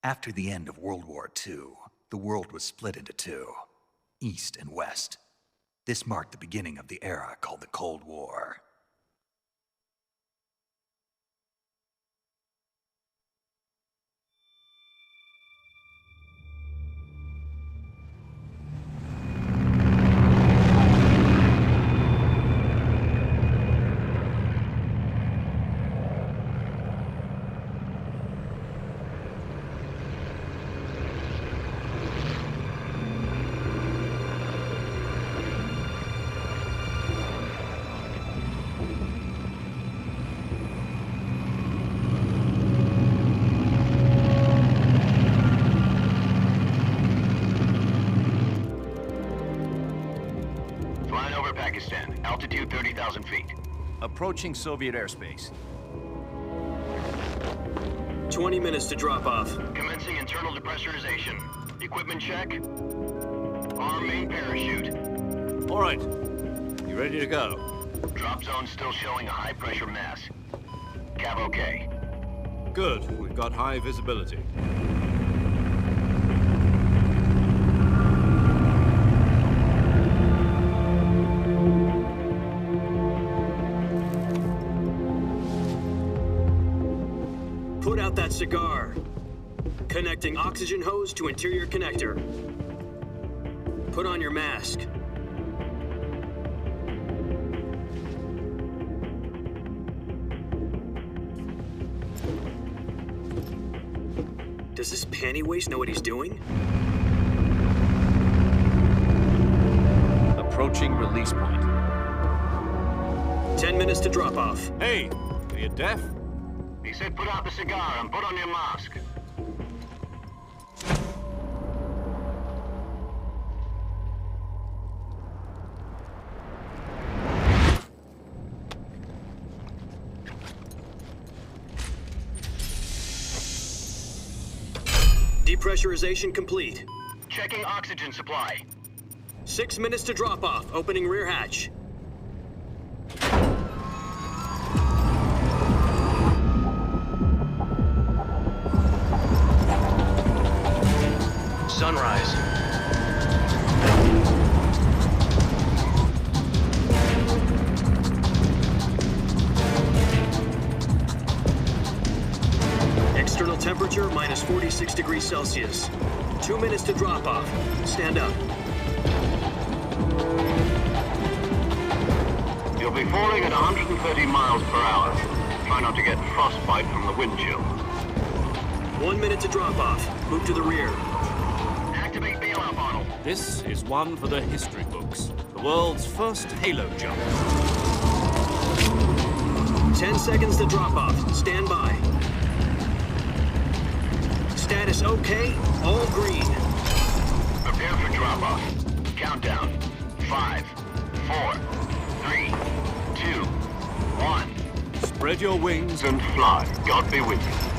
After the end of World War II, the world was split into two, East and West. This marked the beginning of the era called the Cold War. Flying over Pakistan, altitude 30,000 feet. Approaching Soviet airspace. 20 minutes to drop off. Commencing internal depressurization. Equipment check. Arm main parachute. All right. You ready to go? Drop zone still showing a high pressure mass. Cav okay. Good. We've got high visibility. Put out that cigar. Connecting oxygen hose to interior connector. Put on your mask. Does this panty waste know what he's doing? Approaching release point. 10 minutes to drop off. Hey, are you deaf? He said put out the cigar and put on your mask. Depressurization complete. Checking oxygen supply. 6 minutes to drop off. Opening rear hatch. Sunrise. External temperature minus 46 degrees Celsius. 2 minutes to drop off. Stand up. You'll be falling at 130 miles per hour. Try not to get frostbite from the wind chill. 1 minute to drop off. Move to the rear. Activate bailout model. This is one for the history books. The world's first halo jump. 10 seconds to drop off. Stand by. Status okay. All green. Prepare for drop-off. Countdown. 5, 4, 3, 2, 1. Spread your wings And fly. God be with you.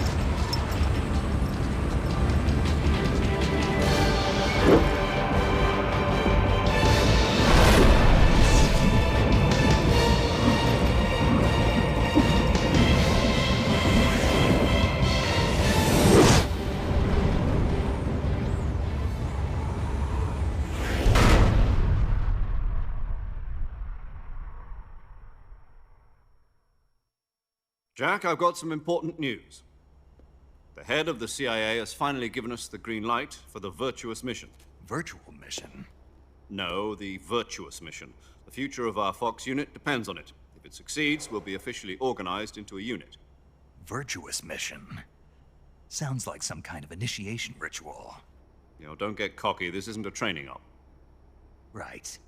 Jack, I've got some important news. The head of the CIA has finally given us the green light for the Virtuous mission. Virtual mission? No, the Virtuous mission. The future of our Fox unit depends on it. If it succeeds, we'll be officially organized into a unit. Virtuous mission? Sounds like some kind of initiation ritual. You know, don't get cocky. This isn't a training op. Right.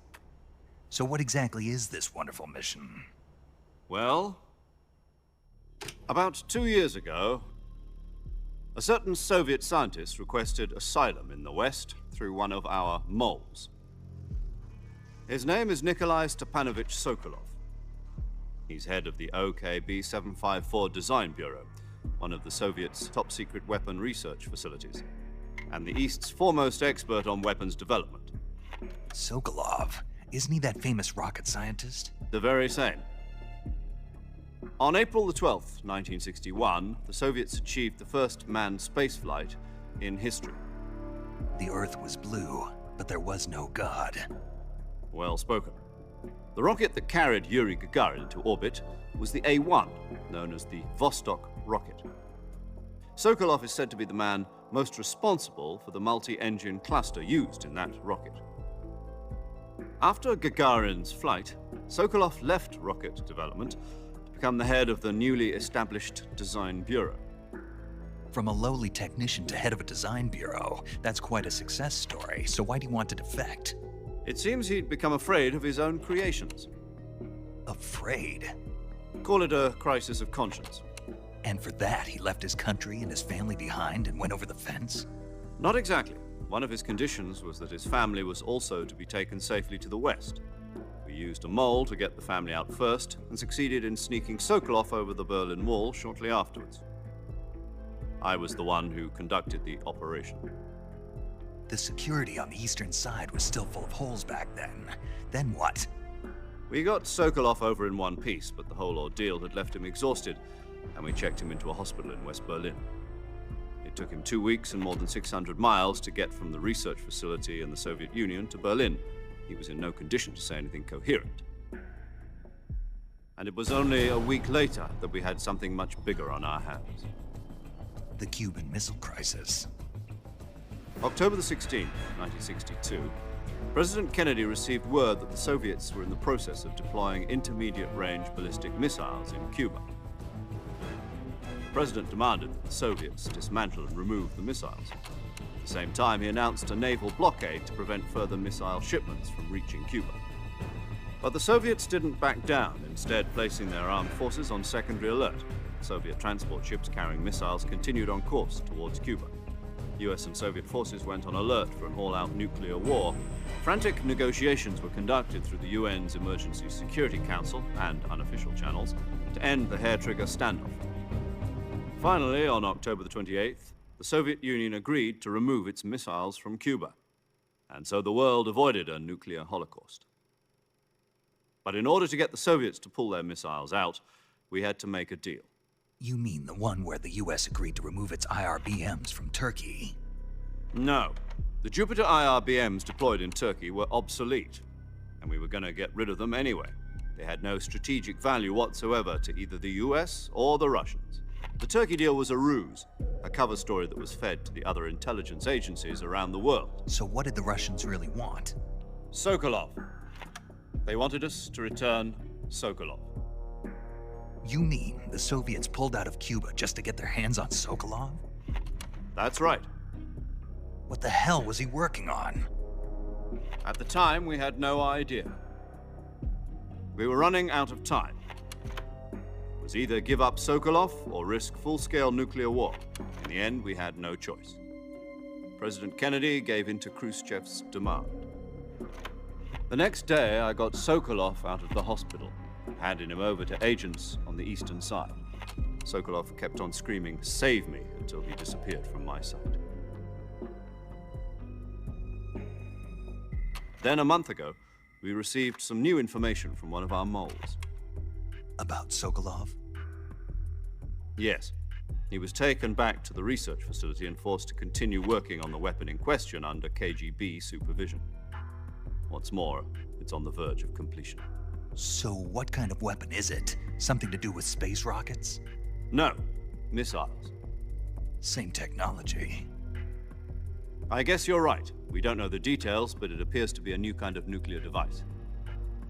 So what exactly is this wonderful mission? Well, about 2 years ago, a certain Soviet scientist requested asylum in the West through one of our moles. His name is Nikolai Stepanovich Sokolov. He's head of the OKB-754 Design Bureau, one of the Soviets' top-secret weapon research facilities, and the East's foremost expert on weapons development. Sokolov? Isn't he that famous rocket scientist? The very same. On April the 12th, 1961, the Soviets achieved the first manned spaceflight in history. The Earth was blue, but there was no God. Well spoken. The rocket that carried Yuri Gagarin into orbit was the A-1, known as the Vostok rocket. Sokolov is said to be the man most responsible for the multi-engine cluster used in that rocket. After Gagarin's flight, Sokolov left rocket development to become the head of the newly established Design Bureau. From a lowly technician to head of a design bureau, that's quite a success story, so why do you want to defect? It seems he'd become afraid of his own creations. Afraid? Call it a crisis of conscience. And for that, he left his country and his family behind and went over the fence? Not exactly. One of his conditions was that his family was also to be taken safely to the west. We used a mole to get the family out first and succeeded in sneaking Sokolov over the Berlin Wall shortly afterwards. I was the one who conducted the operation. The security on the eastern side was still full of holes back then. Then what? We got Sokolov over in one piece, but the whole ordeal had left him exhausted, and we checked him into a hospital in West Berlin. It took him 2 weeks and more than 600 miles to get from the research facility in the Soviet Union to Berlin. He was in no condition to say anything coherent. And it was only a week later that we had something much bigger on our hands. The Cuban Missile Crisis. October the 16th, 1962, President Kennedy received word that the Soviets were in the process of deploying intermediate-range ballistic missiles in Cuba. The President demanded that the Soviets dismantle and remove the missiles. At the same time, he announced a naval blockade to prevent further missile shipments from reaching Cuba. But the Soviets didn't back down, instead placing their armed forces on secondary alert. Soviet transport ships carrying missiles continued on course towards Cuba. US and Soviet forces went on alert for an all-out nuclear war. Frantic negotiations were conducted through the UN's Emergency Security Council and unofficial channels to end the hair-trigger standoff. Finally, on October the 28th, the Soviet Union agreed to remove its missiles from Cuba. And so the world avoided a nuclear holocaust. But in order to get the Soviets to pull their missiles out, we had to make a deal. You mean the one where the US agreed to remove its IRBMs from Turkey? No. The Jupiter IRBMs deployed in Turkey were obsolete, and we were going to get rid of them anyway. They had no strategic value whatsoever to either the US or the Russians. The Turkey deal was a ruse, a cover story that was fed to the other intelligence agencies around the world. So what did the Russians really want? Sokolov. They wanted us to return Sokolov. You mean the Soviets pulled out of Cuba just to get their hands on Sokolov? That's right. What the hell was he working on? At the time, we had no idea. We were running out of time. It was either give up Sokolov or risk full-scale nuclear war. In the end, we had no choice. President Kennedy gave in to Khrushchev's demand. The next day, I got Sokolov out of the hospital, handing him over to agents on the eastern side. Sokolov kept on screaming, "Save me," until he disappeared from my sight. Then a month ago, we received some new information from one of our moles. About Sokolov? Yes. He was taken back to the research facility and forced to continue working on the weapon in question under KGB supervision. What's more, it's on the verge of completion. So what kind of weapon is it? Something to do with space rockets? No, missiles. Same technology. I guess you're right. We don't know the details, but it appears to be a new kind of nuclear device.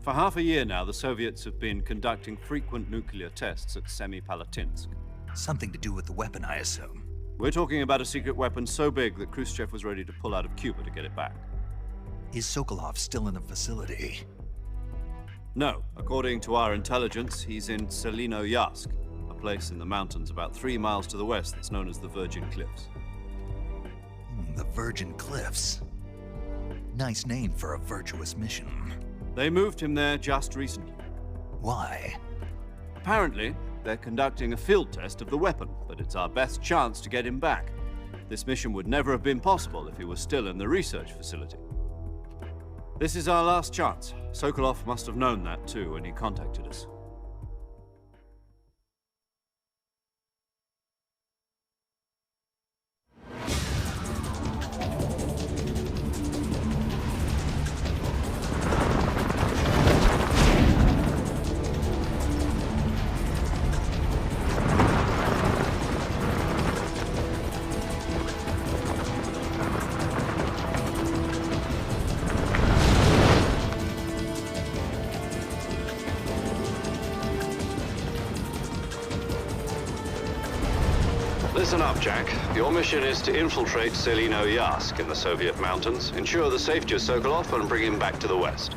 For half a year now, the Soviets have been conducting frequent nuclear tests at Semipalatinsk. Something to do with the weapon, I assume. We're talking about a secret weapon so big that Khrushchev was ready to pull out of Cuba to get it back. Is Sokolov still in the facility? No. According to our intelligence, he's in Selinoyarsk, a place in the mountains about 3 miles to the west that's known as the Virgin Cliffs. The Virgin Cliffs. Nice name for a virtuous mission. They moved him there just recently. Why? Apparently, they're conducting a field test of the weapon, but it's our best chance to get him back. This mission would never have been possible if he was still in the research facility. This is our last chance. Sokolov must have known that too when he contacted us. Listen up, Jack. Your mission is to infiltrate Selino Yask in the Soviet mountains, ensure the safety of Sokolov, and bring him back to the West.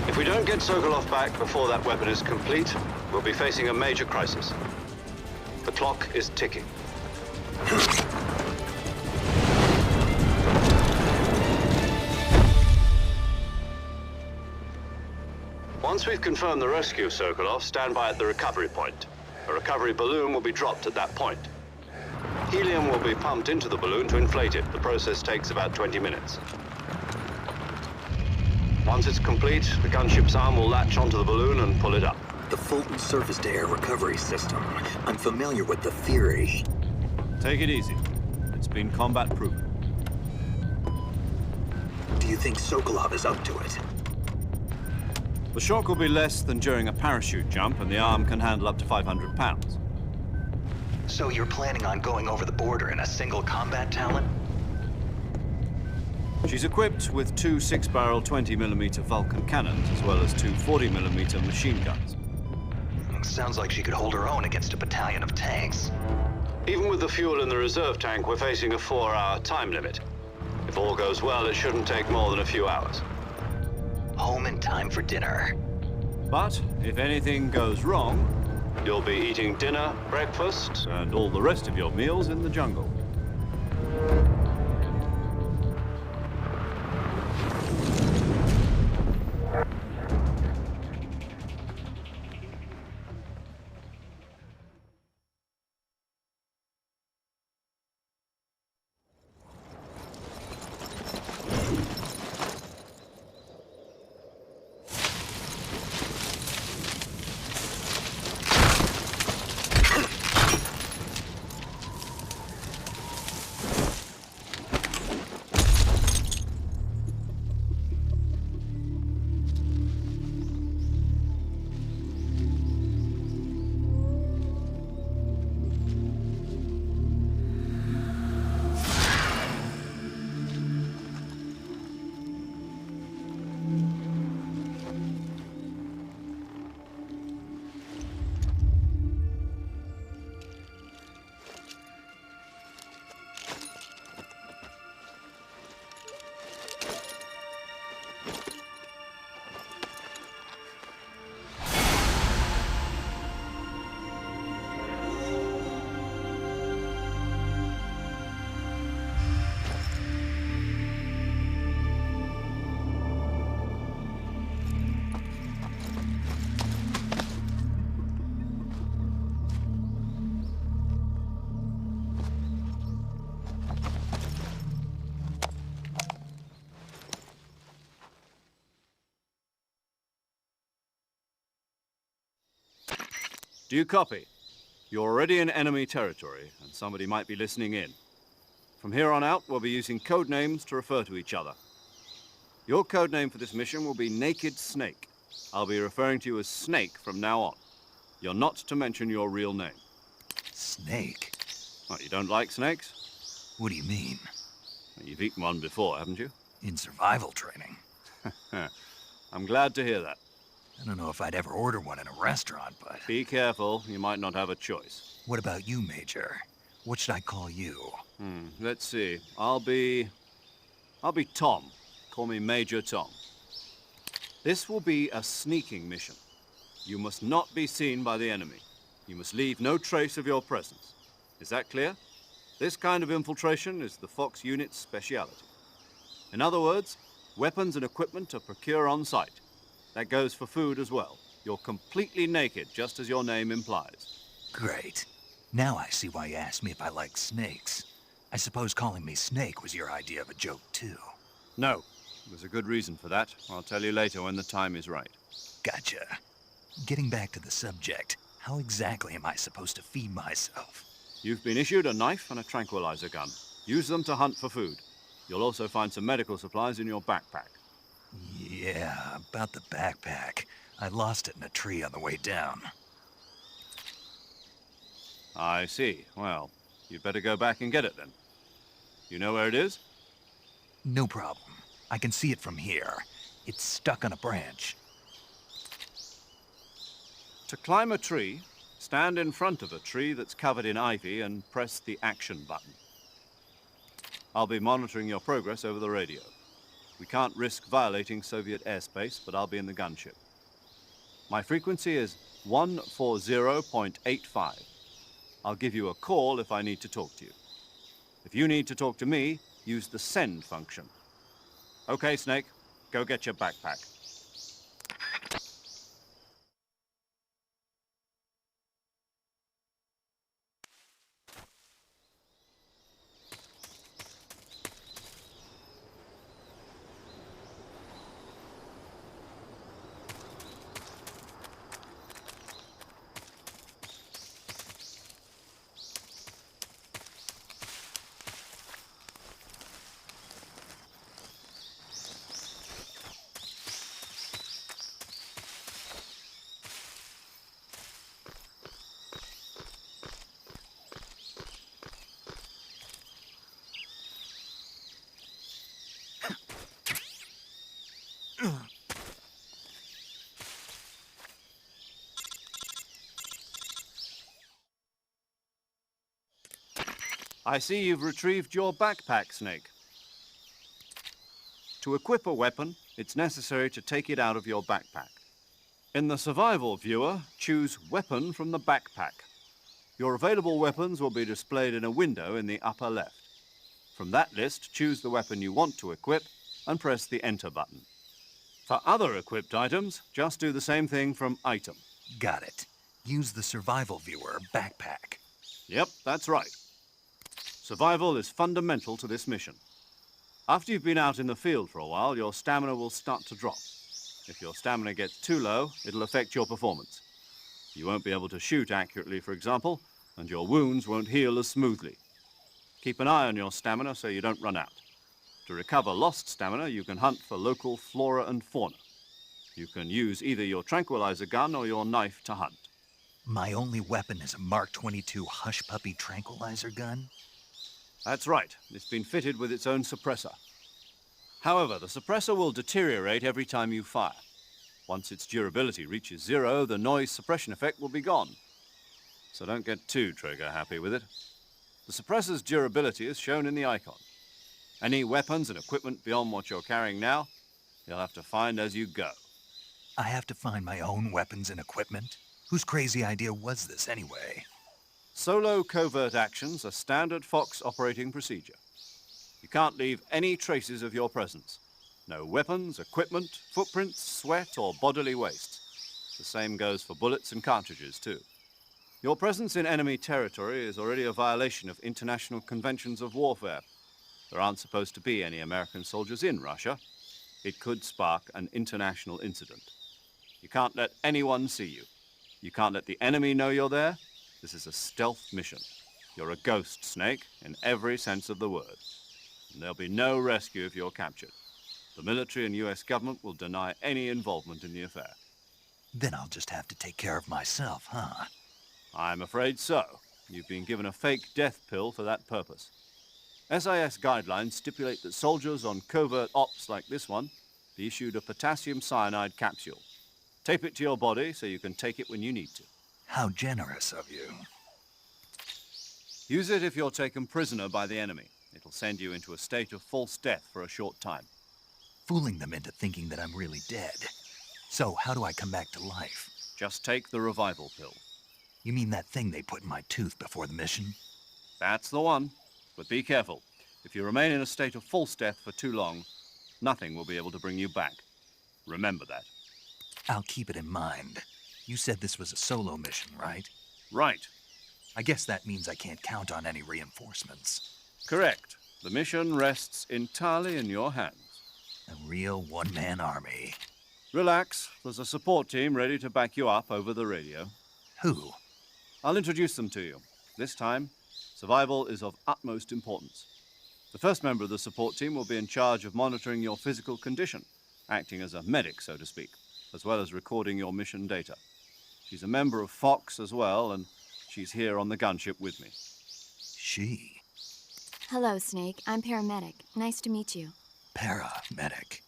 If we don't get Sokolov back before that weapon is complete, we'll be facing a major crisis. The clock is ticking. Once we've confirmed the rescue of Sokolov, stand by at the recovery point. A recovery balloon will be dropped at that point. Helium will be pumped into the balloon to inflate it. The process takes about 20 minutes. Once it's complete, the gunship's arm will latch onto the balloon and pull it up. The Fulton surface-to-air recovery system. I'm familiar with the theory. Take it easy. It's been combat-proven. Do you think Sokolov is up to it? The shock will be less than during a parachute jump, and the arm can handle up to 500 pounds. So you're planning on going over the border in a single combat Talon? She's equipped with two 6-barrel 20mm Vulcan cannons, as well as two 40mm machine guns. Sounds like she could hold her own against a battalion of tanks. Even with the fuel in the reserve tank, we're facing a 4-hour time limit. If all goes well, it shouldn't take more than a few hours. Home in time for dinner. But if anything goes wrong, you'll be eating dinner, breakfast, and all the rest of your meals in the jungle. Do you copy? You're already in enemy territory, and somebody might be listening in. From here on out, we'll be using code names to refer to each other. Your code name for this mission will be Naked Snake. I'll be referring to you as Snake from now on. You're not to mention your real name. Snake? What, you don't like snakes? What do you mean? You've eaten one before, haven't you? In survival training. I'm glad to hear that. I don't know if I'd ever order one in a restaurant, but... Be careful, you might not have a choice. What about you, Major? What should I call you? Let's see. I'll be Tom. Call me Major Tom. This will be a sneaking mission. You must not be seen by the enemy. You must leave no trace of your presence. Is that clear? This kind of infiltration is the Fox unit's speciality. In other words, weapons and equipment are procured on site. That goes for food as well. You're completely naked, just as your name implies. Great. Now I see why you asked me if I like snakes. I suppose calling me Snake was your idea of a joke, too. No. There's a good reason for that. I'll tell you later when the time is right. Gotcha. Getting back to the subject, how exactly am I supposed to feed myself? You've been issued a knife and a tranquilizer gun. Use them to hunt for food. You'll also find some medical supplies in your backpack. Yeah, about the backpack. I lost it in a tree on the way down. I see. Well, you'd better go back and get it then. You know where it is? No problem. I can see it from here. It's stuck on a branch. To climb a tree, stand in front of a tree that's covered in ivy and press the action button. I'll be monitoring your progress over the radio. We can't risk violating Soviet airspace, but I'll be in the gunship. My frequency is 140.85. I'll give you a call if I need to talk to you. If you need to talk to me, use the send function. Okay, Snake, go get your backpack. I see you've retrieved your backpack, Snake. To equip a weapon, it's necessary to take it out of your backpack. In the survival viewer, choose Weapon from the backpack. Your available weapons will be displayed in a window in the upper left. From that list, choose the weapon you want to equip and press the Enter button. For other equipped items, just do the same thing from Item. Got it. Use the survival viewer backpack. Yep, that's right. Survival is fundamental to this mission. After you've been out in the field for a while, your stamina will start to drop. If your stamina gets too low, it'll affect your performance. You won't be able to shoot accurately, for example, and your wounds won't heal as smoothly. Keep an eye on your stamina so you don't run out. To recover lost stamina, you can hunt for local flora and fauna. You can use either your tranquilizer gun or your knife to hunt. My only weapon is a Mark 22 Hush Puppy tranquilizer gun? That's right. It's been fitted with its own suppressor. However, the suppressor will deteriorate every time you fire. Once its durability reaches 0, the noise suppression effect will be gone. So don't get too trigger-happy with it. The suppressor's durability is shown in the icon. Any weapons and equipment beyond what you're carrying now, you'll have to find as you go. I have to find my own weapons and equipment? Whose crazy idea was this anyway? Solo covert actions are standard Fox operating procedure. You can't leave any traces of your presence. No weapons, equipment, footprints, sweat, or bodily waste. The same goes for bullets and cartridges, too. Your presence in enemy territory is already a violation of international conventions of warfare. There aren't supposed to be any American soldiers in Russia. It could spark an international incident. You can't let anyone see you. You can't let the enemy know you're there. This is a stealth mission. You're a ghost, Snake, in every sense of the word. And there'll be no rescue if you're captured. The military and US government will deny any involvement in the affair. Then I'll just have to take care of myself, huh? I'm afraid so. You've been given a fake death pill for that purpose. SIS guidelines stipulate that soldiers on covert ops like this one be issued a potassium cyanide capsule. Tape it to your body so you can take it when you need to. How generous of you. Use it if you're taken prisoner by the enemy. It'll send you into a state of false death for a short time. Fooling them into thinking that I'm really dead. So, how do I come back to life? Just take the revival pill. You mean that thing they put in my tooth before the mission? That's the one. But be careful. If you remain in a state of false death for too long, nothing will be able to bring you back. Remember that. I'll keep it in mind. You said this was a solo mission, right? Right. I guess that means I can't count on any reinforcements. Correct. The mission rests entirely in your hands. A real one-man army. Relax. There's a support team ready to back you up over the radio. Who? I'll introduce them to you. This time, survival is of utmost importance. The first member of the support team will be in charge of monitoring your physical condition, acting as a medic, so to speak, as well as recording your mission data. She's a member of Fox as well, and she's here on the gunship with me. She? Hello, Snake. I'm paramedic. Nice to meet you. Paramedic.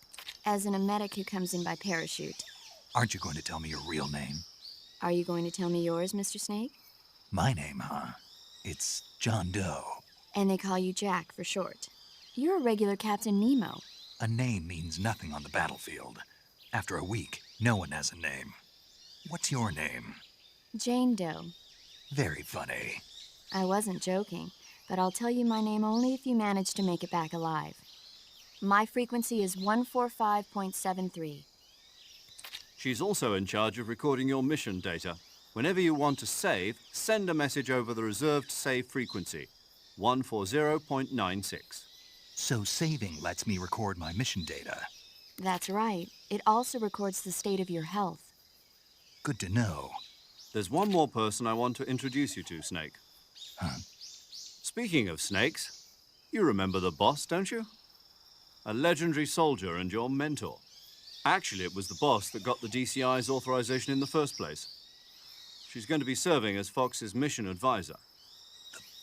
As in a medic who comes in by parachute. Aren't you going to tell me your real name? Are you going to tell me yours, Mr. Snake? My name, huh? It's John Doe. And they call you Jack for short. You're a regular Captain Nemo. A name means nothing on the battlefield. After a week, no one has a name. What's your name? Jane Doe. Very funny. I wasn't joking, but I'll tell you my name only if you manage to make it back alive. My frequency is 145.73. She's also in charge of recording your mission data. Whenever you want to save, send a message over the reserved save frequency, 140.96. So saving lets me record my mission data. That's right. It also records the state of your health. Good to know. There's one more person I want to introduce you to, Snake. Huh? Speaking of snakes, you remember the boss, don't you? A legendary soldier and your mentor. Actually, it was the boss that got the DCI's authorization in the first place. She's going to be serving as Fox's mission advisor.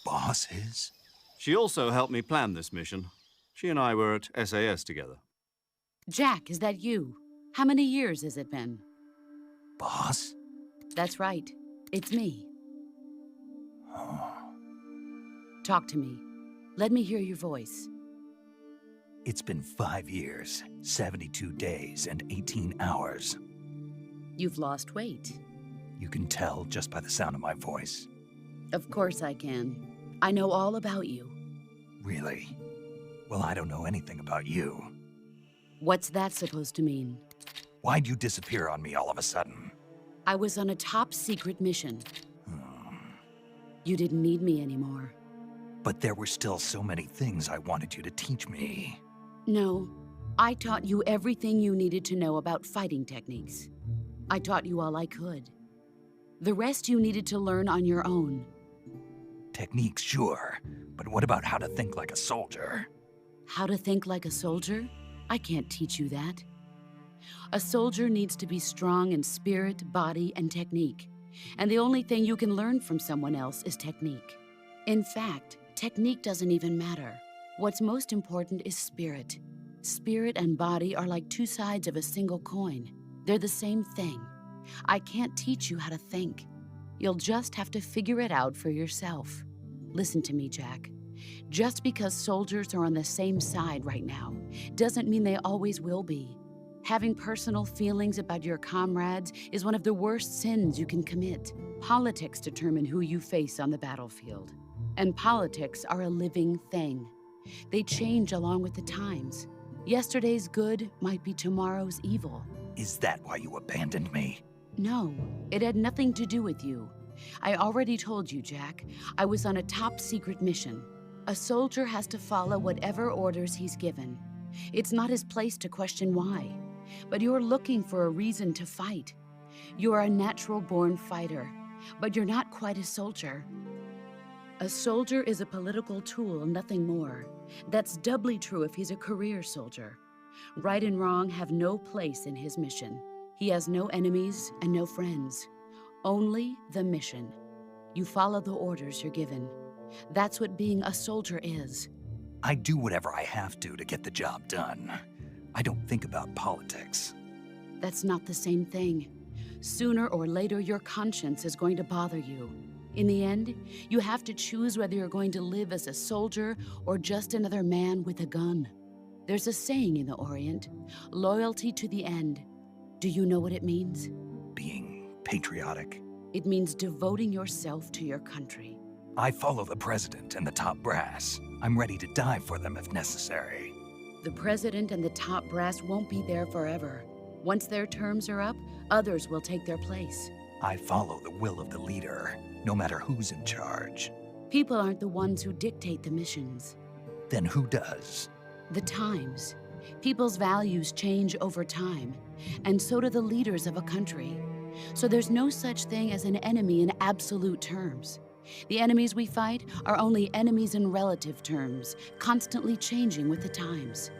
Boss is? She also helped me plan this mission. She and I were at SAS together. Jack, is that you? How many years has it been? Boss? That's right. It's me. Oh. Talk to me. Let me hear your voice. It's been 5 years, 72 days, and 18 hours. You've lost weight. You can tell just by the sound of my voice. Of course I can. I know all about you. Really? Well, I don't know anything about you. What's that supposed to mean? Why'd you disappear on me all of a sudden? I was on a top-secret mission. You didn't need me anymore. But there were still so many things I wanted you to teach me. No, I taught you everything you needed to know about fighting techniques. I taught you all I could. The rest you needed to learn on your own. Techniques, sure. But what about how to think like a soldier? How to think like a soldier? I can't teach you that. A soldier needs to be strong in spirit, body, and technique. And the only thing you can learn from someone else is technique. In fact, technique doesn't even matter. What's most important is spirit. Spirit and body are like two sides of a single coin. They're the same thing. I can't teach you how to think. You'll just have to figure it out for yourself. Listen to me, Jack. Just because soldiers are on the same side right now doesn't mean they always will be. Having personal feelings about your comrades is one of the worst sins you can commit. Politics determine who you face on the battlefield. And politics are a living thing. They change along with the times. Yesterday's good might be tomorrow's evil. Is that why you abandoned me? No, it had nothing to do with you. I already told you, Jack. I was on a top-secret mission. A soldier has to follow whatever orders he's given. It's not his place to question why. But you're looking for a reason to fight. You are a natural-born fighter, but you're not quite a soldier. A soldier is a political tool, nothing more. That's doubly true if he's a career soldier. Right and wrong have no place in his mission. He has no enemies and no friends. Only the mission. You follow the orders you're given. That's what being a soldier is. I do whatever I have to get the job done. I don't think about politics. That's not the same thing. Sooner or later, your conscience is going to bother you. In the end, you have to choose whether you're going to live as a soldier or just another man with a gun. There's a saying in the Orient, loyalty to the end. Do you know what it means? Being patriotic. It means devoting yourself to your country. I follow the president and the top brass. I'm ready to die for them if necessary. The president and the top brass won't be there forever. Once their terms are up, others will take their place. I follow the will of the leader, no matter who's in charge. People aren't the ones who dictate the missions. Then who does? The times. People's values change over time, and so do the leaders of a country. So there's no such thing as an enemy in absolute terms. The enemies we fight are only enemies in relative terms, constantly changing with the times.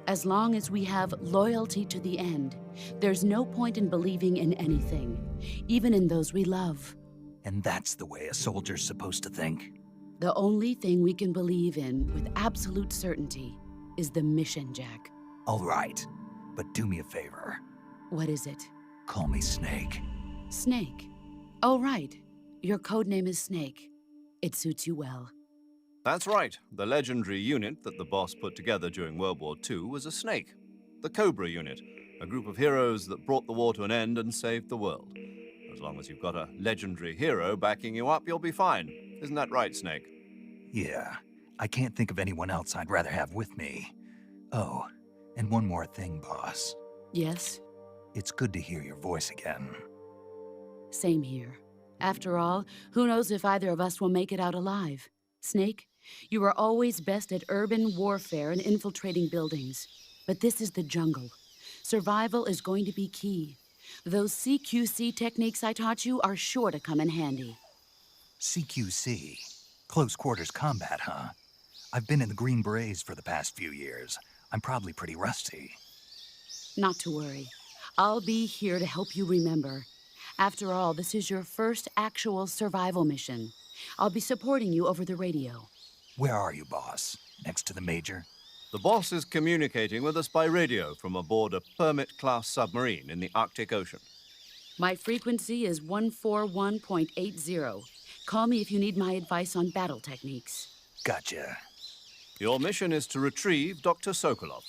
As long as we have loyalty to the end, there's no point in believing in anything, even in those we love. And that's the way a soldier's supposed to think? The only thing we can believe in with absolute certainty is the mission, Jack. All right, but do me a favor. What is it? Call me Snake. Snake. Oh, right. Your code name is Snake. It suits you well. That's right. The legendary unit that the boss put together during World War II was a snake. The Cobra Unit, a group of heroes that brought the war to an end and saved the world. As long as you've got a legendary hero backing you up, you'll be fine. Isn't that right, Snake? Yeah, I can't think of anyone else I'd rather have with me. Oh, and one more thing, boss. Yes? It's good to hear your voice again. Same here. After all, who knows if either of us will make it out alive? Snake, you are always best at urban warfare and infiltrating buildings. But this is the jungle. Survival is going to be key. Those CQC techniques I taught you are sure to come in handy. CQC? Close quarters combat, huh? I've been in the Green Berets for the past few years. I'm probably pretty rusty. Not to worry. I'll be here to help you remember. After all, this is your first actual survival mission. I'll be supporting you over the radio. Where are you, boss? Next to the Major? The boss is communicating with us by radio from aboard a Permit-class submarine in the Arctic Ocean. My frequency is 141.80. Call me if you need my advice on battle techniques. Gotcha. Your mission is to retrieve Dr. Sokolov.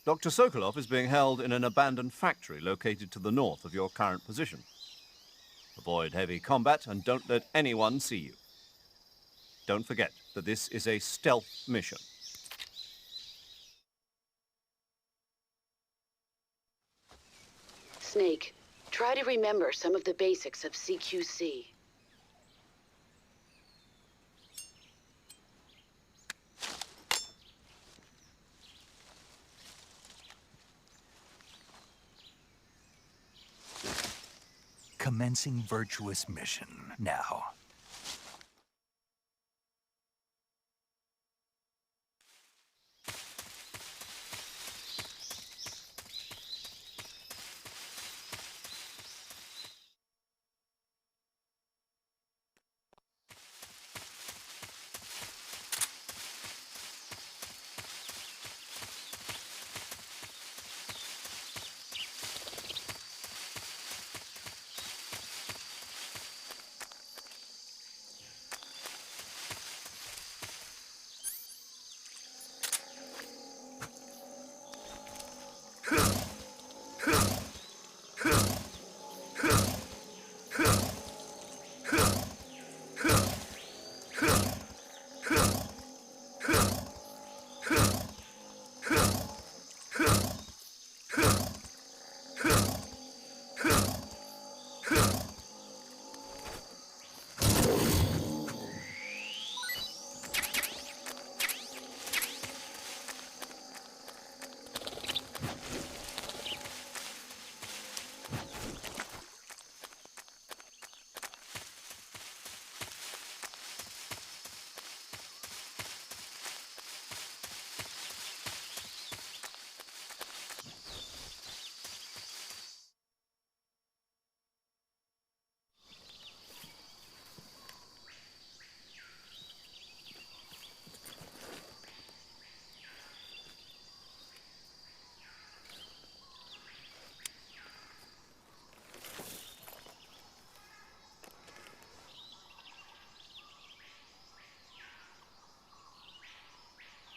Dr. Sokolov is being held in an abandoned factory located to the north of your current position. Avoid heavy combat and don't let anyone see you. Don't forget that this is a stealth mission. Snake, try to remember some of the basics of CQC. Commencing virtuous mission now.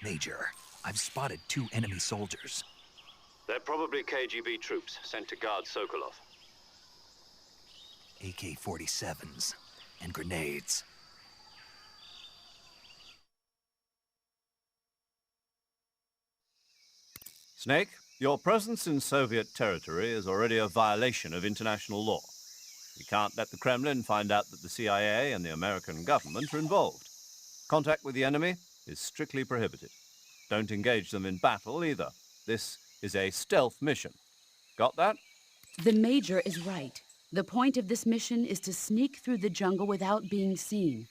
Major, I've spotted 2 enemy soldiers. They're probably KGB troops sent to guard Sokolov. AK-47s and grenades. Snake, your presence in Soviet territory is already a violation of international law. We can't let the Kremlin find out that the CIA and the American government are involved. Contact with the enemy is strictly prohibited. Don't engage them in battle either. This is a stealth mission. Got that? The Major is right. The point of this mission is to sneak through the jungle without being seen.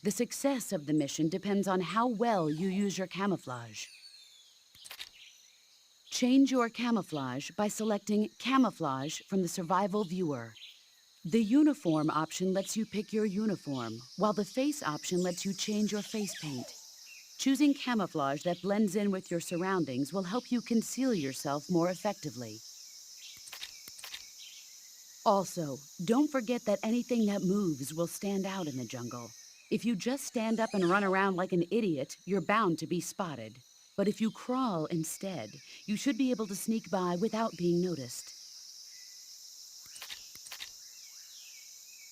The success of the mission depends on how well you use your camouflage. Change your camouflage by selecting Camouflage from the Survival Viewer. The Uniform option lets you pick your uniform, while the Face option lets you change your face paint. Choosing camouflage that blends in with your surroundings will help you conceal yourself more effectively. Also, don't forget that anything that moves will stand out in the jungle. If you just stand up and run around like an idiot, you're bound to be spotted. But if you crawl instead, you should be able to sneak by without being noticed.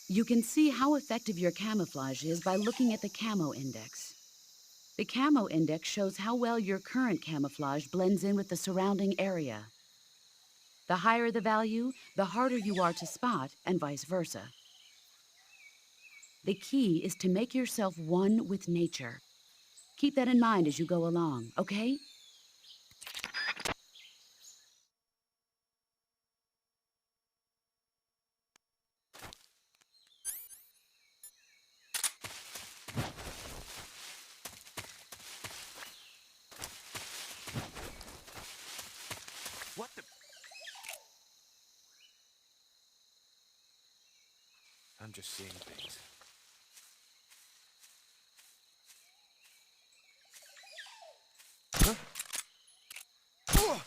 You can see how effective your camouflage is by looking at the camo index. The camo index shows how well your current camouflage blends in with the surrounding area. The higher the value, the harder you are to spot, and vice versa. The key is to make yourself one with nature. Keep that in mind as you go along, okay? What the? I'm just seeing things. Huh? Oh!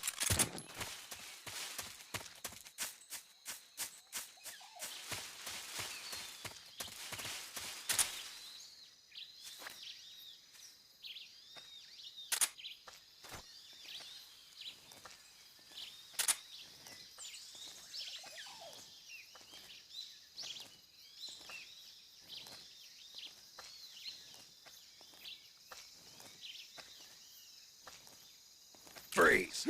Freeze!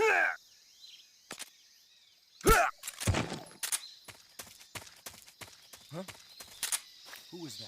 Huh? Who was that?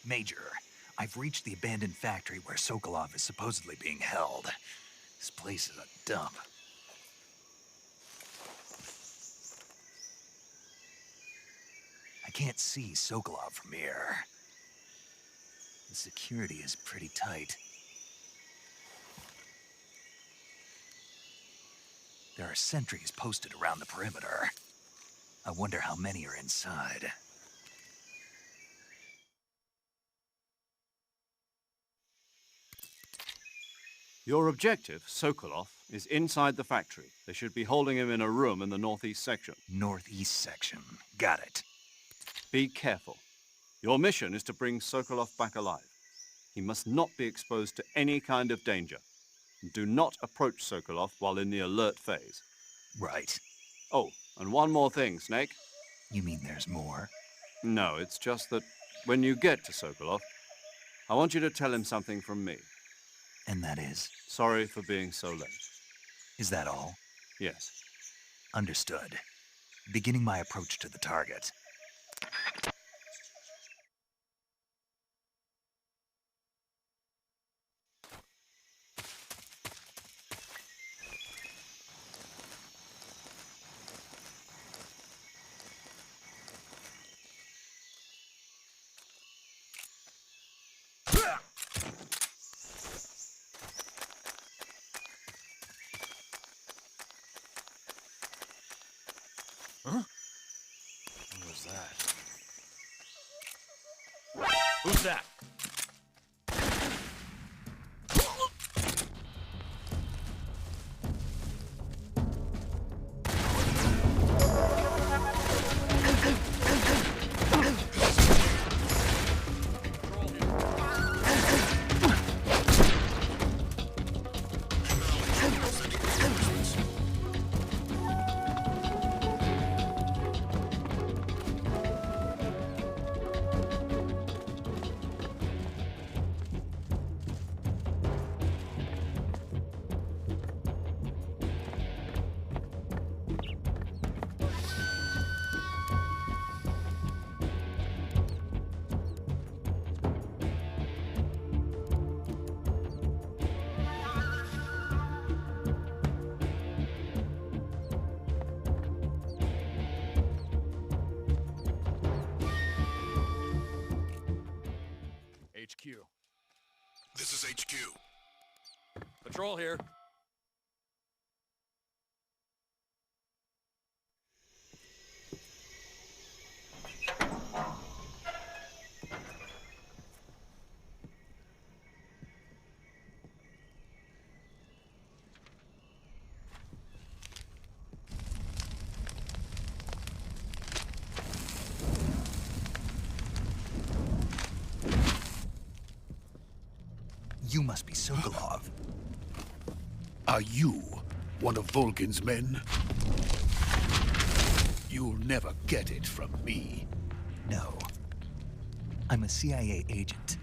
Major, I've reached the abandoned factory where Sokolov is supposedly being held. This place is a dump. I can't see Sokolov from here. The security is pretty tight. There are sentries posted around the perimeter. I wonder how many are inside. Your objective, Sokolov, is inside the factory. They should be holding him in a room in the northeast section. Northeast section. Got it. Be careful. Your mission is to bring Sokolov back alive. He must not be exposed to any kind of danger. Do not approach Sokolov while in the alert phase. Right. Oh, and one more thing, Snake. You mean there's more? No, it's just that when you get to Sokolov, I want you to tell him something from me. And that is? Sorry for being so late. Is that all? Yes. Understood. Beginning my approach to the target. What was that? Who's that? HQ. This is HQ. Patrol here. You must be Sokolov. Are you one of Volgin's men? You'll never get it from me. No. I'm a CIA agent.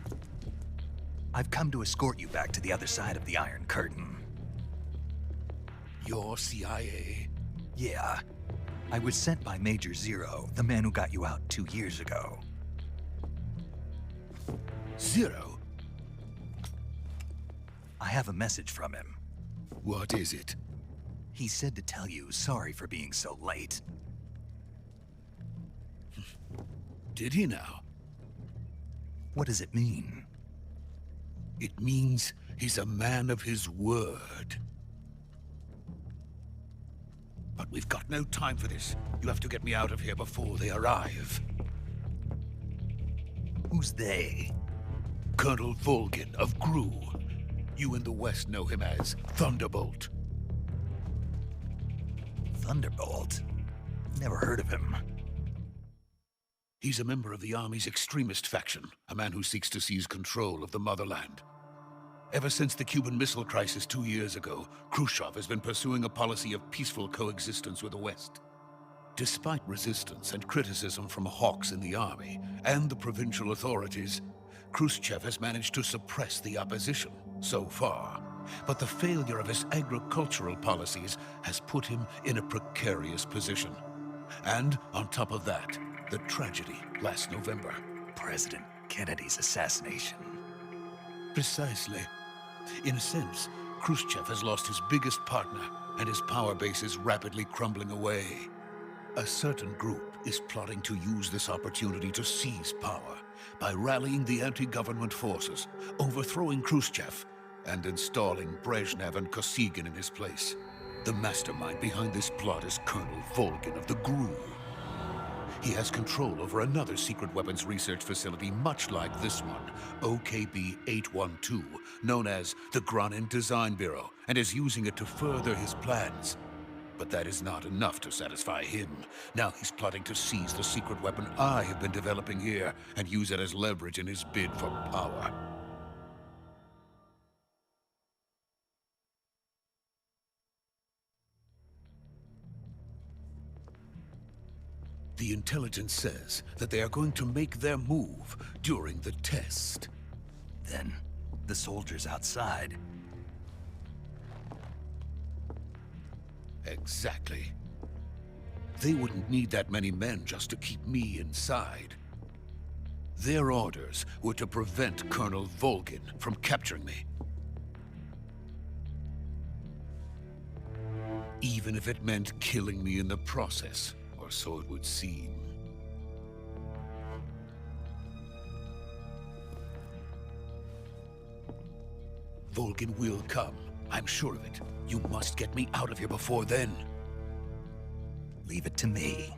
I've come to escort you back to the other side of the Iron Curtain. You're CIA? Yeah. I was sent by Major Zero, the man who got you out 2 years ago. Zero? I have a message from him. What is it? He said to tell you sorry for being so late. Did he now? What does it mean? It means he's a man of his word. But we've got no time for this. You have to get me out of here before they arrive. Who's they? Colonel Volgin of GRU. You in the West know him as Thunderbolt. Thunderbolt? Never heard of him. He's a member of the Army's extremist faction, a man who seeks to seize control of the motherland. Ever since the Cuban Missile Crisis 2 years ago, Khrushchev has been pursuing a policy of peaceful coexistence with the West. Despite resistance and criticism from hawks in the army and the provincial authorities, Khrushchev has managed to suppress the opposition so far. But the failure of his agricultural policies has put him in a precarious position. And on top of that, the tragedy last November. President Kennedy's assassination. Precisely. In a sense, Khrushchev has lost his biggest partner, and his power base is rapidly crumbling away. A certain group is plotting to use this opportunity to seize power by rallying the anti-government forces, overthrowing Khrushchev, and installing Brezhnev and Kosygin in his place. The mastermind behind this plot is Colonel Volgin of the GRU. He has control over another secret weapons research facility much like this one, OKB-812, known as the Granin Design Bureau, and is using it to further his plans. But that is not enough to satisfy him. Now he's plotting to seize the secret weapon I have been developing here and use it as leverage in his bid for power. The intelligence says that they are going to make their move during the test. Then, the soldiers outside. Exactly. They wouldn't need that many men just to keep me inside. Their orders were to prevent Colonel Volgin from capturing me. Even if it meant killing me in the process, or so it would seem. Volgin will come. I'm sure of it. You must get me out of here before then. Leave it to me.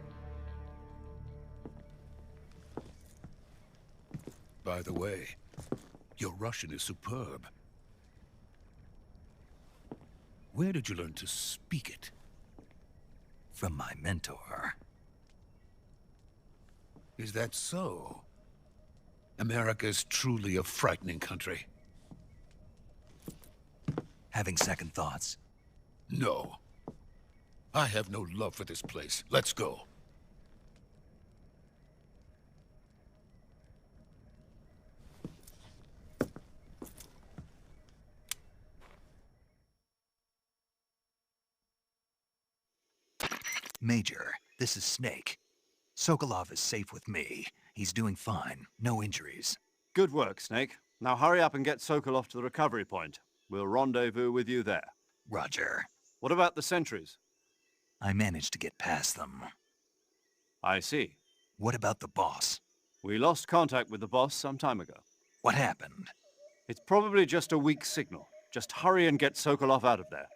By the way, your Russian is superb. Where did you learn to speak it? From my mentor. Is that so? America is truly a frightening country. Having second thoughts? No. I have no love for this place. Let's go. Major, this is Snake. Sokolov is safe with me. He's doing fine. No injuries. Good work, Snake. Now hurry up and get Sokolov to the recovery point. We'll rendezvous with you there. Roger. What about the sentries? I managed to get past them. I see. What about the boss? We lost contact with the boss some time ago. What happened? It's probably just a weak signal. Just hurry and get Sokolov out of there.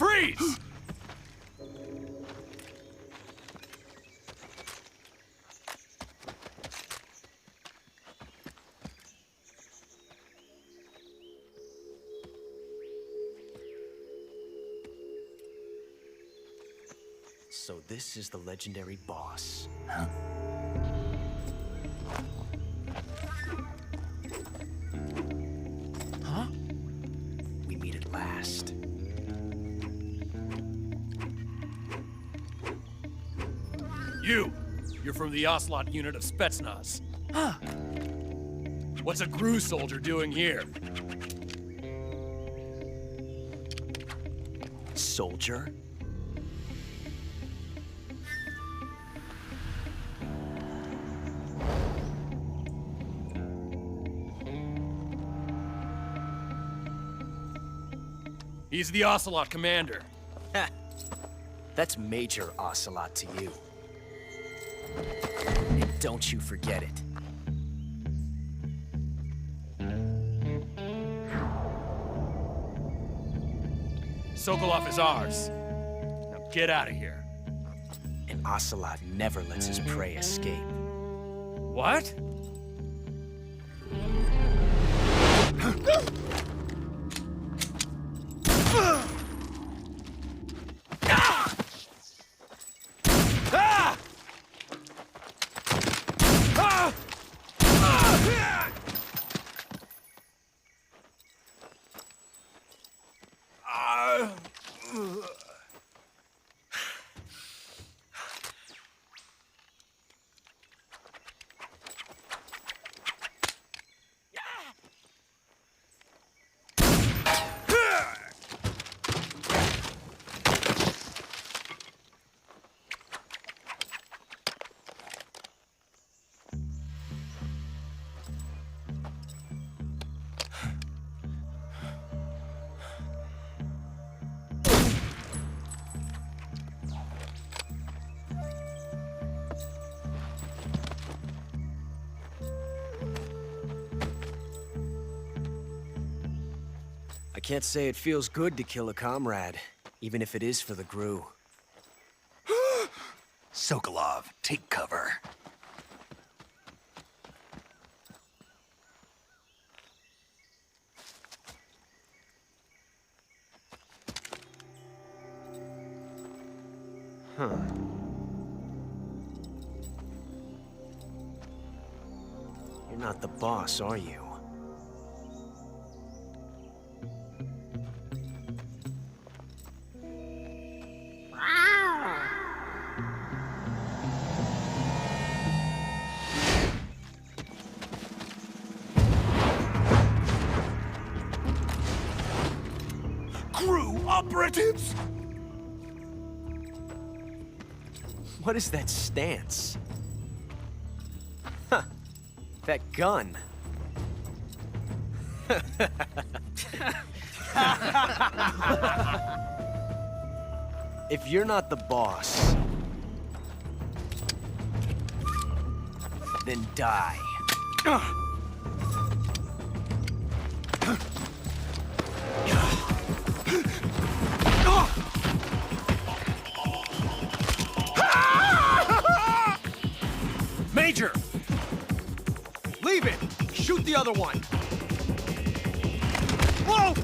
Freeze! So this is the legendary boss. Huh? Huh? We meet at last. You're from the Ocelot unit of Spetsnaz. Huh? What's a GRU soldier doing here? Soldier? He's the Ocelot commander. Ha! That's Major Ocelot to you. And don't you forget it. Sokolov is ours. Now get out of here. And Ocelot never lets his prey escape. What? I can't say it feels good to kill a comrade, even if it is for the GRU. Sokolov, take cover. Huh. You're not the boss, are you? GRU operatives! What is that stance? Huh. That gun. If you're not the boss, then die. Major! Leave it! Shoot the other one! Whoa!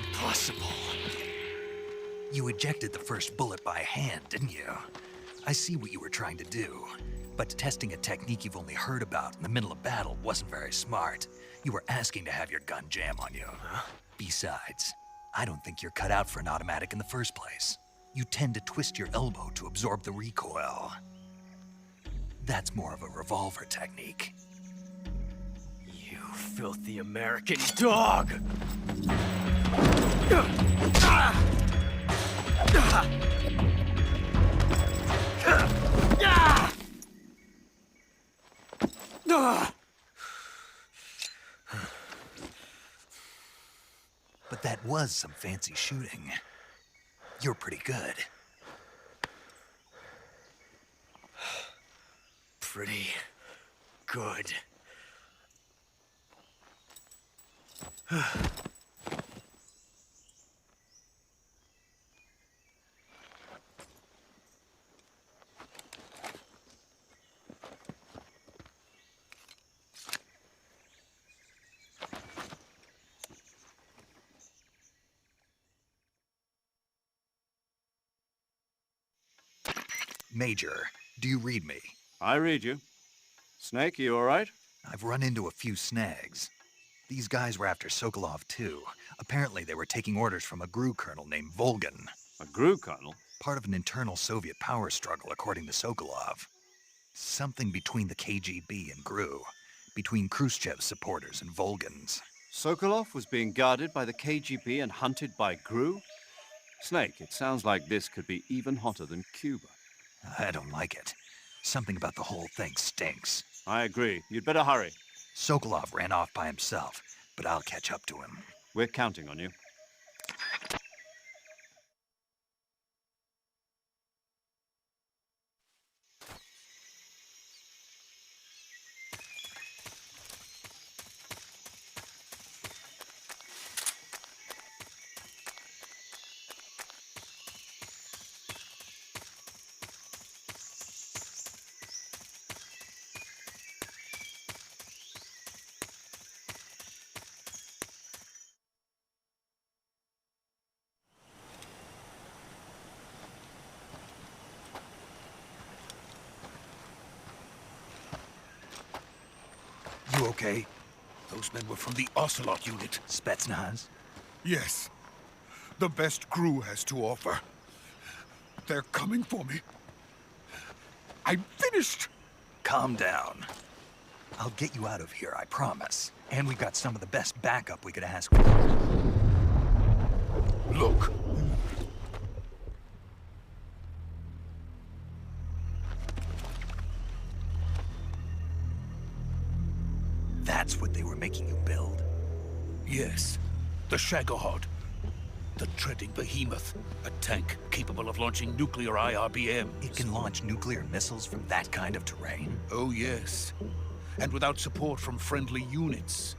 Impossible. You ejected the first bullet by hand, didn't you? I see what you were trying to do. But testing a technique you've only heard about in the middle of battle wasn't very smart. You were asking to have your gun jam on you. Besides, I don't think you're cut out for an automatic in the first place. You tend to twist your elbow to absorb the recoil. That's more of a revolver technique. You filthy American dog! But that was some fancy shooting. You're pretty good. Pretty good. Major, do you read me? I read you. Snake, you all right? I've run into a few snags. These guys were after Sokolov too. Apparently they were taking orders from a GRU colonel named Volgin. A GRU colonel? Part of an internal Soviet power struggle, according to Sokolov. Something between the KGB and GRU. Between Khrushchev's supporters and Volgin's. Sokolov was being guarded by the KGB and hunted by GRU? Snake, it sounds like this could be even hotter than Cuba. I don't like it. Something about the whole thing stinks. I agree. You'd better hurry. Sokolov ran off by himself, but I'll catch up to him. We're counting on you. You okay? Those men were from the Ocelot unit. Spetsnaz? Yes. The best crew has to offer. They're coming for me. I'm finished! Calm down. I'll get you out of here, I promise. And we've got some of the best backup we could ask for. Look. That's what they were making you build? Yes. The Shagohod. The treading behemoth. A tank capable of launching nuclear IRBMs. It can launch nuclear missiles from that kind of terrain? Oh, yes. And without support from friendly units.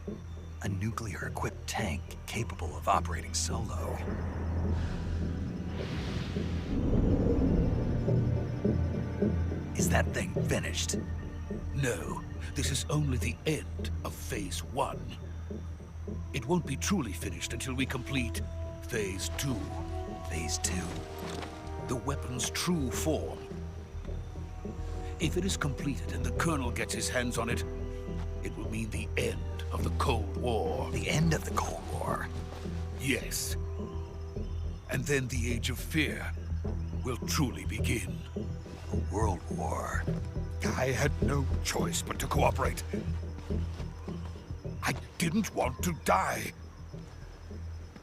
A nuclear-equipped tank capable of operating solo. Is that thing finished? No. This is only the end of Phase 1. It won't be truly finished until we complete Phase 2. Phase 2? The weapon's true form. If it is completed and the Colonel gets his hands on it, it will mean the end of the Cold War. The end of the Cold War? Yes. And then the Age of Fear will truly begin. A world war? I had no choice but to cooperate. I didn't want to die.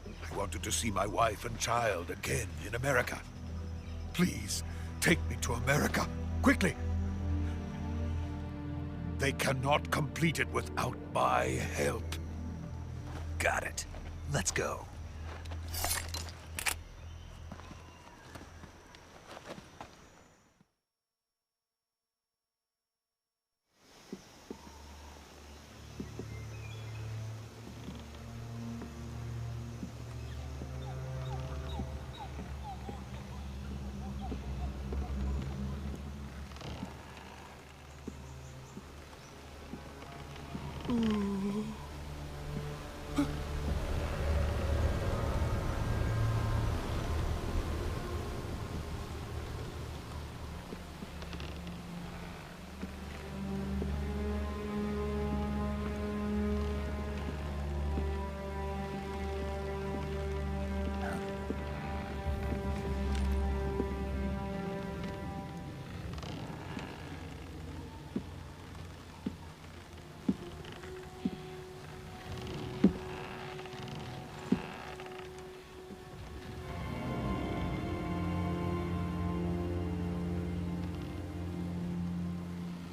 I wanted to see my wife and child again in America. Please, take me to America, quickly. They cannot complete it without my help. Got it. Let's go.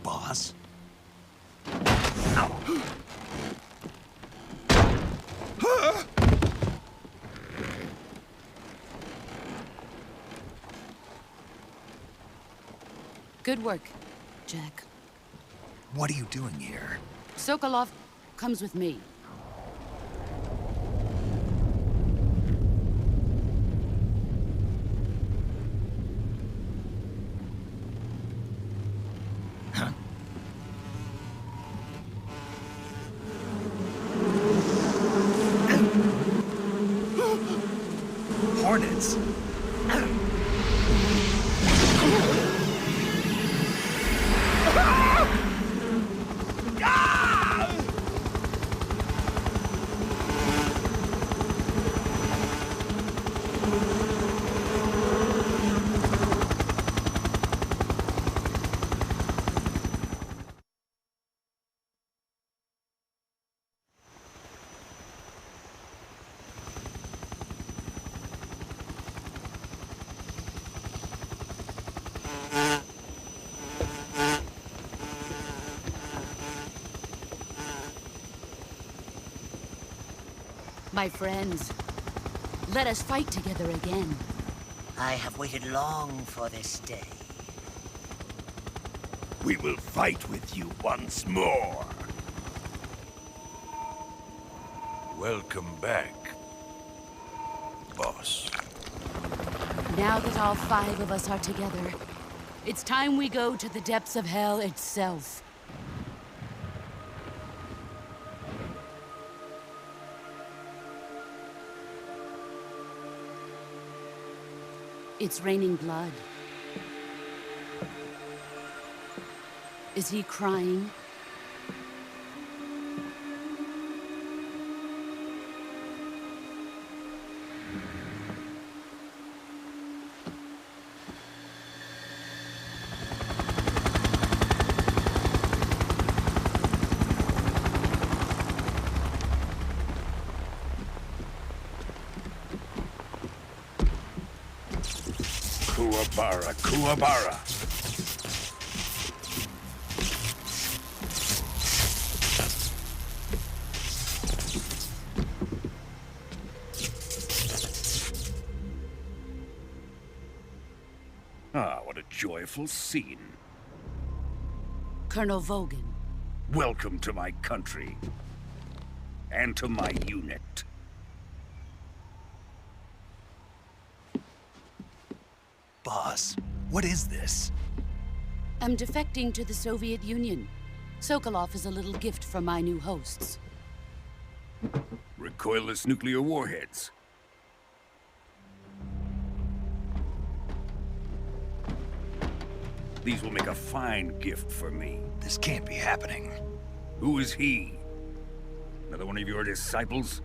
Boss? Good work, Jack. What are you doing here? Sokolov comes with me. Hornets? My friends, let us fight together again. I have waited long for this day. We will fight with you once more. Welcome back, boss. Now that all 5 of us are together, it's time we go to the depths of hell itself. It's raining blood. Is he crying? Bara Kuwabara. Ah, what a joyful scene. Colonel Vogan. Welcome to my country. And to my unit. Boss, what is this? I'm defecting to the Soviet Union. Sokolov is a little gift from my new hosts. Recoilless nuclear warheads. These will make a fine gift for me. This can't be happening. Who is he? Another one of your disciples?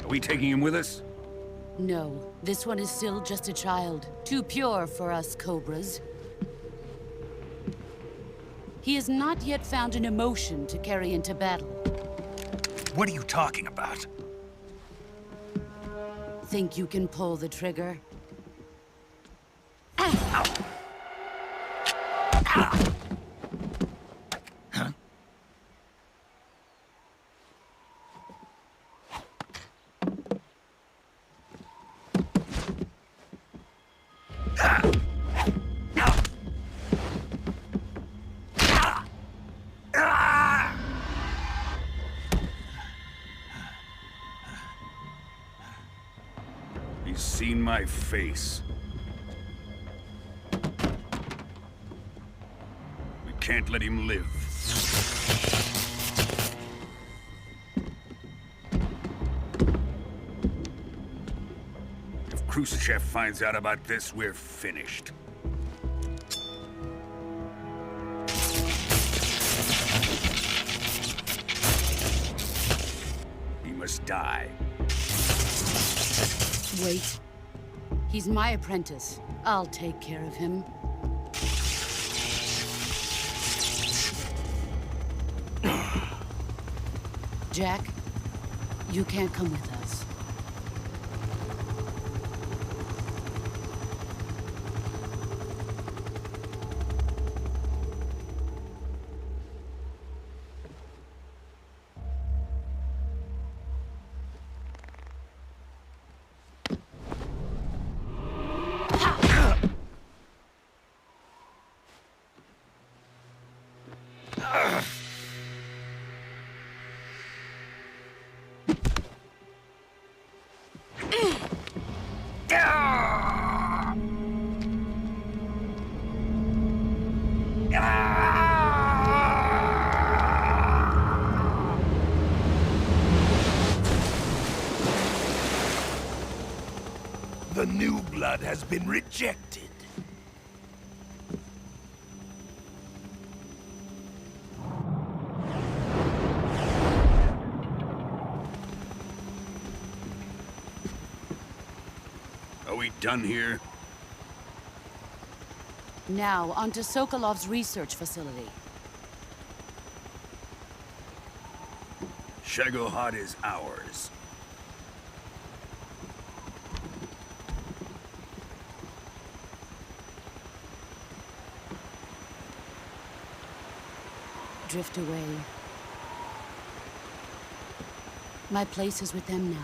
Are we taking him with us? No, this one is still just a child. Too pure for us Cobras. He has not yet found an emotion to carry into battle. What are you talking about? Think you can pull the trigger? He's seen my face. We can't let him live. If Khrushchev finds out about this, we're finished. He must die. Wait. He's my apprentice. I'll take care of him. Jack, you can't come with us. The new blood has been rejected. Are we done here? Now, onto Sokolov's research facility. Shagohod is ours. Drift away. My place is with them now.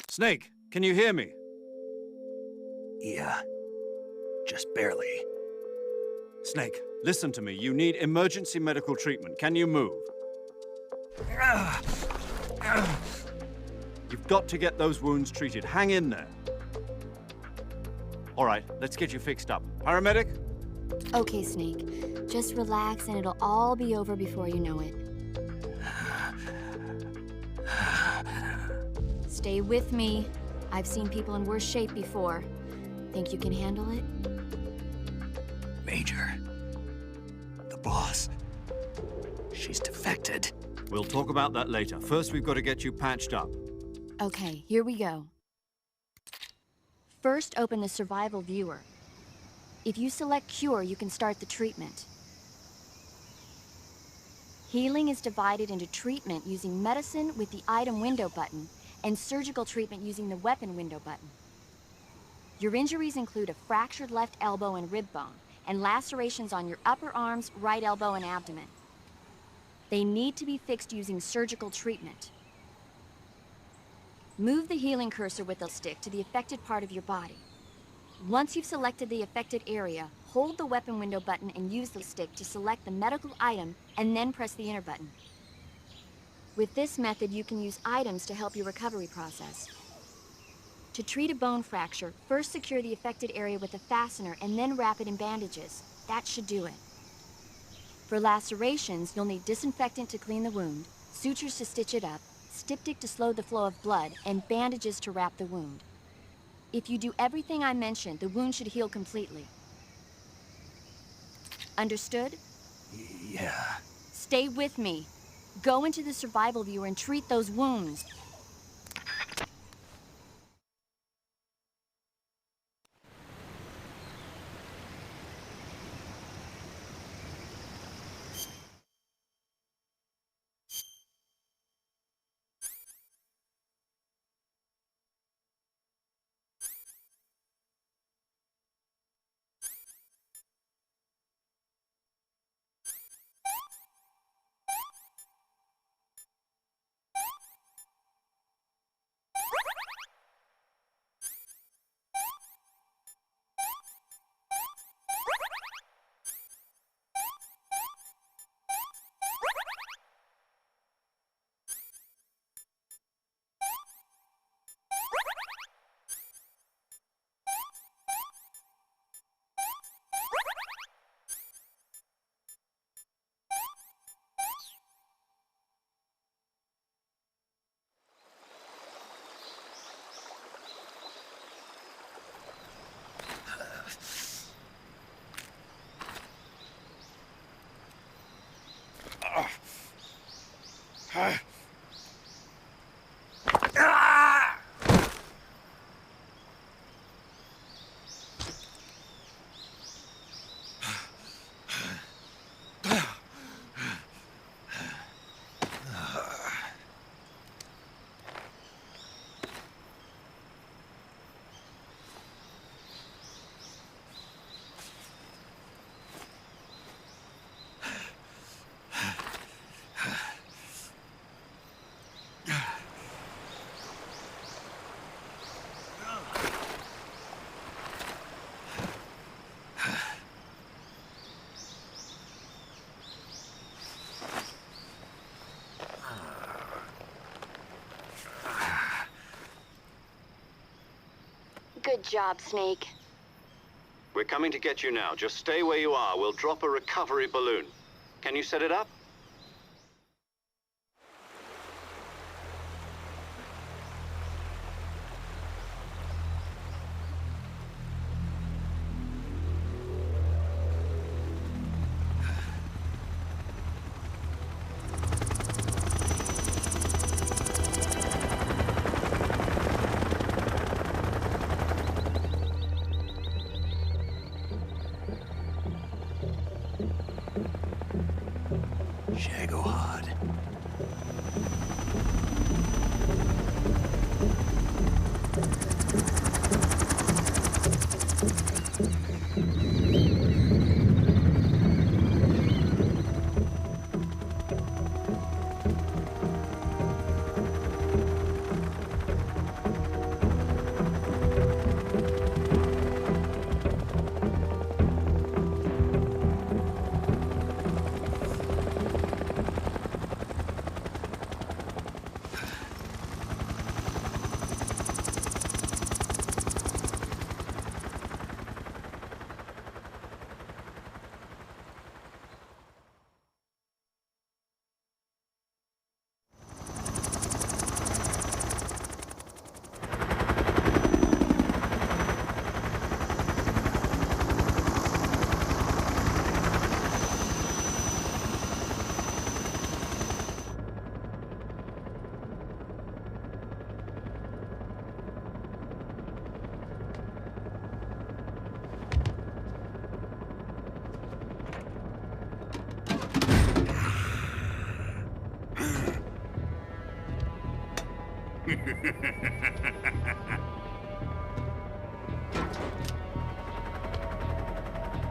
Snake, can you hear me? Yeah. Just barely. Snake, listen to me. You need emergency medical treatment. Can you move? You've got to get those wounds treated. Hang in there. All right, let's get you fixed up. Paramedic? Okay, Snake. Just relax and it'll all be over before you know it. Stay with me. I've seen people in worse shape before. Think you can handle it? Major. The boss. She's defected. We'll talk about that later. First, we've got to get you patched up. Okay, here we go. First, open the survival viewer. If you select Cure, you can start the treatment. Healing is divided into treatment using medicine with the item window button and surgical treatment using the weapon window button. Your injuries include a fractured left elbow and rib bone, and lacerations on your upper arms, right elbow, and abdomen. They need to be fixed using surgical treatment. Move the healing cursor with the stick to the affected part of your body. Once you've selected the affected area, hold the weapon window button and use the stick to select the medical item, and then press the enter button. With this method, you can use items to help your recovery process. To treat a bone fracture, first secure the affected area with a fastener and then wrap it in bandages. That should do it. For lacerations, you'll need disinfectant to clean the wound, sutures to stitch it up, styptic to slow the flow of blood, and bandages to wrap the wound. If you do everything I mentioned, the wound should heal completely. Understood? Yeah. Stay with me. Go into the survival viewer and treat those wounds. Good job, Snake. We're coming to get you now. Just stay where you are. We'll drop a recovery balloon. Can you set it up?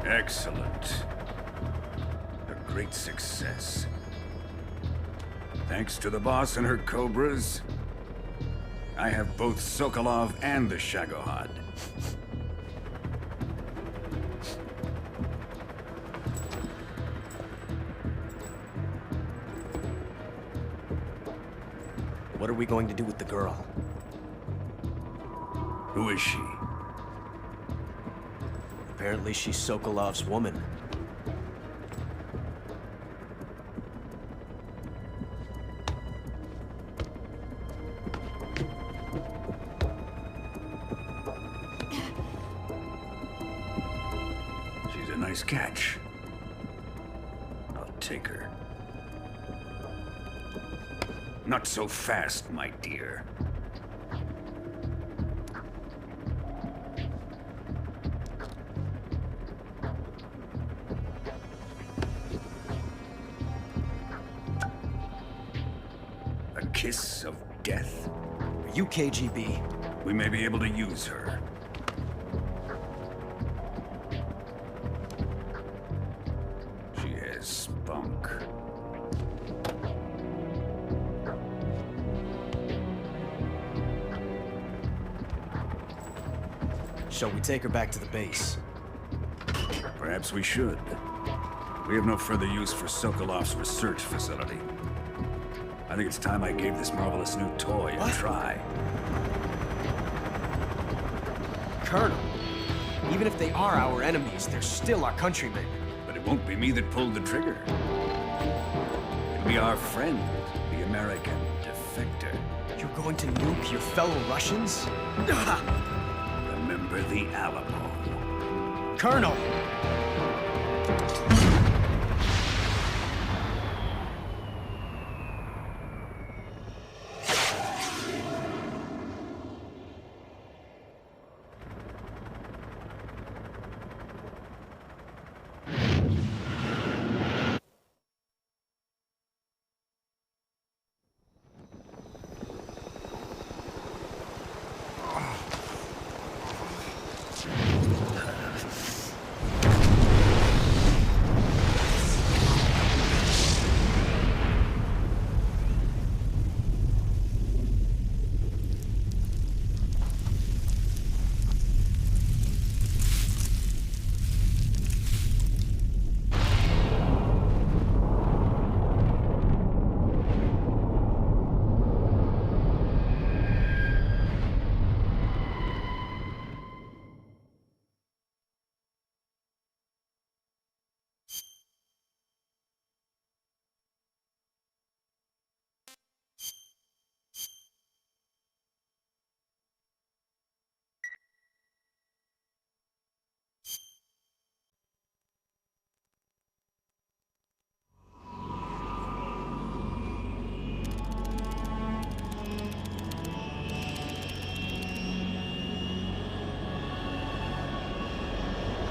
Excellent. A great success. Thanks to the boss and her Cobras, I have both Sokolov and the Shagohod. What are we going to do with the girl? Who is she? Apparently she's Sokolov's woman. She's a nice catch. I'll take her. Not so fast, my dear. A kiss of death. Are you KGB? We may be able to use her. She has spunk. Shall we take her back to the base? Perhaps we should. We have no further use for Sokolov's research facility. I think it's time I gave this marvelous new toy a try. Colonel, even if they are our enemies, they're still our countrymen. But it won't be me that pulled the trigger. It'll be our friend, the American defector. You're going to nuke your fellow Russians? Remember the Alamo. Colonel!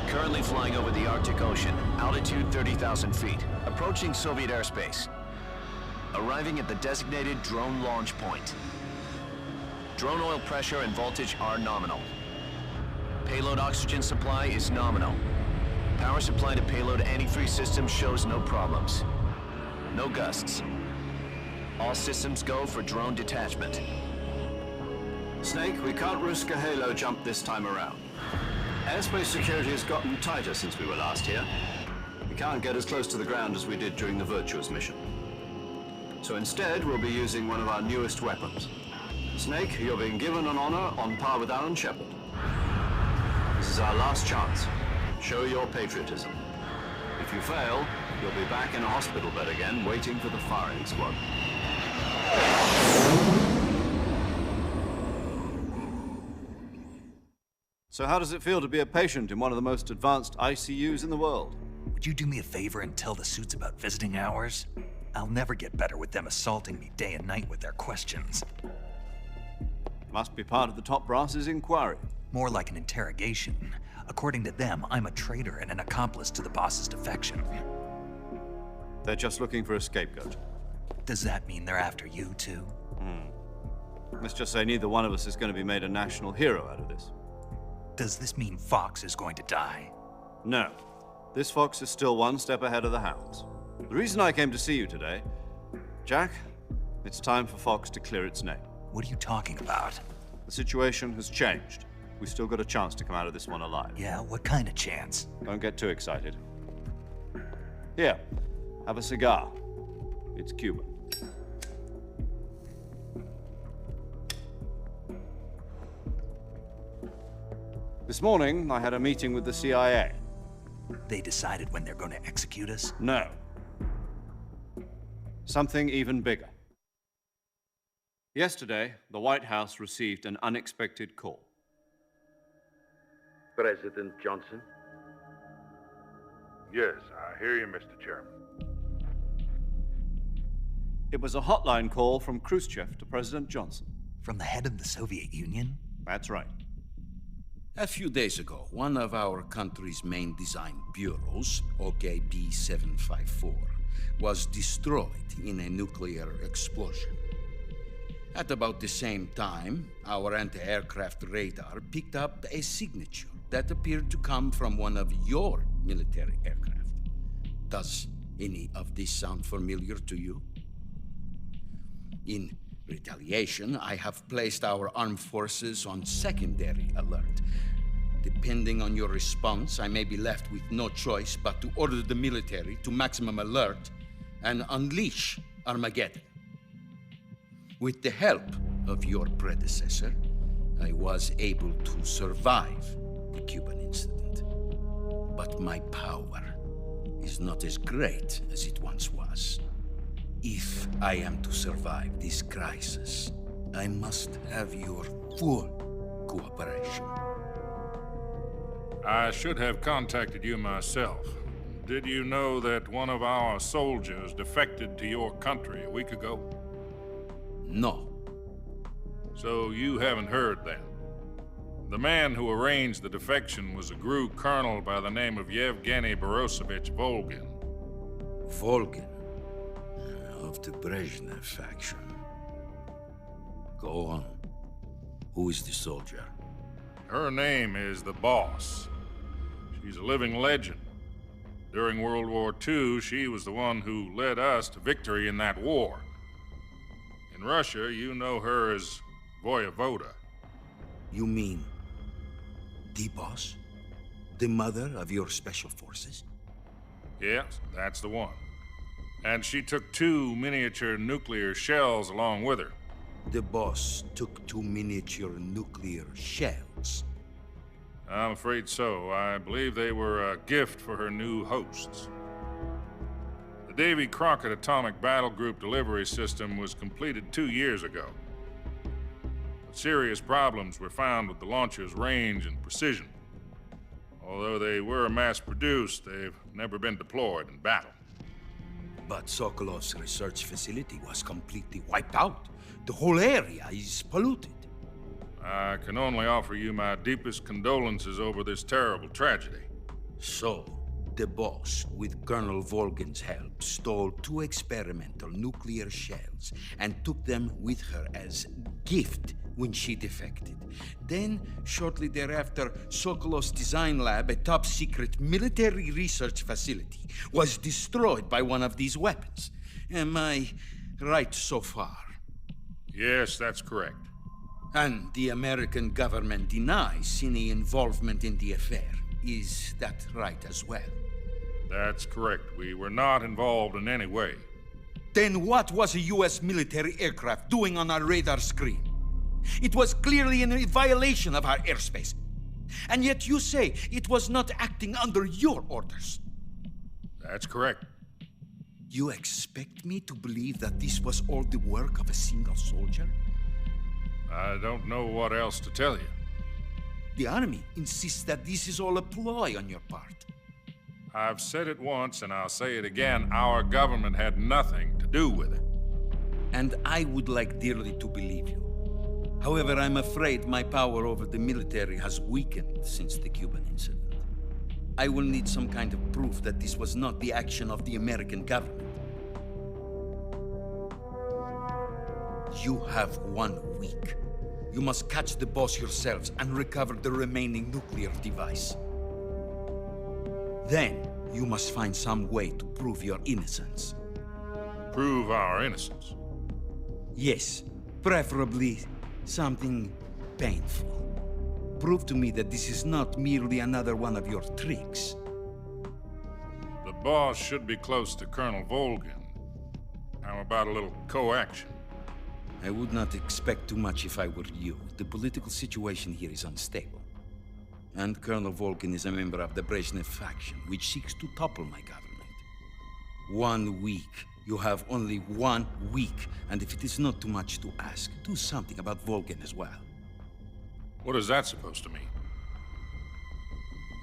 Currently flying over the Arctic Ocean, altitude 30,000 feet, approaching Soviet airspace. Arriving at the designated drone launch point. Drone oil pressure and voltage are nominal. Payload oxygen supply is nominal. Power supply to payload antifreeze system shows no problems. No gusts. All systems go for drone detachment. Snake, we can't risk a halo jump this time around. Airspace security has gotten tighter since we were last here. We can't get as close to the ground as we did during the Virtuous mission. So instead, we'll be using one of our newest weapons. Snake, you're being given an honor on par with Alan Shepard. This is our last chance. Show your patriotism. If you fail, you'll be back in a hospital bed again, waiting for the firing squad. So how does it feel to be a patient in one of the most advanced ICUs in the world? Would you do me a favor and tell the suits about visiting hours? I'll never get better with them assaulting me day and night with their questions. Must be part of the top brass's inquiry. More like an interrogation. According to them, I'm a traitor and an accomplice to the boss's defection. They're just looking for a scapegoat. Does that mean they're after you, too? Let's just say neither one of us is going to be made a national hero out of this. Does this mean Fox is going to die? No. This fox is still one step ahead of the hounds. The reason I came to see you today, Jack, it's time for Fox to clear its name. What are you talking about? The situation has changed. We've still got a chance to come out of this one alive. Yeah, what kind of chance? Don't get too excited. Here, have a cigar. It's Cuban. This morning, I had a meeting with the CIA. They decided when they're going to execute us? No. Something even bigger. Yesterday, the White House received an unexpected call. President Johnson? Yes, I hear you, Mr. Chairman. It was a hotline call from Khrushchev to President Johnson. From the head of the Soviet Union? That's right. A few days ago, one of our country's main design bureaus, OKB 754, was destroyed in a nuclear explosion. At about the same time, our anti-aircraft radar picked up a signature that appeared to come from one of your military aircraft. Does any of this sound familiar to you? In retaliation, I have placed our armed forces on secondary alert. Depending on your response, I may be left with no choice but to order the military to maximum alert and unleash Armageddon. With the help of your predecessor, I was able to survive the Cuban incident. But my power is not as great as it once was. If I am to survive this crisis, I must have your full cooperation. I should have contacted you myself. Did you know that one of our soldiers defected to your country a week ago? No. So you haven't heard then. The man who arranged the defection was a GRU colonel by the name of Yevgeny Borisovich Volgin. Volgin? Of the Brezhnev faction. Go on. Who is the soldier? Her name is the Boss. She's a living legend. During World War II, she was the one who led us to victory in that war. In Russia, you know her as Voyevoda. You mean the Boss? The mother of your special forces? Yes, that's the one. And she took 2 miniature nuclear shells along with her. The Boss took 2 miniature nuclear shells? I'm afraid so. I believe they were a gift for her new hosts. The Davy Crockett Atomic Battle Group delivery system was completed 2 years ago. But serious problems were found with the launcher's range and precision. Although they were mass-produced, they've never been deployed in battle. But Sokolov's research facility was completely wiped out. The whole area is polluted. I can only offer you my deepest condolences over this terrible tragedy. So, the Boss, with Colonel Volgin's help, stole 2 experimental nuclear shells and took them with her as gift when she defected. Then, shortly thereafter, Sokolov's design lab, a top-secret military research facility, was destroyed by one of these weapons. Am I right so far? Yes, that's correct. And the American government denies any involvement in the affair. Is that right as well? That's correct. We were not involved in any way. Then what was a U.S. military aircraft doing on our radar screen? It was clearly in violation of our airspace. And yet you say it was not acting under your orders. That's correct. You expect me to believe that this was all the work of a single soldier? I don't know what else to tell you. The Army insists that this is all a ploy on your part. I've said it once, and I'll say it again. Our government had nothing to do with it. And I would like dearly to believe you. However, I'm afraid my power over the military has weakened since the Cuban incident. I will need some kind of proof that this was not the action of the American government. You have 1 week. You must catch the boss yourselves and recover the remaining nuclear device. Then, you must find some way to prove your innocence. Prove our innocence? Yes, preferably something painful. Prove to me that this is not merely another one of your tricks. The boss should be close to Colonel Volgin. How about a little co-action? I would not expect too much if I were you. The political situation here is unstable. And Colonel Volgin is a member of the Brezhnev faction, which seeks to topple my government. 1 week. You have only 1 week. And if it is not too much to ask, do something about Volgin as well. What is that supposed to mean?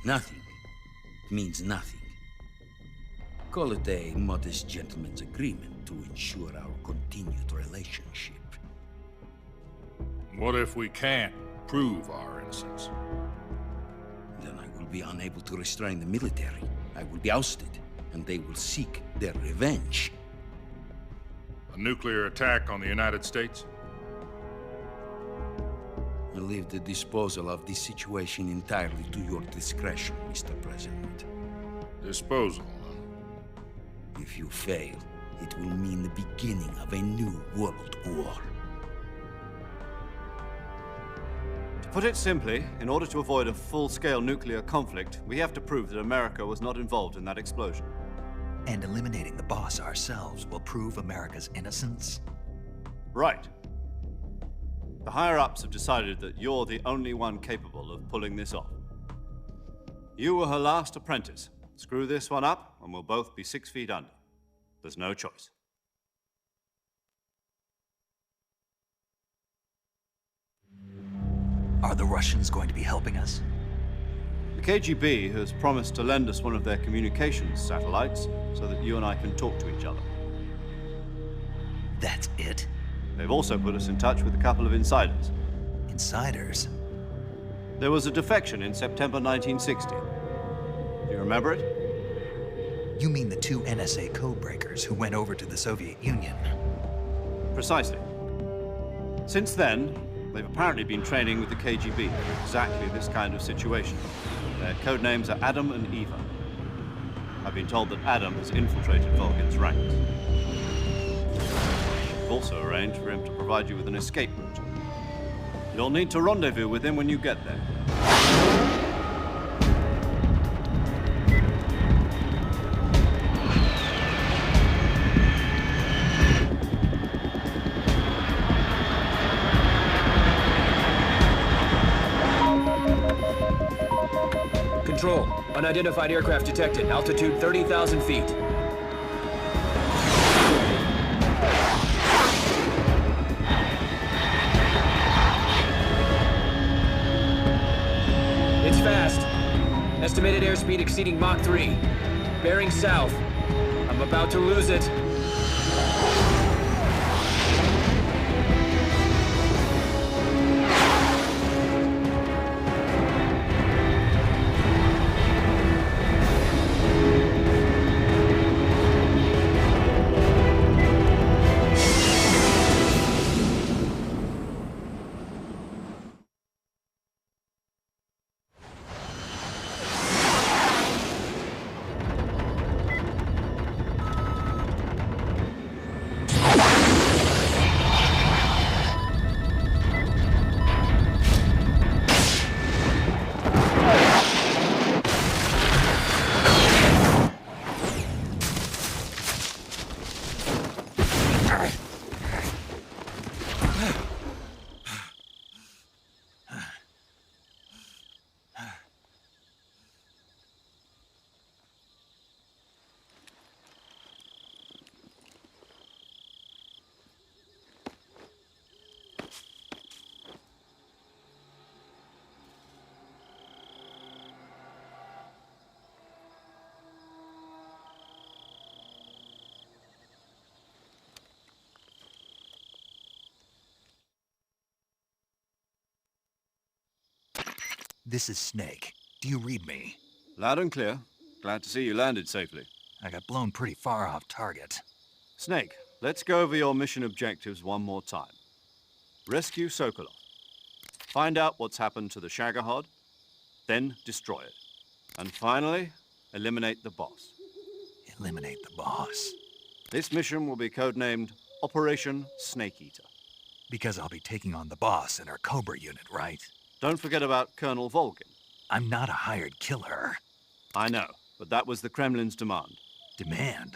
Nothing. It means nothing. Call it a modest gentleman's agreement to ensure our continued relationship. What if we can't prove our innocence? Then I will be unable to restrain the military. I will be ousted, and they will seek their revenge. A nuclear attack on the United States? I leave the disposal of this situation entirely to your discretion, Mr. President. Disposal, huh? If you fail, it will mean the beginning of a new world war. To put it simply, in order to avoid a full-scale nuclear conflict, we have to prove that America was not involved in that explosion. And eliminating the boss ourselves will prove America's innocence? Right. The higher-ups have decided that you're the only one capable of pulling this off. You were her last apprentice. Screw this one up, and we'll both be 6 feet under. There's no choice. Are the Russians going to be helping us? The KGB has promised to lend us one of their communications satellites so that you and I can talk to each other. That's it? They've also put us in touch with a couple of insiders. Insiders? There was a defection in September 1960. Do you remember it? You mean the 2 NSA codebreakers who went over to the Soviet Union? Precisely. Since then, they've apparently been training with the KGB for exactly this kind of situation. Their code names are Adam and Eva. I've been told that Adam has infiltrated Volgin's ranks. We've also arranged for him to provide you with an escape route. You'll need to rendezvous with him when you get there. Control. Unidentified aircraft detected. Altitude 30,000 feet. It's fast. Estimated airspeed exceeding Mach 3. Bearing south. I'm about to lose it. This is Snake. Do you read me? Loud and clear. Glad to see you landed safely. I got blown pretty far off target. Snake, let's go over your mission objectives one more time. Rescue Sokolov. Find out what's happened to the Shagohod, then destroy it. And finally, eliminate the boss. Eliminate the boss. This mission will be codenamed Operation Snake Eater. Because I'll be taking on the boss in our Cobra unit, right? Don't forget about Colonel Volgin. I'm not a hired killer. I know, but that was the Kremlin's demand. Demand?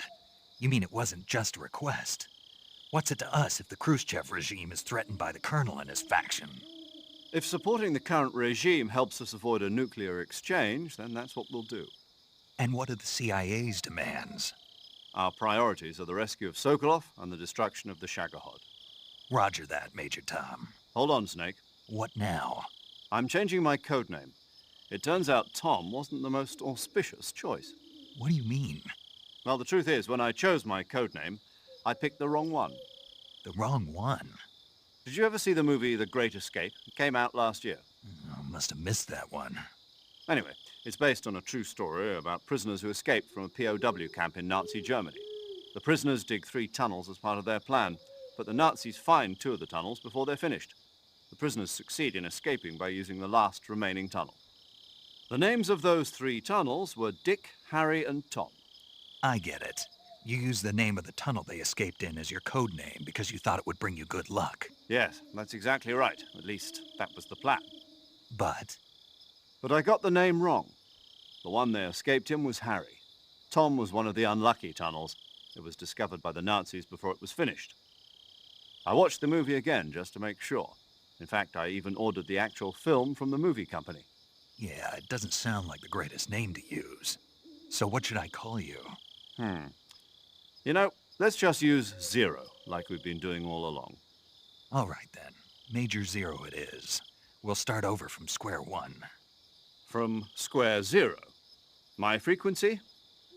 You mean it wasn't just a request? What's it to us if the Khrushchev regime is threatened by the Colonel and his faction? If supporting the current regime helps us avoid a nuclear exchange, then that's what we'll do. And what are the CIA's demands? Our priorities are the rescue of Sokolov and the destruction of the Shagohod. Roger that, Major Tom. Hold on, Snake. What now? I'm changing my codename. It turns out Tom wasn't the most auspicious choice. What do you mean? Well, the truth is, when I chose my codename, I picked the wrong one. The wrong one? Did you ever see the movie The Great Escape? It came out last year. Oh, must have missed that one. Anyway, it's based on a true story about prisoners who escaped from a POW camp in Nazi Germany. The prisoners dig 3 tunnels as part of their plan, but the Nazis find 2 of the tunnels before they're finished. The prisoners succeed in escaping by using the last remaining tunnel. The names of those 3 tunnels were Dick, Harry, and Tom. I get it. You used the name of the tunnel they escaped in as your code name because you thought it would bring you good luck. Yes, that's exactly right. At least, that was the plan. But I got the name wrong. The one they escaped in was Harry. Tom was one of the unlucky tunnels. It was discovered by the Nazis before it was finished. I watched the movie again just to make sure. In fact, I even ordered the actual film from the movie company. yeah, it doesn't sound like the greatest name to use. So what should I call you? You know, let's just use Zero, like we've been doing all along. All right, then. Major Zero it is. We'll start over from square one. From square 0. My frequency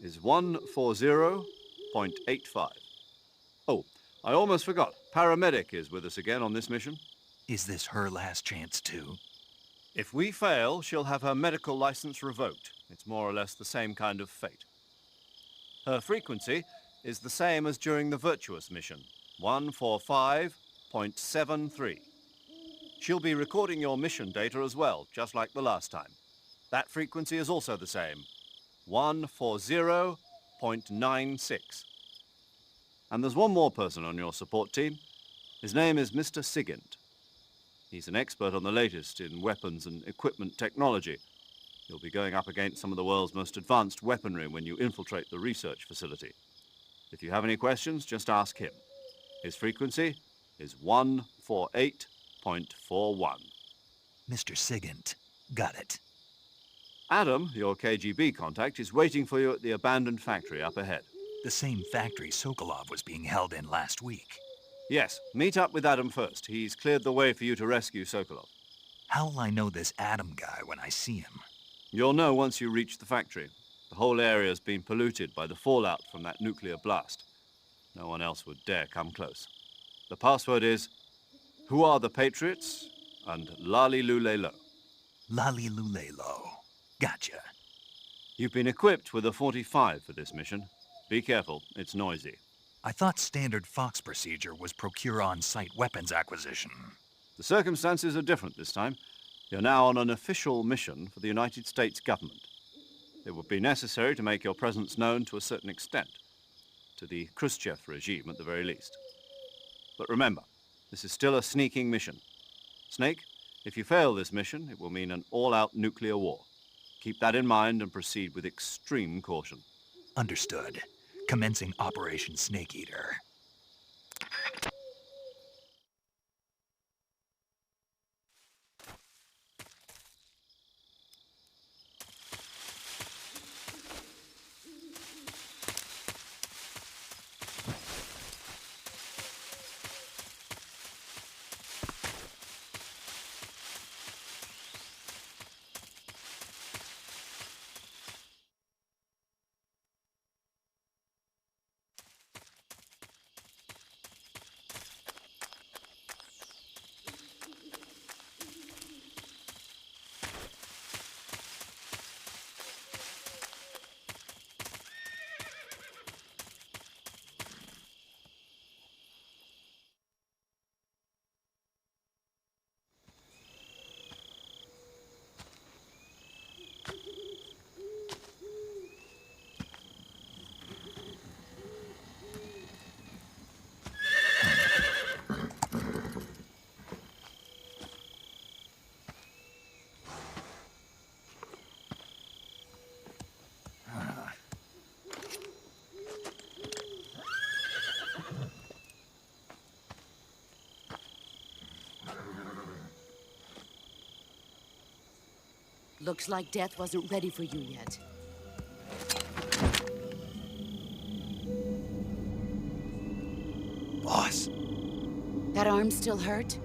is 140.85. Oh, I almost forgot. Paramedic is with us again on this mission. Is this her last chance, too? If we fail, she'll have her medical license revoked. It's more or less the same kind of fate. Her frequency is the same as during the Virtuous mission, 145.73. She'll be recording your mission data as well, just like the last time. That frequency is also the same, 140.96. And there's one more person on your support team. His name is Mr. Sigint. He's an expert on the latest in weapons and equipment technology. You'll be going up against some of the world's most advanced weaponry when you infiltrate the research facility. If you have any questions, just ask him. His frequency is 148.41. Mr. Sigint. Got it. Adam, your KGB contact, is waiting for you at the abandoned factory up ahead. The same factory Sokolov was being held in last week. Yes, meet up with Adam first. He's cleared the way for you to rescue Sokolov. How'll I know this Adam guy when I see him? You'll know once you reach the factory. The whole area's been polluted by the fallout from that nuclear blast. No one else would dare come close. The password is, "Who are the Patriots?" and Lali Lulelo. Lali Lulelo. Gotcha. You've been equipped with a 45 for this mission. Be careful, it's noisy. I thought standard Fox procedure was procure on-site weapons acquisition. The circumstances are different this time. You're now on an official mission for the United States government. It would be necessary to make your presence known to a certain extent, to the Khrushchev regime at the very least. But remember, this is still a sneaking mission. Snake, if you fail this mission, it will mean an all-out nuclear war. Keep that in mind and proceed with extreme caution. Understood. Commencing Operation Snake Eater. Looks like death wasn't ready for you yet. Boss. That arm still hurt?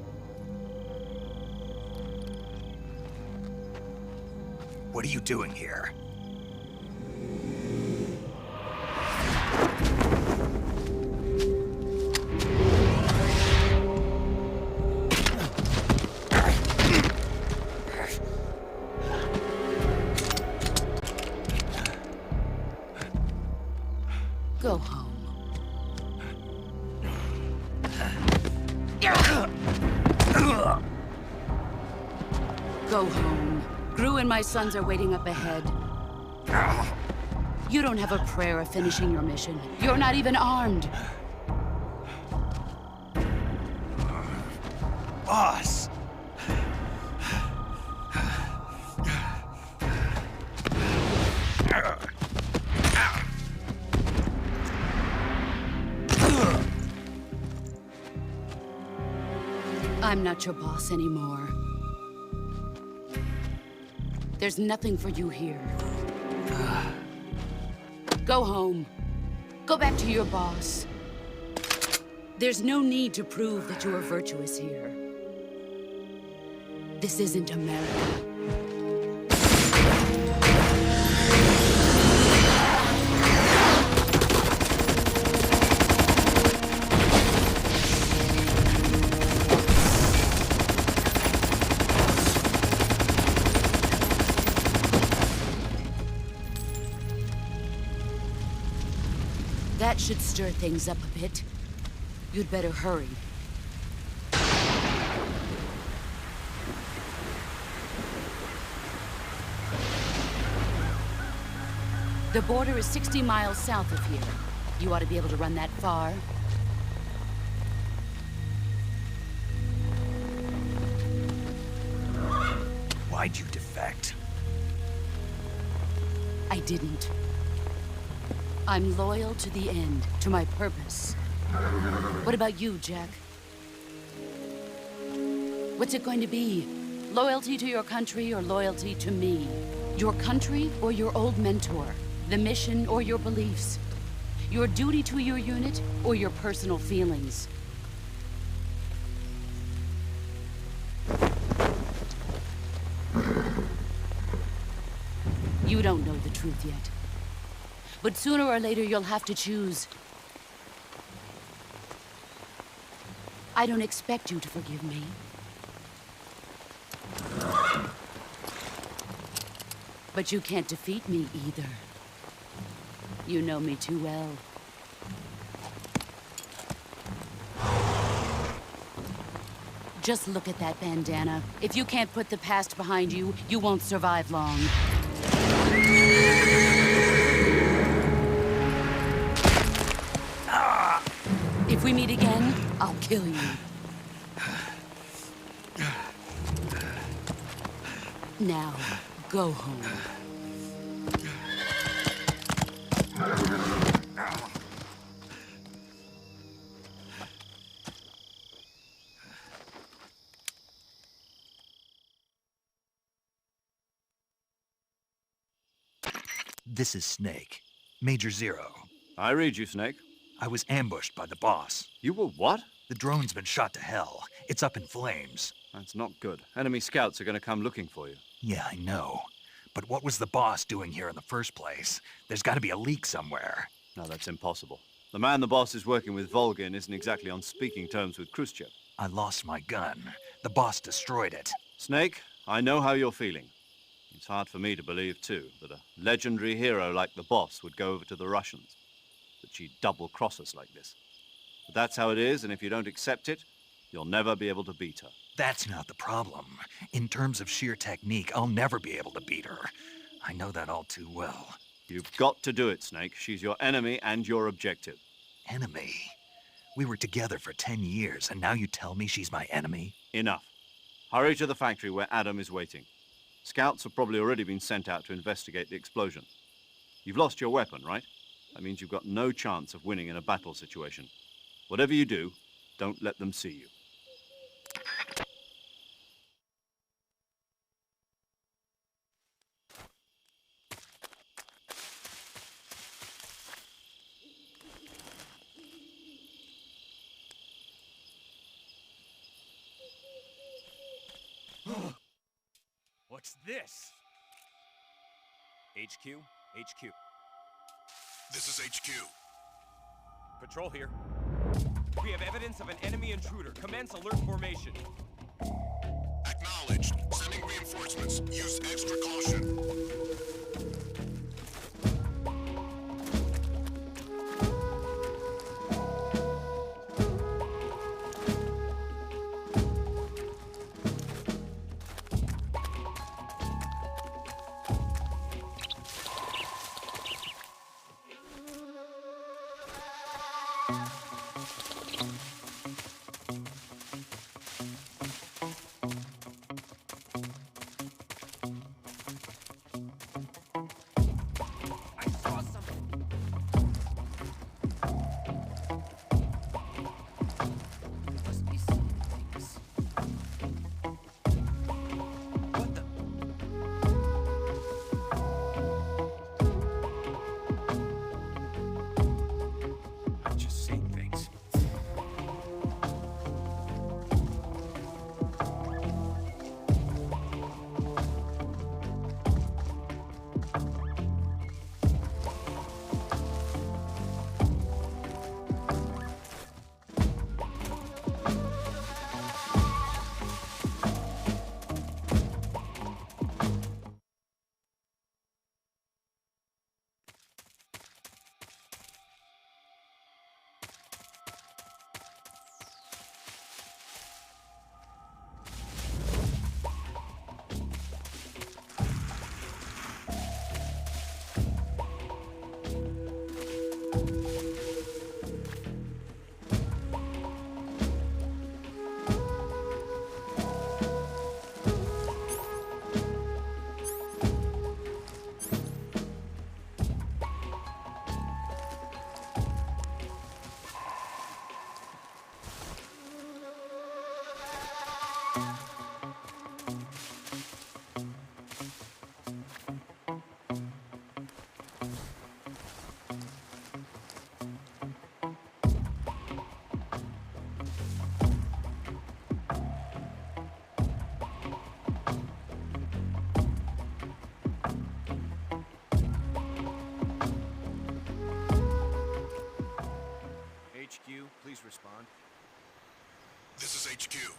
What are you doing here? Go home. Go home. Gru and my sons are waiting up ahead. You don't have a prayer of finishing your mission. You're not even armed. Boss! I'm not your boss anymore. There's nothing for you here. Go home. Go back to your boss. There's no need to prove that you are virtuous here. This isn't America. That should stir things up a bit. You'd better hurry. The border is 60 miles south of here. You ought to be able to run that far. Why'd you defect? I didn't. I'm loyal to the end, to my purpose. What about you, Jack? What's it going to be? Loyalty to your country or loyalty to me? Your country or your old mentor? The mission or your beliefs? Your duty to your unit or your personal feelings? You don't know the truth yet. But sooner or later, you'll have to choose. I don't expect you to forgive me. But you can't defeat me either. You know me too well. Just look at that bandana. If you can't put the past behind you, you won't survive long. If we meet again, I'll kill you. Now, go home. This is Snake. Major Zero. I read you, Snake. I was ambushed by the boss. You were what? The drone's been shot to hell. It's up in flames. That's not good. Enemy scouts are going to come looking for you. Yeah, I know. But what was the boss doing here in the first place? There's got to be a leak somewhere. No, that's impossible. The man the boss is working with, Volgin, isn't exactly on speaking terms with Khrushchev. I lost my gun. The boss destroyed it. Snake, I know how you're feeling. It's hard for me to believe, too, that a legendary hero like the boss would go over to the Russians. That she'd double-cross us like this. But that's how it is, and if you don't accept it, you'll never be able to beat her. That's not the problem. In terms of sheer technique, I'll never be able to beat her. I know that all too well. You've got to do it, Snake. She's your enemy and your objective. Enemy? We were together for 10 years, and now you tell me she's my enemy? Enough. Hurry to the factory where Adam is waiting. Scouts have probably already been sent out to investigate the explosion. You've lost your weapon, right? That means you've got no chance of winning in a battle situation. Whatever you do, don't let them see you. What's this? HQ? HQ. This is HQ. Patrol here. We have evidence of an enemy intruder. Commence alert formation. Acknowledged. Sending reinforcements. Use extra caution. Please respond. This is HQ.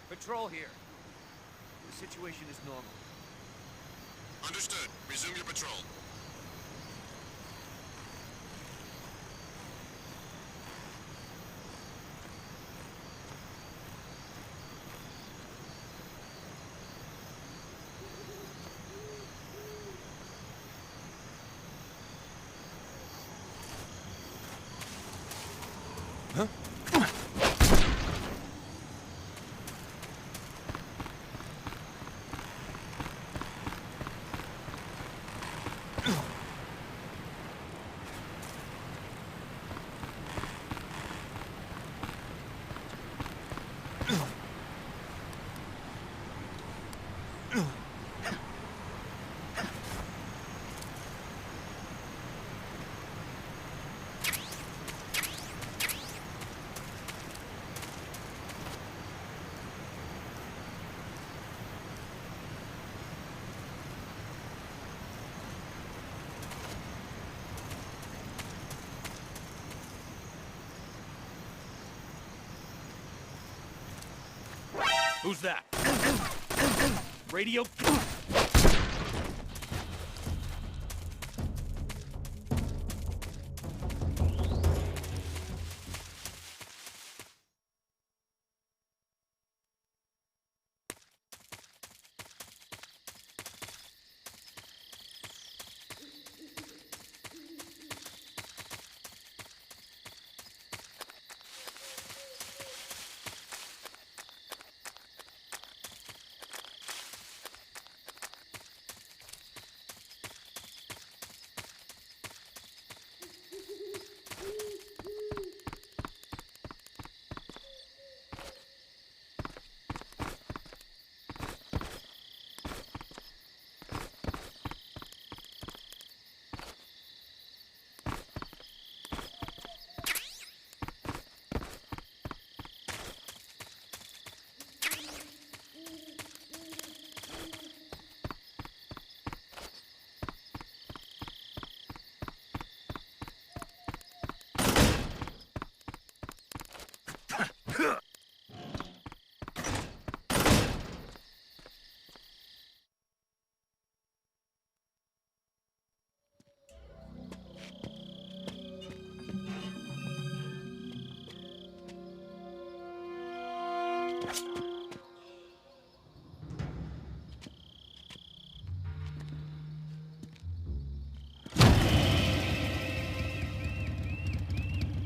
Patrol here. The situation is normal. Understood. Resume your patrol. Who's that? Radio?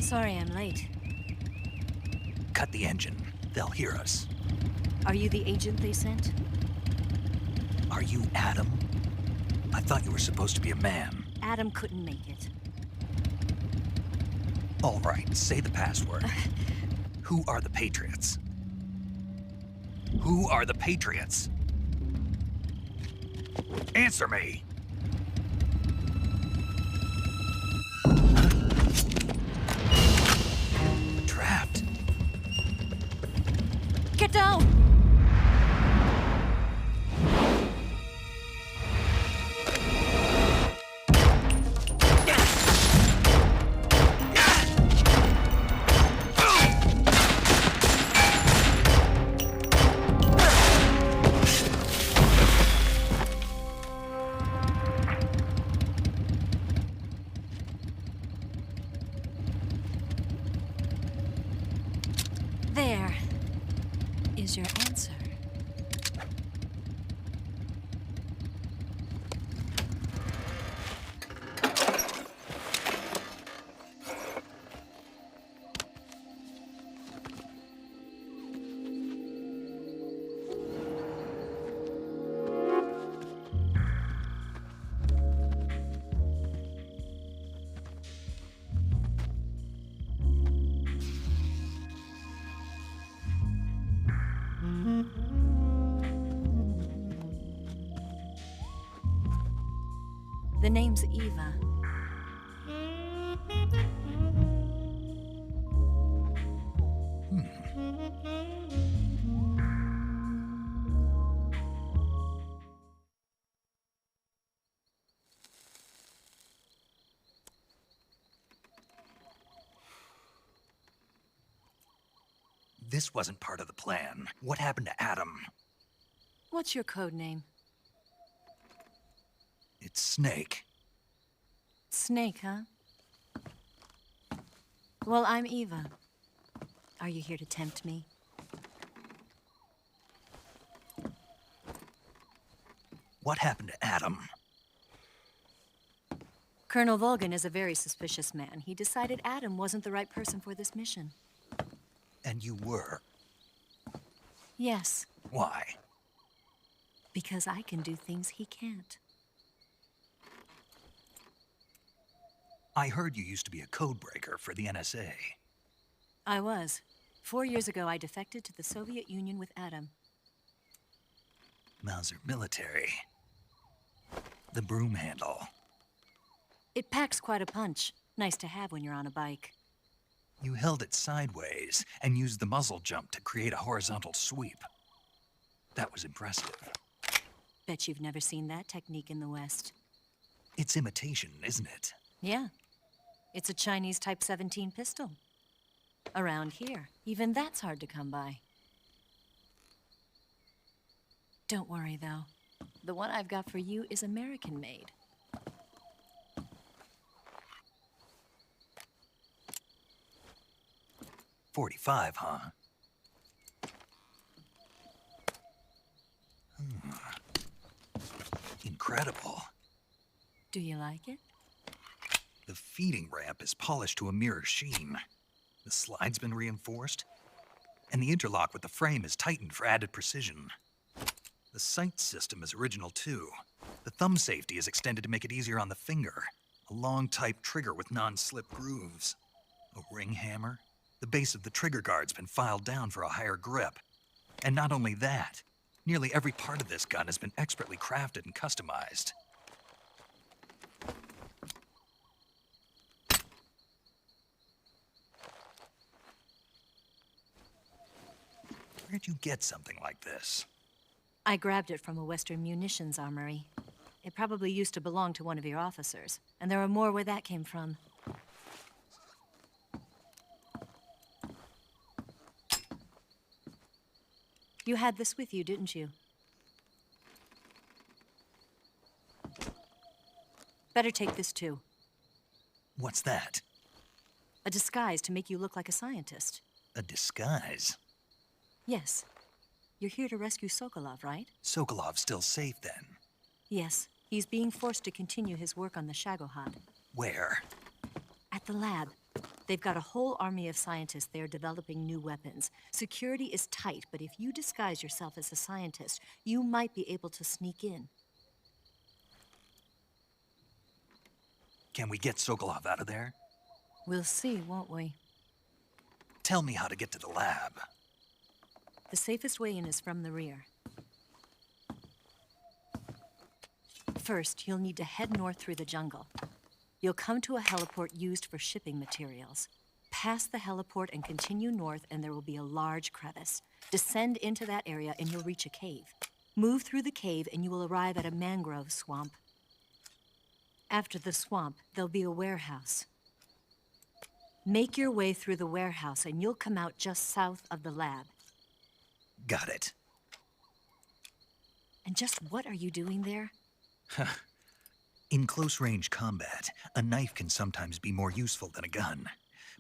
Sorry I'm late. Cut the engine. They'll hear us. Are you the agent they sent? Are you Adam? I thought you were supposed to be a man. Adam couldn't make it. All right, say the password. Who are the Patriots? Who are the Patriots? Answer me! Trapped. Get down! There is your answer. The name's Eva. This wasn't part of the plan. What happened to Adam? What's your code name? It's Snake. Snake, huh? Well, I'm Eva. Are you here to tempt me? What happened to Adam? Colonel Volgin is a very suspicious man. He decided Adam wasn't the right person for this mission. And you were. Yes. Why? Because I can do things he can't. I heard you used to be a codebreaker for the NSA. I was. 4 years ago, I defected to the Soviet Union with Adam. Mauser military. The broom handle. It packs quite a punch. Nice to have when you're on a bike. You held it sideways and used the muzzle jump to create a horizontal sweep. That was impressive. Bet you've never seen that technique in the West. It's imitation, isn't it? Yeah. It's a Chinese Type 17 pistol. Around here, even that's hard to come by. Don't worry, though. The one I've got for you is American-made. .45, huh? Incredible. Do you like it? The feeding ramp is polished to a mirror sheen. The slide's been reinforced, and the interlock with the frame is tightened for added precision. The sight system is original too. The thumb safety is extended to make it easier on the finger. A long type trigger with non-slip grooves. A ring hammer. The base of the trigger guard's been filed down for a higher grip. And not only that, nearly every part of this gun has been expertly crafted and customized. Where'd you get something like this? I grabbed it from a Western munitions armory. It probably used to belong to one of your officers, and there are more where that came from. You had this with you, didn't you? Better take this too. What's that? A disguise to make you look like a scientist. A disguise? Yes. You're here to rescue Sokolov, right? Sokolov's still safe then? Yes. He's being forced to continue his work on the Shagohod. Where? At the lab. They've got a whole army of scientists there developing new weapons. Security is tight, but if you disguise yourself as a scientist, you might be able to sneak in. Can we get Sokolov out of there? We'll see, won't we? Tell me how to get to the lab. The safest way in is from the rear. First, you'll need to head north through the jungle. You'll come to a heliport used for shipping materials. Pass the heliport and continue north, and there will be a large crevice. Descend into that area, and you'll reach a cave. Move through the cave, and you will arrive at a mangrove swamp. After the swamp, there'll be a warehouse. Make your way through the warehouse, and you'll come out just south of the lab. Got it. And just what are you doing there? In close-range combat, a knife can sometimes be more useful than a gun.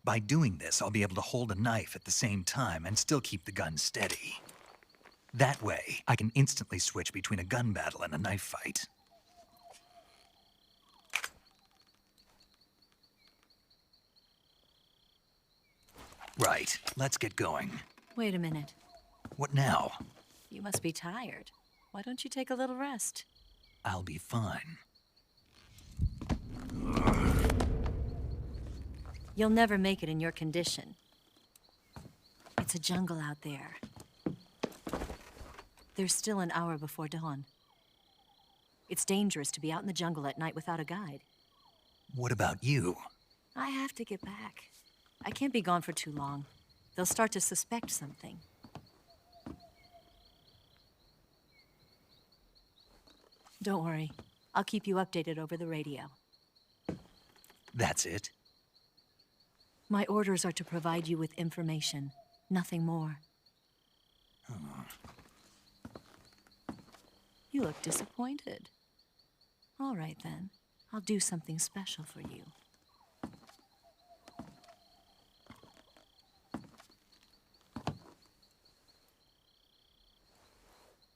By doing this, I'll be able to hold a knife at the same time and still keep the gun steady. That way, I can instantly switch between a gun battle and a knife fight. Right, let's get going. Wait a minute. What now? You must be tired. Why don't you take a little rest? I'll be fine. You'll never make it in your condition. It's a jungle out there. There's still an hour before dawn. It's dangerous to be out in the jungle at night without a guide. What about you? I have to get back. I can't be gone for too long. They'll start to suspect something. Don't worry. I'll keep you updated over the radio. That's it? My orders are to provide you with information, nothing more. You look disappointed. All right, then. I'll do something special for you.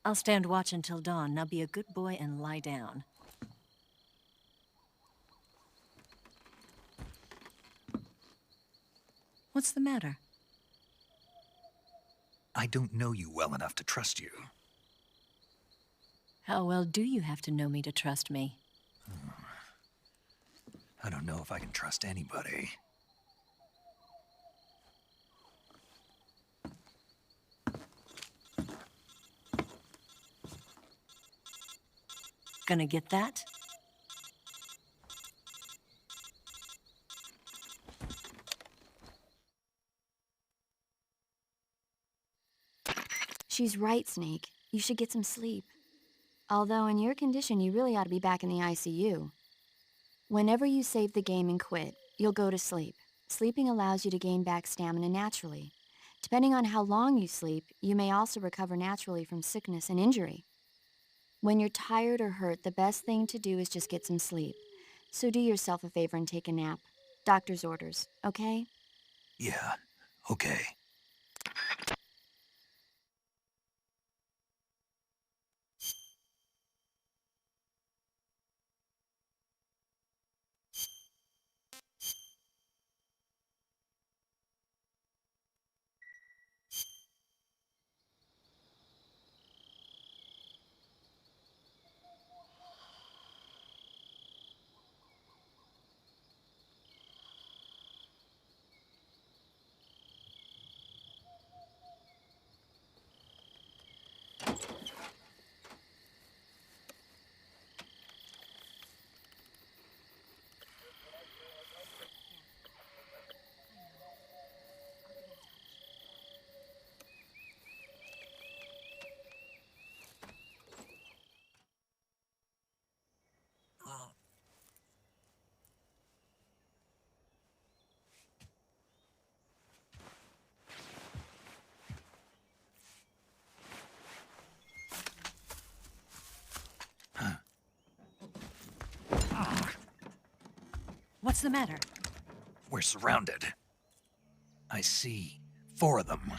I'll stand watch until dawn. Now be a good boy and lie down. What's the matter? I don't know you well enough to trust you. How well do you have to know me to trust me? I don't know if I can trust anybody. Gonna get that? She's right, Snake. You should get some sleep. Although in your condition, you really ought to be back in the ICU. Whenever you save the game and quit, you'll go to sleep. Sleeping allows you to gain back stamina naturally. Depending on how long you sleep, you may also recover naturally from sickness and injury. When you're tired or hurt, the best thing to do is just get some sleep. So do yourself a favor and take a nap. Doctor's orders, okay? Yeah, okay. What's the matter? We're surrounded. I see 4 of them.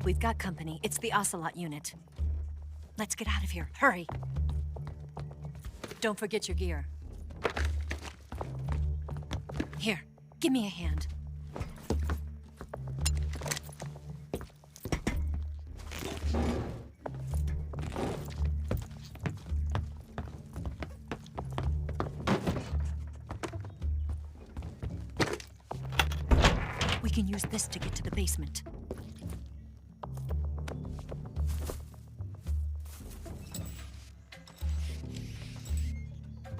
We've got company. It's the Ocelot unit. Let's get out of here. Hurry. Don't forget your gear. Here, give me a hand. We can use this to get to the basement.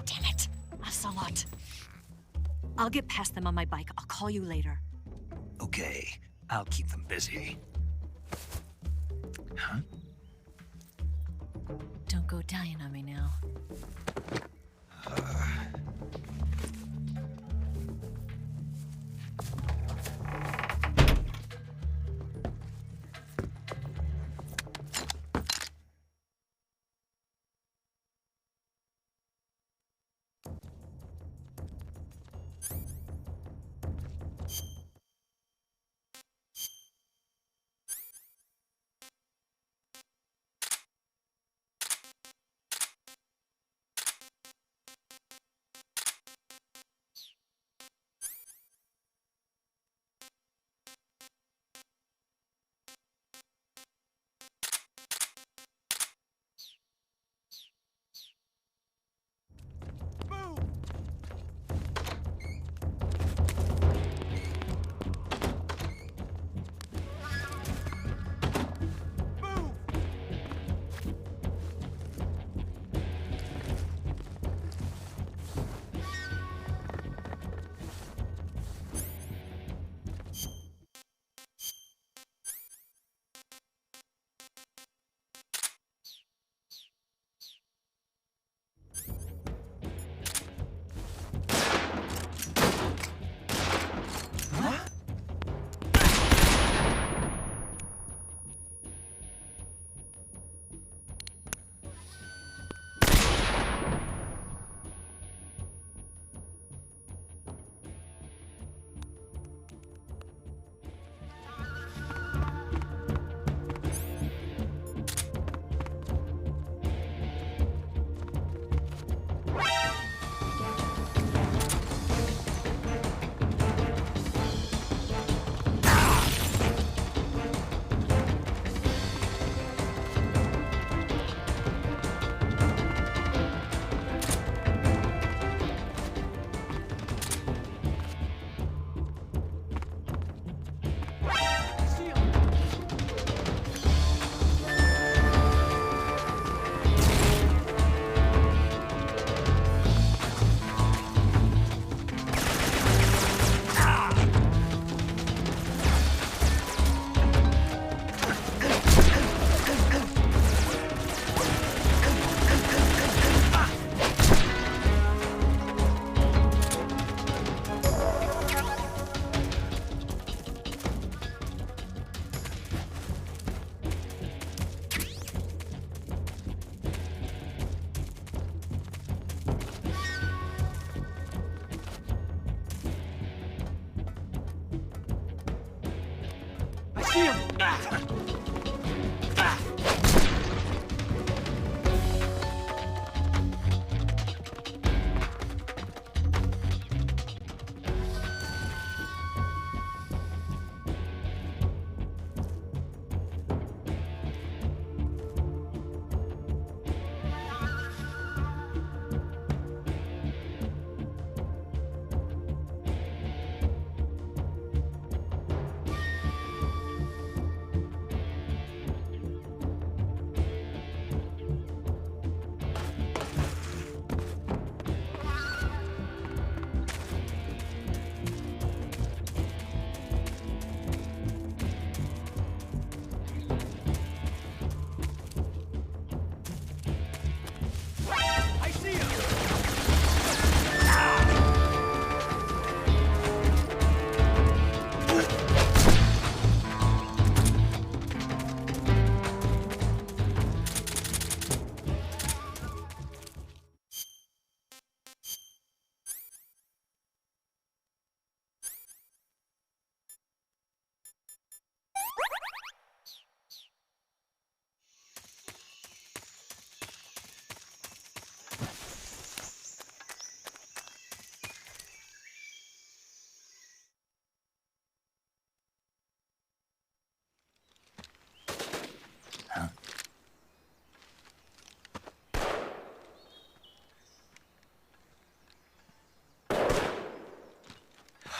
Damn it, Ocelot. I'll get past them on my bike. I'll call you later. Okay, I'll keep them busy. Huh? Don't go dying on me now.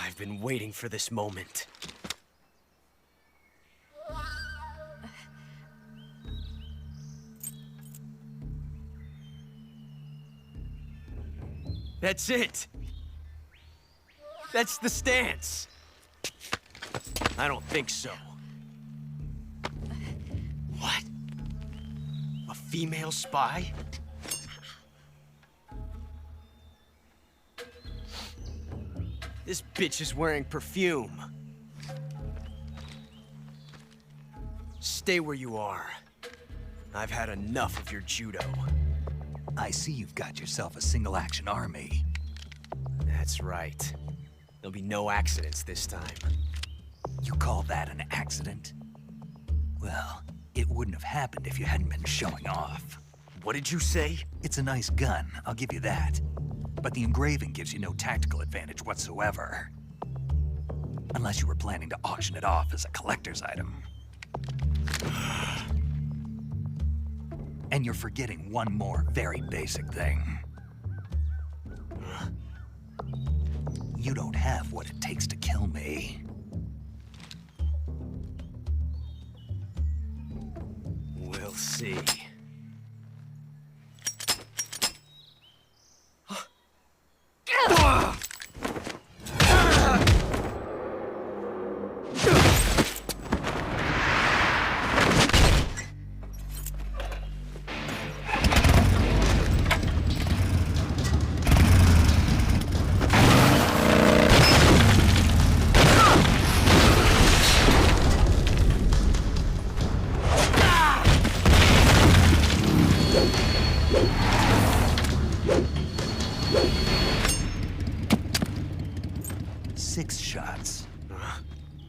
I've been waiting for this moment. That's it! That's the stance! I don't think so. What? A female spy? This bitch is wearing perfume. Stay where you are. I've had enough of your judo. I see you've got yourself a single-action army. That's right. There'll be no accidents this time. You call that an accident? Well, it wouldn't have happened if you hadn't been showing off. What did you say? It's a nice gun, I'll give you that. But the engraving gives you no tactical advantage whatsoever. Unless you were planning to auction it off as a collector's item. And you're forgetting one more very basic thing. You don't have what it takes to kill me. We'll see.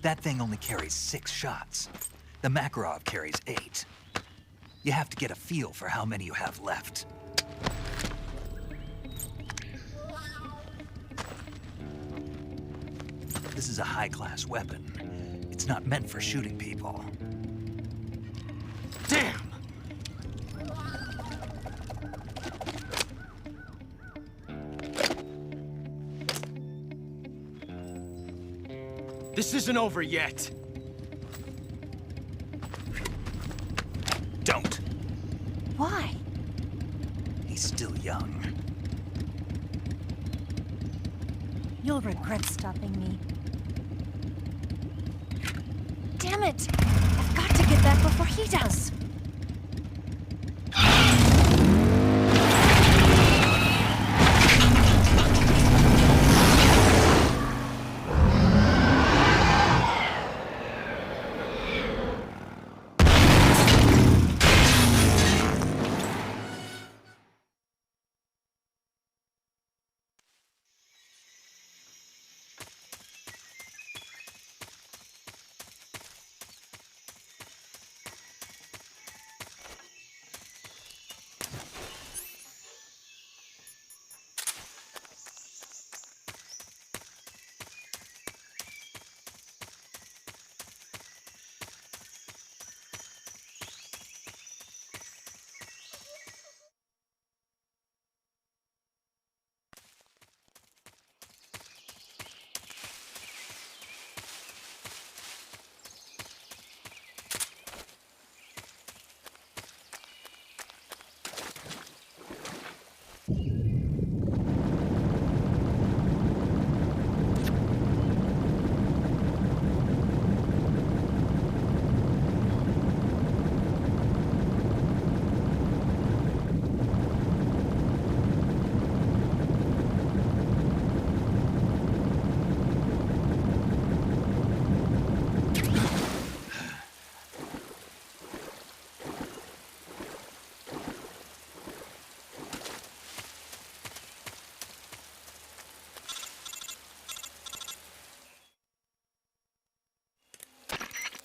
That thing only carries 6 shots. The Makarov carries 8. You have to get a feel for how many you have left. This is a high-class weapon. It's not meant for shooting people. Damn! This isn't over yet. Don't. Why? He's still young. You'll regret stopping me. Damn it! I've got to get back before he does.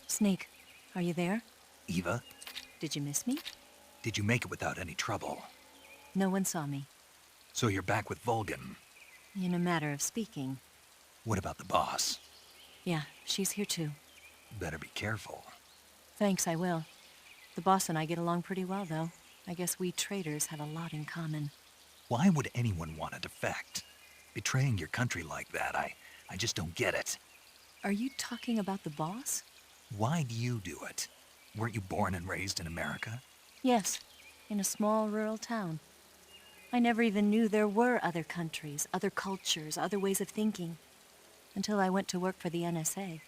Snake, are you there? Eva, Did you miss me? did you make it without any trouble? No one saw me. So you're back with Vulcan. In a matter of speaking. What about the boss? Yeah, she's here too. Better be careful. Thanks, I will. The boss and I get along pretty well, though. I guess we traders have a lot in common. Why would anyone want to defect? Betraying your country like that, I I just don't get it. Are you talking about the boss? Why do you do it? Weren't you born and raised in America? Yes, in a small rural town. I never even knew there were other countries, other cultures, other ways of thinking, until I went to work for the NSA.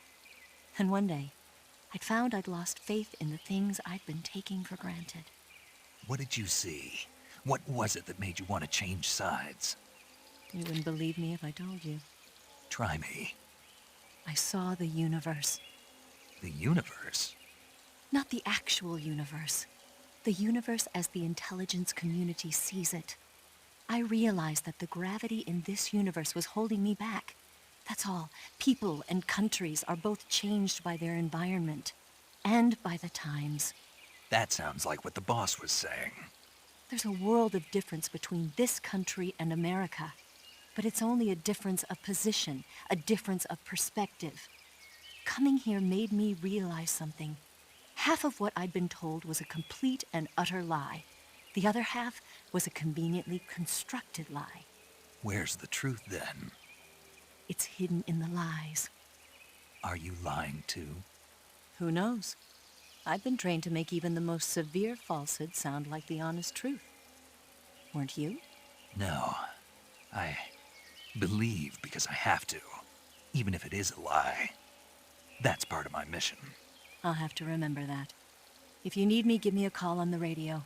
And one day, I'd found I'd lost faith in the things I'd been taking for granted. What did you see? What was it that made you want to change sides? You wouldn't believe me if I told you. Try me. I saw the universe. The universe? Not the actual universe. The universe as the intelligence community sees it. I realized that the gravity in this universe was holding me back. That's all. People and countries are both changed by their environment and by the times. That sounds like what the boss was saying. There's a world of difference between this country and America. But it's only a difference of position, a difference of perspective. Coming here made me realize something. Half of what I'd been told was a complete and utter lie. The other half was a conveniently constructed lie. Where's the truth then? It's hidden in the lies. Are you lying too? Who knows? I've been trained to make even the most severe falsehood sound like the honest truth. Weren't you? No. I believe because I have to, even if it is a lie. That's part of my mission. I'll have to remember that. If you need me, give me a call on the radio.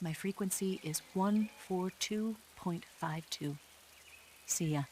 My frequency is 142.52. See ya.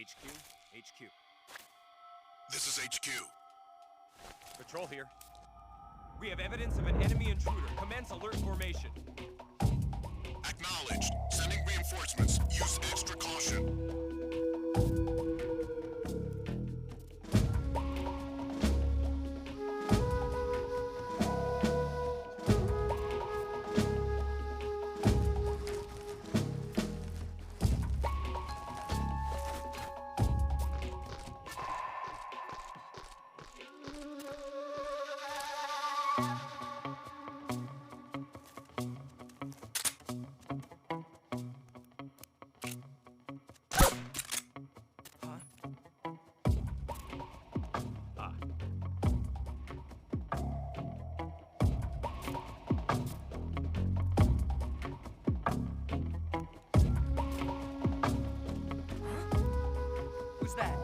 HQ. This is HQ. Patrol here. We have evidence of an enemy intruder. Commence alert formation. Acknowledged. Sending reinforcements. Use extra caution. Who's that?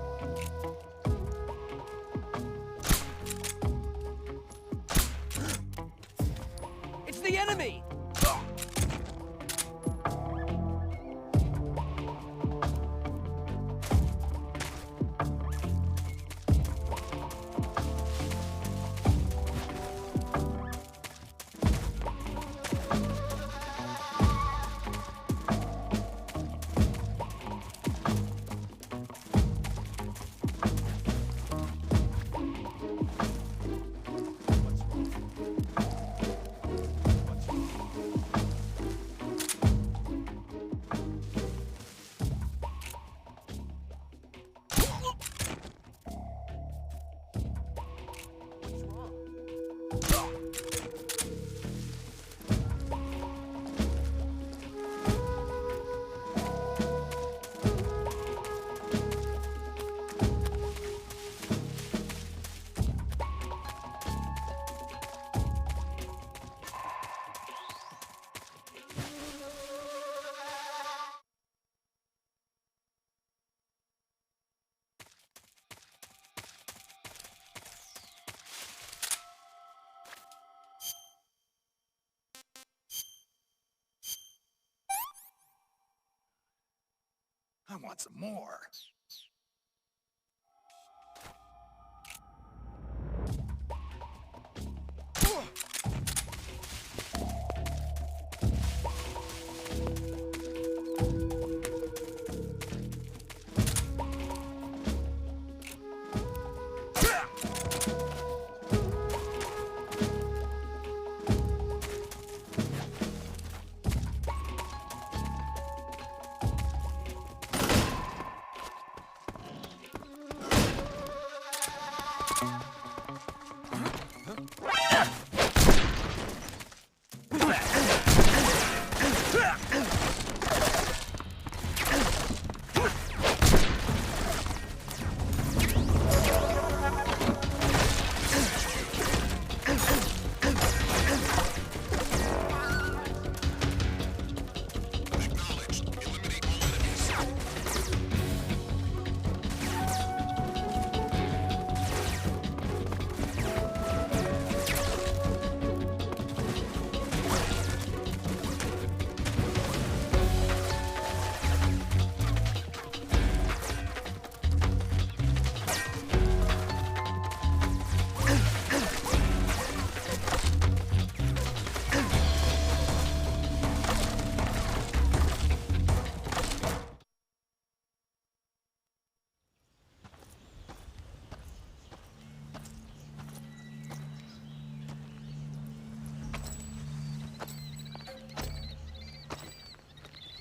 It's the enemy! I want some more.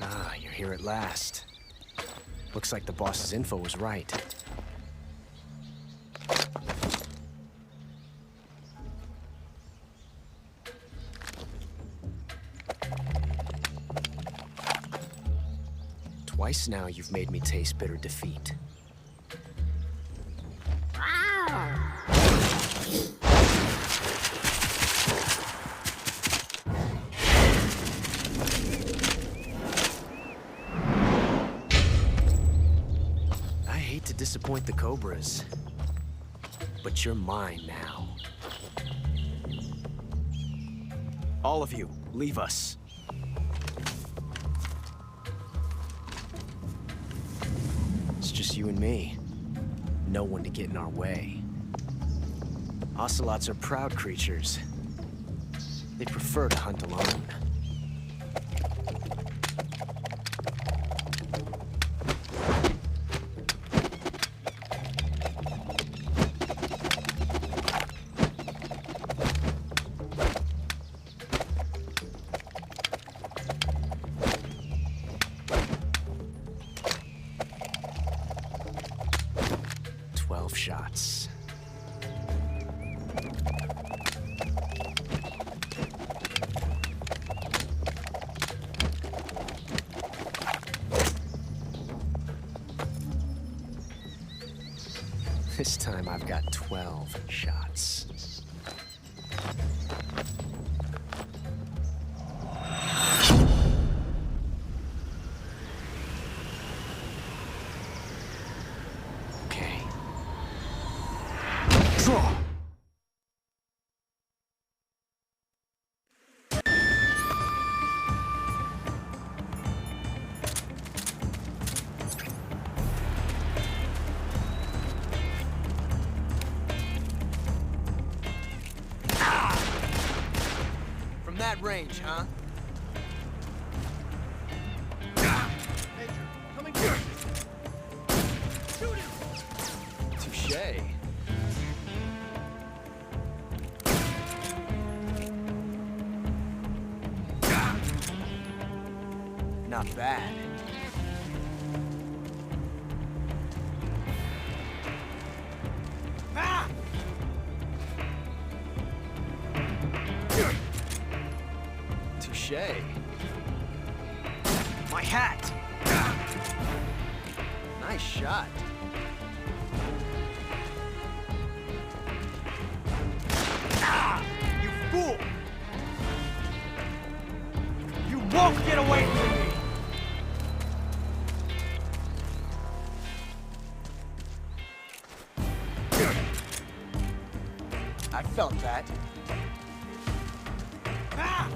Ah, you're here at last. Looks like the boss's info was right. Twice now you've made me taste bitter defeat. I hate to disappoint the Cobras, but you're mine now. All of you, leave us. just you and me. No one to get in our way. Ocelots are proud creatures. They prefer to hunt alone. Shots. This time I've got 12 shots. Draw! From that range, huh? Major, coming here! Shoot him! Touché. Not bad. Ah! Touché. My hat! Nice shot. Ah! You fool! You won't get away from me! I felt that. Ah!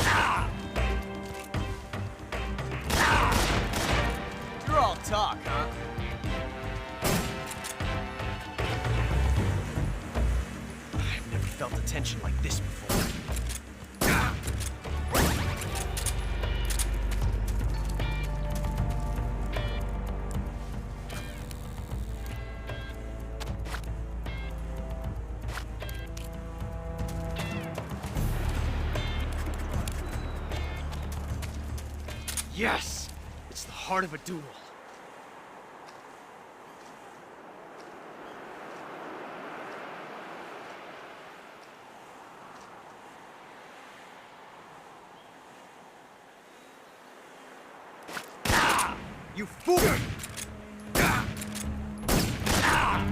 Ah! Ah! You're all talk, huh? I've never felt a tension like this before. Ah! Yes! It's the heart of a duel. Ah! You fool! Ah! Ah!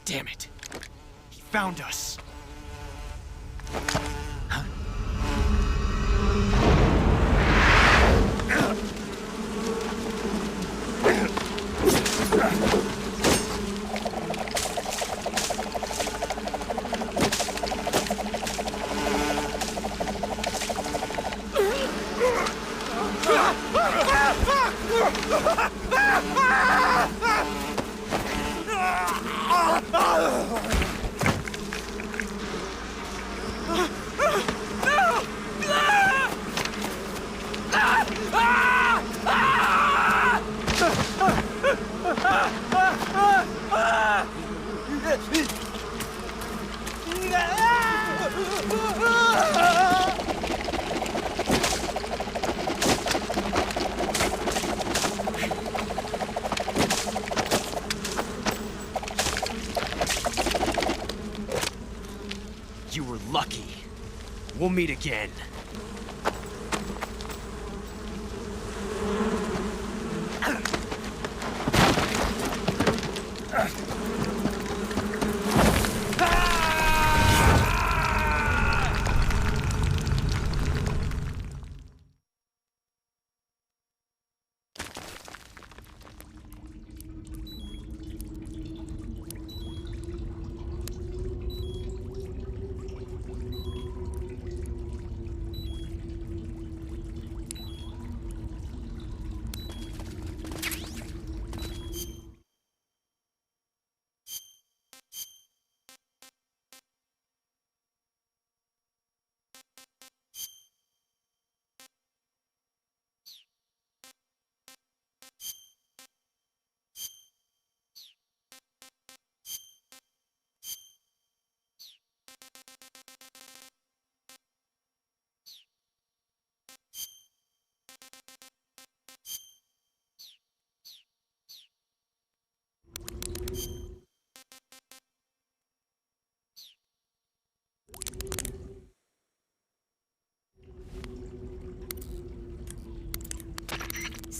Damn it. He found us. You were lucky. We'll meet again.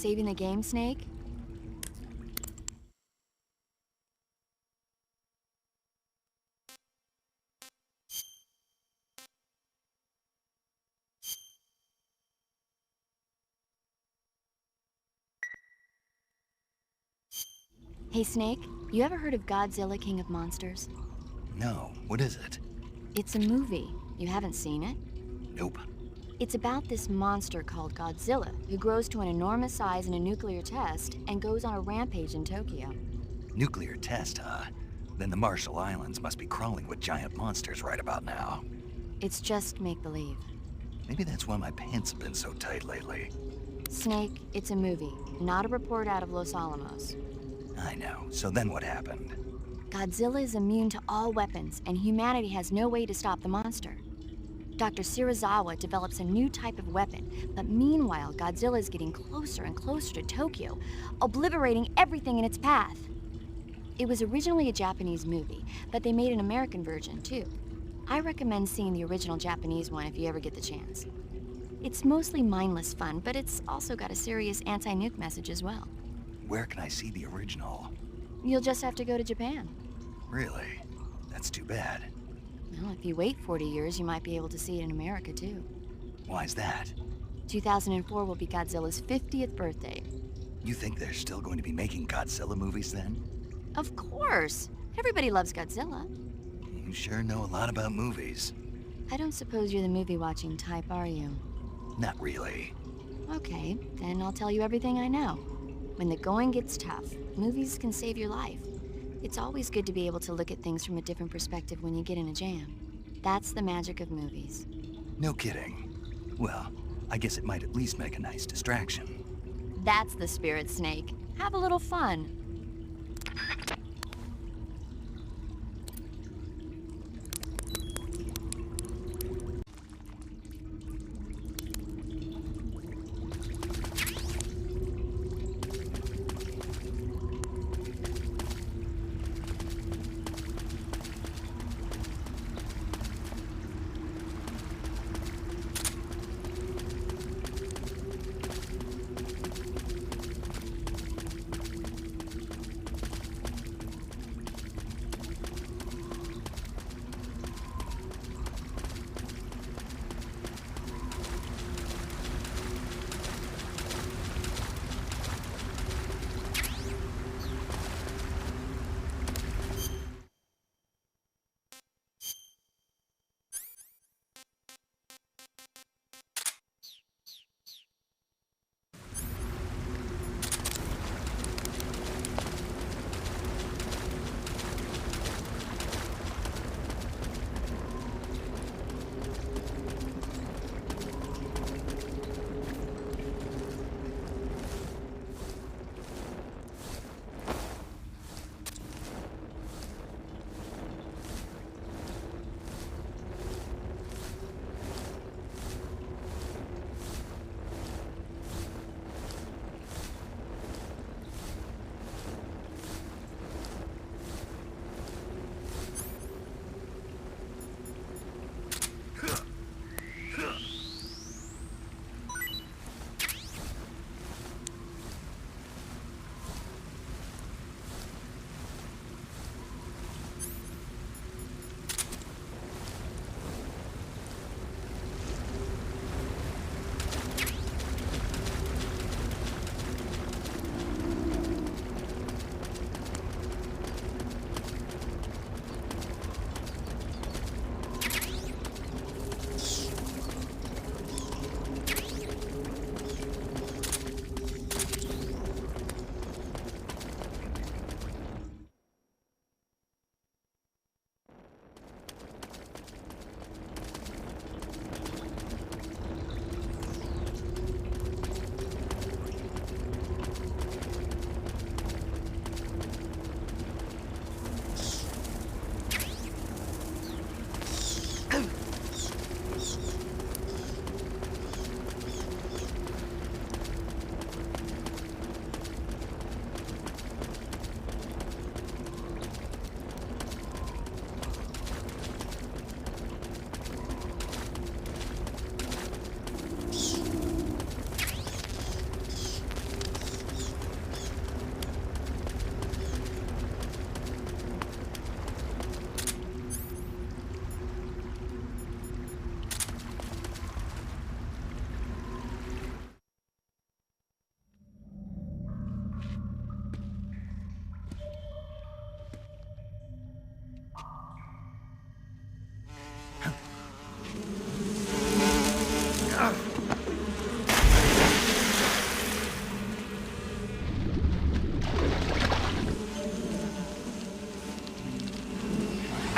saving the game, Snake? Hey, Snake, you ever heard of Godzilla King of Monsters? No, what is it? It's a movie. You haven't seen it? Nope. It's about this monster called Godzilla, who grows to an enormous size in a nuclear test and goes on a rampage in Tokyo. Nuclear test, huh? Then the Marshall Islands must be crawling with giant monsters right about now. It's just make-believe. Maybe that's why my pants have been so tight lately. Snake, it's a movie, not a report out of Los Alamos. I know. So then what happened? Godzilla is immune to all weapons, and humanity has no way to stop the monster. Dr. Shirazawa develops a new type of weapon, but meanwhile, Godzilla is getting closer and closer to Tokyo, obliterating everything in its path. It was originally a Japanese movie, but they made an American version, too. I recommend seeing the original Japanese one if you ever get the chance. It's mostly mindless fun, but it's also got a serious anti-nuke message as well. Where can I see the original? You'll just have to go to Japan. Really? That's too bad. Well, if you wait 40 years, you might be able to see it in America, too. Why's that? 2004 will be Godzilla's 50th birthday. You think they're still going to be making Godzilla movies then? Of course! Everybody loves Godzilla. You sure know a lot about movies. I don't suppose you're the movie-watching type, are you? Not really. Okay, then I'll tell you everything I know. When the going gets tough, movies can save your life. It's always good to be able to look at things from a different perspective when you get in a jam. That's the magic of movies. No kidding. Well, I guess it might at least make a nice distraction. That's the spirit, Snake. Have a little fun.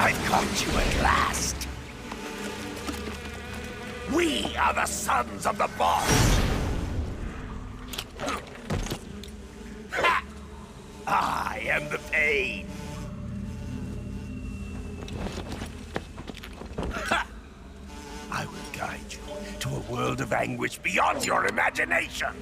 I've caught you at last. We are the sons of the boss. Ha! I am the pain. Ha! I will guide you to a world of anguish beyond your imagination.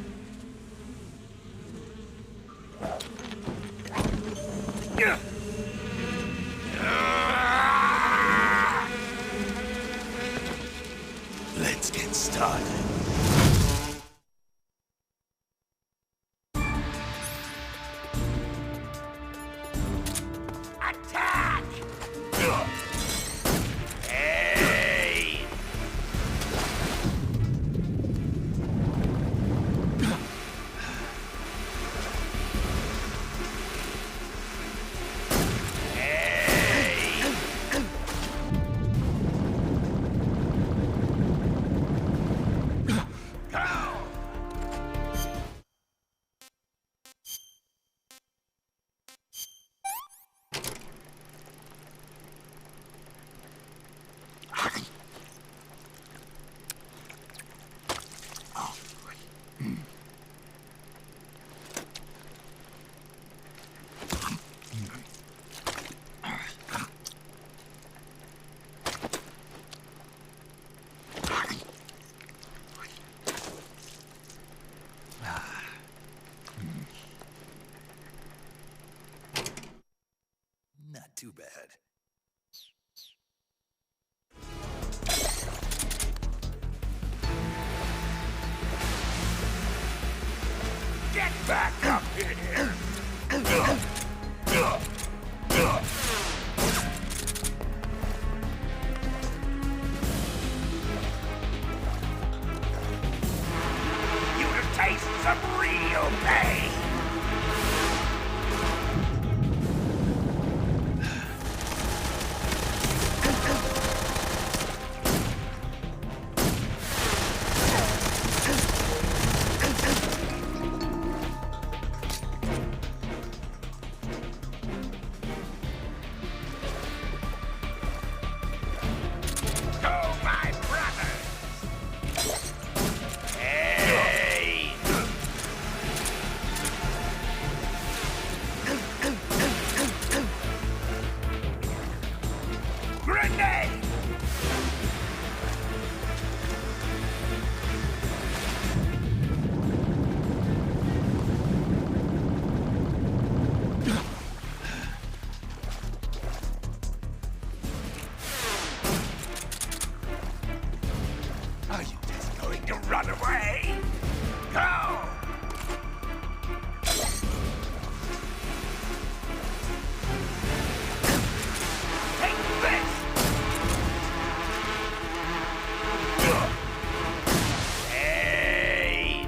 Let's get started. Attack! Hey! Not too bad. Get back up here! You to taste some real pain! Are you just going to run away? Go! Take this! Hey!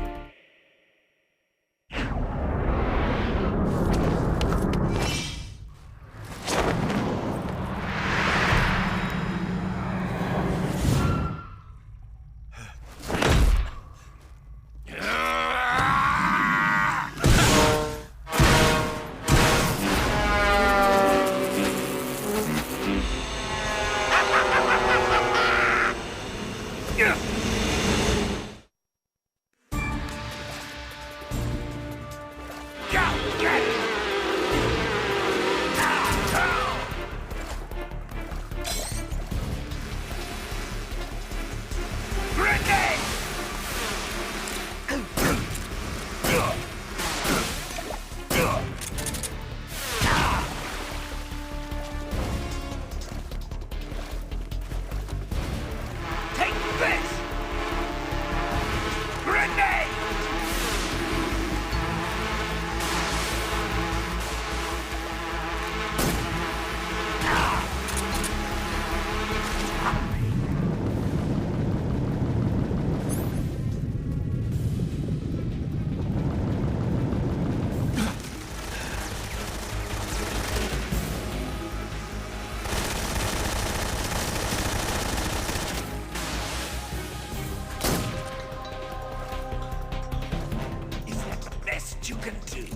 You can do.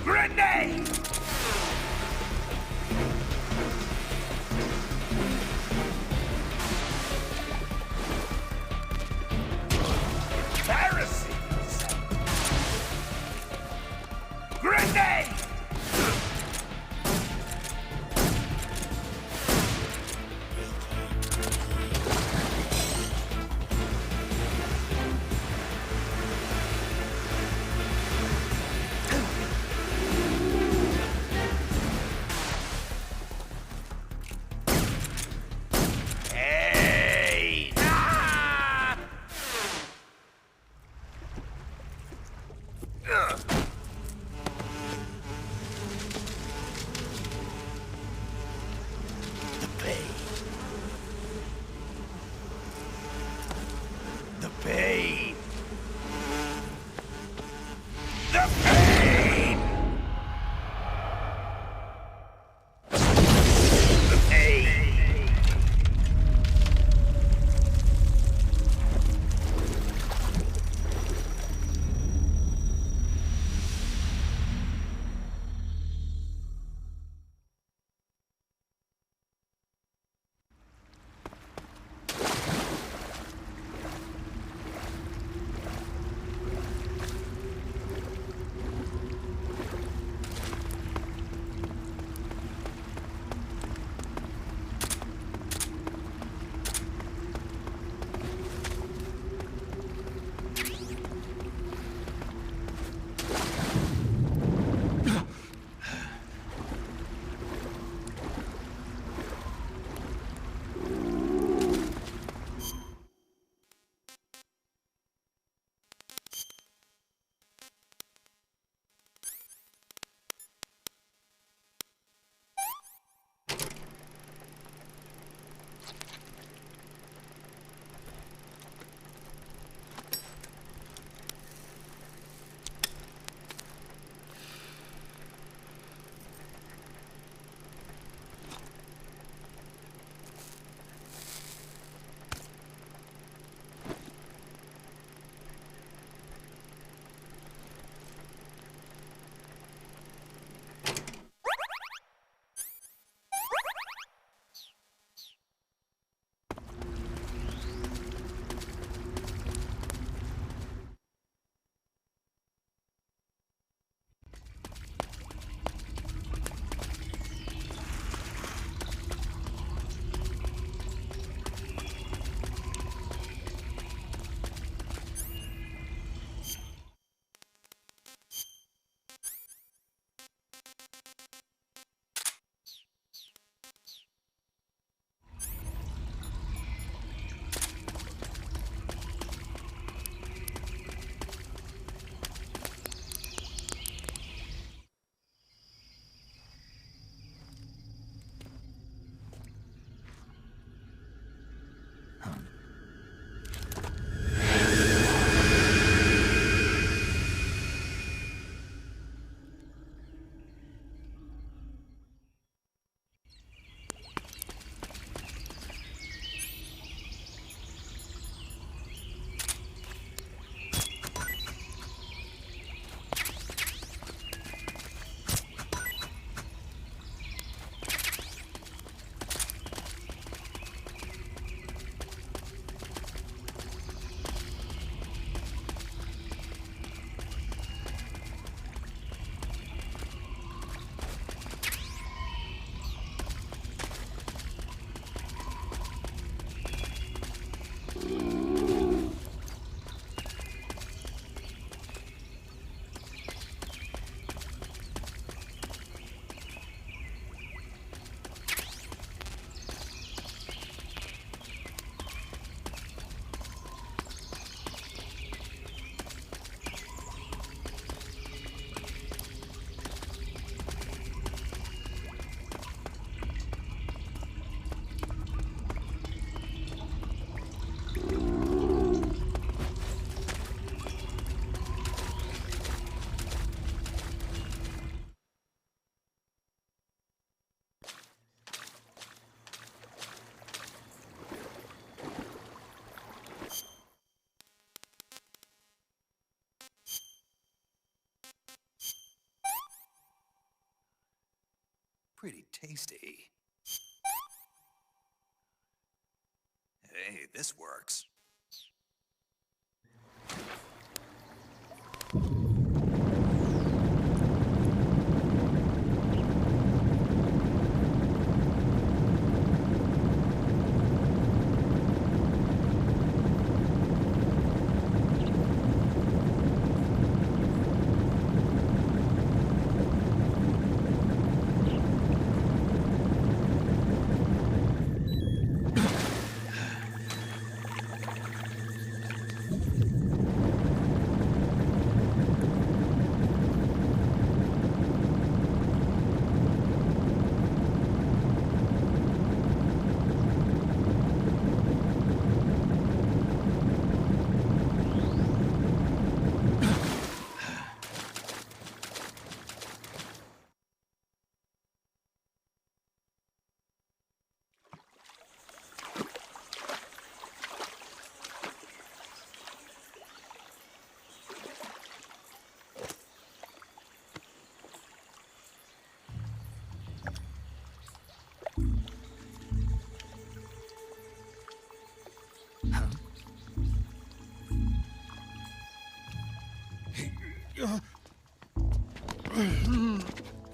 Grenade! Grenade! Hey! Ah! The pain. The pain. The pain. The pain. Pretty tasty. Hey, this works.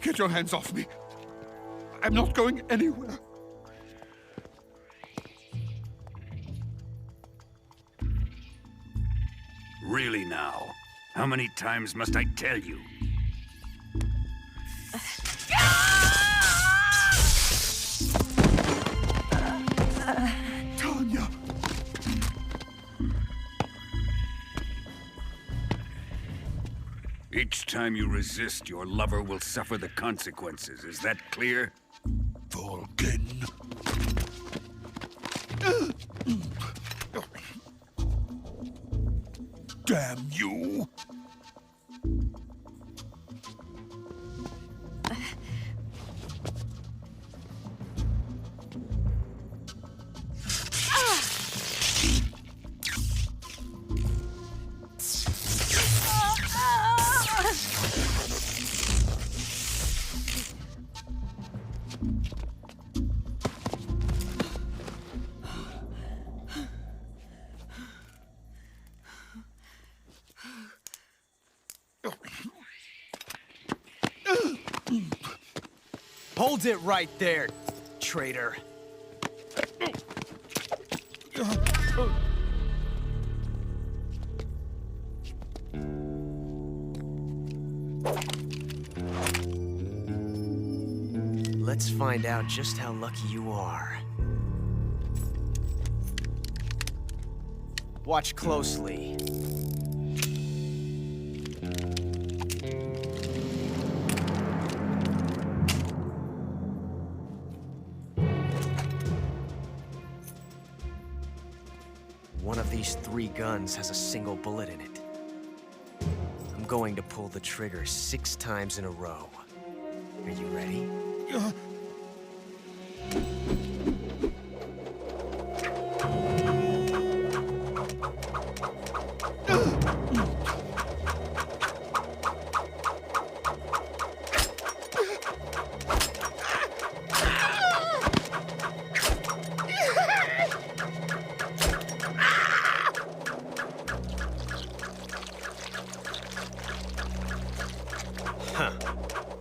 Get your hands off me. I'm not going anywhere. Really now? How many times must I tell you? Tanya! Each time you resist, your lover will suffer the consequences. Is that clear? Volgin. Damn you! Hold it right there, traitor. Let's find out just how lucky you are. Watch closely. One of these 3 guns has a single bullet in it. I'm going to pull the trigger 6 times in a row. Are you ready? Huh.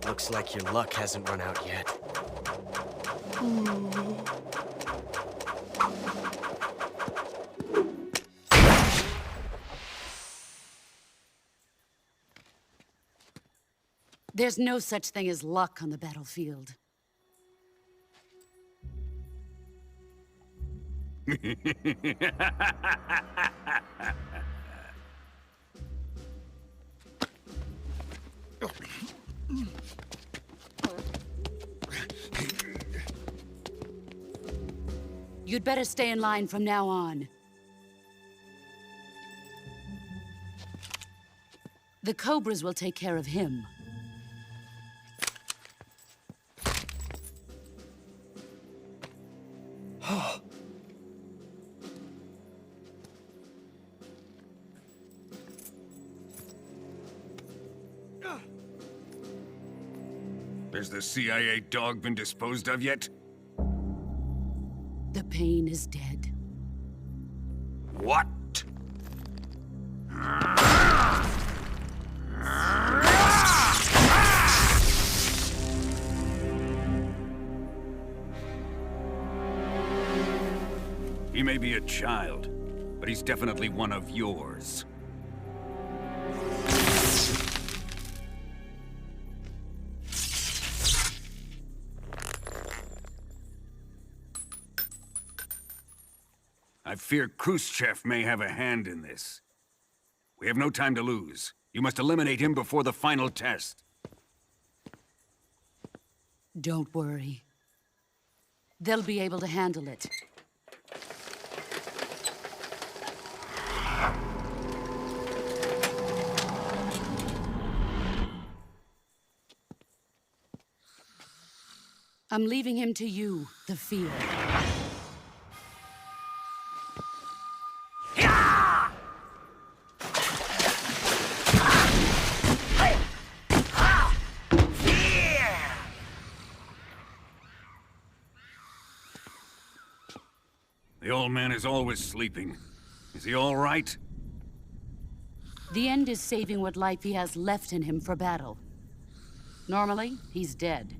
Looks like your luck hasn't run out yet. There's no such thing as luck on the battlefield. You'd better stay in line from now on. The Cobras will take care of him. Has the CIA dog been disposed of yet? The pain is dead. What? He may be a child, but he's definitely one of yours. I fear Khrushchev may have a hand in this. We have no time to lose. You must eliminate him before the final test. Don't worry. They'll be able to handle it. I'm leaving him to you, the field. The old man is always sleeping. Is he all right? The end is saving what life he has left in him for battle. Normally, he's dead.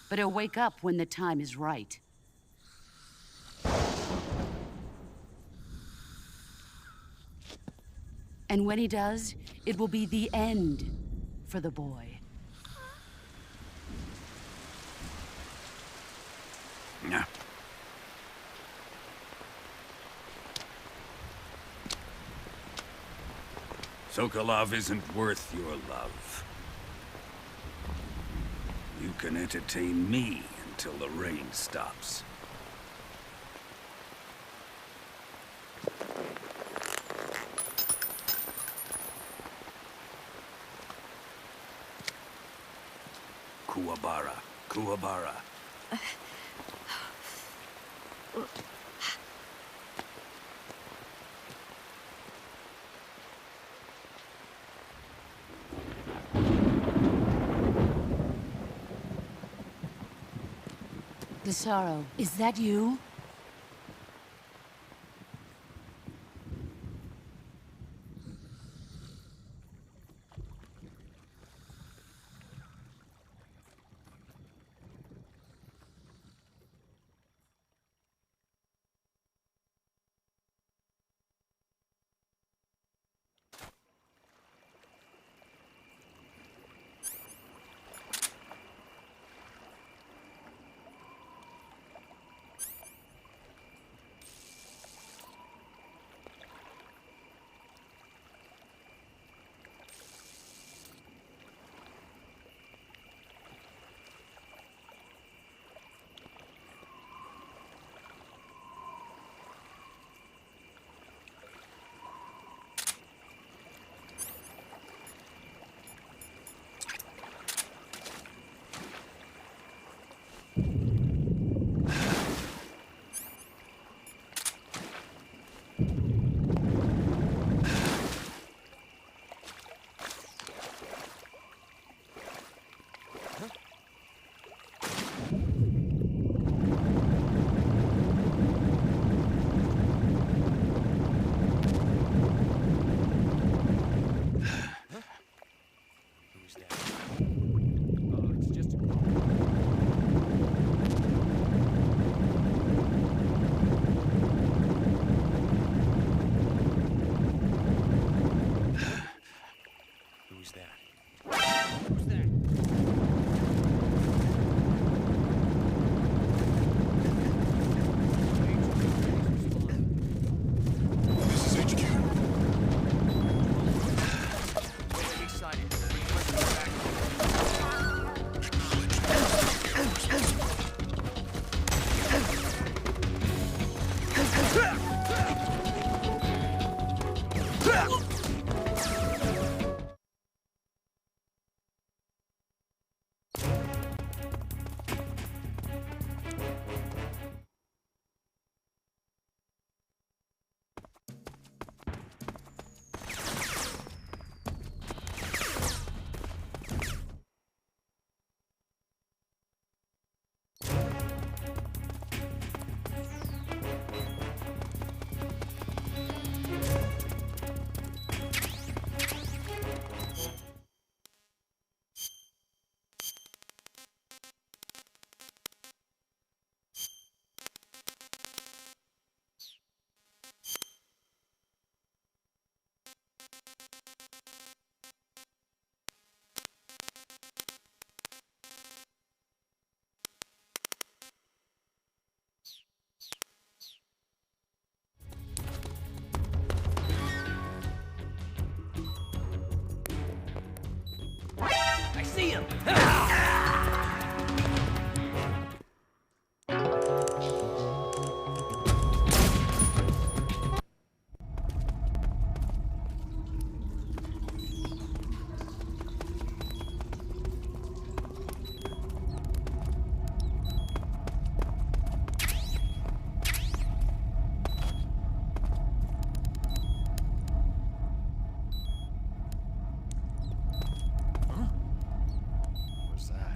But he'll wake up when the time is right. And when he does, it will be the end for the boy. Yeah. Sokolov isn't worth your love. You can entertain me until the rain stops. Kuwabara, Kuwabara. Desaro, is that you? I see him! What's that?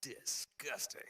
Disgusting.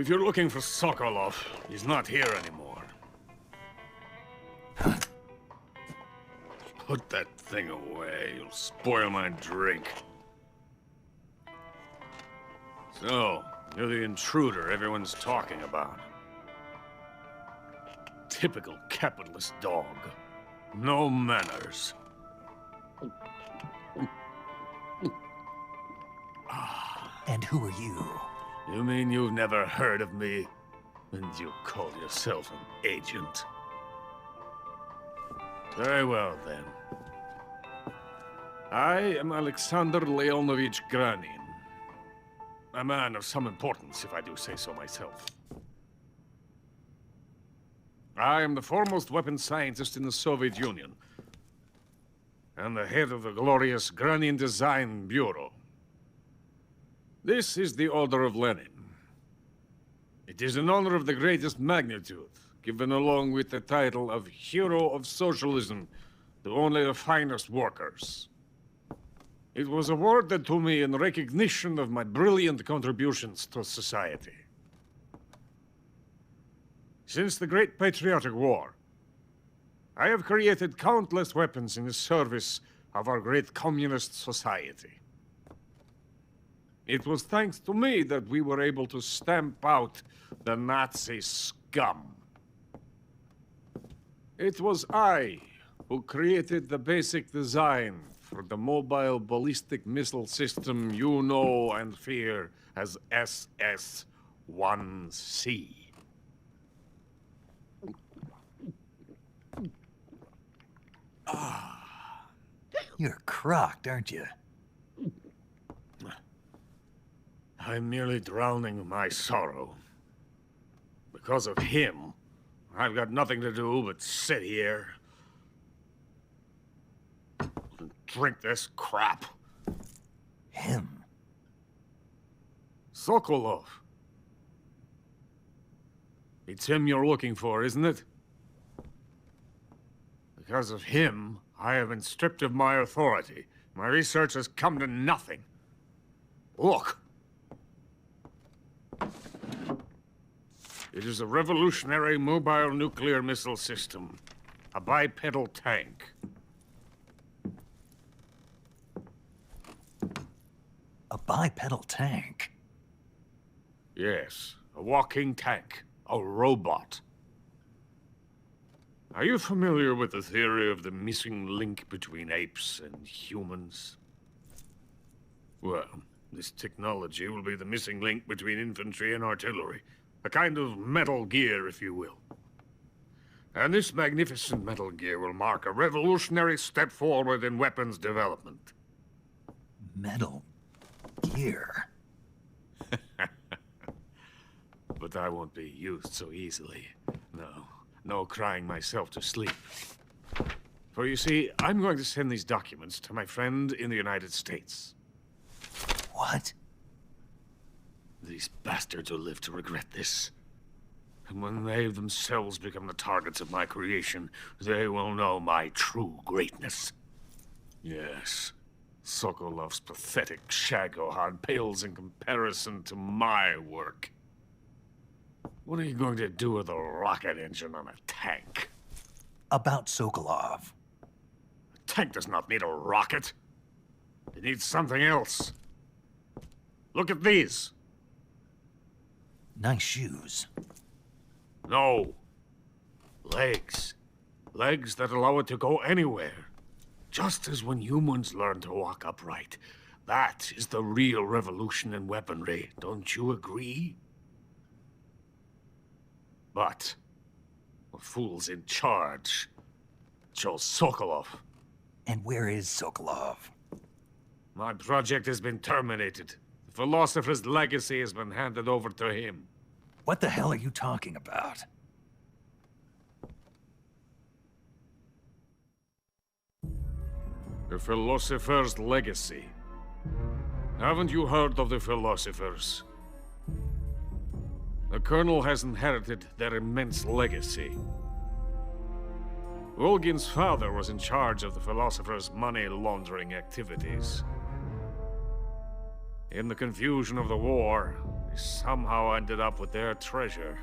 If you're looking for Sokolov, he's not here anymore. Put that thing away. You'll spoil my drink. So, you're the intruder everyone's talking about. Typical capitalist dog. No manners. And who are you? You mean you've never heard of me? And you call yourself an agent? Very well, then. I am Alexander Leonovich Granin. A man of some importance, if I do say so myself. I am the foremost weapons scientist in the Soviet Union, and the head of the glorious Granin Design Bureau. This is the Order of Lenin. It is an honor of the greatest magnitude, given along with the title of Hero of Socialism to only the finest workers. It was awarded to me in recognition of my brilliant contributions to society. Since the Great Patriotic War, I have created countless weapons in the service of our great communist society. It was thanks to me that we were able to stamp out the Nazi scum. It was I who created the basic design for the mobile ballistic missile system you know and fear as SS-1C. You're crocked, aren't you? I'm merely drowning my sorrow. Because of him, I've got nothing to do but sit here and drink this crap. Him? Sokolov. It's him you're looking for, isn't it? Because of him, I have been stripped of my authority. My research has come to nothing. Look. It is a revolutionary mobile nuclear missile system. A bipedal tank. A bipedal tank? Yes, a walking tank. A robot. Are you familiar with the theory of the missing link between apes and humans? Well, this technology will be the missing link between infantry and artillery. A kind of Metal Gear, if you will. And this magnificent Metal Gear will mark a revolutionary step forward in weapons development. Metal Gear? But I won't be used so easily. No crying myself to sleep. For you see, I'm going to send these documents to my friend in the United States. What? These bastards will live to regret this. And when they themselves become the targets of my creation, they will know my true greatness. Yes, Sokolov's pathetic Shagohod pales in comparison to my work. What are you going to do with a rocket engine on a tank? About Sokolov. A tank does not need a rocket. It needs something else. Look at these. Nice shoes. No. Legs. Legs that allow it to go anywhere. Just as when humans learn to walk upright. That is the real revolution in weaponry. Don't you agree? But the fool's in charge. Joe Sokolov. And where is Sokolov? My project has been terminated. The philosopher's legacy has been handed over to him. What the hell are you talking about? The philosopher's legacy. Haven't you heard of the philosophers? The Colonel has inherited their immense legacy. Volgin's father was in charge of the philosophers' money laundering activities. In the confusion of the war, they somehow ended up with their treasure.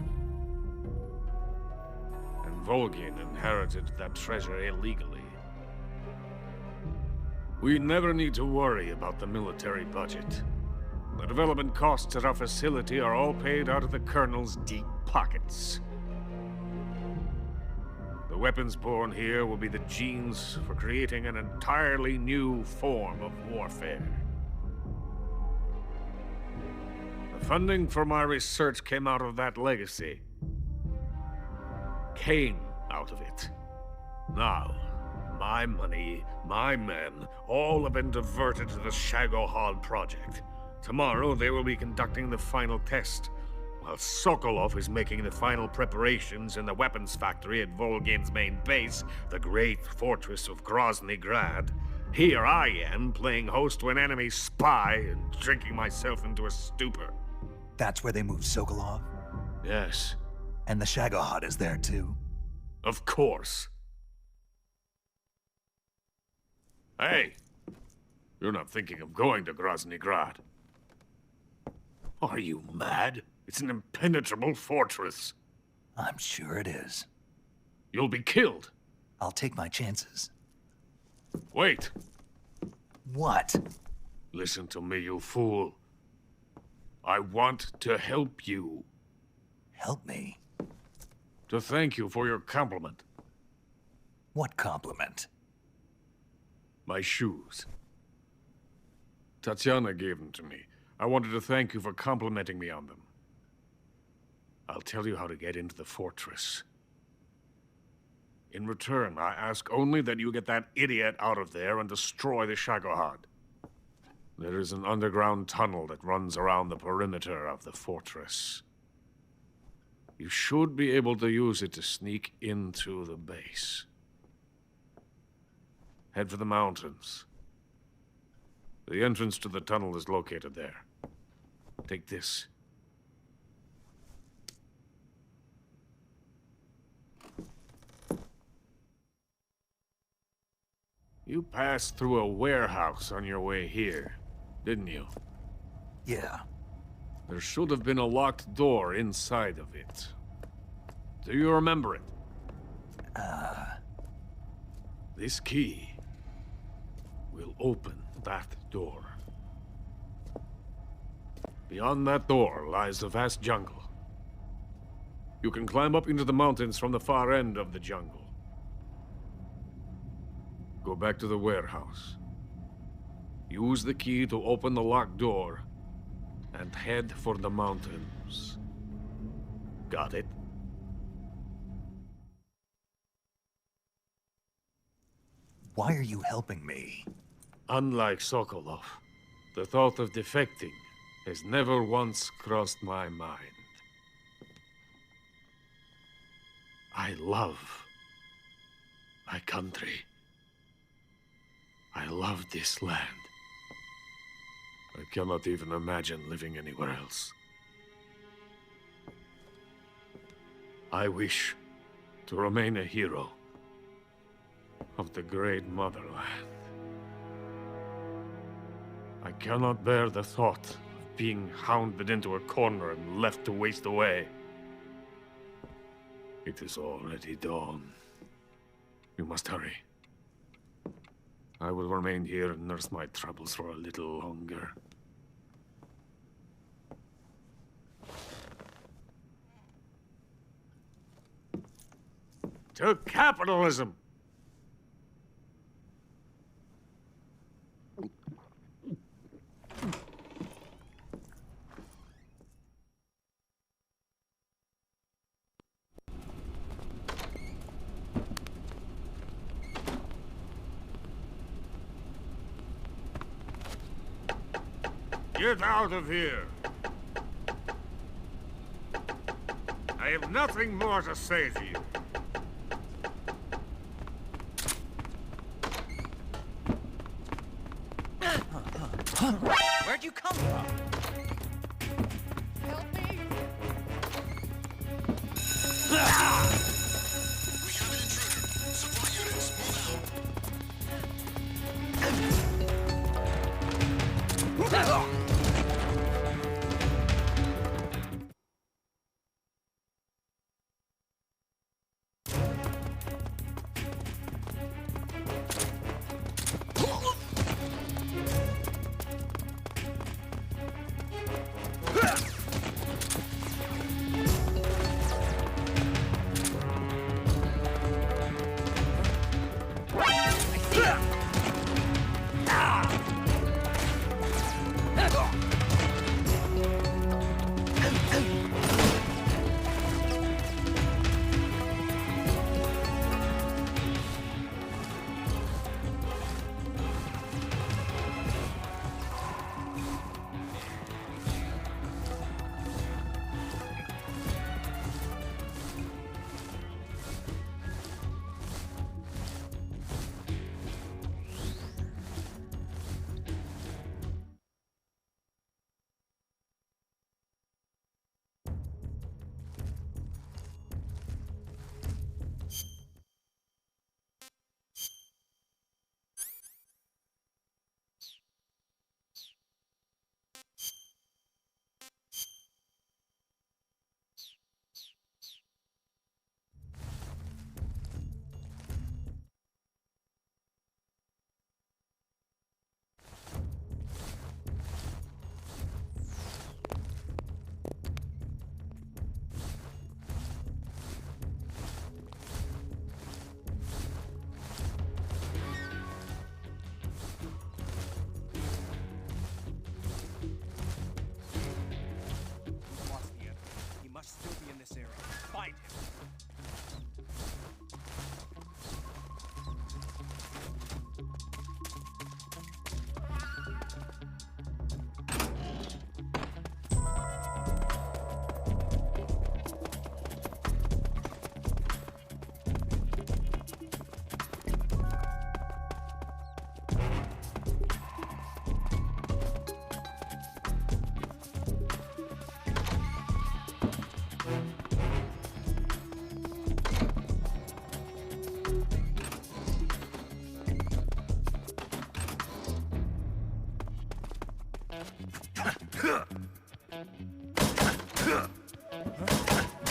And Volgin inherited that treasure illegally. We never need to worry about the military budget. The development costs at our facility are all paid out of the Colonel's deep pockets. The weapons born here will be the genes for creating an entirely new form of warfare. The funding for my research came out of that legacy. Came out of it. Now, my money, my men, all have been diverted to the Shagohod project. Tomorrow, they will be conducting the final test, while Sokolov is making the final preparations in the weapons factory at Volgin's main base, the great fortress of Grozny Grad. Here I am, playing host to an enemy spy and drinking myself into a stupor. That's where they moved Sokolov? Yes. And the Shagohod is there too? Of course. Hey! You're not thinking of going to Grozny Grad. Are you mad? It's an impenetrable fortress. I'm sure it is. You'll be killed. I'll take my chances. Wait. What? Listen to me, you fool. I want to help you. Help me? To thank you for your compliment. What compliment? My shoes. Tatiana gave them to me. I wanted to thank you for complimenting me on them. I'll tell you how to get into the fortress. In return, I ask only that you get that idiot out of there and destroy the Shagohod. There is an underground tunnel that runs around the perimeter of the fortress. You should be able to use it to sneak into the base. Head for the mountains. The entrance to the tunnel is located there. Take this. You passed through a warehouse on your way here, didn't you? Yeah. There should have been a locked door inside of it. Do you remember it? This key will open that door. Beyond that door lies a vast jungle. You can climb up into the mountains from the far end of the jungle. Go back to the warehouse. Use the key to open the locked door and head for the mountains. Got it? Why are you helping me? Unlike Sokolov, the thought of defecting has never once crossed my mind. I love my country. I love this land. I cannot even imagine living anywhere else. I wish to remain a hero of the great motherland. I cannot bear the thought of being hounded into a corner and left to waste away. It is already dawn. You must hurry. I will remain here and nurse my troubles for a little longer. To capitalism! Get out of here! I have nothing more to say to you. Where'd you come from? Help me! We have an intruder. Supply units, move out.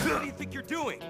What do you think you're doing?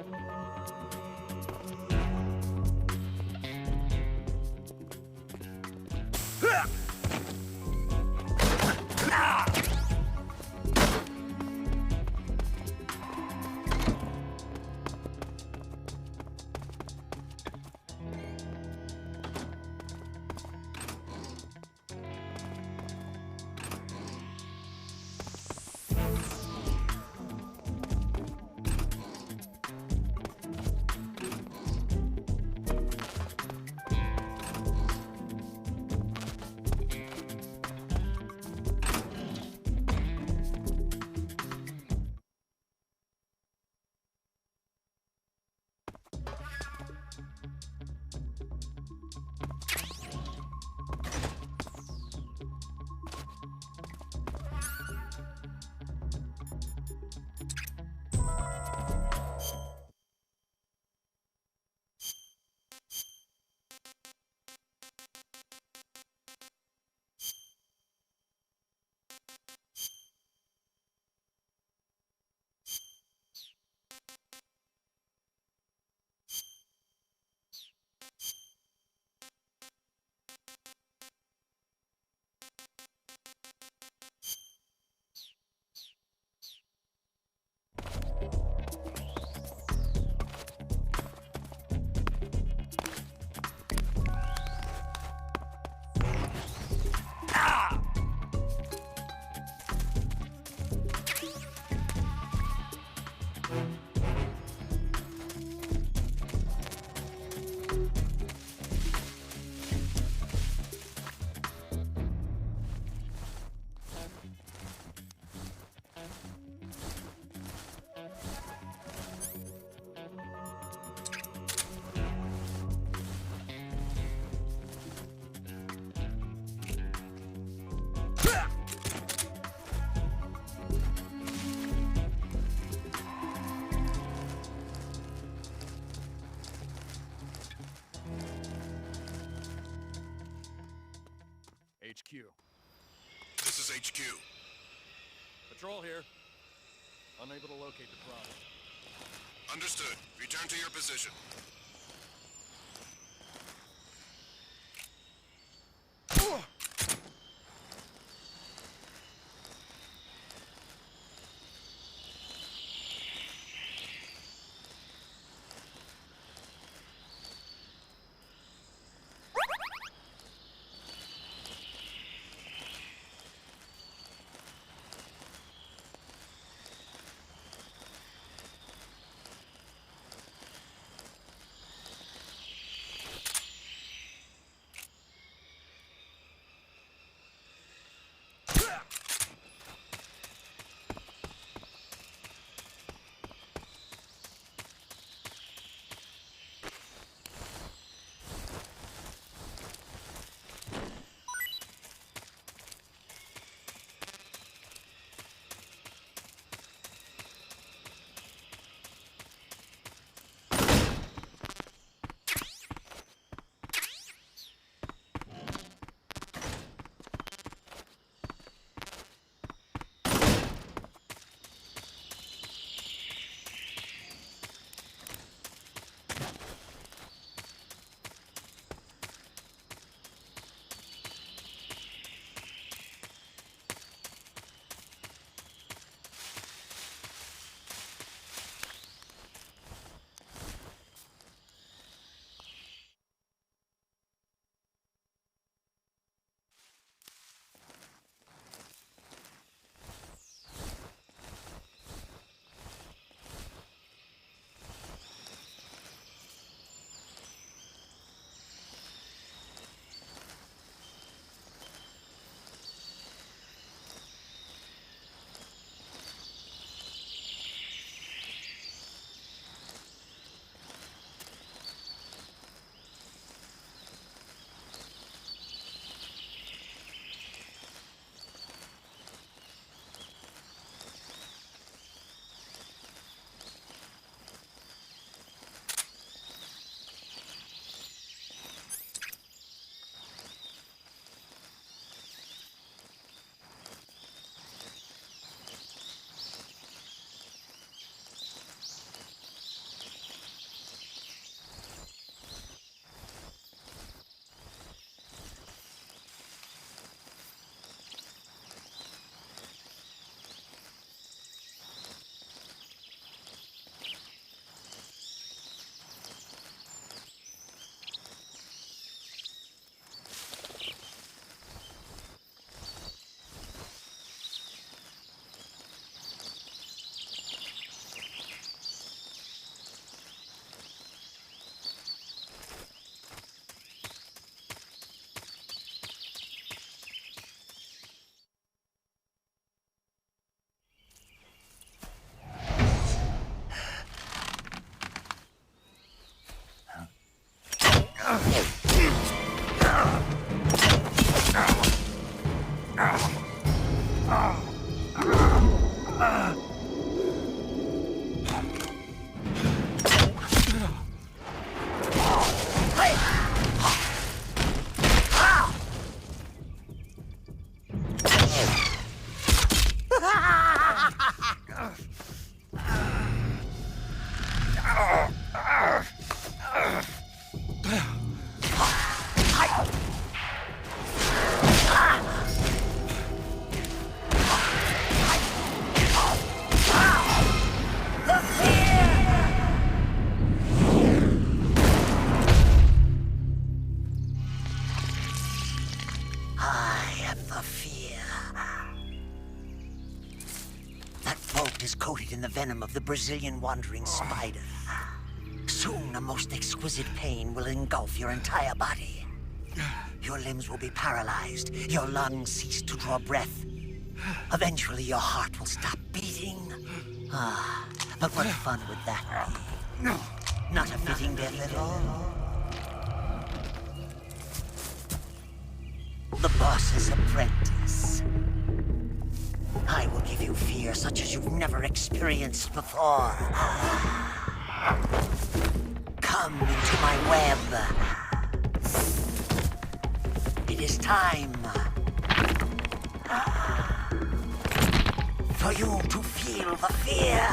HQ. This is HQ. Patrol here. Unable to locate the problem. Understood. Return to your position. In the venom of the Brazilian wandering spider. Soon, a most exquisite pain will engulf your entire body. Your limbs will be paralyzed, your lungs cease to draw breath. Eventually, your heart will stop beating. But what fun would that be? Not a fitting death at all. The boss's apprentice. I will give you fear such as you've never experienced before. Come into my web. It is time for you to feel the fear.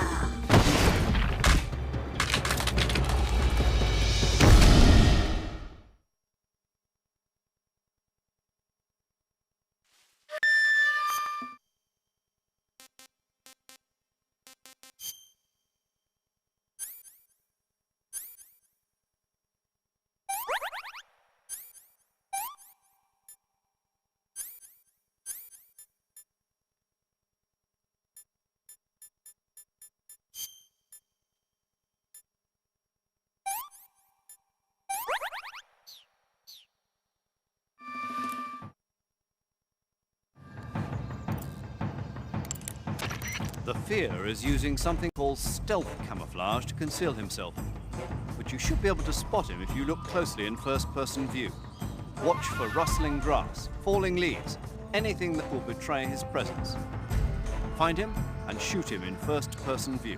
The Fear is using something called stealth camouflage to conceal himself. But you should be able to spot him if you look closely in first-person view. Watch for rustling grass, falling leaves, anything that will betray his presence. Find him and shoot him in first-person view.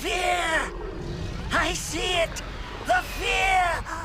fear! I see it! The fear!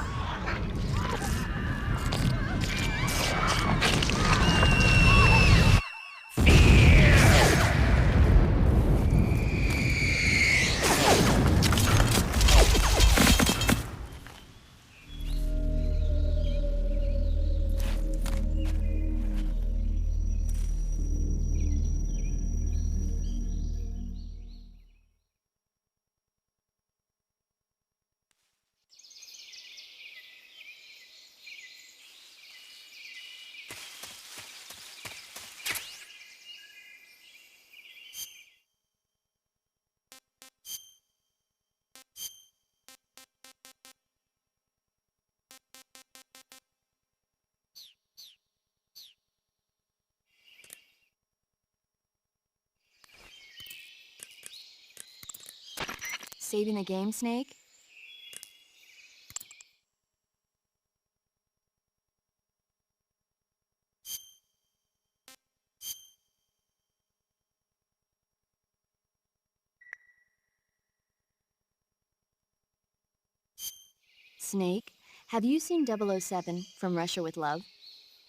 Saving the game, Snake? Snake, have you seen 007 From Russia with Love?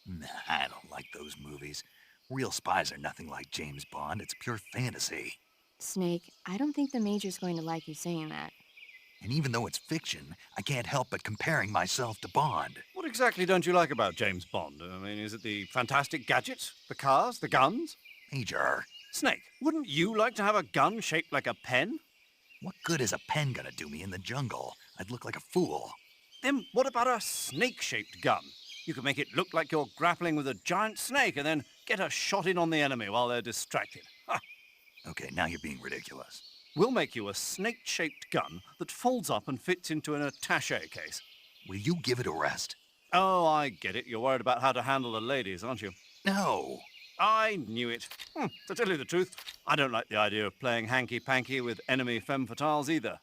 Nah, I don't like those movies. Real spies are nothing like James Bond. It's pure fantasy. Snake, I don't think the Major's going to like you saying that. And even though it's fiction, I can't help but comparing myself to Bond. What exactly don't you like about James Bond? I mean, is it the fantastic gadgets, the cars, the guns? Major. Snake, wouldn't you like to have a gun shaped like a pen? What good is a pen gonna do me in the jungle? I'd look like a fool. Then what about a snake-shaped gun? You could make it look like you're grappling with a giant snake and then get a shot in on the enemy while they're distracted. Ha! Okay, now you're being ridiculous. We'll make you a snake-shaped gun that folds up and fits into an attaché case. Will you give it a rest? Oh, I get it. You're worried about how to handle the ladies, aren't you? No. I knew it. To tell you the truth, I don't like the idea of playing hanky-panky with enemy femme fatales either.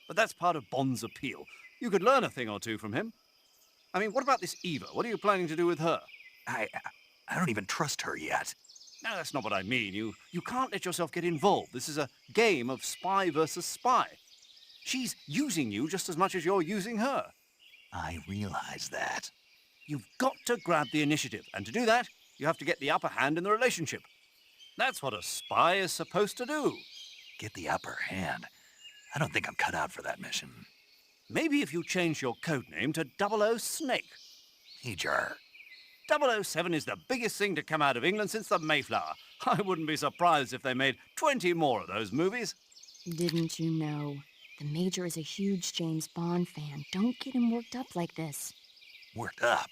But that's part of Bond's appeal. You could learn a thing or two from him. I mean, what about this Eva? What are you planning to do with her? I don't even trust her yet. No, that's not what I mean. You can't let yourself get involved. This is a game of spy versus spy. She's using you just as much as you're using her. I realize that. You've got to grab the initiative, and to do that, you have to get the upper hand in the relationship. That's what a spy is supposed to do. Get the upper hand? I don't think I'm cut out for that mission. Maybe if you change your codename to 00 Snake. Major. 007 is the biggest thing to come out of England since the Mayflower. I wouldn't be surprised if they made 20 more of those movies. Didn't you know? The Major is a huge James Bond fan. Don't get him worked up like this. Worked up?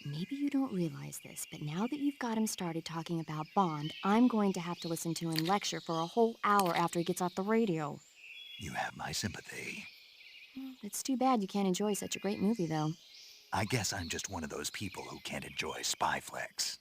Maybe you don't realize this, but now that you've got him started talking about Bond, I'm going to have to listen to him lecture for a whole hour after he gets off the radio. You have my sympathy. It's too bad you can't enjoy such a great movie, though. I guess I'm just one of those people who can't enjoy spy flicks.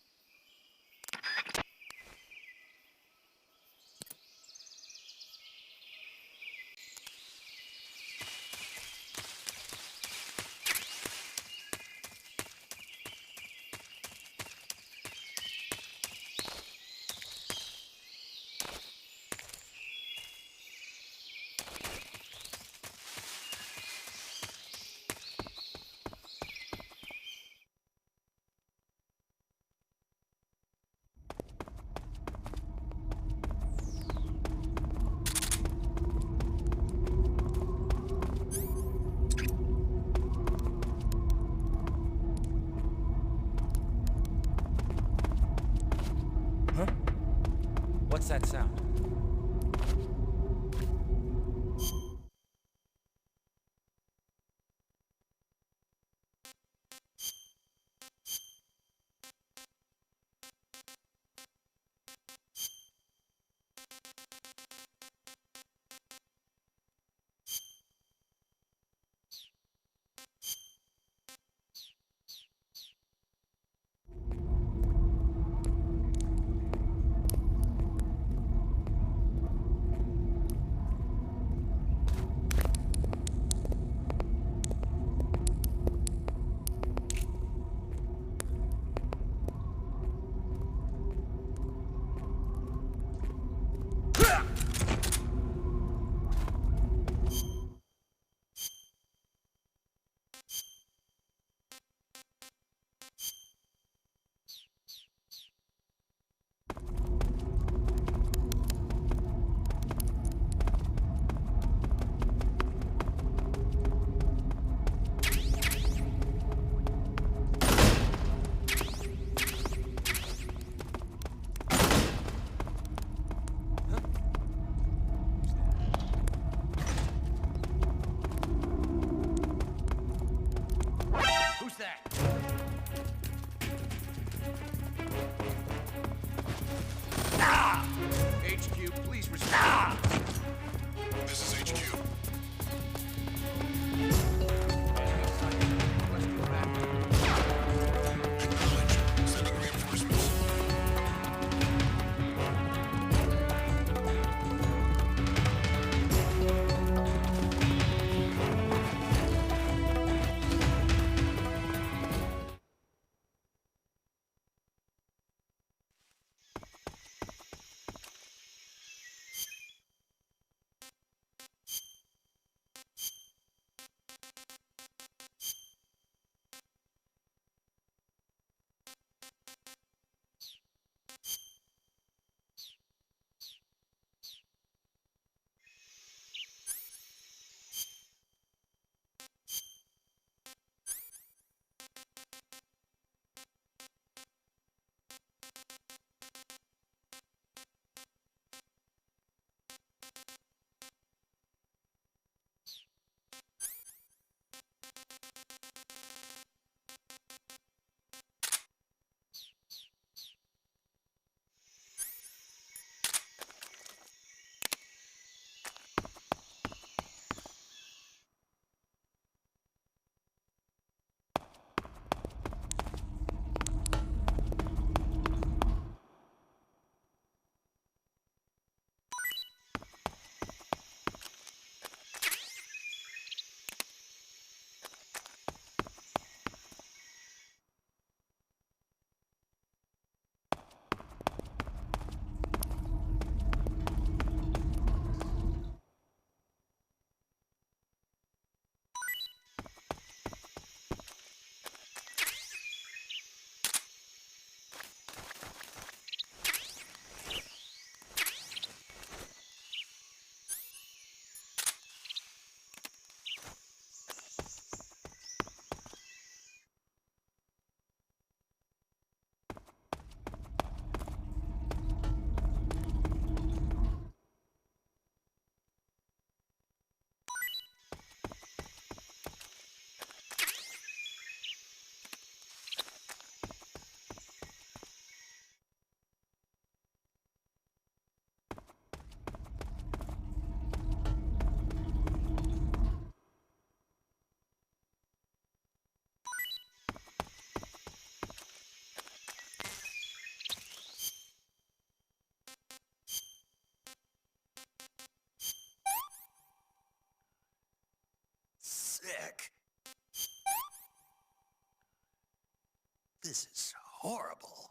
This is horrible.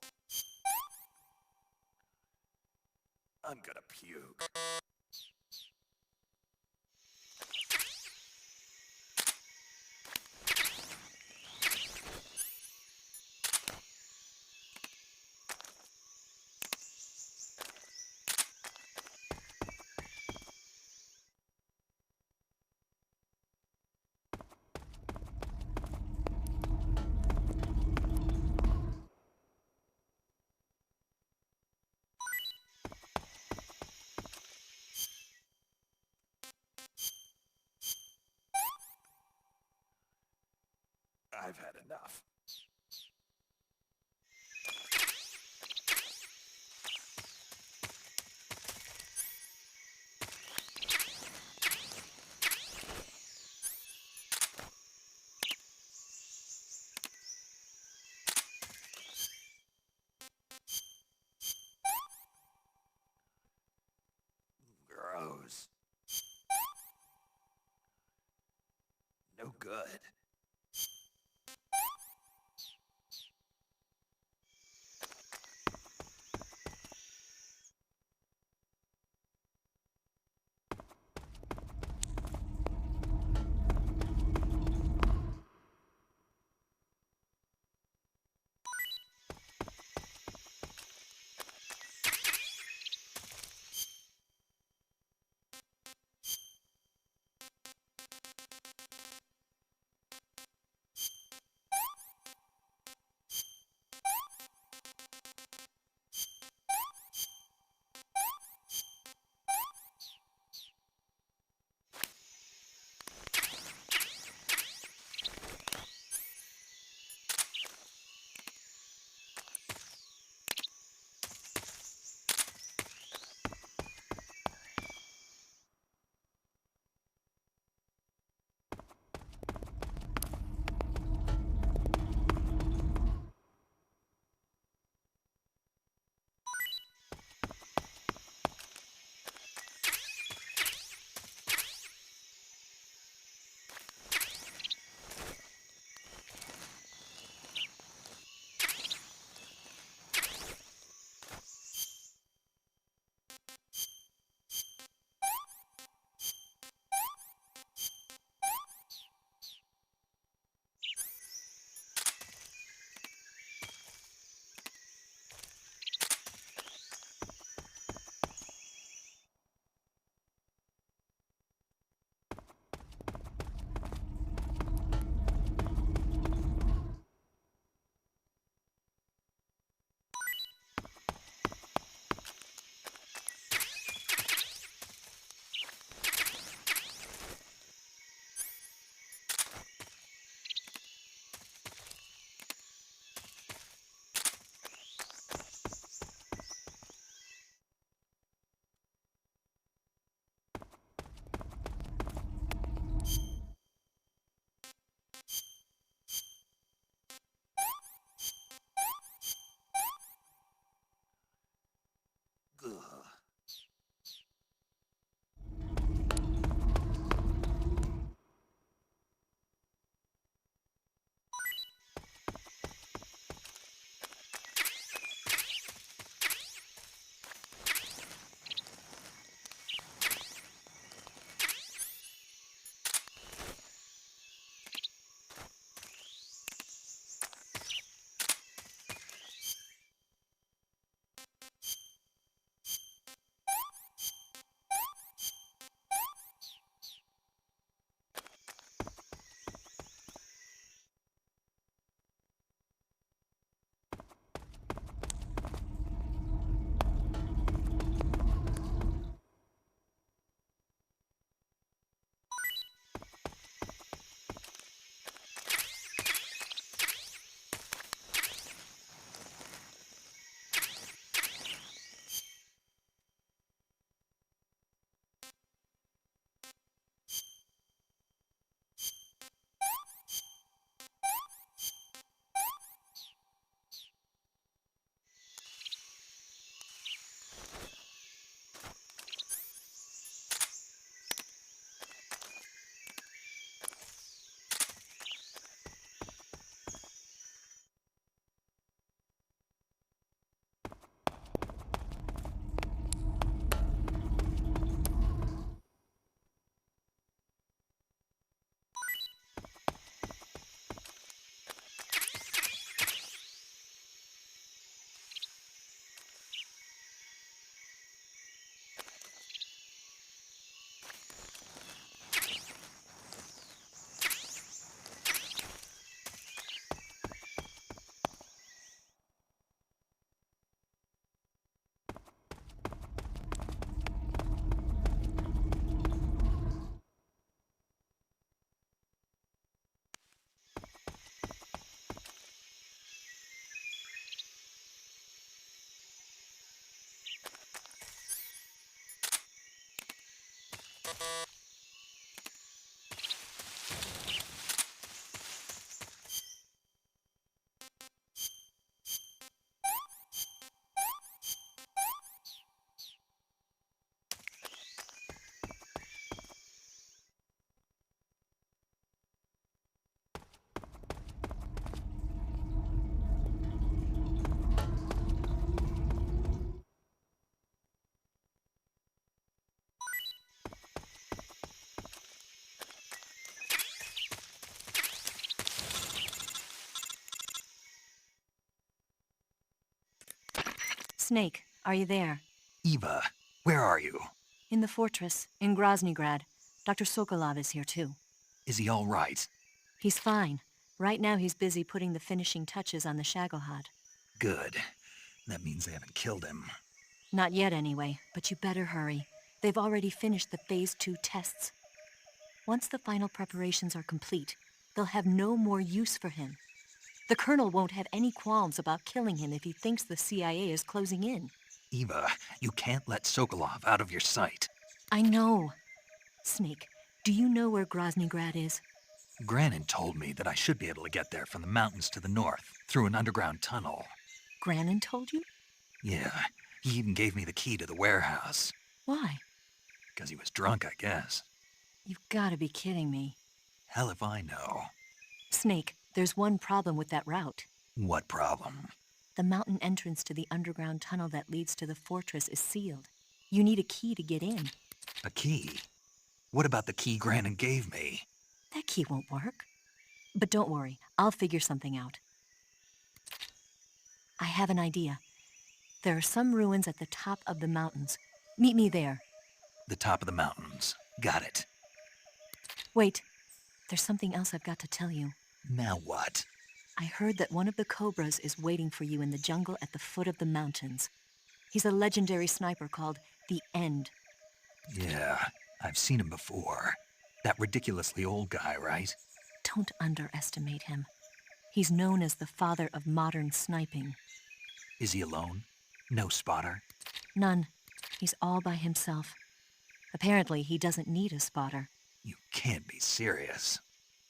I'm gonna puke. I've had enough. Gross. No good. Snake, are you there? Eva, where are you? In the fortress, in Groznygrad. Dr. Sokolov is here too. Is he all right? He's fine. Right now he's busy putting the finishing touches on the Shagohod. Good. That means they haven't killed him. Not yet anyway, but you better hurry. They've already finished the Phase 2 tests. Once the final preparations are complete, they'll have no more use for him. The Colonel won't have any qualms about killing him if he thinks the CIA is closing in. Eva, you can't let Sokolov out of your sight. I know. Snake, do you know where Groznygrad is? Granin told me that I should be able to get there from the mountains to the north, through an underground tunnel. Granin told you? Yeah, he even gave me the key to the warehouse. Why? Because he was drunk, I guess. You've got to be kidding me. Hell if I know. Snake, there's one problem with that route. What problem? The mountain entrance to the underground tunnel that leads to the fortress is sealed. You need a key to get in. A key? What about the key Granin gave me? That key won't work. But don't worry, I'll figure something out. I have an idea. There are some ruins at the top of the mountains. Meet me there. The top of the mountains. Got it. Wait, there's something else I've got to tell you. Now what? I heard that one of the Cobras is waiting for you in the jungle at the foot of the mountains. He's a legendary sniper called The End. Yeah, I've seen him before. That ridiculously old guy, right? Don't underestimate him. He's known as the father of modern sniping. Is he alone? No spotter? None. He's all by himself. Apparently, he doesn't need a spotter. You can't be serious.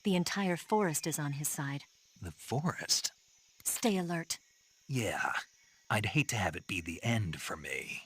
The entire forest is on his side. The forest? Stay alert. Yeah, I'd hate to have it be the end for me.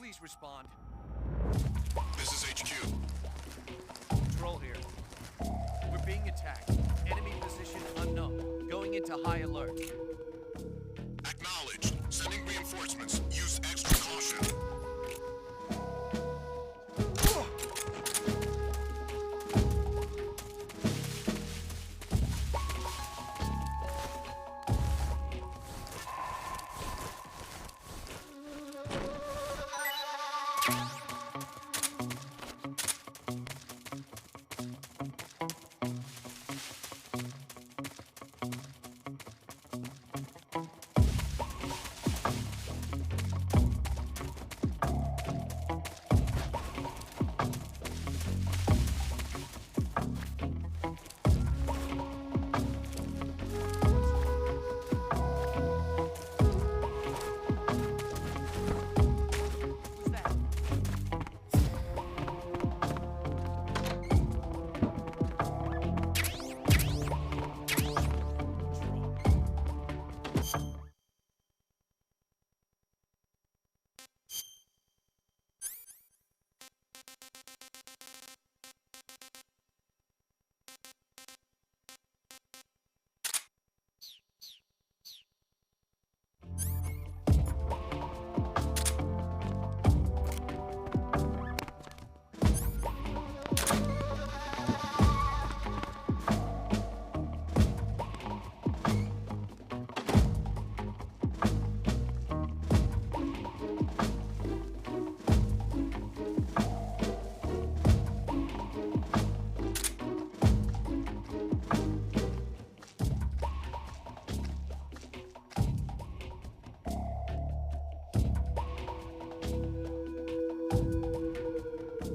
please respond. This is HQ. Patrol here. We're being attacked. Enemy position unknown. Going into high alert. Acknowledged. Sending reinforcements. Use extra caution.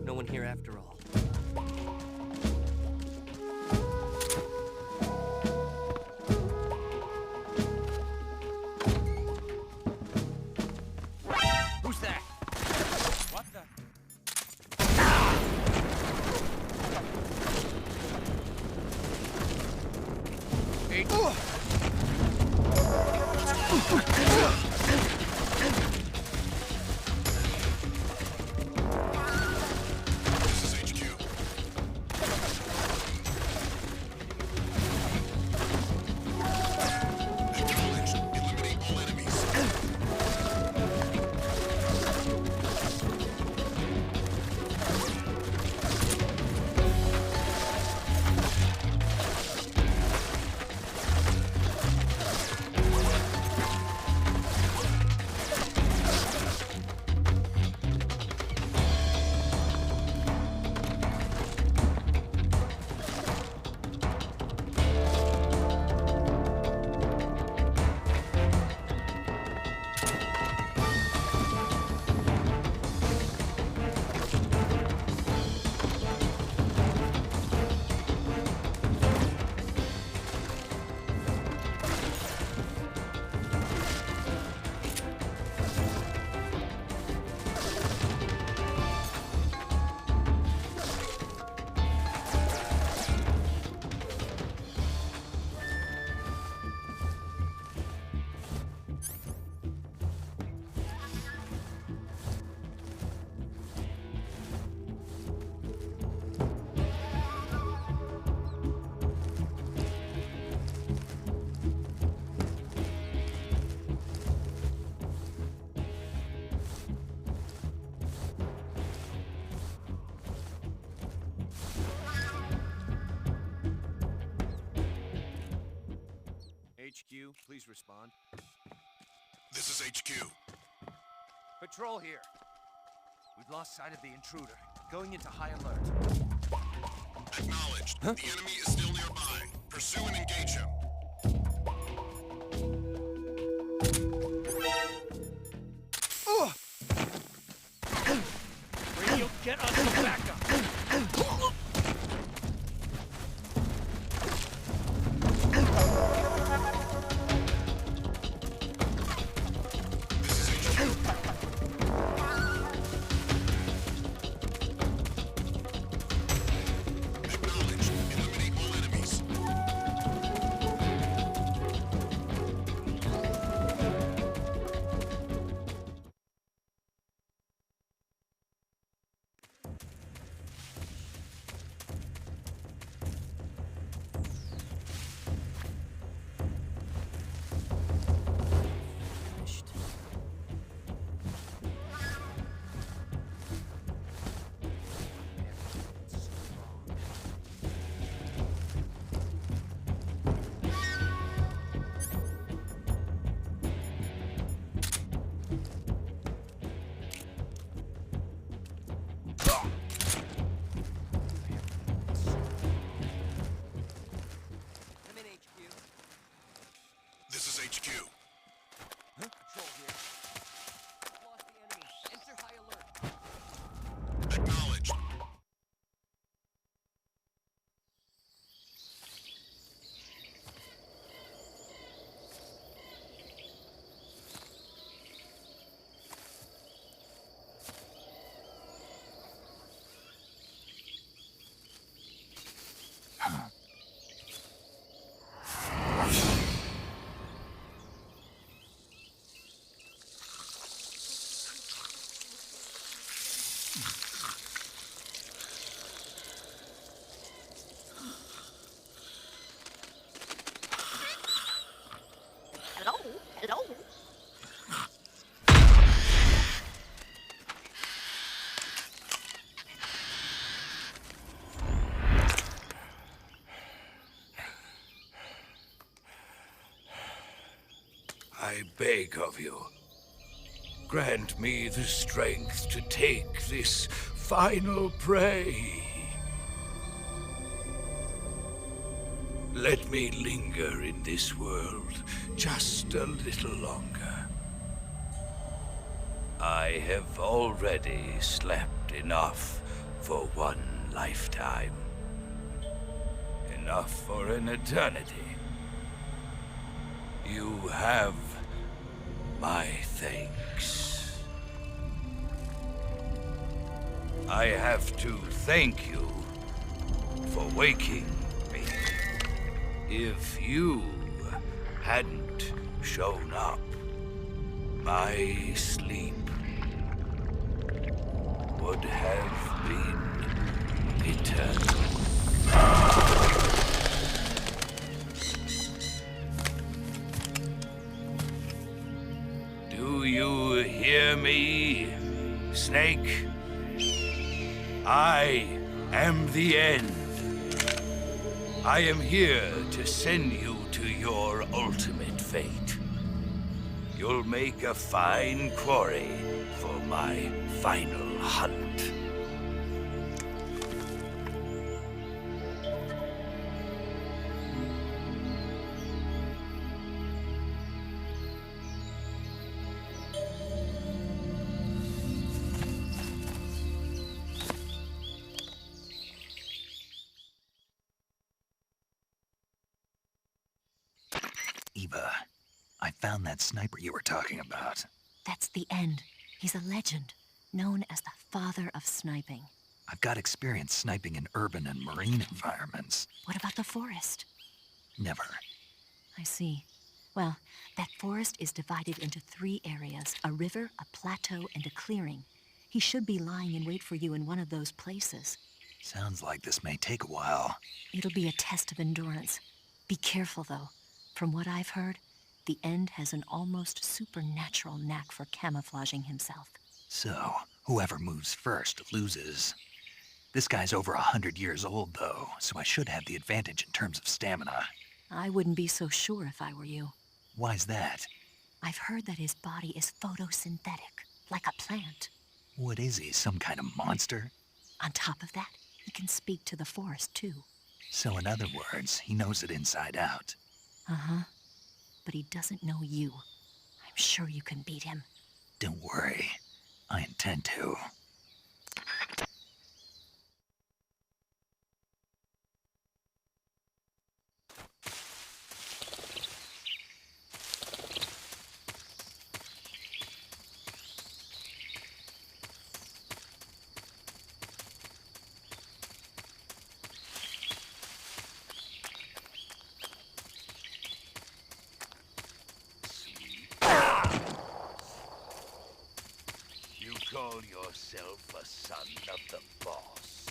No one here after all. Who's that? What the? This is HQ. Acknowledged. Eliminate all enemies. HQ, please respond. This is HQ. Patrol here. We've lost sight of the intruder. Going into high alert. Acknowledged. The enemy is still nearby. Pursue and engage him. Radio, get us some backup. Acknowledged. Eliminate all enemies. Patrol here. Lost the enemy. Enter high alert. Acknowledged. Hello? Hello? I beg of you, grant me the strength to take this final prey. Let me linger in this world just a little longer. I have already slept enough for one lifetime. Enough for an eternity. You have my thanks. I have to thank you for waking me. If you hadn't shown up, my sleep would have been eternal. Do you hear me, Snake? I am the end. I am here to send you to your ultimate fate. You'll make a fine quarry for my final hunt. Eva, I found that sniper you were talking about. That's the end. He's a legend, known as the father of sniping. I've got experience sniping in urban and marine environments. What about the forest? Never. I see. Well, that forest is divided into 3 areas, a river, a plateau, and a clearing. He should be lying in wait for you in one of those places. Sounds like this may take a while. It'll be a test of endurance. Be careful, though. From what I've heard, the End has an almost supernatural knack for camouflaging himself. So, whoever moves first loses. This guy's over 100 years old, though, so I should have the advantage in terms of stamina. I wouldn't be so sure if I were you. Why's that? I've heard that his body is photosynthetic, like a plant. What is he, some kind of monster? On top of that, he can speak to the forest, too. So in other words, he knows it inside out. Uh-huh. But he doesn't know you. I'm sure you can beat him. Don't worry. I intend to. You call yourself a son of the boss.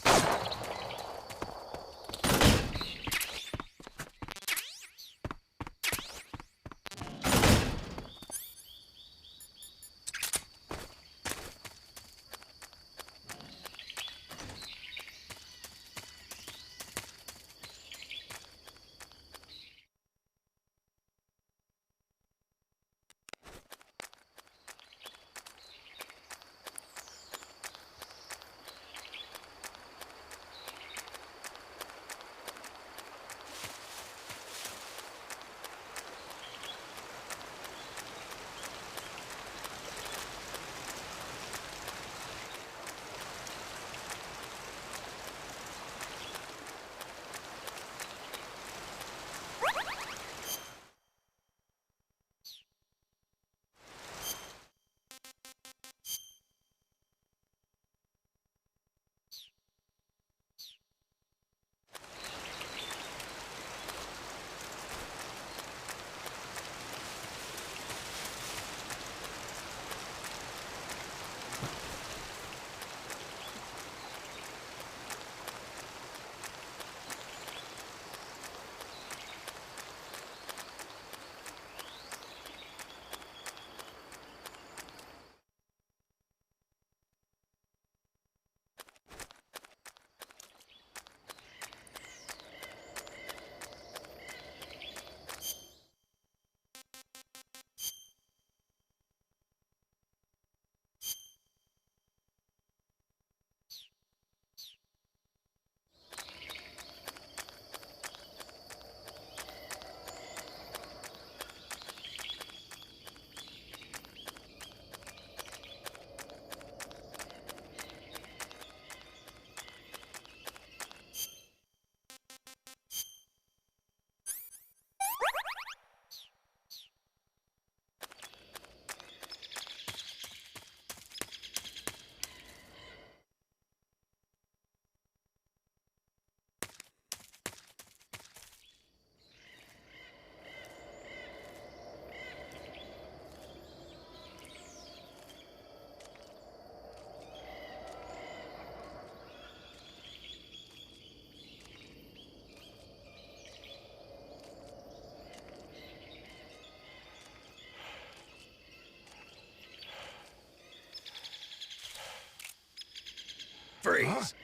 Freeze!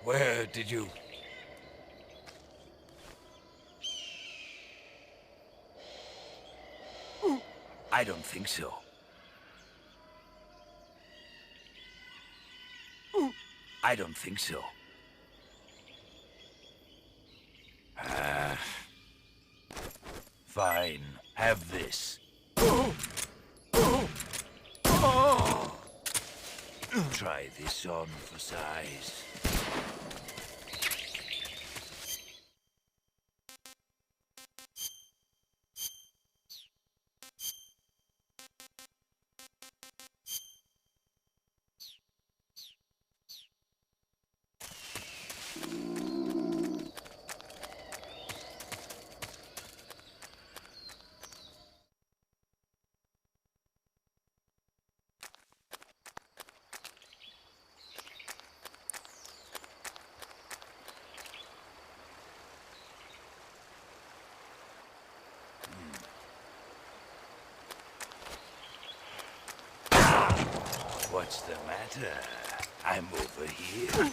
Where did you... I don't think so. I don't think so. Fine. Have this. Try this on for size. What's the matter? I'm over here.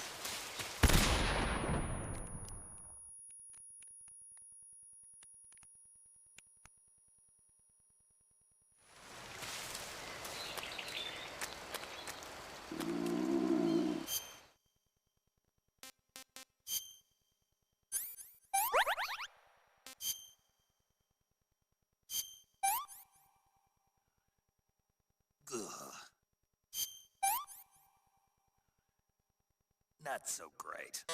Not so great.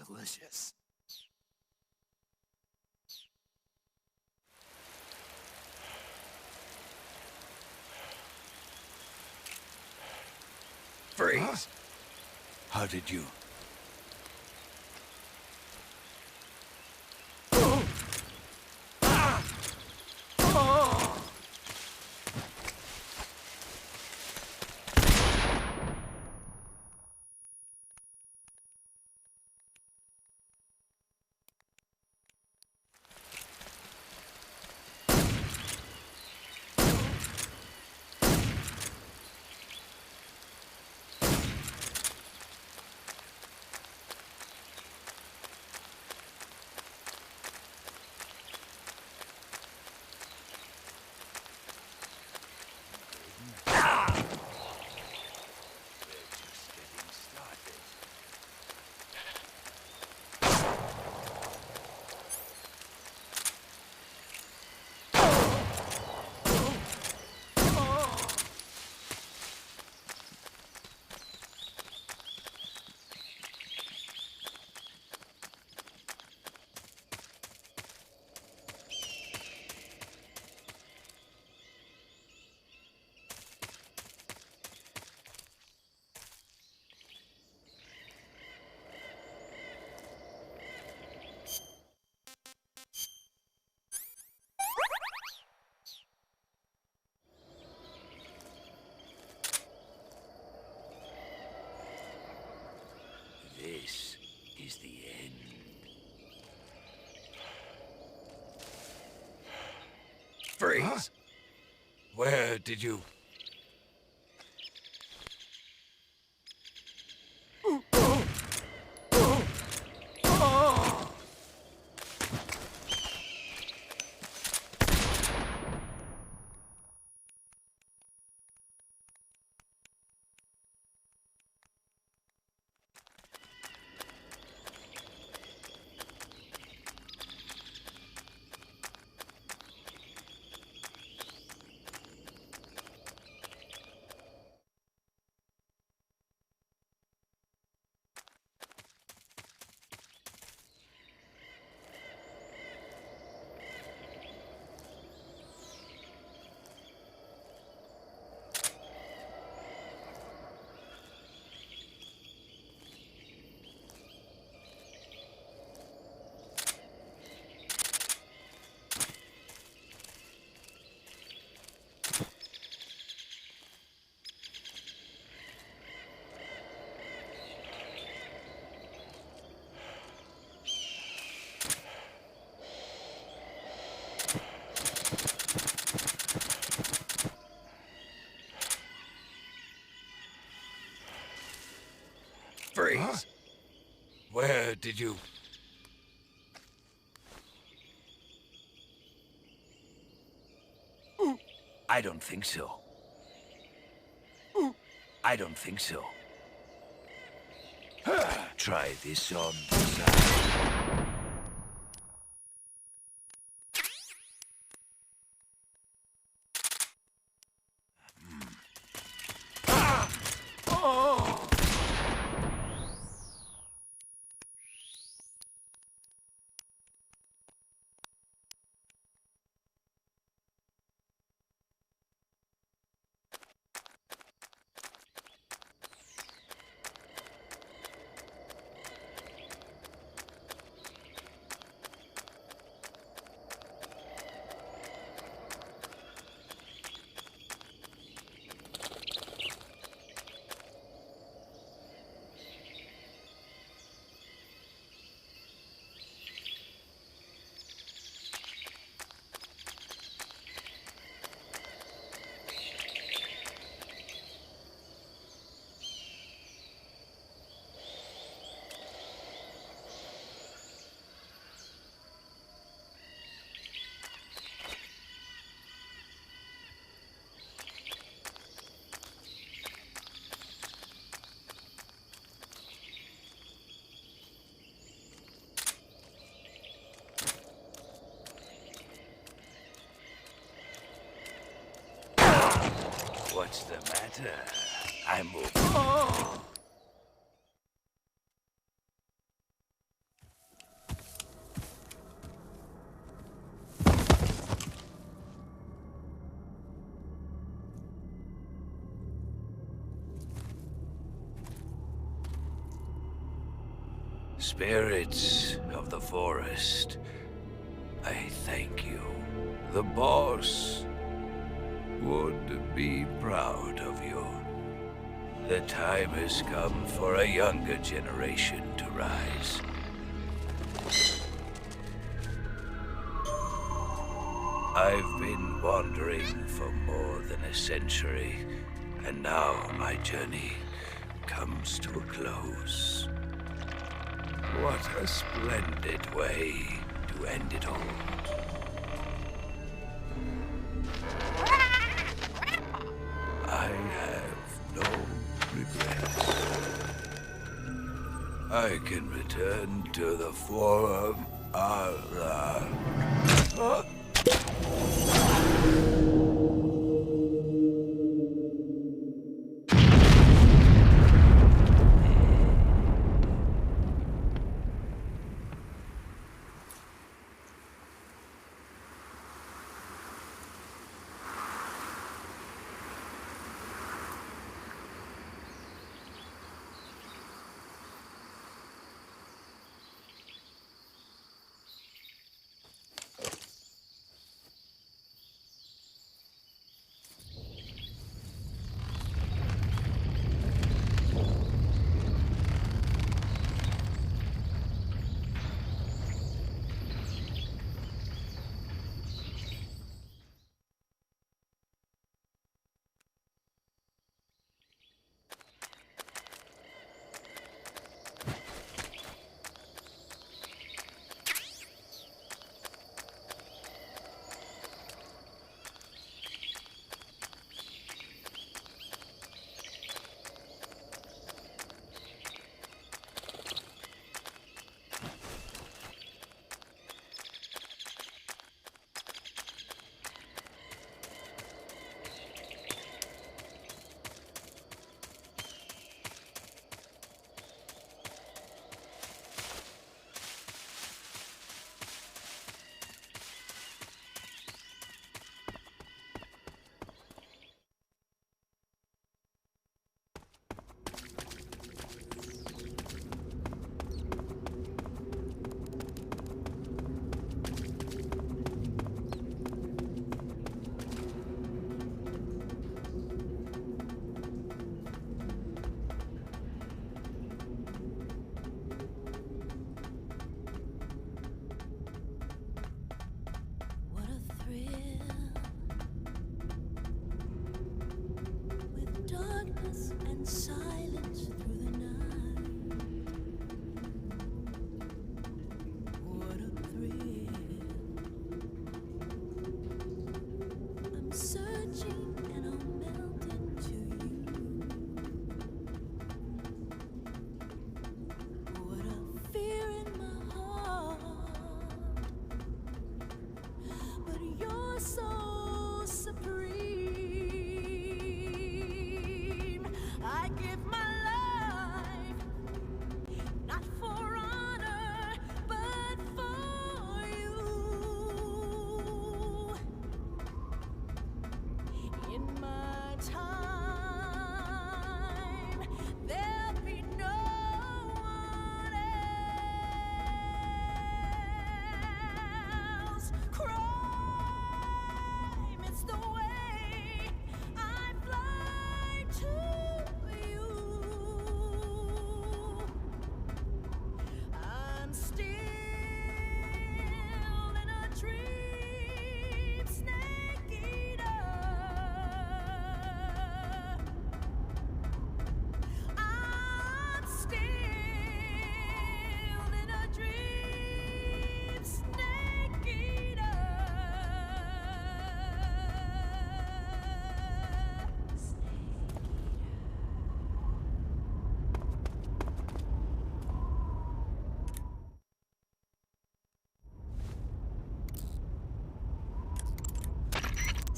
delicious. Freeze! How did you... This is the end. Freeze! Where did you... Freeze! Where did you... I don't think so. I don't think so. Try this on the side. What's the matter? I'm moving. Spirits of the forest, I thank you. The boss would be proud of you. The time has come for a younger generation to rise. I've been wandering for more than a century, and now my journey comes to a close. What a splendid way to end it all. I have no regrets. I can return to the Forum Allah.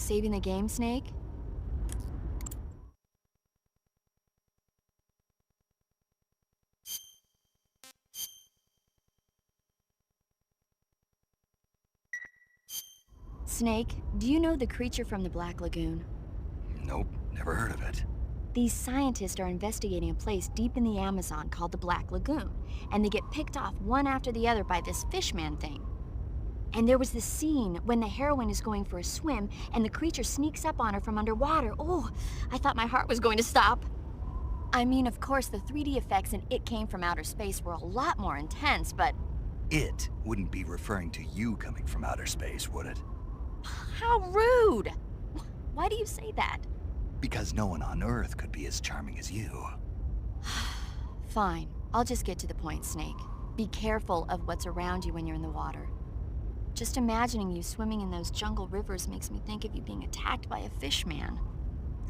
Saving the game, Snake? Snake, do you know the creature from the Black Lagoon? Nope, never heard of it. These scientists are investigating a place deep in the Amazon called the Black Lagoon, and they get picked off one after the other by this fishman thing. And there was this scene when the heroine is going for a swim and the creature sneaks up on her from underwater. Oh, I thought my heart was going to stop. I mean, of course, the 3D effects in It Came from Outer Space were a lot more intense, but... It wouldn't be referring to you coming from outer space, would it? How rude! Why do you say that? Because no one on Earth could be as charming as you. Fine. I'll just get to the point, Snake. Be careful of what's around you when you're in the water. Just imagining you swimming in those jungle rivers makes me think of you being attacked by a fishman.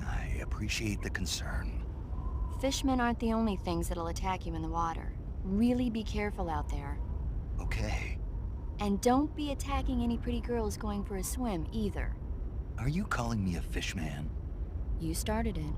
I appreciate the concern. Fishmen aren't the only things that'll attack you in the water. Really be careful out there. Okay. And don't be attacking any pretty girls going for a swim, either. Are you calling me a fishman? You started it.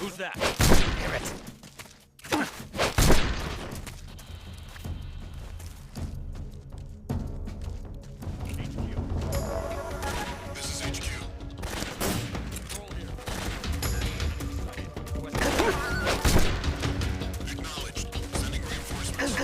Who's that? Hear it. This is HQ. Acknowledged. Sending reinforcements.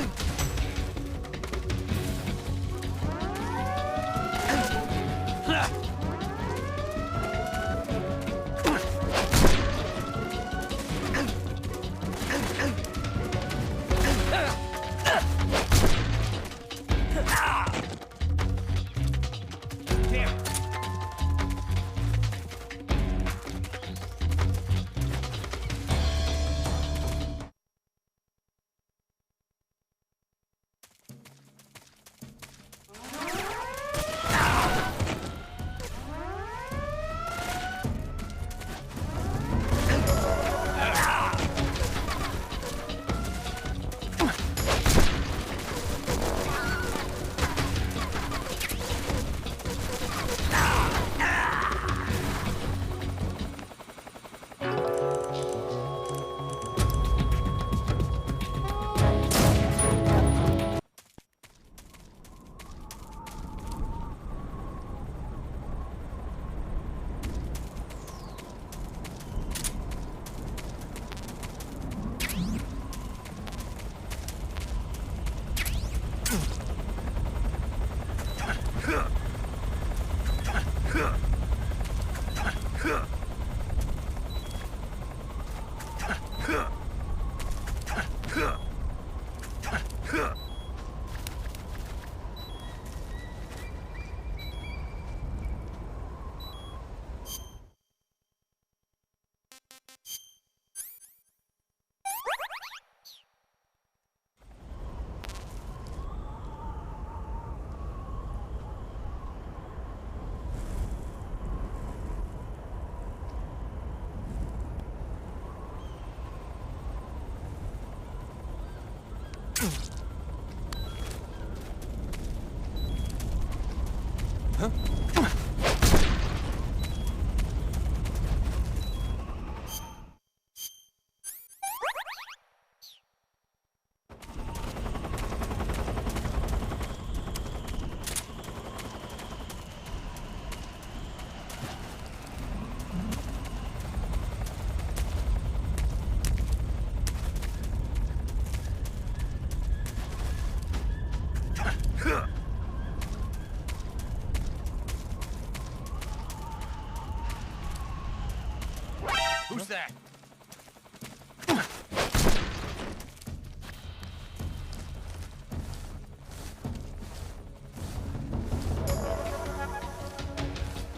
Who's that?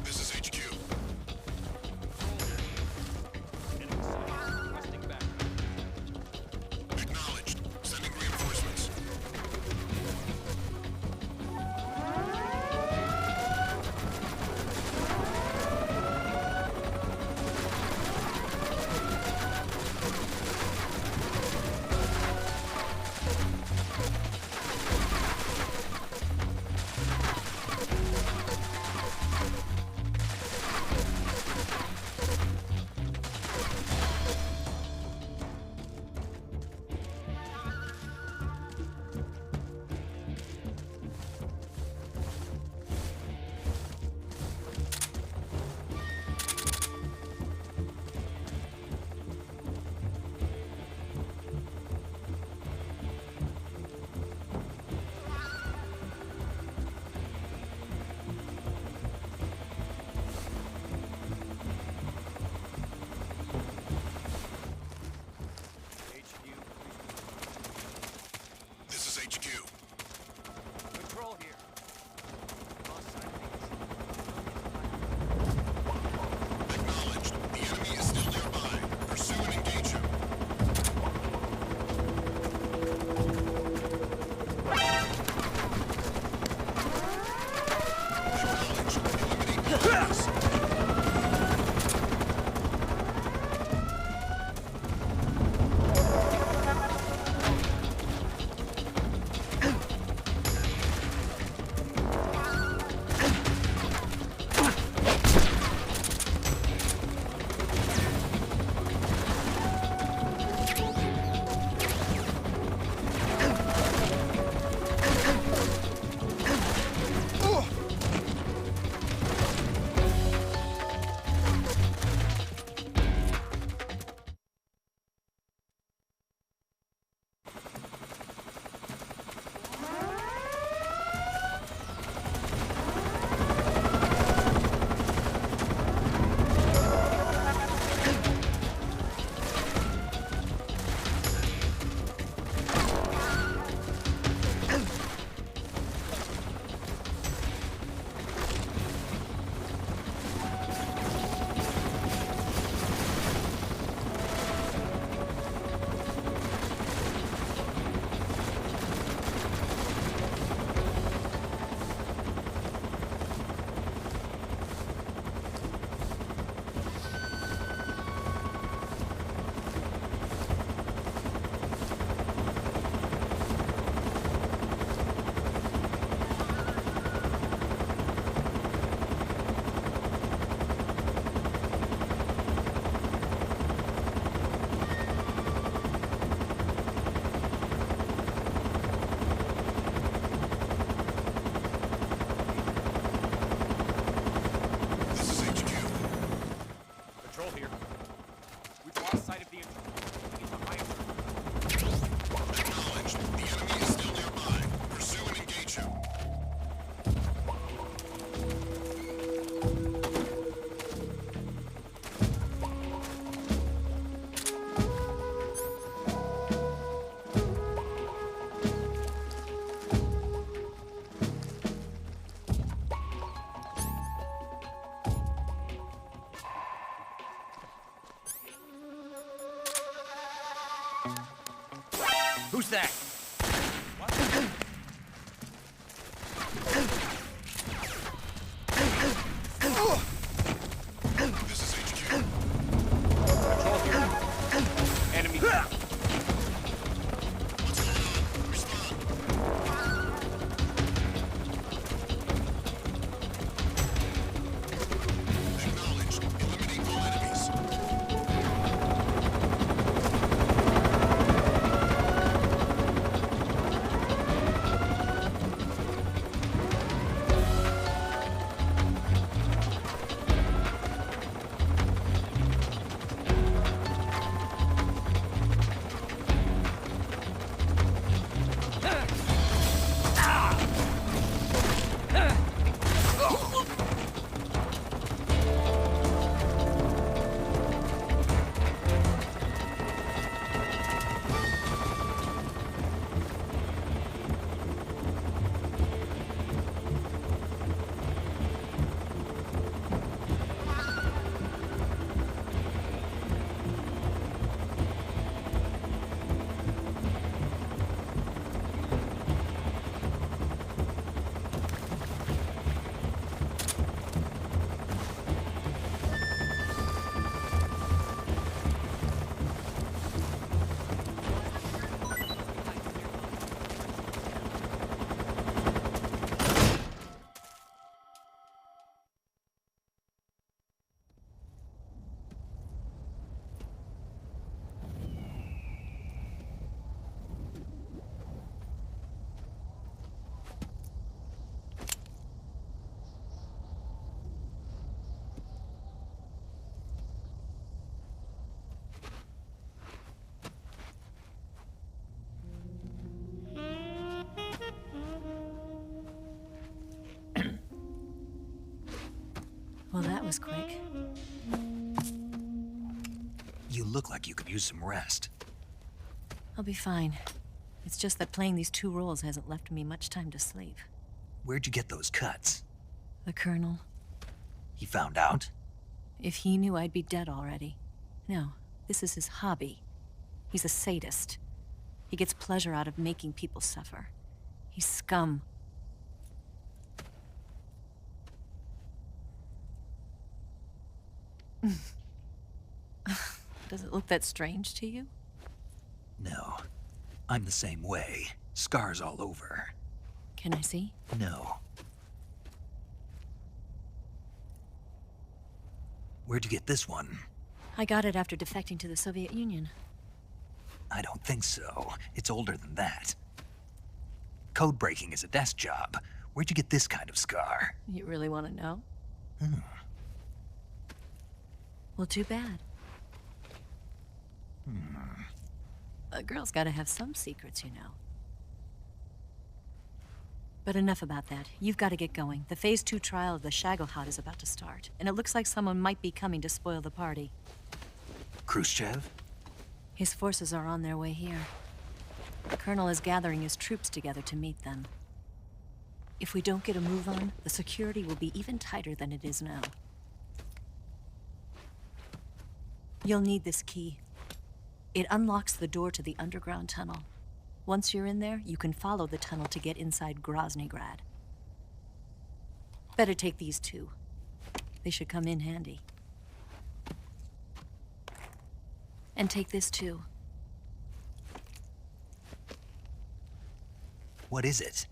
This is HQ. Acknowledged. Sending reinforcements. This is HQ. Patrol here. Acknowledged. The enemy is still nearby. Pursue and engage him. Acknowledged. Eliminate all enemies. This is HQ. Patrol here. We've lost sight of the intruder. It's a high alert. Acknowledged. The enemy is still nearby. Pursue and engage him. Who's that? This is HQ. Patrol here. Enemy. What's going on? Respond. Acknowledged. Eliminate all enemies. was quick. You look like you could use some rest. I'll be fine. It's just that playing these 2 roles hasn't left me much time to sleep. Where'd you get those cuts? The Colonel. He found out? If he knew, I'd be dead already. No, this is his hobby. He's a sadist. He gets pleasure out of making people suffer. He's scum. Does it look that strange to you? No. I'm the same way. Scars all over. Can I see? No. Where'd you get this one? I got it after defecting to the Soviet Union. I don't think so. It's older than that. Code breaking is a desk job. Where'd you get this kind of scar? You really want to know? Well, too bad. A girl's gotta have some secrets, you know. But enough about that. You've got to get going. The Phase 2 trial of the Shagohod is about to start, and it looks like someone might be coming to spoil the party. Khrushchev? His forces are on their way here. The Colonel is gathering his troops together to meet them. If we don't get a move on, the security will be even tighter than it is now. You'll need this key. It unlocks the door to the underground tunnel. Once you're in there, you can follow the tunnel to get inside Groznygrad. Better take these 2. They should come in handy. And take this too. What is it?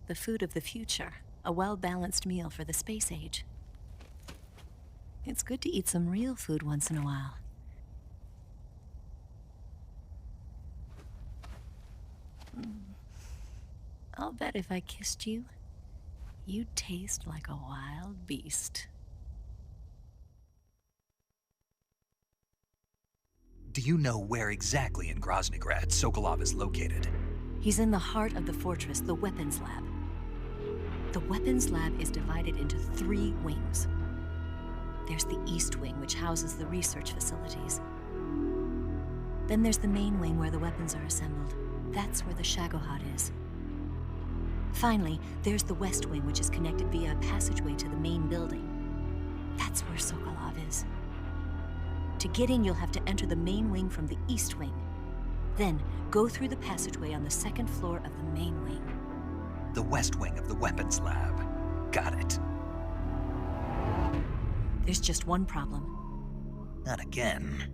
The food of the future. A well-balanced meal for the space age. It's good to eat some real food once in a while. I'll bet if I kissed you, you'd taste like a wild beast. Do you know where exactly in Groznygrad Sokolov is located? He's in the heart of the fortress, the weapons lab. The weapons lab is divided into 3 wings. There's the East Wing, which houses the research facilities. Then there's the main wing where the weapons are assembled. That's where the Shagohod is. Finally, there's the West Wing, which is connected via a passageway to the main building. That's where Sokolov is. To get in, you'll have to enter the main wing from the East Wing. Then, go through the passageway on the 2nd floor of the main wing. The West Wing of the weapons lab. Got it. There's just one problem. Not again.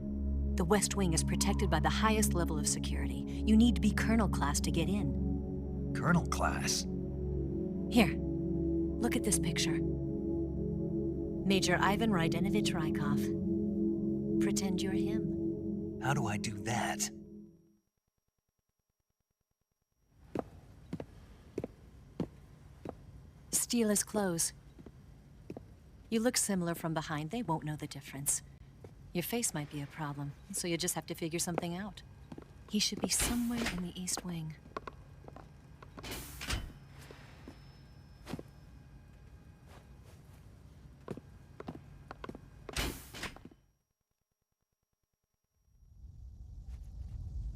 The West Wing is protected by the highest level of security. You need to be Colonel class to get in. Colonel class? Here, look at this picture. Major Ivan Rydenovich Rykov. Pretend you're him. How do I do that? Steal his clothes. You look similar from behind. They won't know the difference. Your face might be a problem, so you just have to figure something out. He should be somewhere in the East Wing.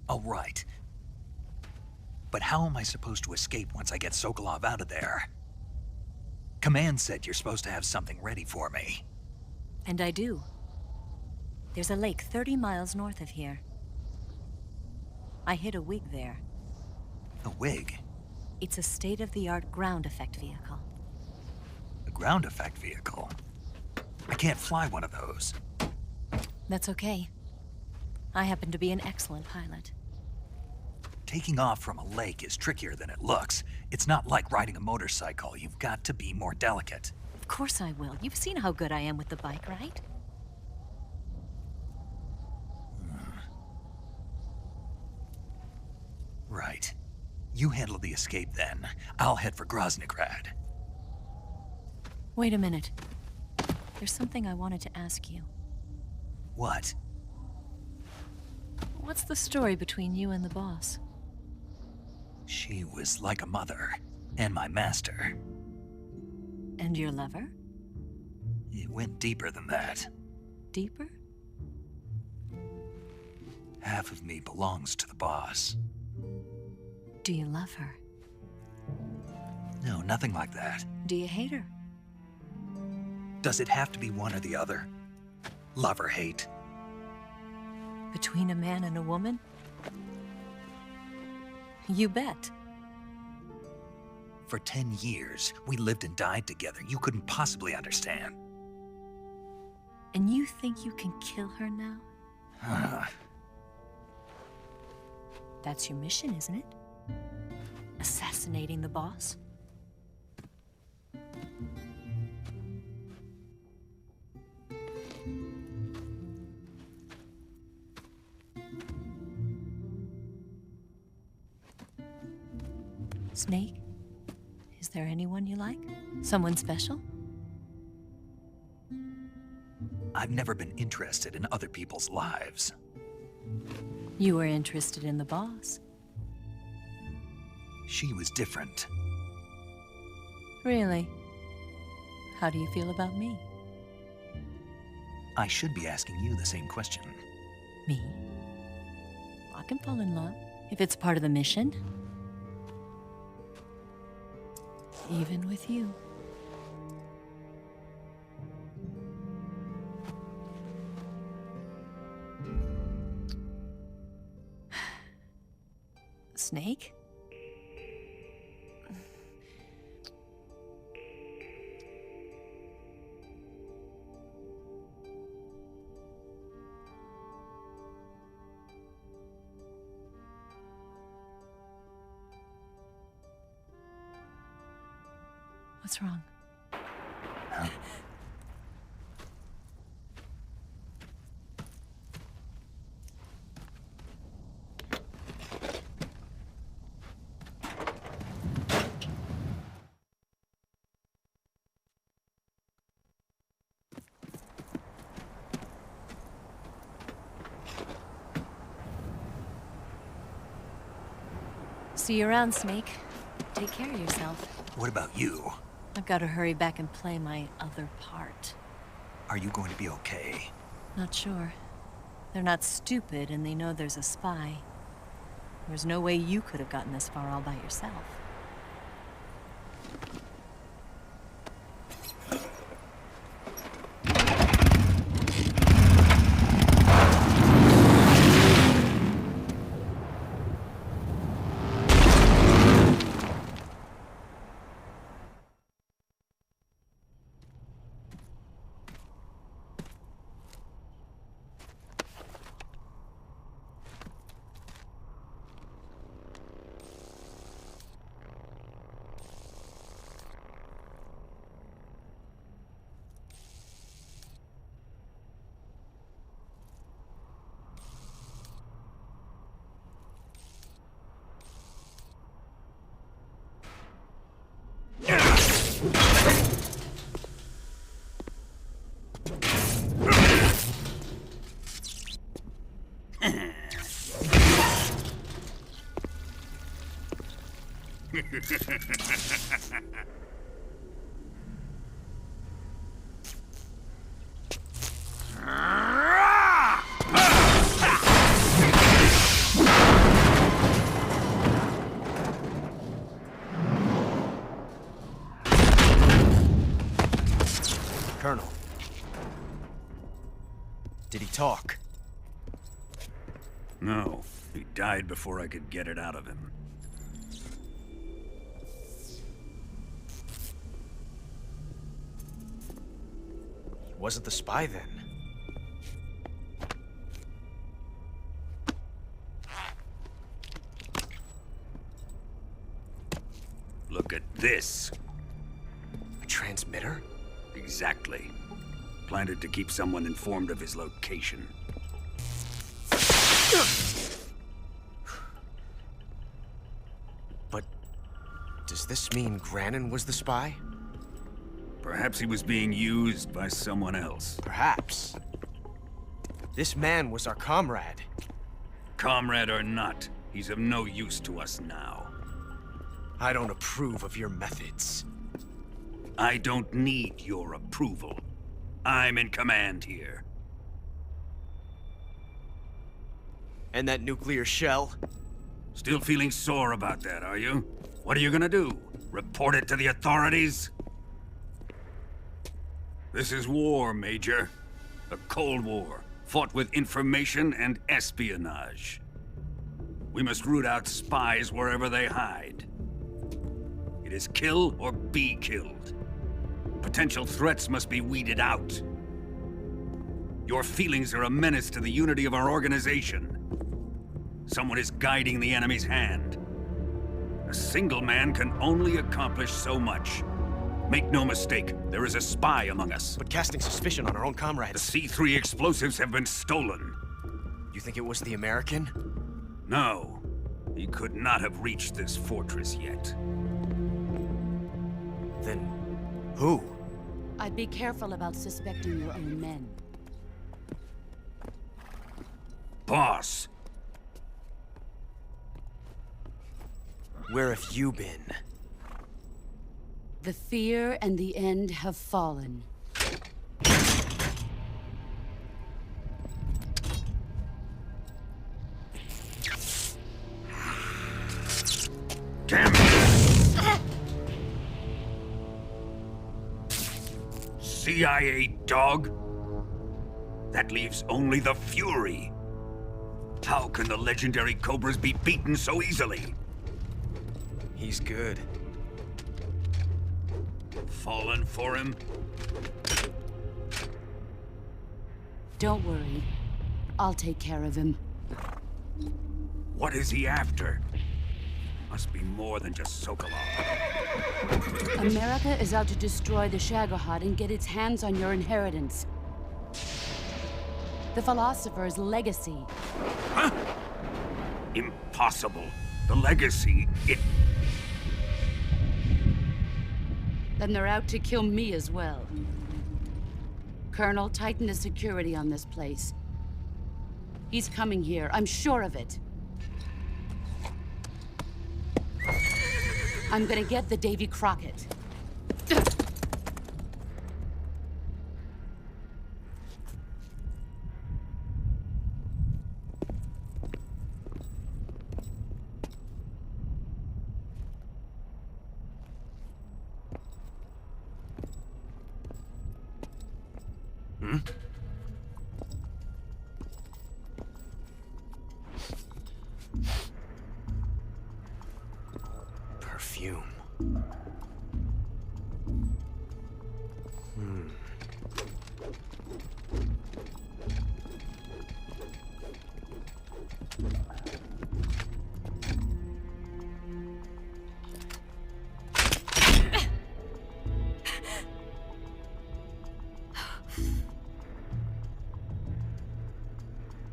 All right. But how am I supposed to escape once I get Sokolov out of there? Command said you're supposed to have something ready for me. And I do. There's a lake 30 miles north of here. I hid a wig there. A wig? It's a state-of-the-art ground effect vehicle. A ground effect vehicle? I can't fly one of those. That's okay. I happen to be an excellent pilot. Taking off from a lake is trickier than it looks. It's not like riding a motorcycle. You've got to be more delicate. Of course I will. You've seen how good I am with the bike, right? Right. You handle the escape then. I'll head for Groznygrad. Wait a minute. There's something I wanted to ask you. What? What's the story between you and the boss? She was like a mother, and my master. And your lover? went deeper than that. Deeper? Half of me belongs to the boss. Do you love her? No, nothing like that. Do you hate her? Does it have to be one or the other? Love or hate? Between a man and a woman? You bet. For 10 years, we lived and died together. You couldn't possibly understand. And you think you can kill her now? That's your mission, isn't it? Assassinating the boss? Snake? Is there anyone you like? Someone special? I've never been interested in other people's lives. You were interested in the boss. She was different. Really? How do you feel about me? I should be asking you the same question. Me? I can fall in love if it's part of the mission. Even with you. Snake? What's wrong? See you around, Snake. Take care of yourself. What about you? I've got to hurry back and play my other part. Are you going to be okay? Not sure. They're not stupid, and they know there's a spy. There's no way you could have gotten this far all by yourself. Colonel. Did he talk? No, he died before I could get it out of him. He wasn't the spy then. Look at this. A transmitter? Exactly. Planted to keep someone informed of his location. But does this mean Granin was the spy? Perhaps he was being used by someone else. Perhaps. This man was our comrade. Comrade or not, he's of no use to us now. I don't approve of your methods. I don't need your approval. I'm in command here. And that nuclear shell? Still feeling sore about that, are you? What are you gonna do? Report it to the authorities? This is war, Major. A Cold War, fought with information and espionage. We must root out spies wherever they hide. It is kill or be killed. Potential threats must be weeded out. Your feelings are a menace to the unity of our organization. Someone is guiding the enemy's hand. A single man can only accomplish so much. Make no mistake, there is a spy among us. But casting suspicion on our own comrades. The C3 explosives have been stolen. You think it was the American? No. He could not have reached this fortress yet. Then, who? I'd be careful about suspecting your own men. Boss! Where have you been? The fear and the end have fallen. Damn it! CIA dog? That leaves only the Fury. How can the legendary Cobras be beaten so easily? He's good. Fallen for him? Don't worry. I'll take care of him. What is he after? Must be more than just Sokolov. America is out to destroy the Shagohod and get its hands on your inheritance. The Philosopher's legacy. Huh? Impossible. The legacy, Then they're out to kill me as well. Colonel, tighten the security on this place. He's coming here, I'm sure of it. I'm gonna get the Davy Crockett. Perfume.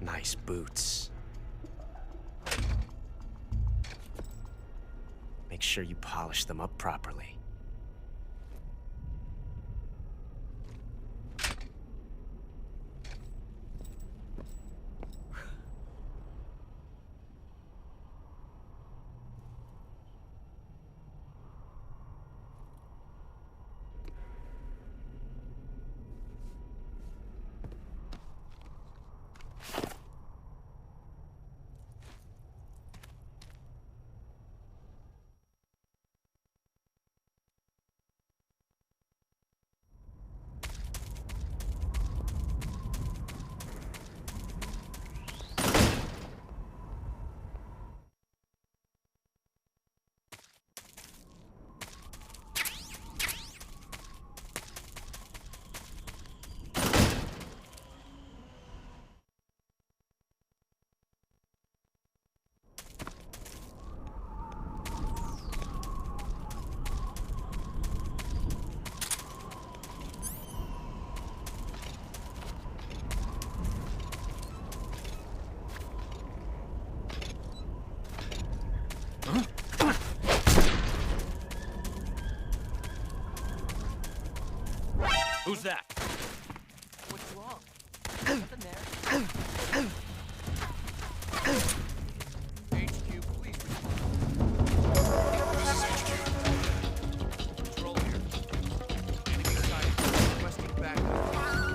Nice boots. Make sure you polish them up properly. Who's that? What's wrong? Nothing there. HQ, please respond. This is HQ. Control here. Enemy sighted. Requesting backup.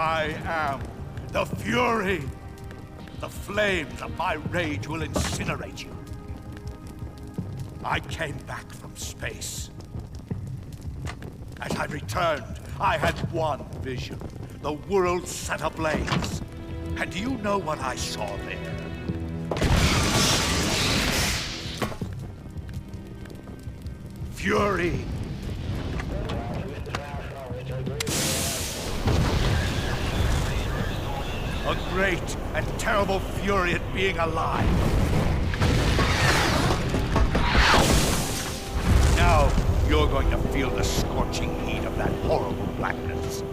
I am the Fury. The flames of my rage will incinerate you. I came back from space. As I returned, I had one vision. The world set ablaze. And do you know what I saw there? Fury. A great and terrible fury at being alive. Now, you're going to feel the scorching heat of that horrible blackness.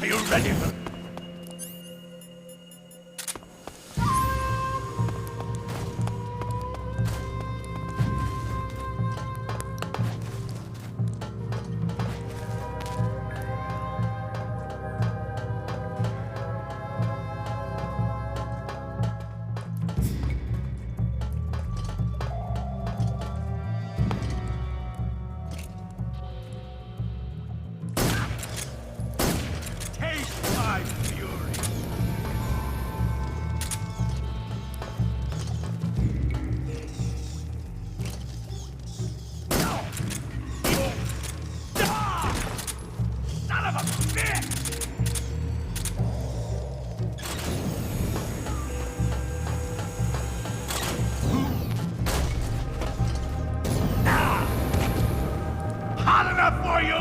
Are you ready for... Taste my fury! Son of a bitch! Hot enough for you?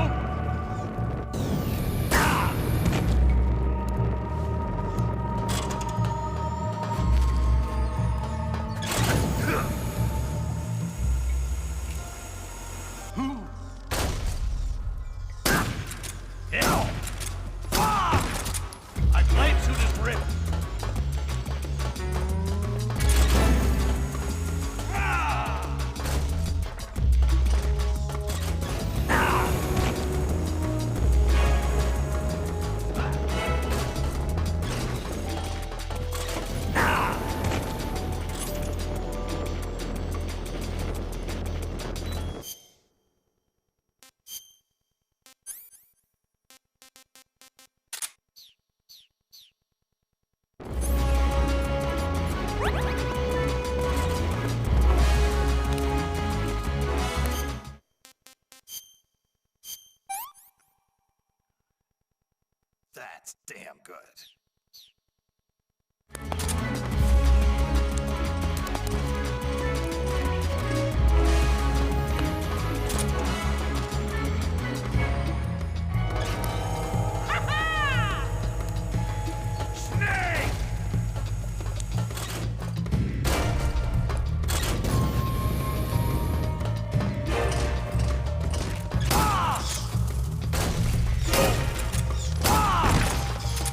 Hell! Fuck! My blade suit is ripped. That's damn good. Snake!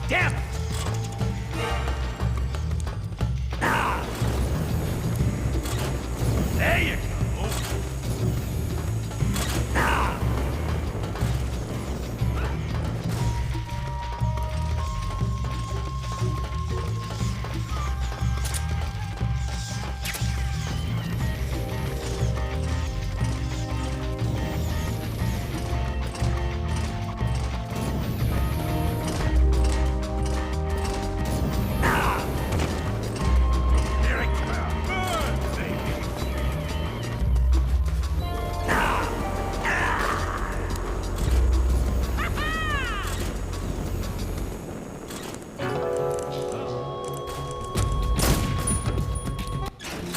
Damn it! There you go. There it comes. Good, baby.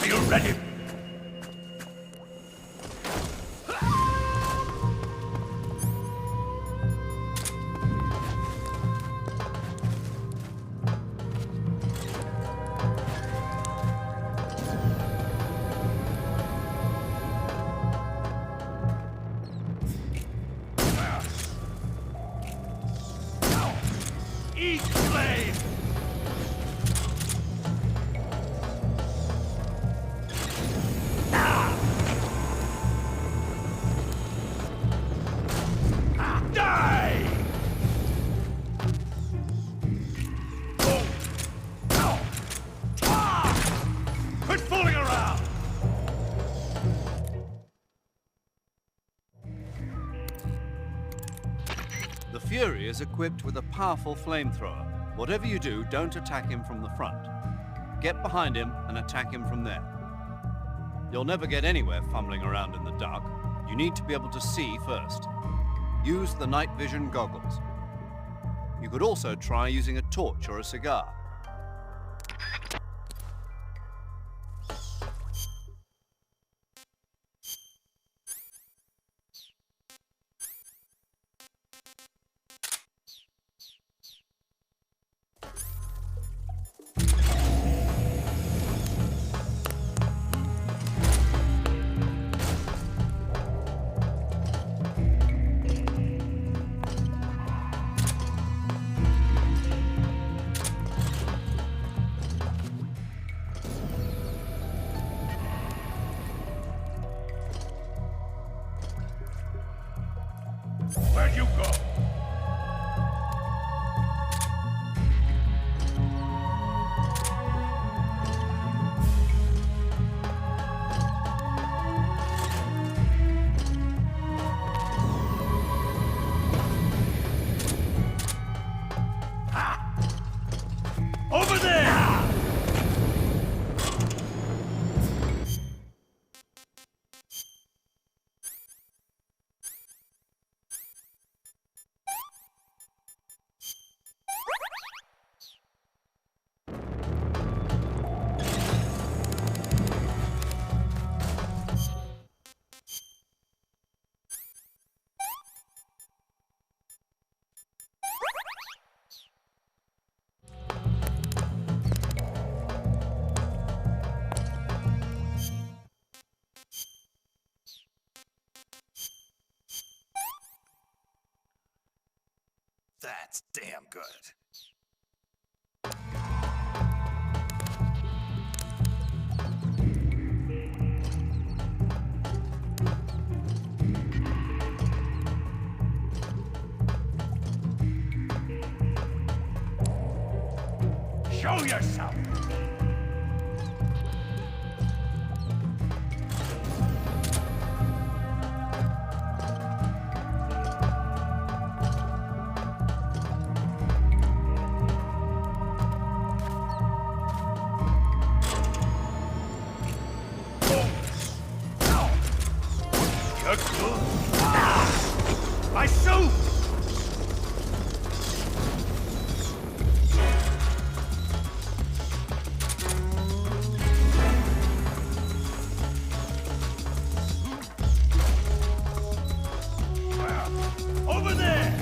Are you ready? Eat flame! is equipped with a powerful flamethrower. Whatever you do, don't attack him from the front. Get behind him and attack him from there. You'll never get anywhere fumbling around in the dark. You need to be able to see first. Use the night vision goggles. You could also try using a torch or a cigar. Where'd you go? Over there! That's damn good. Show yourself! My suit! Over there!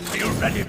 Are you ready?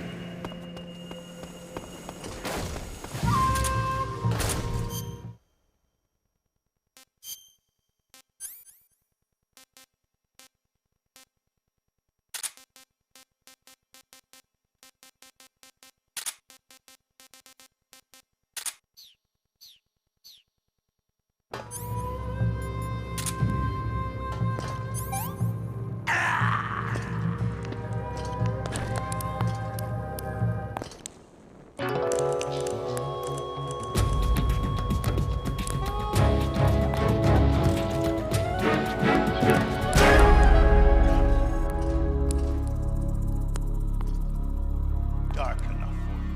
Dark enough for you.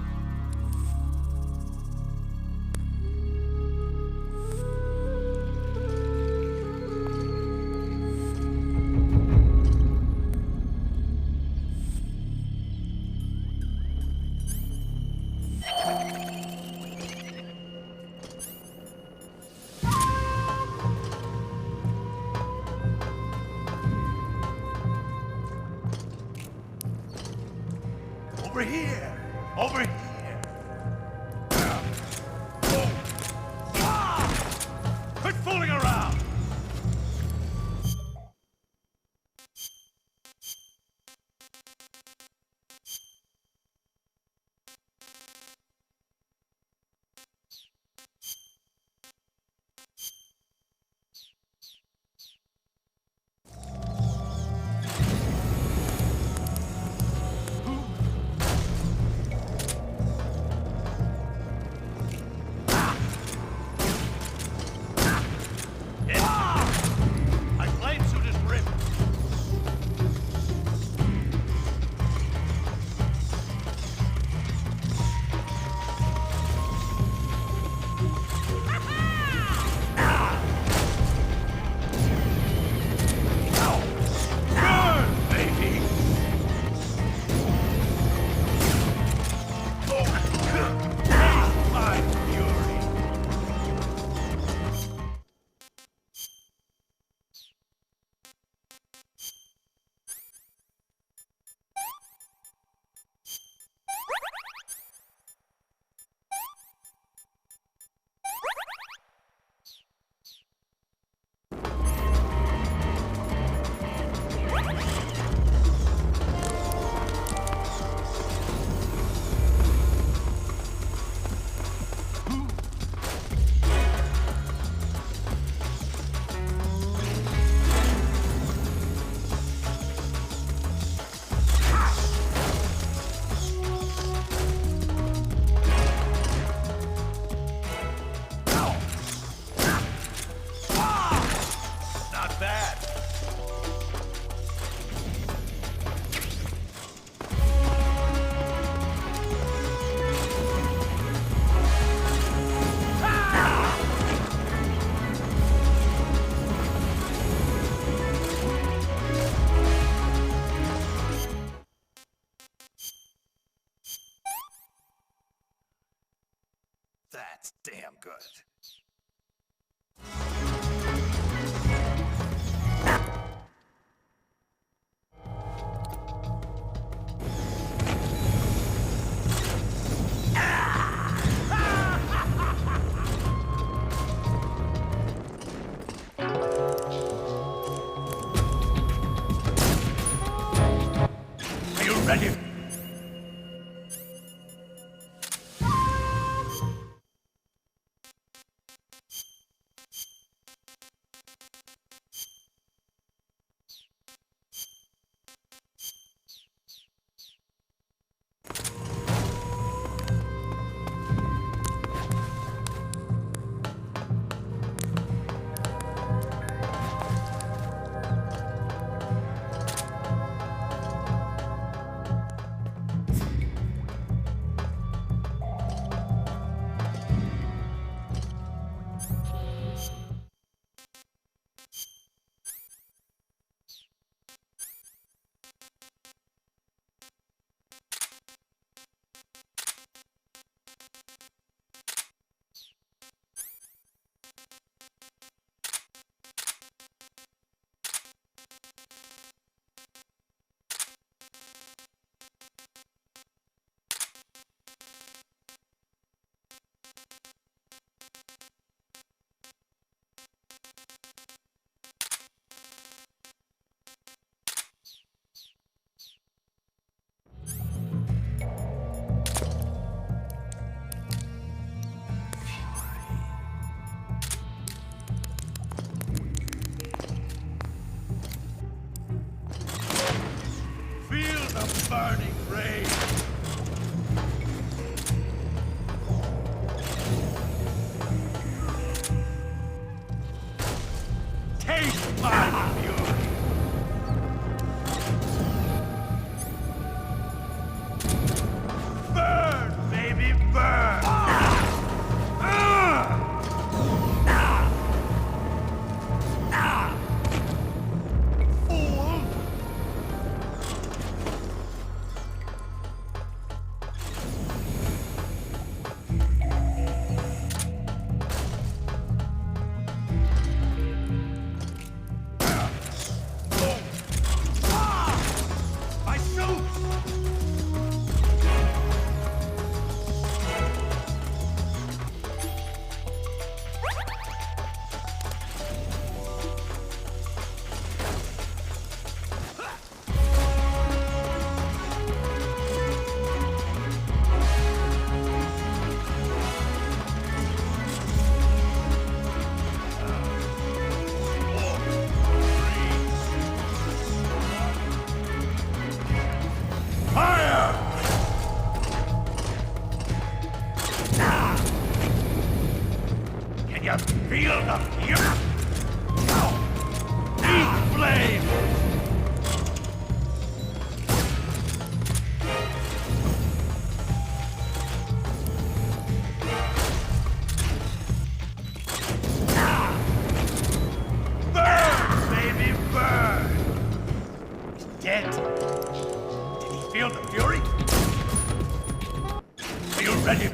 Over here! Over here! Quit fooling around! That's damn good. Are you ready? Feel the burning rage. Taste my fury. Burn, baby, burn. Fool. My suit! Fire! Can you feel the fury? Eat flame! Burn, baby, burn! He's dead. Did he feel the fury? Are you ready?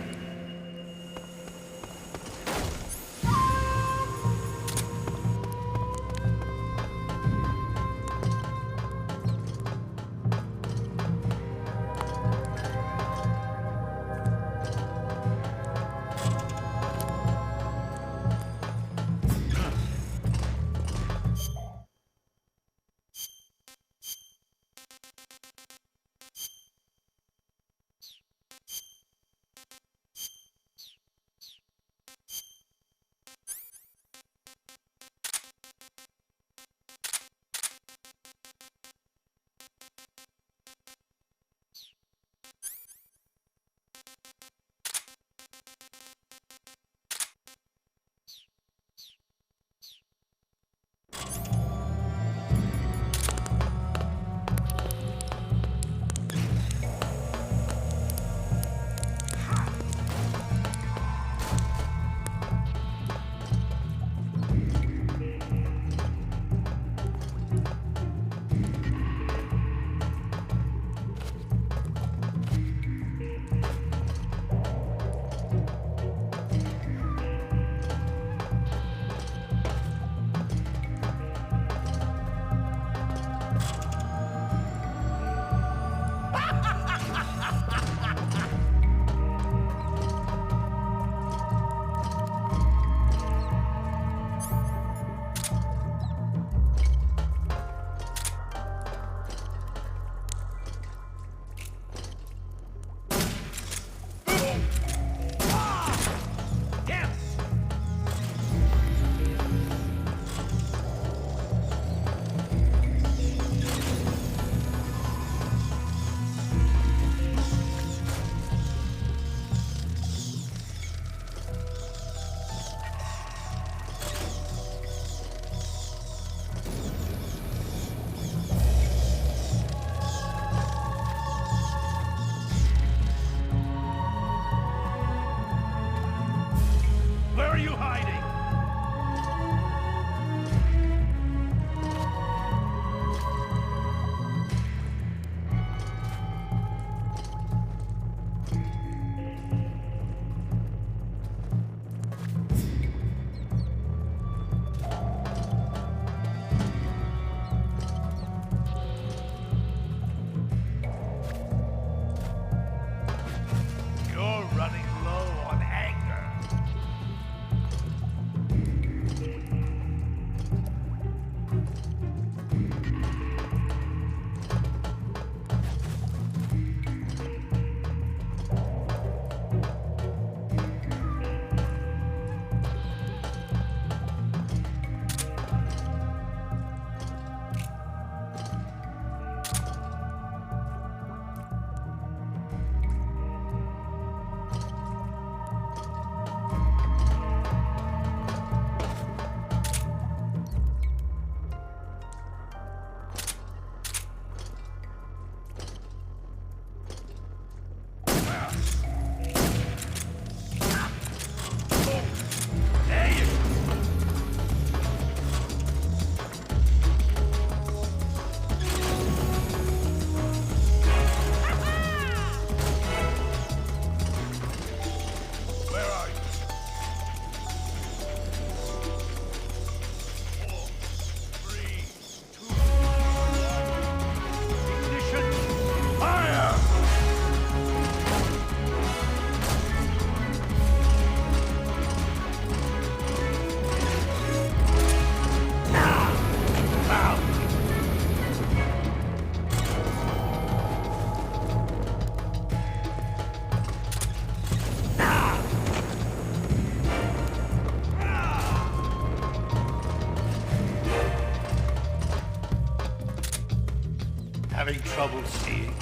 Having trouble seeing?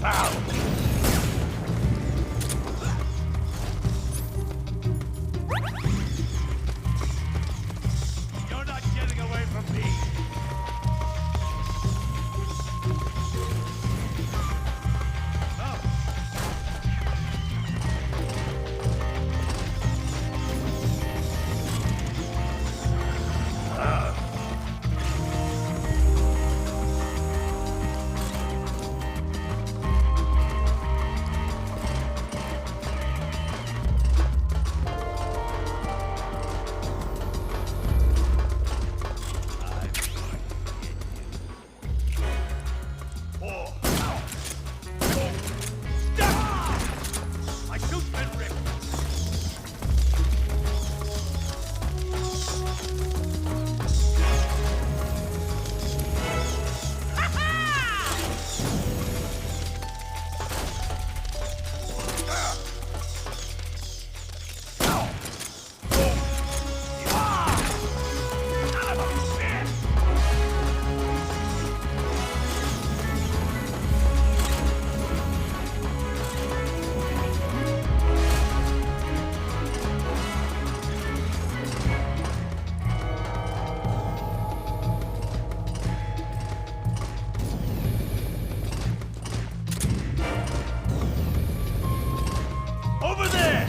Found! You're not getting away from me! My suit's been ripped! Over there!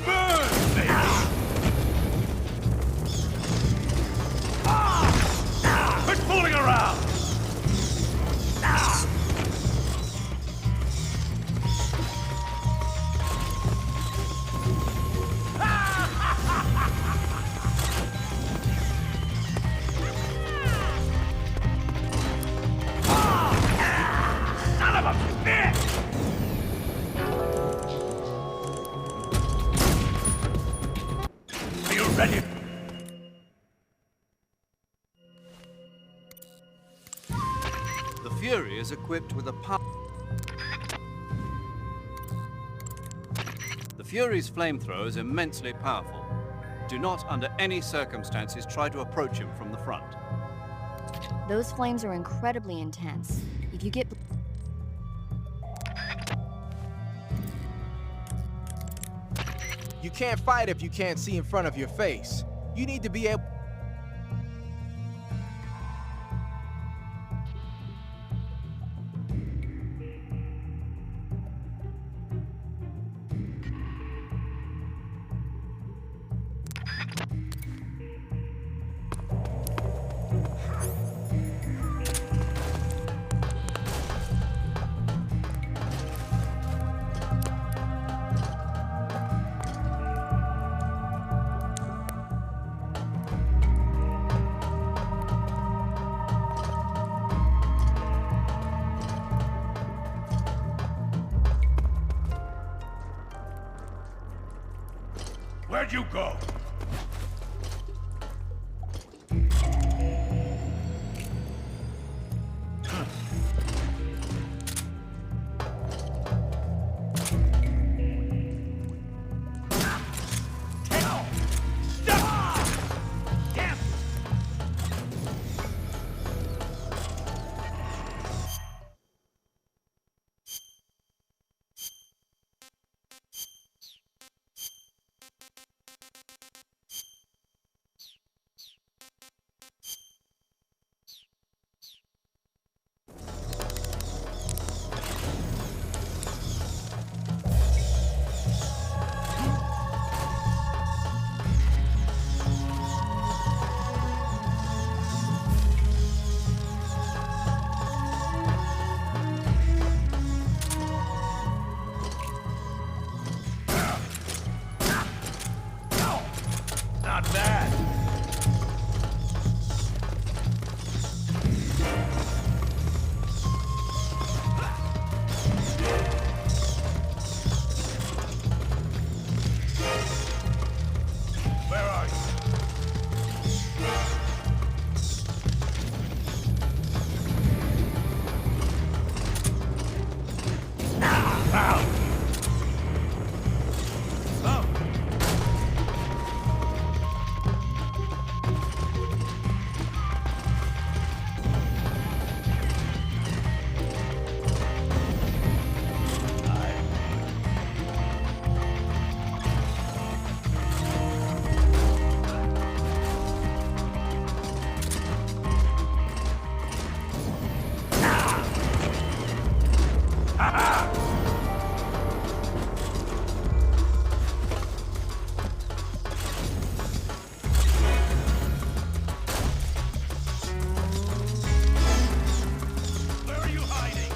Burn, baby! Quit fooling around! Son of a bitch! Are you ready? The Fury is equipped with a The Fury's flamethrower is immensely powerful. Do not, under any circumstances, try to approach him from the front. Those flames are incredibly intense. If you get... You can't fight if you can't see in front of your face. You need to be able... Where'd you go? Where are you hiding?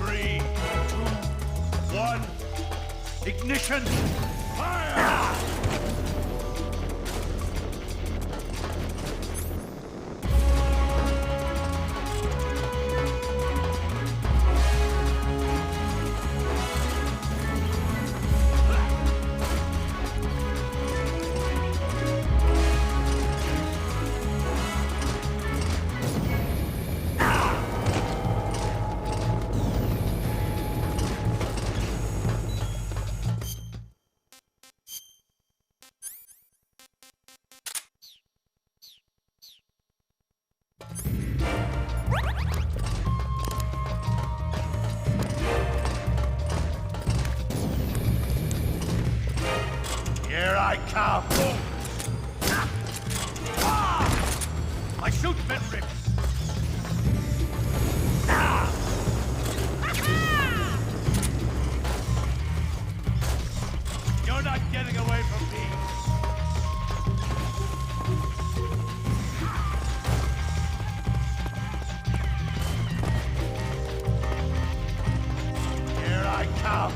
Three, two, one. Ignition! Fire! Here I come! My suit's been ripped! You're not getting away from me! Here I come!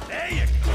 There you go!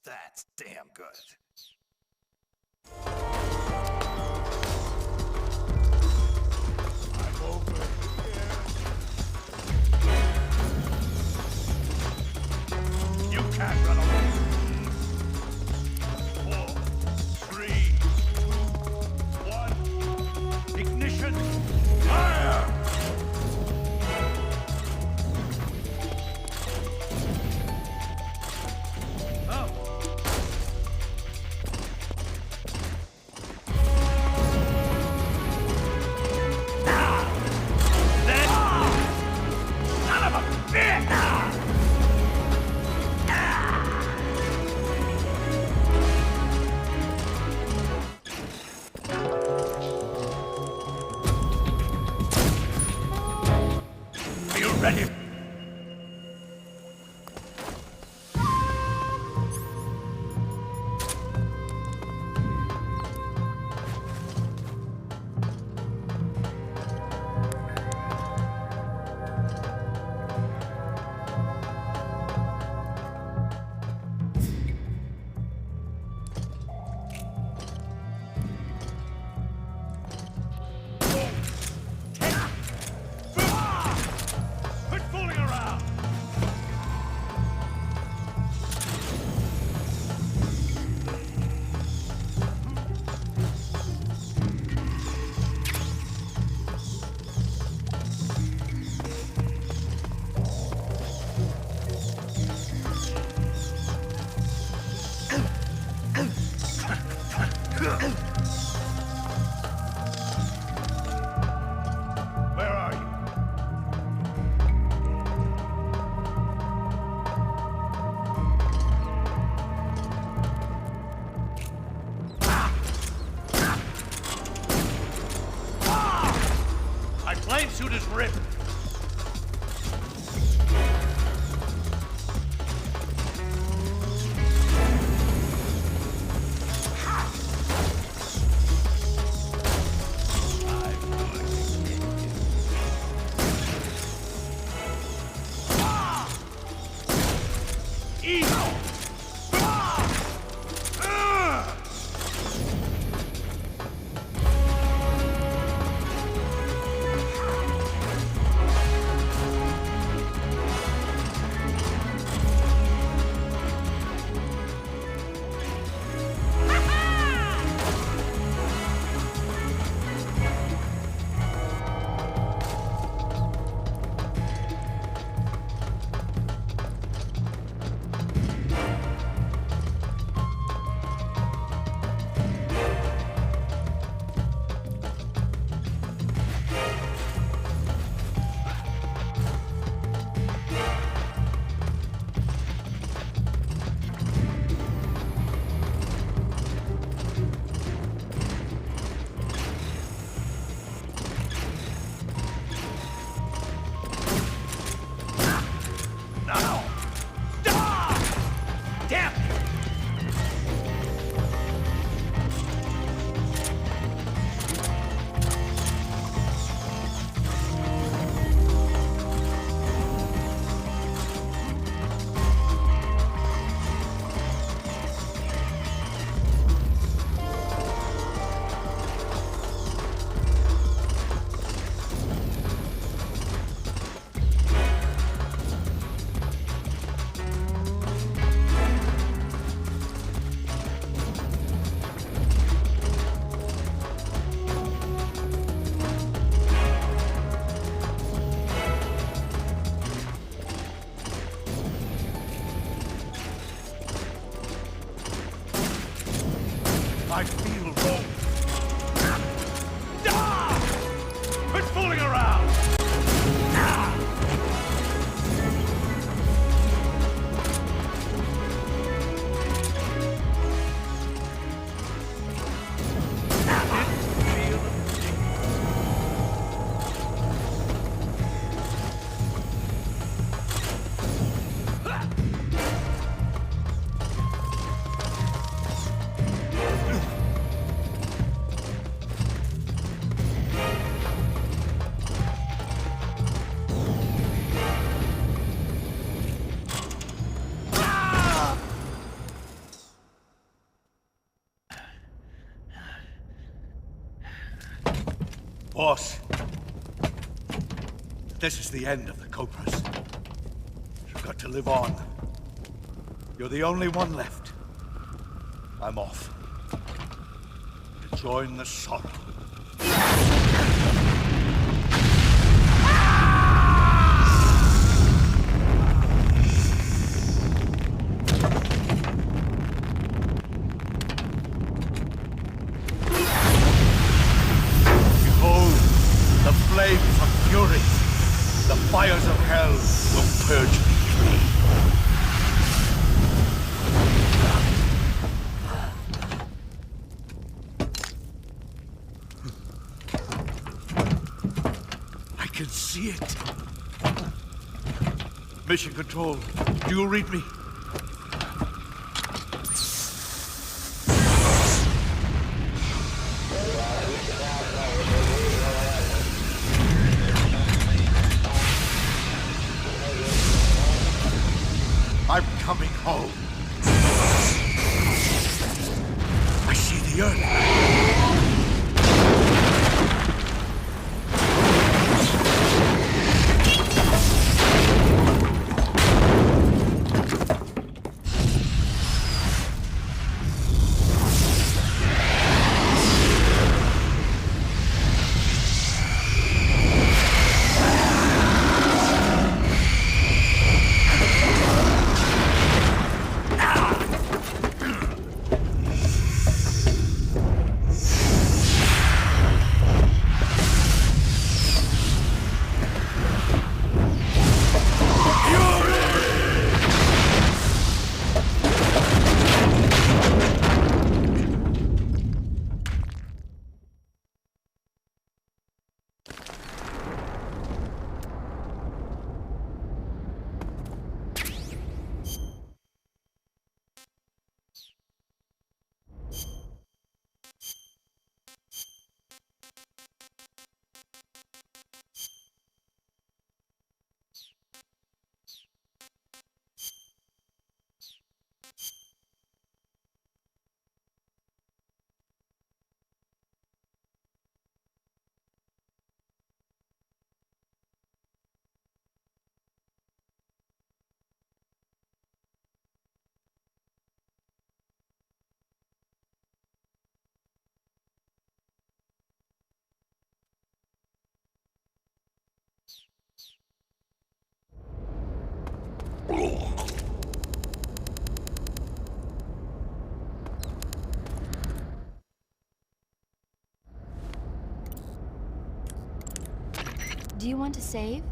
That's damn good. I'm over here. You can't run away. 4, 3, 2, 1. Ignition! Fire! Are you ready? suit is ripped. I feel wrong. Quit fooling around! Boss, this is the end of the Cobras. You've got to live on. You're the only one left. I'm off. To join the sorrow. Flames of fury, the fires of hell will purge me clean. I can see it. Mission Control, do you read me? I'm coming home. I see the Earth. Do you want to save?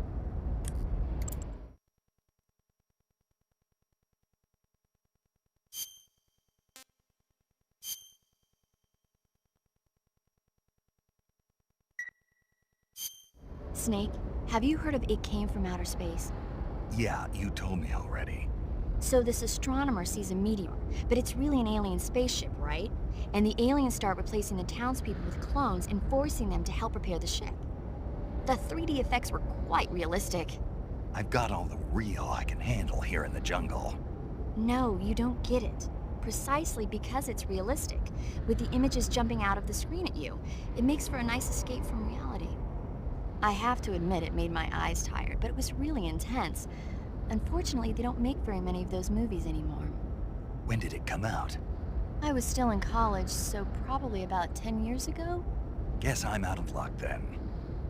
Snake, have you heard of It Came from Outer Space? Yeah, you told me already. So this astronomer sees a meteor, but it's really an alien spaceship, right? And the aliens start replacing the townspeople with clones and forcing them to help repair the ship. The 3D effects were quite realistic. I've got all the real I can handle here in the jungle. No, you don't get it. Precisely because it's realistic, with the images jumping out of the screen at you, it makes for a nice escape from reality. I have to admit it made my eyes tired, but it was really intense. Unfortunately, they don't make very many of those movies anymore. When did it come out? I was still in college, so probably about 10 years ago? Guess I'm out of luck then.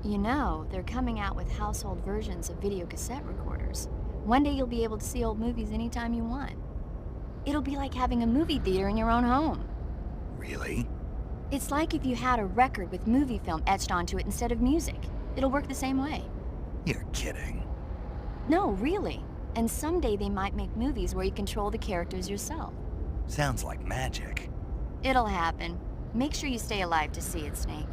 You know, they're coming out with household versions of video cassette recorders. One day you'll be able to see old movies anytime you want. It'll be like having a movie theater in your own home. Really? It's like if you had a record with movie film etched onto it instead of music. It'll work the same way. You're kidding. No, really. And someday they might make movies where you control the characters yourself. Sounds like magic. It'll happen. Make sure you stay alive to see it, Snake.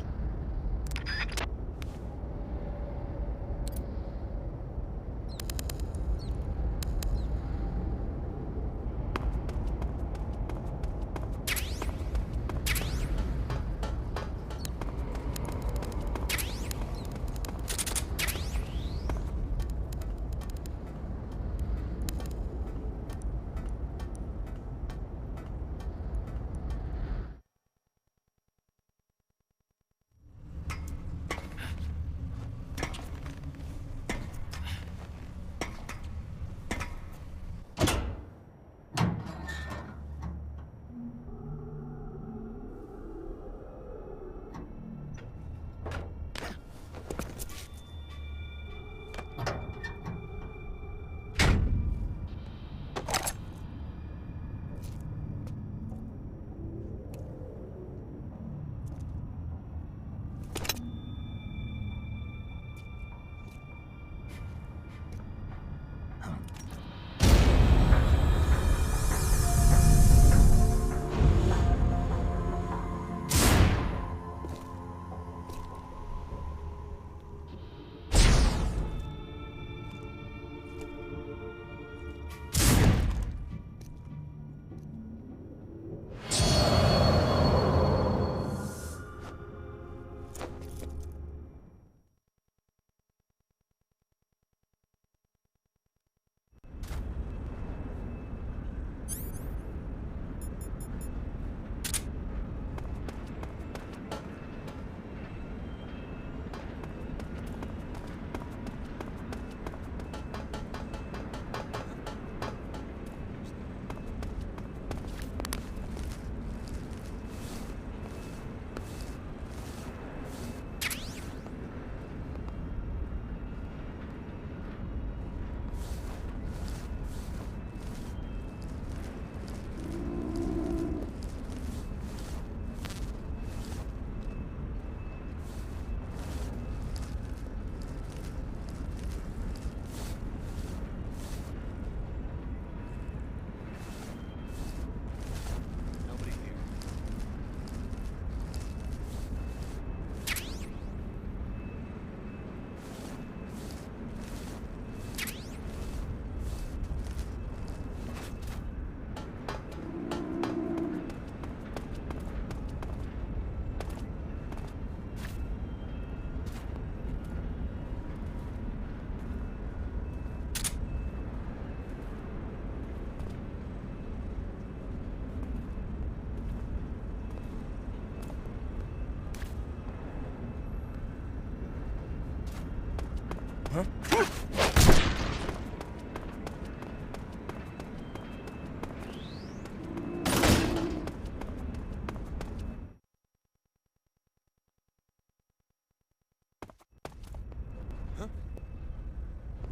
Who's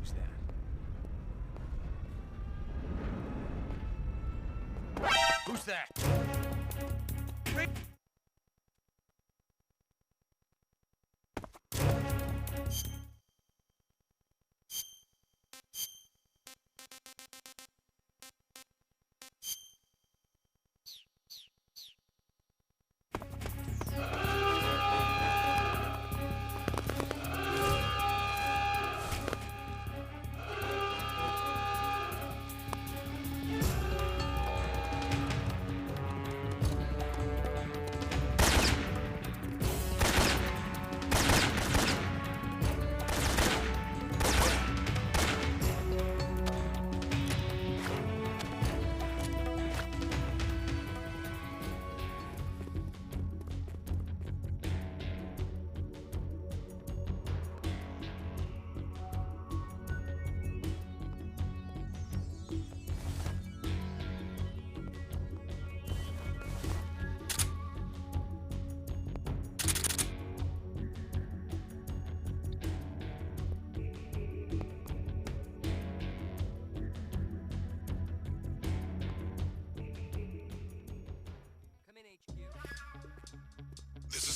that? Who's that?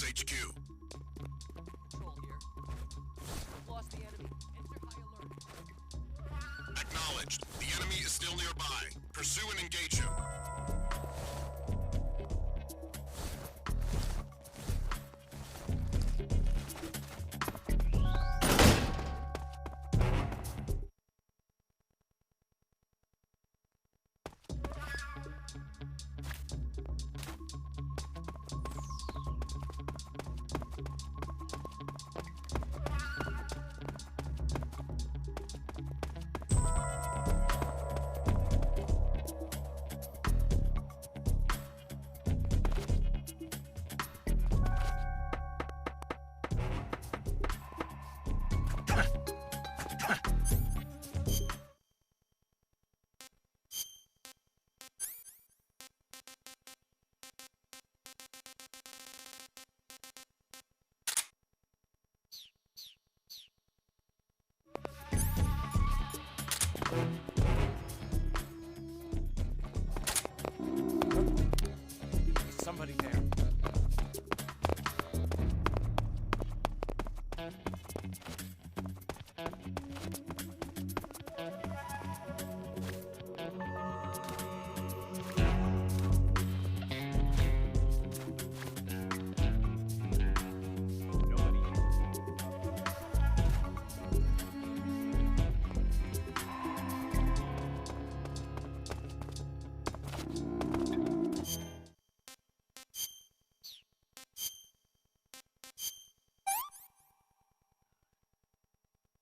HQ. Patrol here. We've lost the enemy. Enter high alert. Acknowledged. The enemy is still nearby. Pursue and engage him. There's somebody there.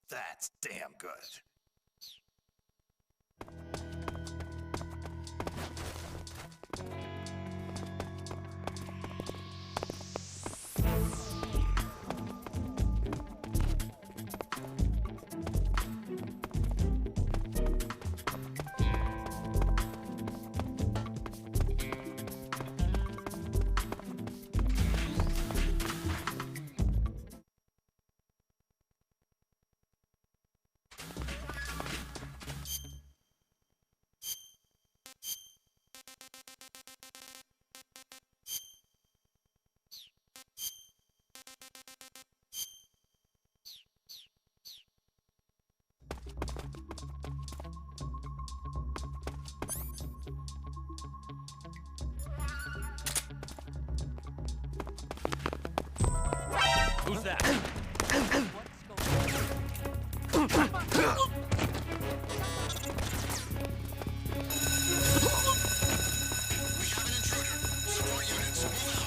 That's damn good. Who's that? We have an intruder. Support units, move out.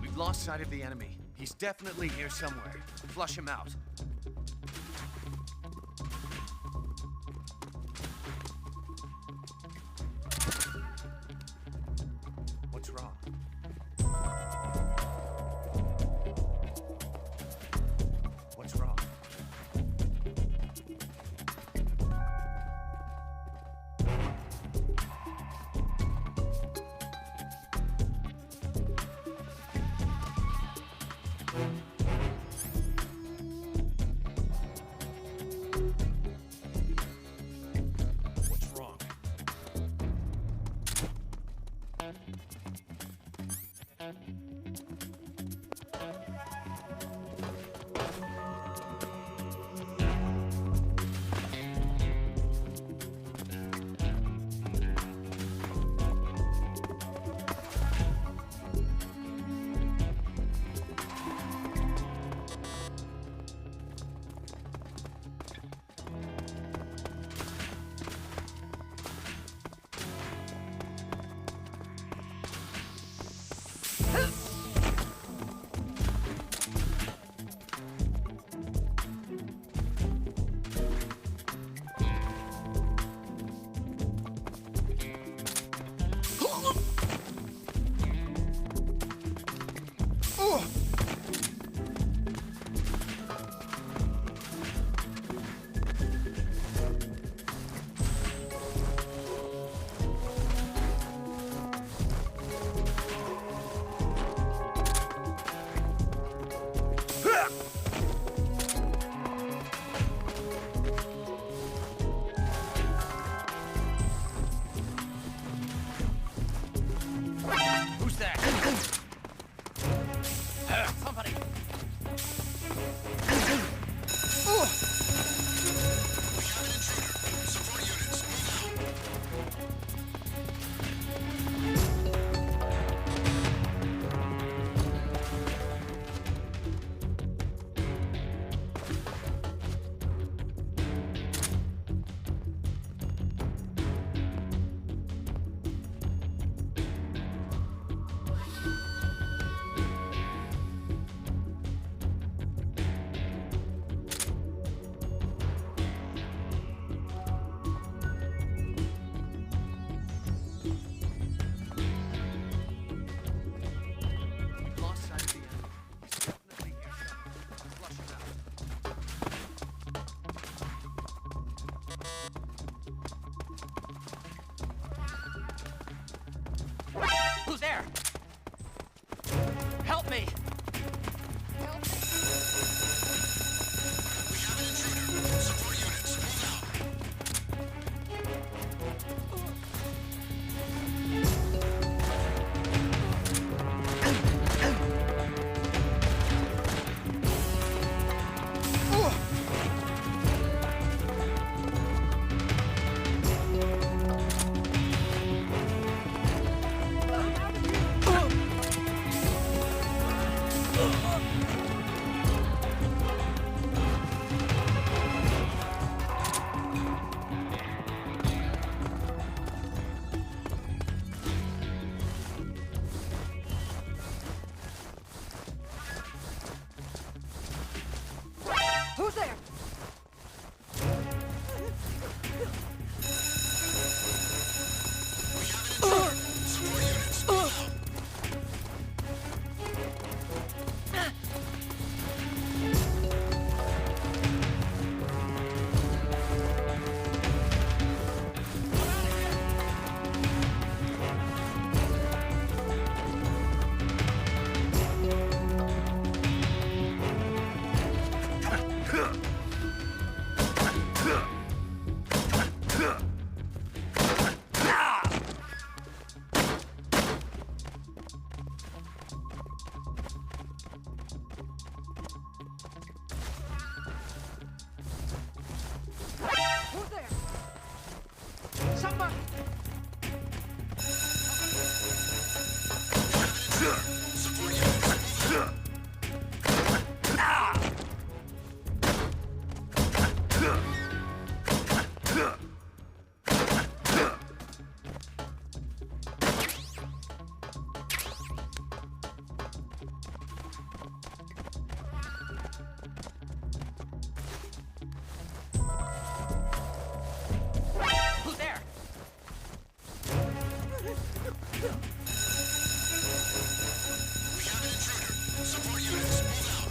We've lost sight of the enemy. He's definitely here somewhere. Flush him out. What's wrong? What's wrong? Support units, move out. Who's there? We have an intruder. Support units, move out.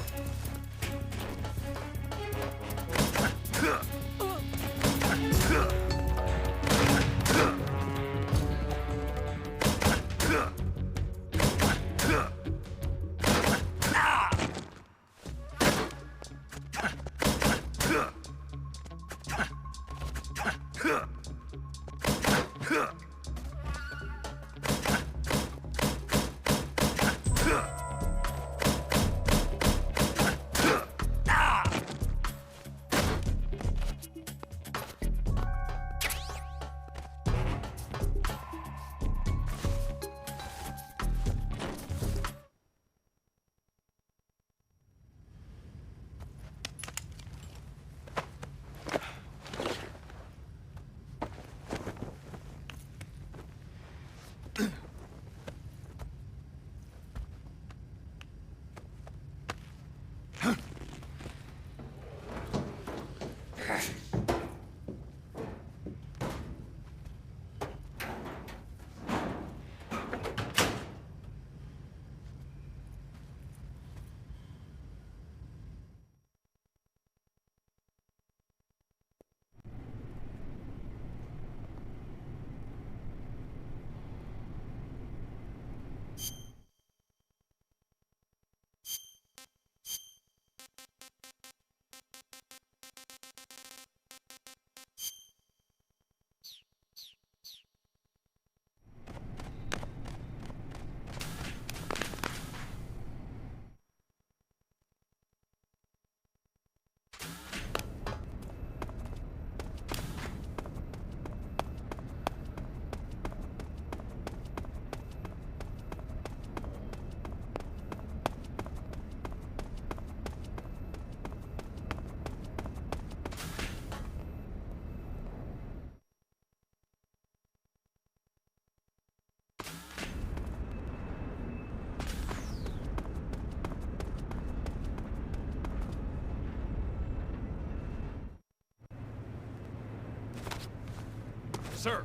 Sir.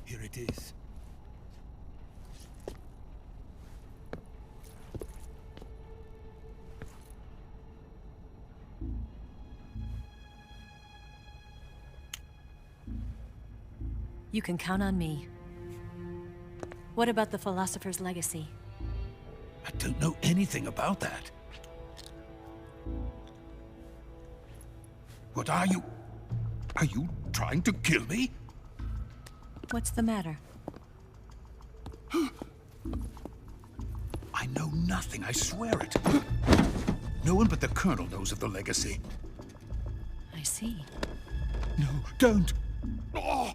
Here it is. You can count on me. What about the Philosopher's Legacy? I don't know anything about that. What are you? Are you trying to kill me? What's the matter? I know nothing, I swear it. No one but the Colonel knows of the legacy. I see. No, don't! Oh.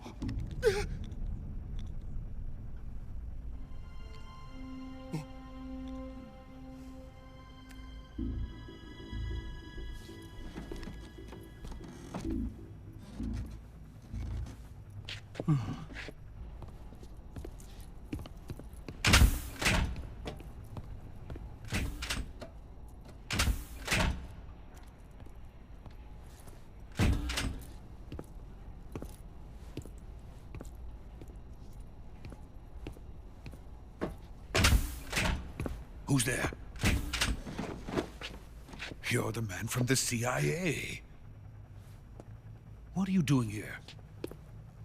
Who's there? You're the man from the CIA. What are you doing here?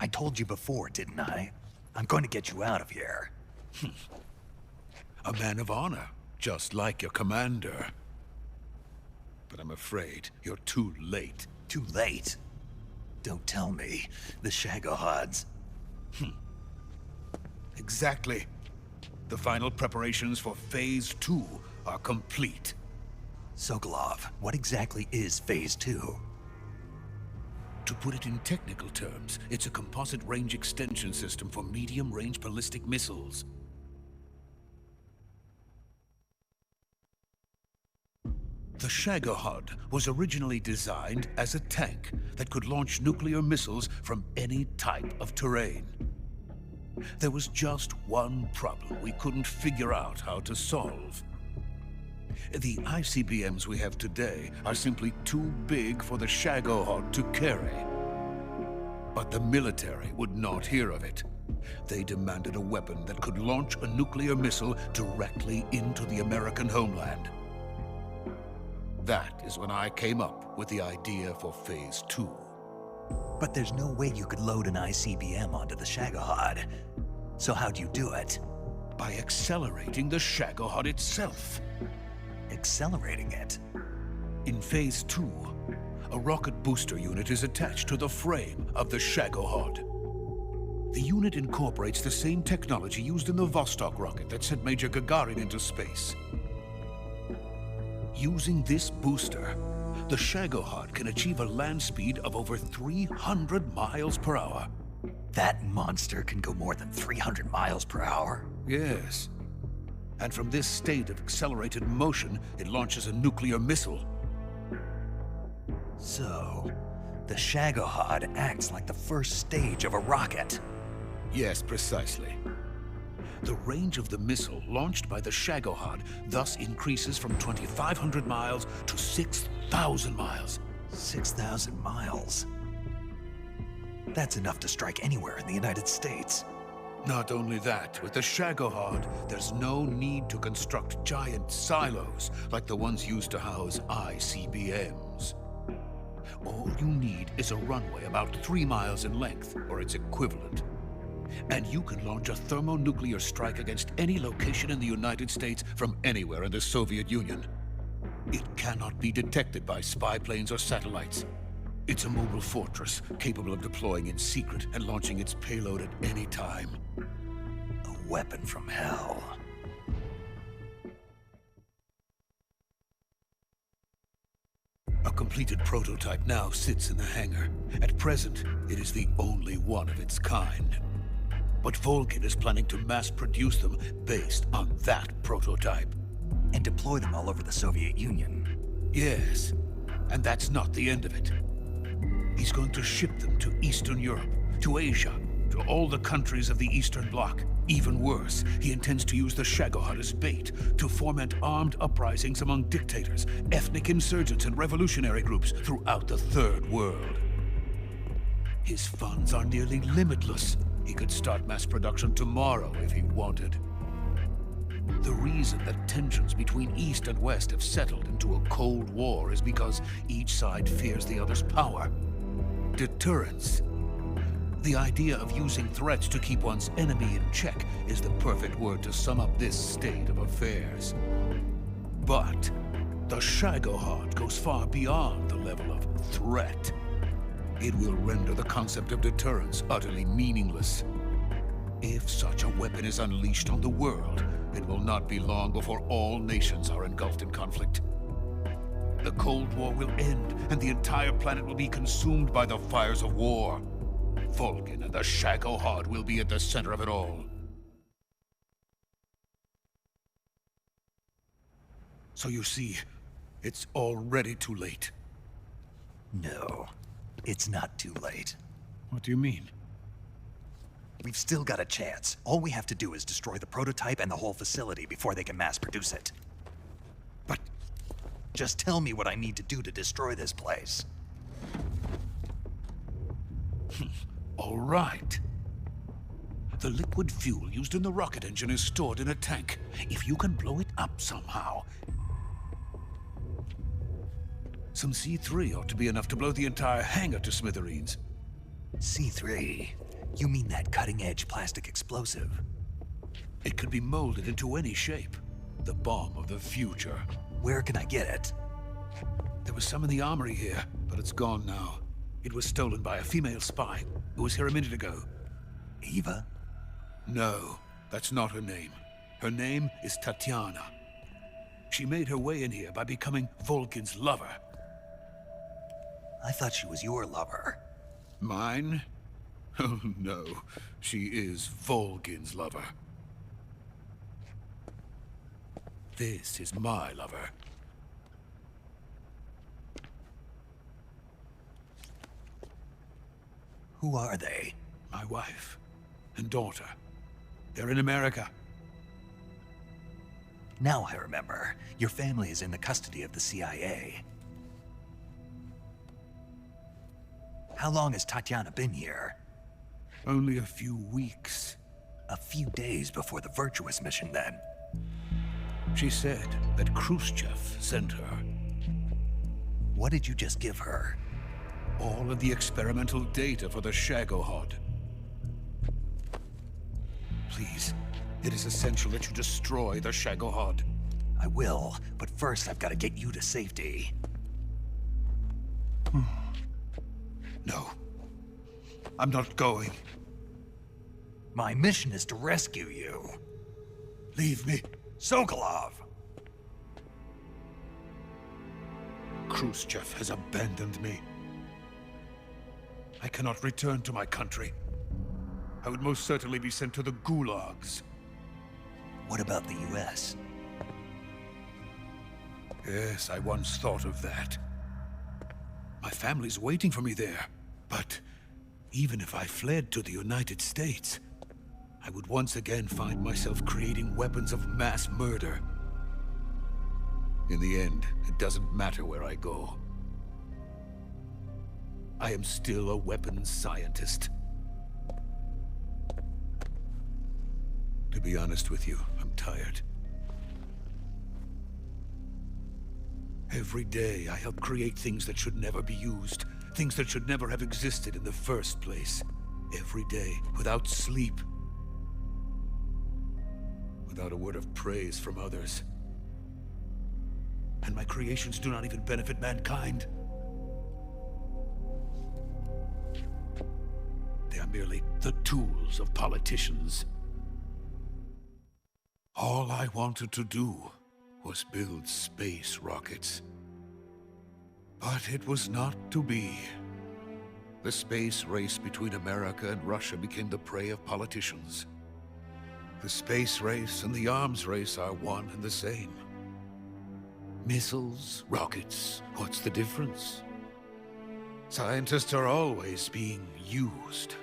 I told you before, didn't I? I'm going to get you out of here. A man of honor, just like your commander. But I'm afraid you're too late. Too late? Don't tell me. The Shagohods. Exactly. The final preparations for Phase 2 are complete. Sokolov, what exactly is Phase 2? To put it in technical terms, it's a composite range extension system for medium-range ballistic missiles. The Shagohod was originally designed as a tank that could launch nuclear missiles from any type of terrain. There was just one problem we couldn't figure out how to solve. The ICBMs we have today are simply too big for the Shagohod to carry. But the military would not hear of it. They demanded a weapon that could launch a nuclear missile directly into the American homeland. That is when I came up with the idea for Phase 2. But there's no way you could load an ICBM onto the Shagohod. So how'd you do it? By accelerating the Shagohod itself. Accelerating it? In Phase 2, a rocket booster unit is attached to the frame of the Shagohod. The unit incorporates the same technology used in the Vostok rocket that sent Major Gagarin into space. Using this booster, the Shagohod can achieve a land speed of over 300 miles per hour. That monster can go more than 300 miles per hour? Yes. And from this state of accelerated motion, it launches a nuclear missile. So, the Shagohod acts like the first stage of a rocket. Yes, precisely. The range of the missile launched by the Shagohod thus increases from 2,500 miles to 6,000 miles. 6,000 miles? That's enough to strike anywhere in the United States. Not only that, with the Shagohod, there's no need to construct giant silos like the ones used to house ICBMs. All you need is a runway about 3 miles in length, or its equivalent. And you can launch a thermonuclear strike against any location in the United States from anywhere in the Soviet Union. It cannot be detected by spy planes or satellites. It's a mobile fortress, capable of deploying in secret and launching its payload at any time. A weapon from hell. A completed prototype now sits in the hangar. At present, it is the only one of its kind. But Volgin is planning to mass-produce them based on that prototype. And deploy them all over the Soviet Union. Yes, and that's not the end of it. He's going to ship them to Eastern Europe, to Asia, to all the countries of the Eastern Bloc. Even worse, he intends to use the Shagohod as bait to foment armed uprisings among dictators, ethnic insurgents, and revolutionary groups throughout the Third World. His funds are nearly limitless. He could start mass production tomorrow if he wanted. The reason that tensions between East and West have settled into a Cold War is because each side fears the other's power. Deterrence. The idea of using threats to keep one's enemy in check is the perfect word to sum up this state of affairs. But the Shagohod goes far beyond the level of threat. It will render the concept of deterrence utterly meaningless. If such a weapon is unleashed on the world, it will not be long before all nations are engulfed in conflict. The Cold War will end, and the entire planet will be consumed by the fires of war. Volgin and the Shagohod will be at the center of it all. So you see, it's already too late. No, it's not too late. What do you mean? We've still got a chance. All we have to do is destroy the prototype and the whole facility before they can mass produce it. But just tell me what I need to do to destroy this place. All right. The liquid fuel used in the rocket engine is stored in a tank. If you can blow it up somehow... Some C3 ought to be enough to blow the entire hangar to smithereens. C3? You mean that cutting-edge plastic explosive? It could be molded into any shape. The bomb of the future. Where can I get it? There was some in the armory here, but it's gone now. It was stolen by a female spy who was here a minute ago. Eva? No, that's not her name. Her name is Tatiana. She made her way in here by becoming Volkin's lover. I thought she was your lover. Mine? Oh no, she is Volkin's lover. This is my lover. Who are they? My wife and daughter. They're in America. Now I remember. Your family is in the custody of the CIA. How long has Tatiana been here? Only a few weeks. A few days before the Virtuous mission, then. She said that Khrushchev sent her. What did you just give her? All of the experimental data for the Shagohod. Please, it is essential that you destroy the Shagohod. I will, but first I've got to get you to safety. No. I'm not going. My mission is to rescue you. Leave me. Sokolov! Khrushchev has abandoned me. I cannot return to my country. I would most certainly be sent to the gulags. What about the US? Yes, I once thought of that. My family's waiting for me there. But even if I fled to the United States, I would once again find myself creating weapons of mass murder. In the end, it doesn't matter where I go. I am still a weapons scientist. To be honest with you, I'm tired. Every day, I help create things that should never be used. Things that should never have existed in the first place. Every day, without sleep. Without a word of praise from others. And my creations do not even benefit mankind. They are merely the tools of politicians. All I wanted to do was build space rockets. But it was not to be. The space race between America and Russia became the prey of politicians. The space race and the arms race are one and the same. Missiles, rockets, what's the difference? Scientists are always being used.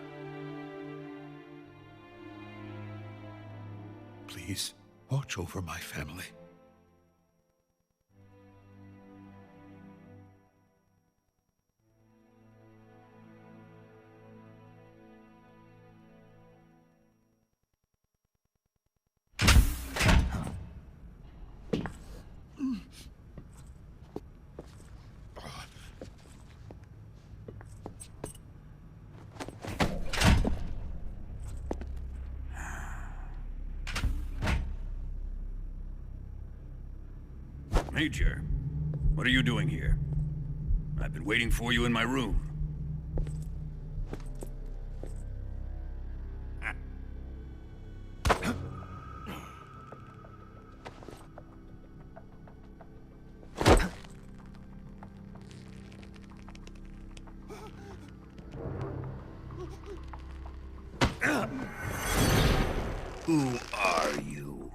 Please, watch over my family. Major, what are you doing here? I've been waiting for you in my room. Who are you?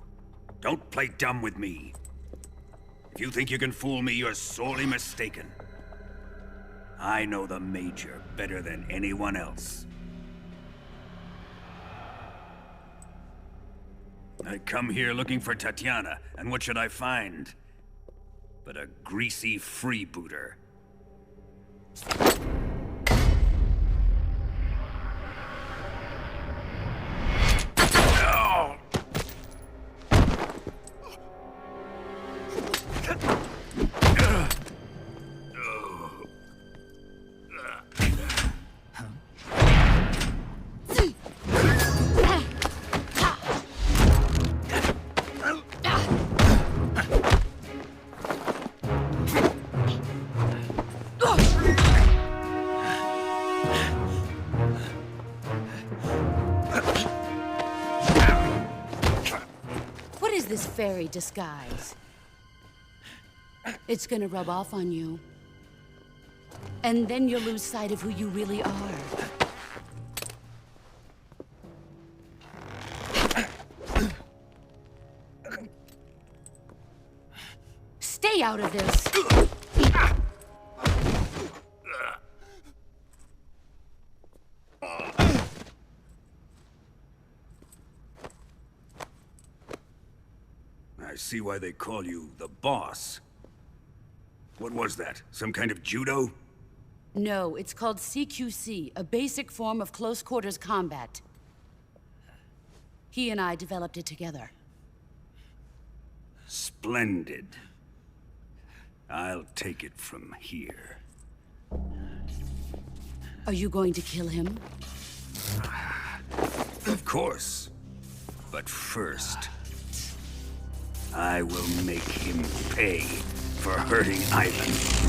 Don't play dumb with me. If you think you can fool me, you're sorely mistaken. I know the Major better than anyone else. I come here looking for Tatiana, and what should I find? But a greasy freebooter. this fairy disguise. It's gonna rub off on you. And then you'll lose sight of who you really are. Stay out of this! I see why they call you the boss. What was that? Some kind of judo? No, it's called CQC, a basic form of close quarters combat. He and I developed it together. Splendid. I'll take it from here. Are you going to kill him? Of course. But first, I will make him pay for hurting Ivan.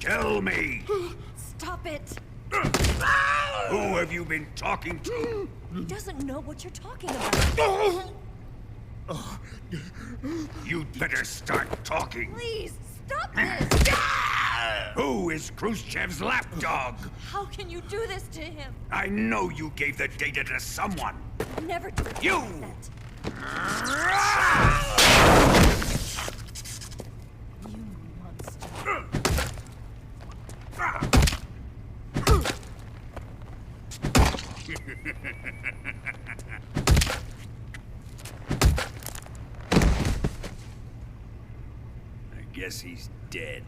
Tell me! Stop it! Who have you been talking to? He doesn't know what you're talking about. You'd better start talking. Please, stop this! Who is Khrushchev's lapdog? How can you do this to him? I know you gave the data to someone. Never do You! that. You monster. I guess he's dead.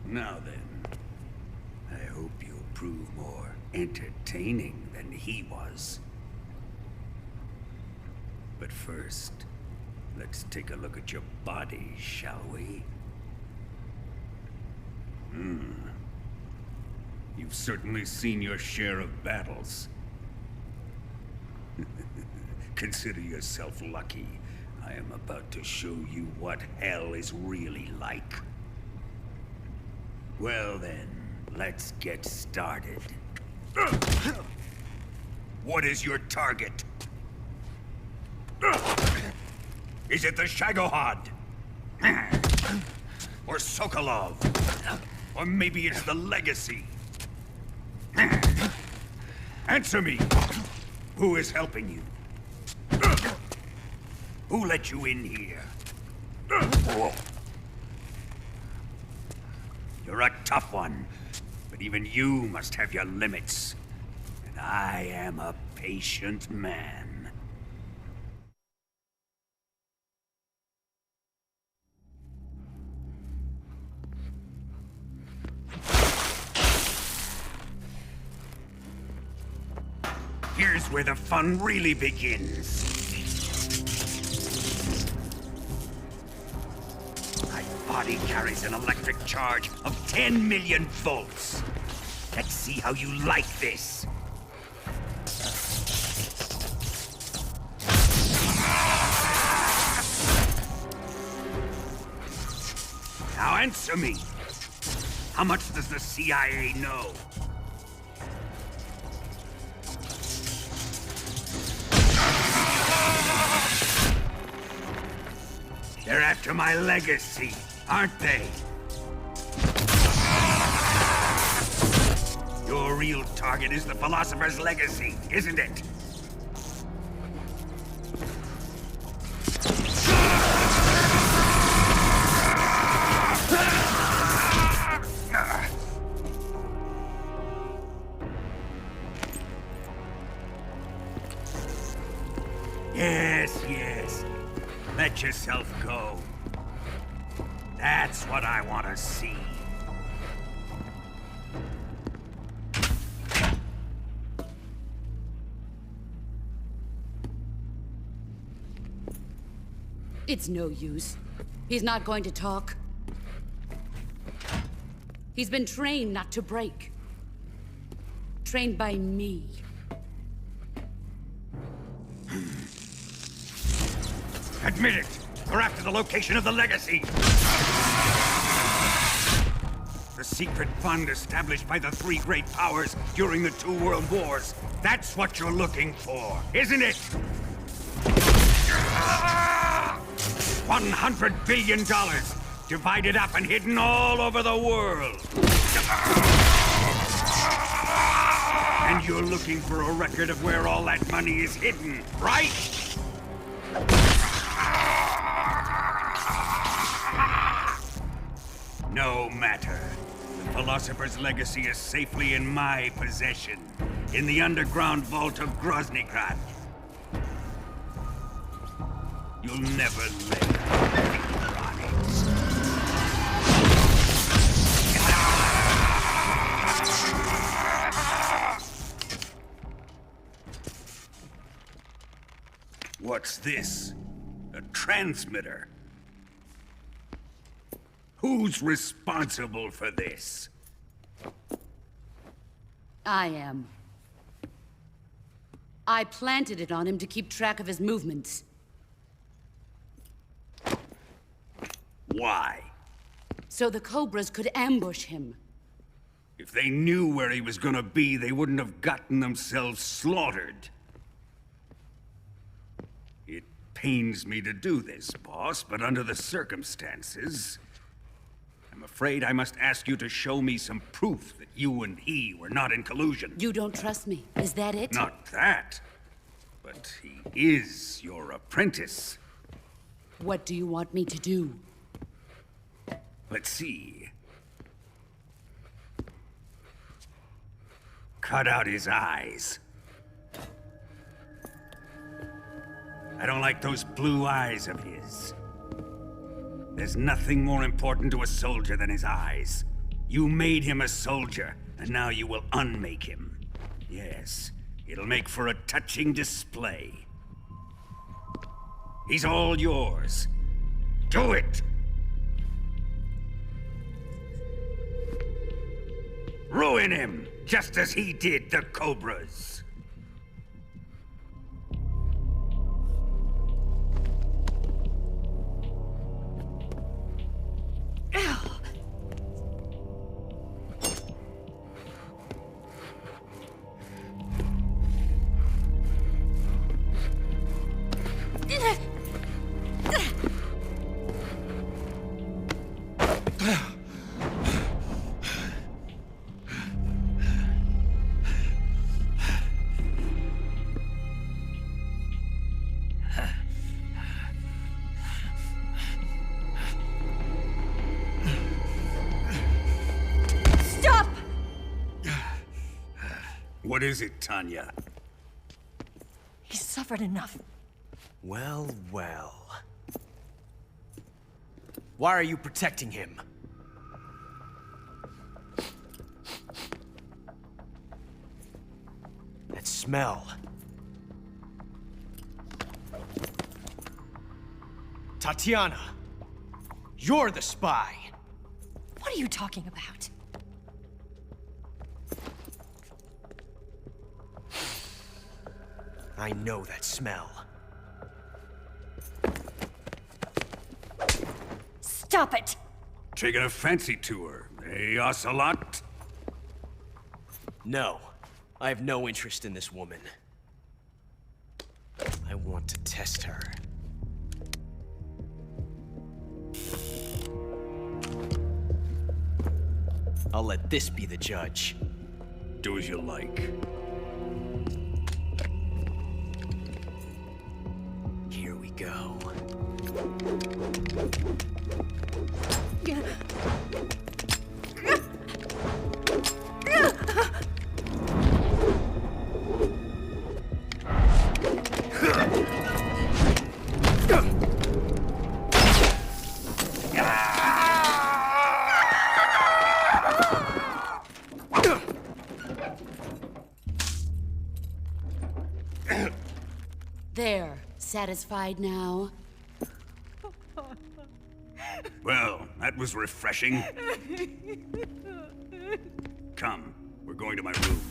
Now then, I hope you'll prove more entertaining than he was. But first, let's take a look at your body, shall we? You've certainly seen your share of battles. Consider yourself lucky. I am about to show you what hell is really like. Well then, let's get started. What is your target? Is it the Shagohod? Or Sokolov? Or maybe it's the Legacy? Answer me! Who is helping you? Who let you in here? You're a tough one, but even you must have your limits. And I am a patient man. Here's where the fun really begins. My body carries an electric charge of 10 million volts. Let's see how you like this. Now answer me. How much does the CIA know? They're after my legacy, aren't they? Your real target is the Philosopher's Legacy, isn't it? Yes. Let yourself go. That's what I want to see. It's no use. He's not going to talk. He's been trained not to break. Trained by me. Admit it! We're after the location of the Legacy! The secret fund established by the three great powers during the 2 world wars. That's what you're looking for, isn't it? $100 billion, divided up and hidden all over the world. And you're looking for a record of where all that money is hidden, right? No matter. The Philosopher's Legacy is safely in my possession, in the underground vault of Groznygrad. You'll never lay a finger on it. What's this? A transmitter? Who's responsible for this? I am. I planted it on him to keep track of his movements. Why? So the Cobras could ambush him. If they knew where he was gonna be, they wouldn't have gotten themselves slaughtered. It pains me to do this, boss, but under the circumstances, I'm afraid I must ask you to show me some proof that you and he were not in collusion. You don't trust me, is that it? Not that, but he is your apprentice. What do you want me to do? Let's see. Cut out his eyes. I don't like those blue eyes of his. There's nothing more important to a soldier than his eyes. You made him a soldier, and now you will unmake him. Yes, it'll make for a touching display. He's all yours. Do it! Ruin him, just as he did the Cobras. What is it, Tanya? He's suffered enough. Well, well. Why are you protecting him? That smell. Tatiana! You're the spy! What are you talking about? I know that smell. Stop it! Taking a fancy to her, eh, Ocelot? No. I have no interest in this woman. I want to test her. I'll let this be the judge. Do as you like. Here we go. There. Satisfied now? Well, that was refreshing. Come, we're going to my room.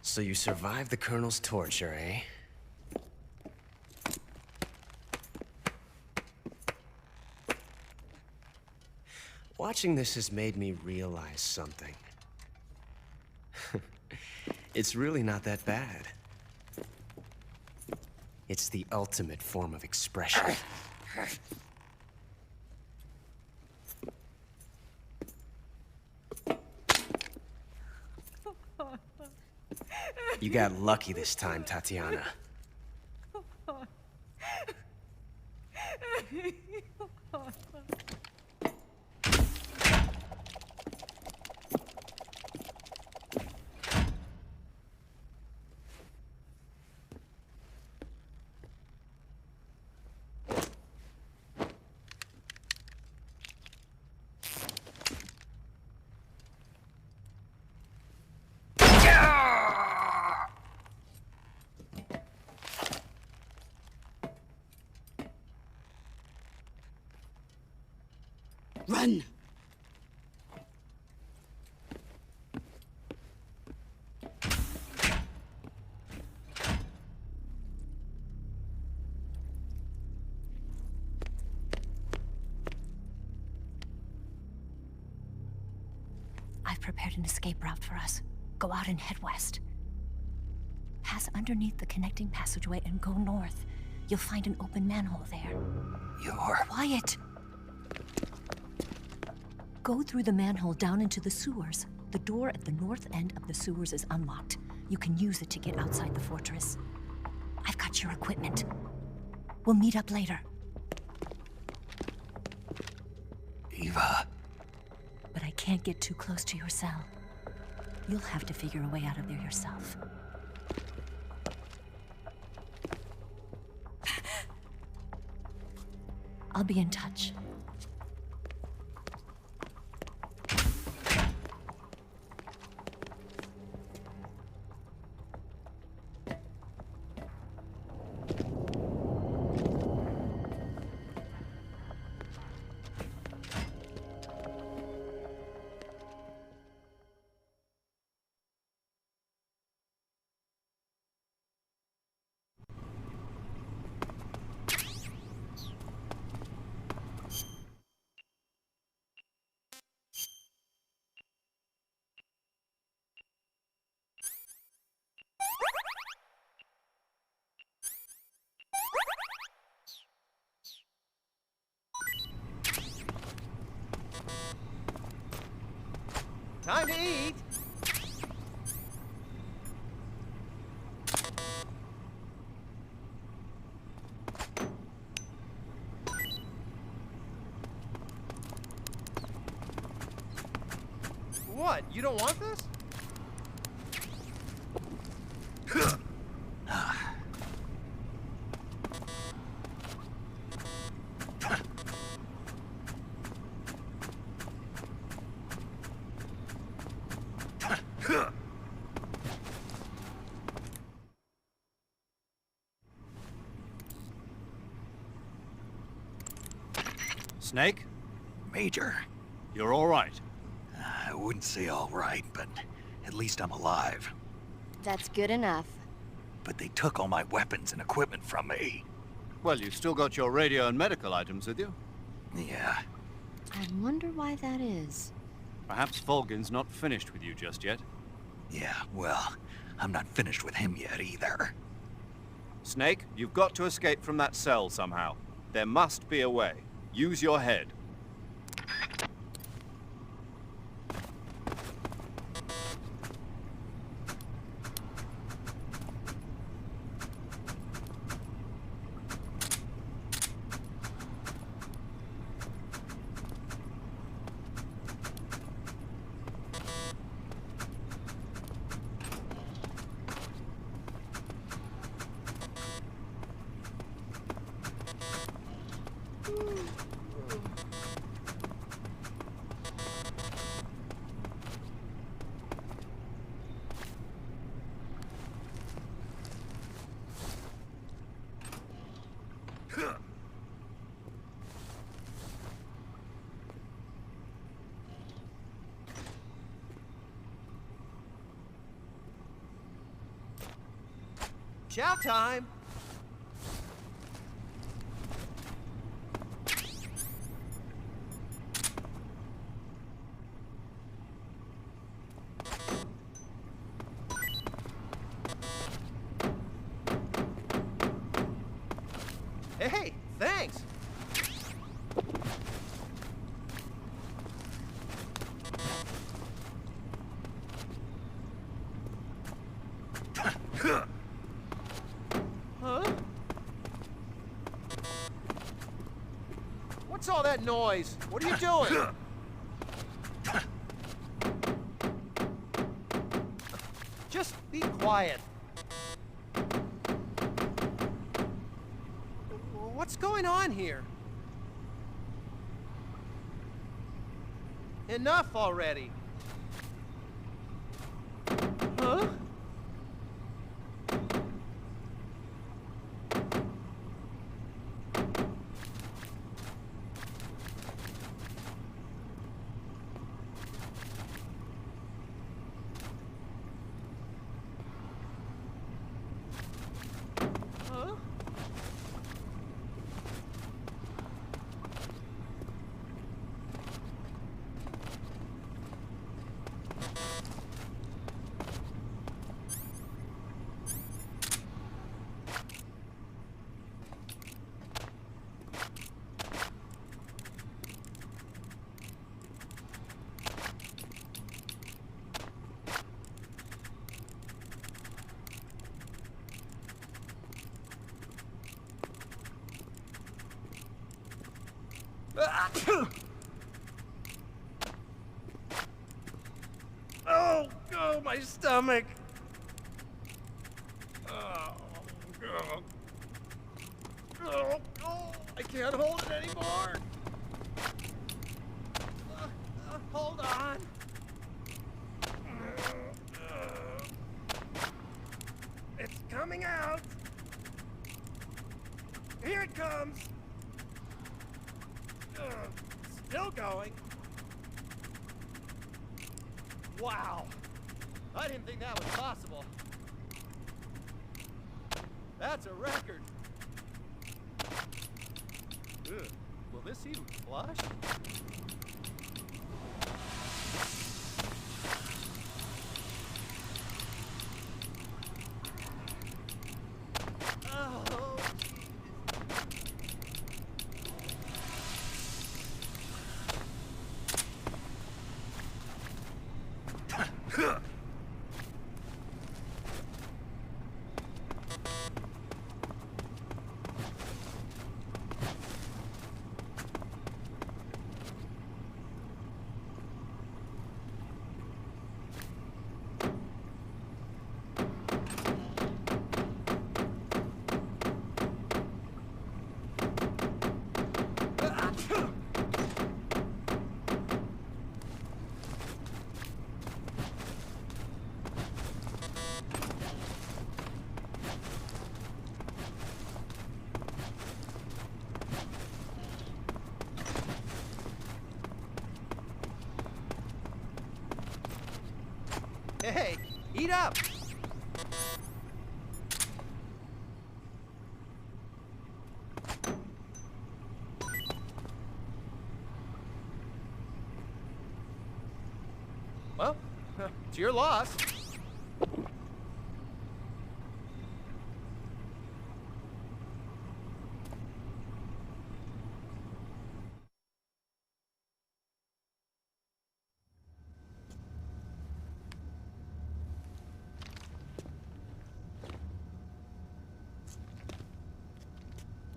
So you survived the Colonel's torture, eh? Watching this has made me realize something. It's really not that bad. It's the ultimate form of expression. You got lucky this time, Tatiana. Run! I've prepared an escape route for us. Go out and head west. Pass underneath the connecting passageway and go north. You'll find an open manhole there. You're... Quiet! Go through the manhole down into the sewers. The door at the north end of the sewers is unlocked. You can use it to get outside the fortress. I've got your equipment. We'll meet up later. Eva. But I can't get too close to your cell. You'll have to figure a way out of there yourself. I'll be in touch. Time to eat! What? You don't want this? Snake? Major. You're all right. I wouldn't say all right, but at least I'm alive. That's good enough. But they took all my weapons and equipment from me. Well, you still got your radio and medical items with you. Yeah. I wonder why that is. Perhaps Volgin's not finished with you just yet. Yeah, well, I'm not finished with him yet either. Snake, you've got to escape from that cell somehow. There must be a way. Use your head. Chow time! Hey, thanks! Huh? What's all that noise? What are you doing? Just be quiet. What's going on here? Enough already. Huh? Huh? Oh, oh, my stomach. Oh, oh, oh, oh, I can't hold it anymore. Hold on. It's coming out. Here it comes. Still going. Wow. I didn't think that was possible. That's a record. Ugh. Will this even flush? Oh. Hey, eat up! Well, it's your loss.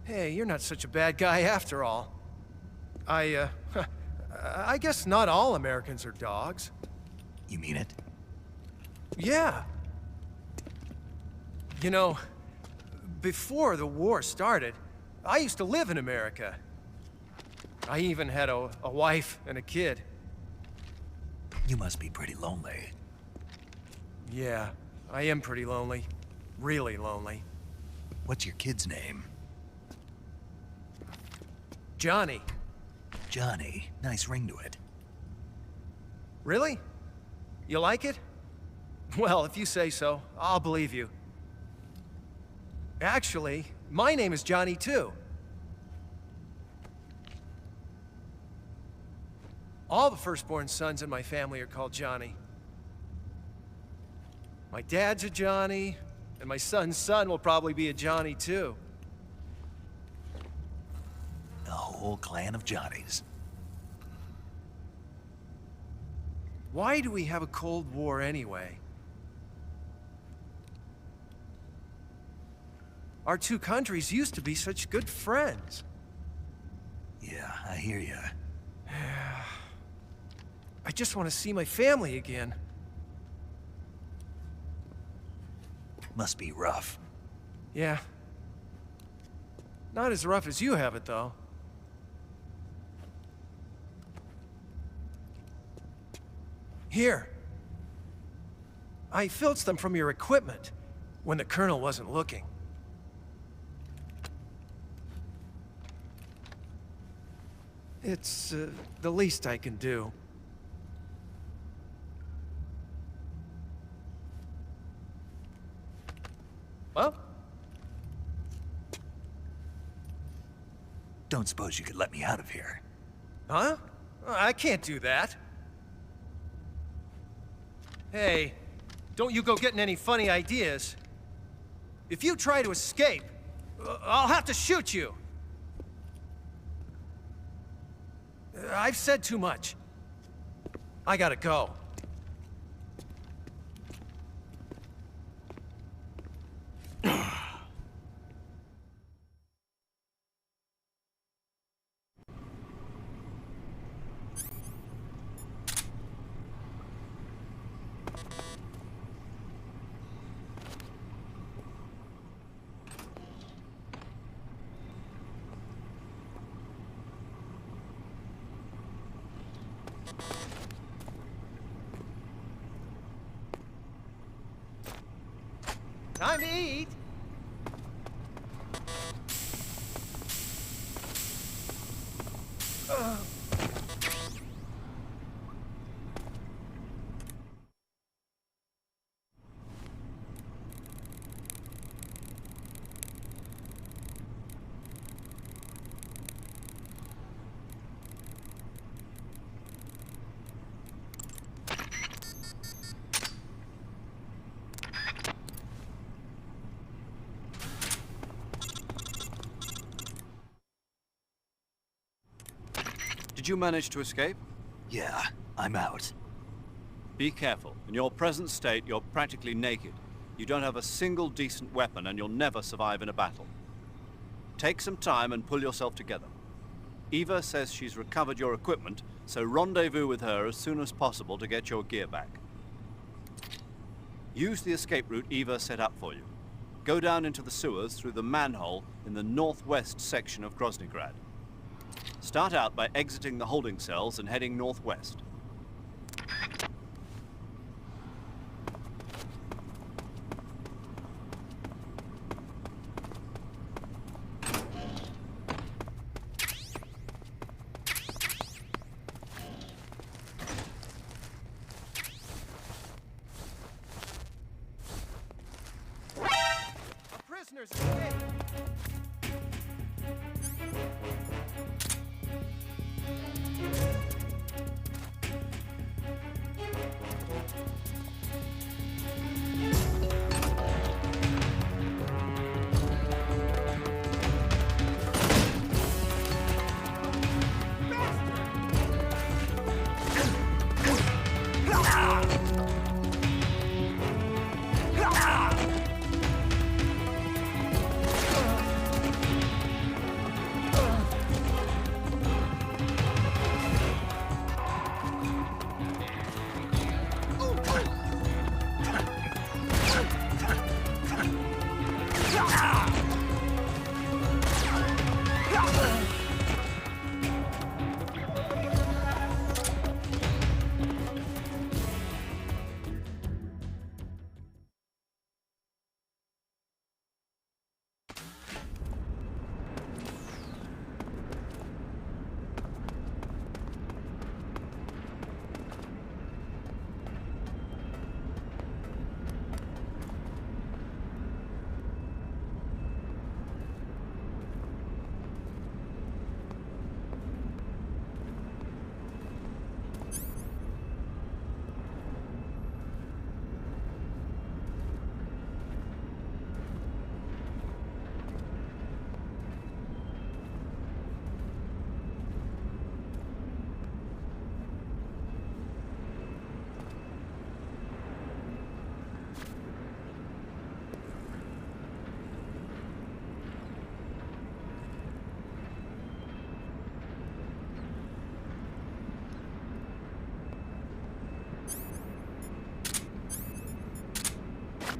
Hey, you're not such a bad guy after all. I guess not all Americans are dogs. You mean it? Yeah. You know, before the war started, I used to live in America. I even had a wife and a kid. You must be pretty lonely. Yeah, I am pretty lonely. Really lonely. What's your kid's name? Johnny. Johnny. Nice ring to it. Really? You like it? Well, if you say so, I'll believe you. Actually, my name is Johnny too. All the firstborn sons in my family are called Johnny. My dad's a Johnny, and my son's son will probably be a Johnny too. A whole clan of Johnnies. Why do we have a Cold War anyway? Our two countries used to be such good friends. Yeah, I hear you. I just want to see my family again. Must be rough. Yeah. Not as rough as you have it, though. Here. I filched them from your equipment when the Colonel wasn't looking. It's the least I can do. Well? Don't suppose you could let me out of here? Huh? I can't do that. Hey, don't you go getting any funny ideas. If you try to escape, I'll have to shoot you. I've said too much. I gotta go. Time to eat. Did you manage to escape? Yeah, I'm out. Be careful. In your present state, you're practically naked. You don't have a single decent weapon, and you'll never survive in a battle. Take some time and pull yourself together. Eva says she's recovered your equipment, so rendezvous with her as soon as possible to get your gear back. Use the escape route Eva set up for you. Go down into the sewers through the manhole in the northwest section of Groznygrad. Start out by exiting the holding cells and heading northwest. prisoners escape.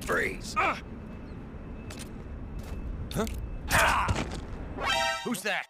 Freeze! Huh? Who's that?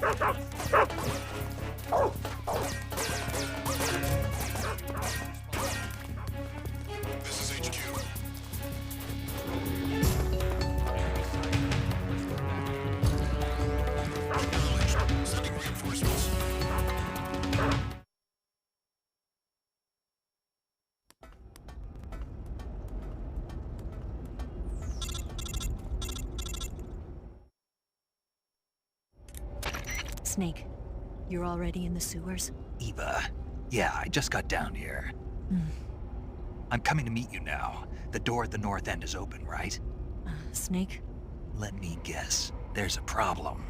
This is HQ. Acknowledged. Sending reinforcements. Snake, you're already in the sewers? Eva, yeah, I just got down here. I'm coming to meet you now. The door at the north end is open, right? Snake? Let me guess. There's a problem.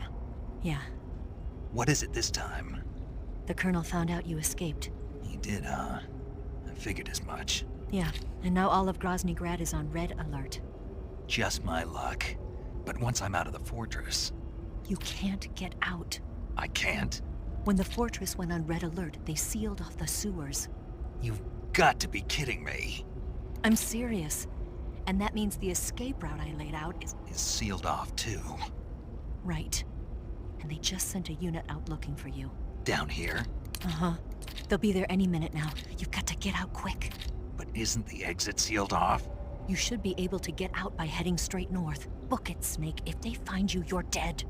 Yeah. What is it this time? The Colonel found out you escaped. He did, huh? I figured as much. Yeah, and now all of Grozny Grad is on red alert. Just my luck. But once I'm out of the fortress... You can't get out. I can't? When the fortress went on red alert, they sealed off the sewers. You've got to be kidding me. I'm serious. And that means the escape route I laid out is sealed off, too. Right. And they just sent a unit out looking for you. Down here? Uh-huh. They'll be there any minute now. You've got to get out quick. But isn't the exit sealed off? You should be able to get out by heading straight north. Book it, Snake. If they find you, you're dead.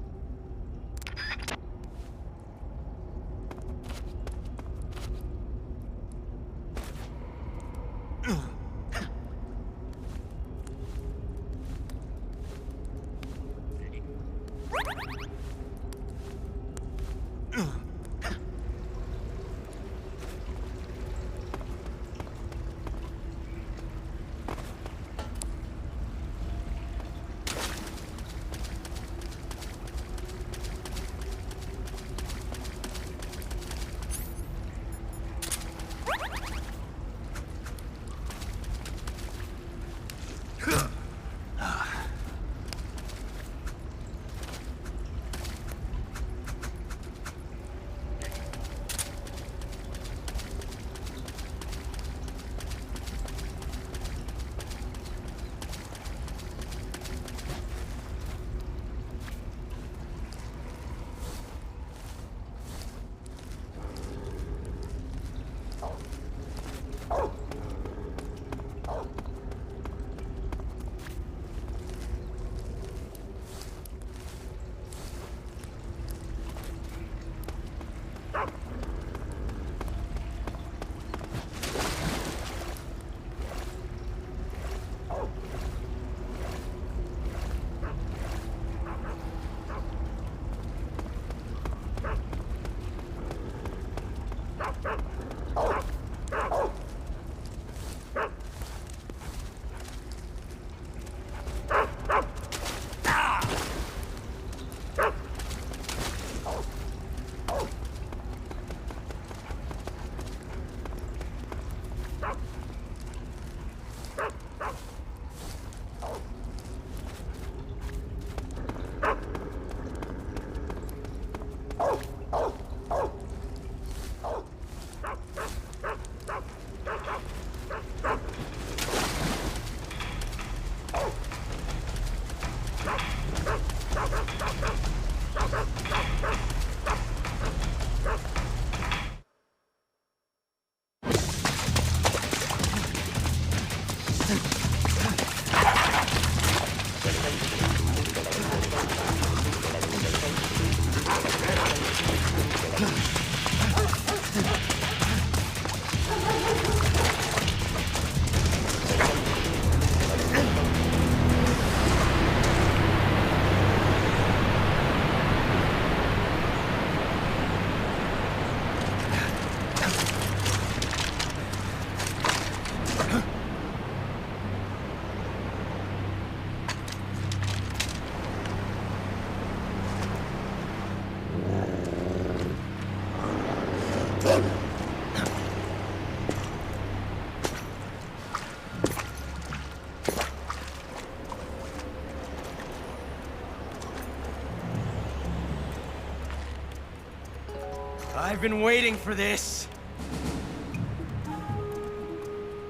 I've been waiting for this.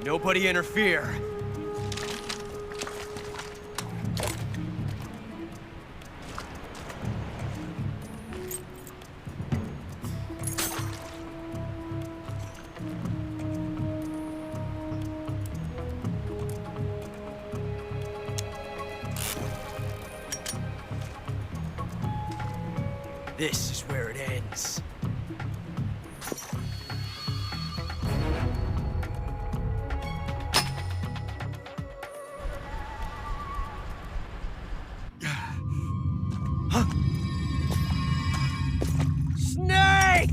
Nobody interfere. This is where it ends. Snake!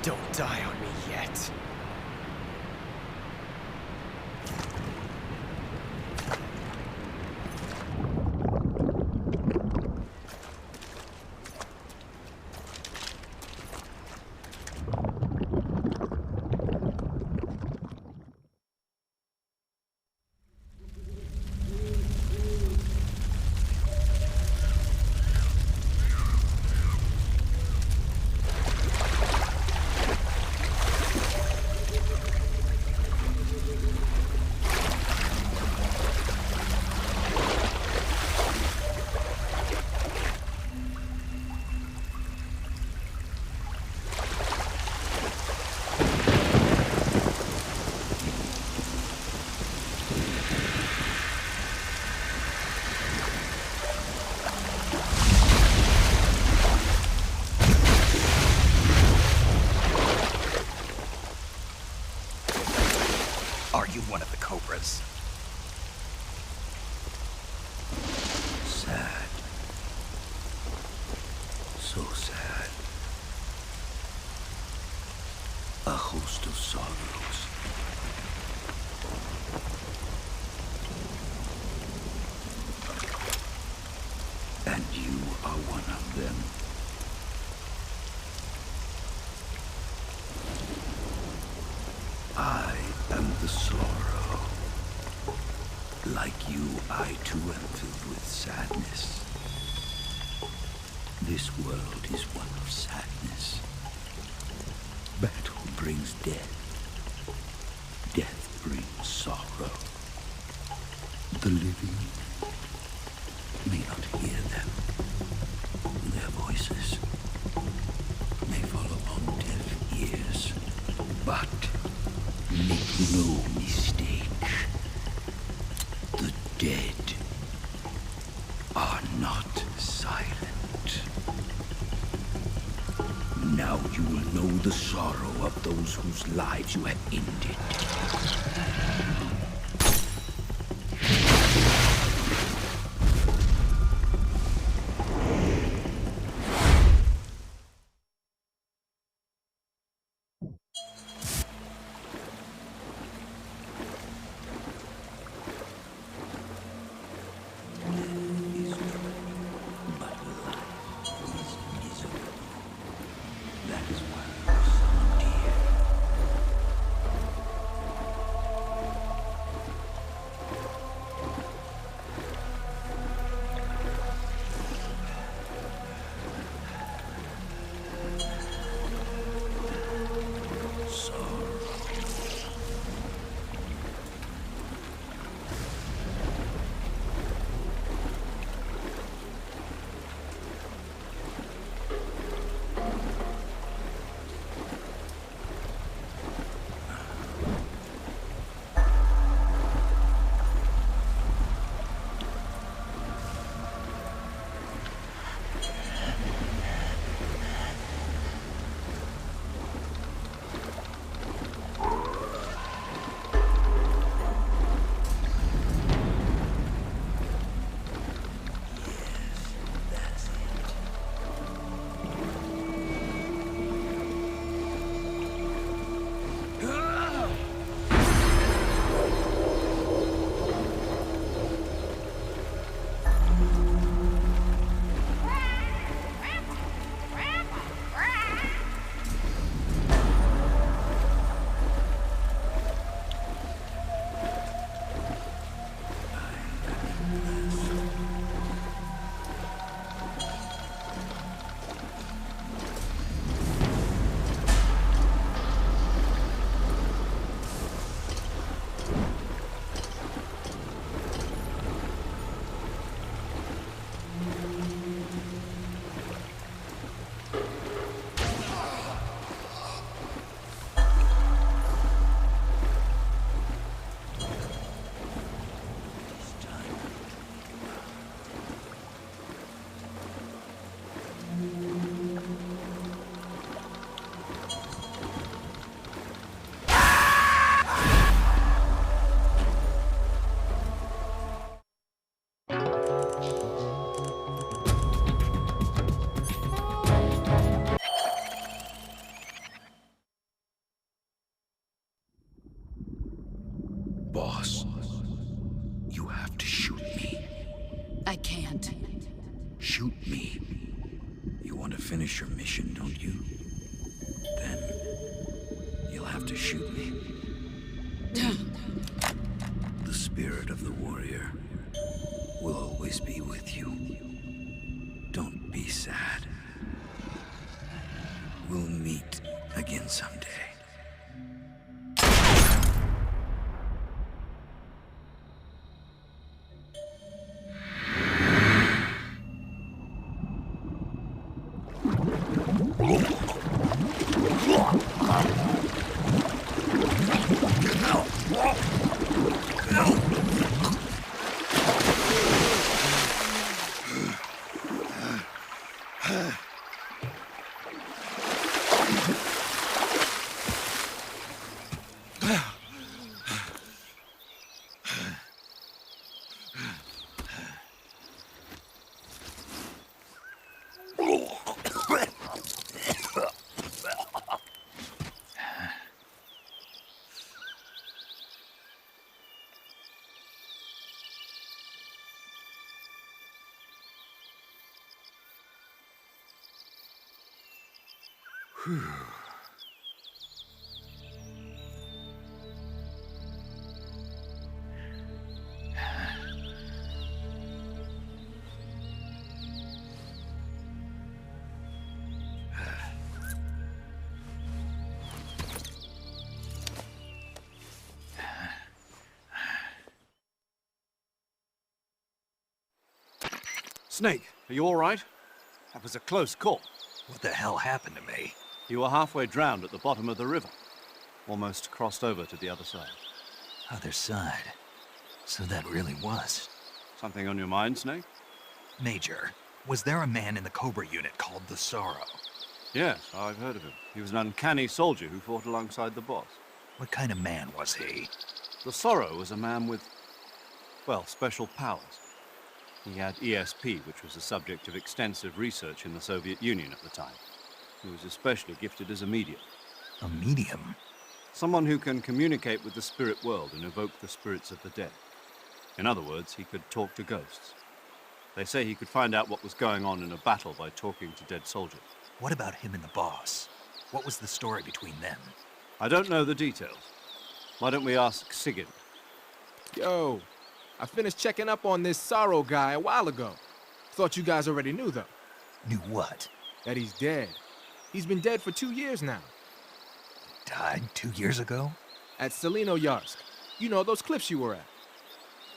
Don't die on me yet. Are you one of the Cobras? Sad. So sad. A host of sorrows. And you are one of them. I am the sorrow. Like you, I too am filled with sadness. This world is one of sadness. Battle brings death. Death brings sorrow. The living may not hear them. Their voices may fall upon deaf ears. But make no mistake, the dead are not silent. Now you will know the sorrow of those whose lives you have ended. can't. Shoot me. You want to finish your mission, don't you? Then you'll have to shoot me. The spirit of the warrior will always be with you. Don't be sad. We'll meet again someday. Whew. Snake, are you all right? That was a close call. What the hell happened to me? You were halfway drowned at the bottom of the river. Almost crossed over to the other side. Other side? So that really was. Something on your mind, Snake? Major, was there a man in the Cobra unit called the Sorrow? Yes, I've heard of him. He was an uncanny soldier who fought alongside the boss. What kind of man was he? The Sorrow was a man with, well, special powers. He had ESP, which was the subject of extensive research in the Soviet Union at the time. He was especially gifted as a medium. A medium? Someone who can communicate with the spirit world and evoke the spirits of the dead. In other words, he could talk to ghosts. They say he could find out what was going on in a battle by talking to dead soldiers. What about him and the boss? What was the story between them? I don't know the details. Why don't we ask Sigurd? Yo, I finished checking up on this Sorrow guy a while ago. Thought you guys already knew, though. Knew what? That he's dead. He's been dead for 2 years now. Died 2 years ago? At Selino-Yarsk. You know, those cliffs you were at.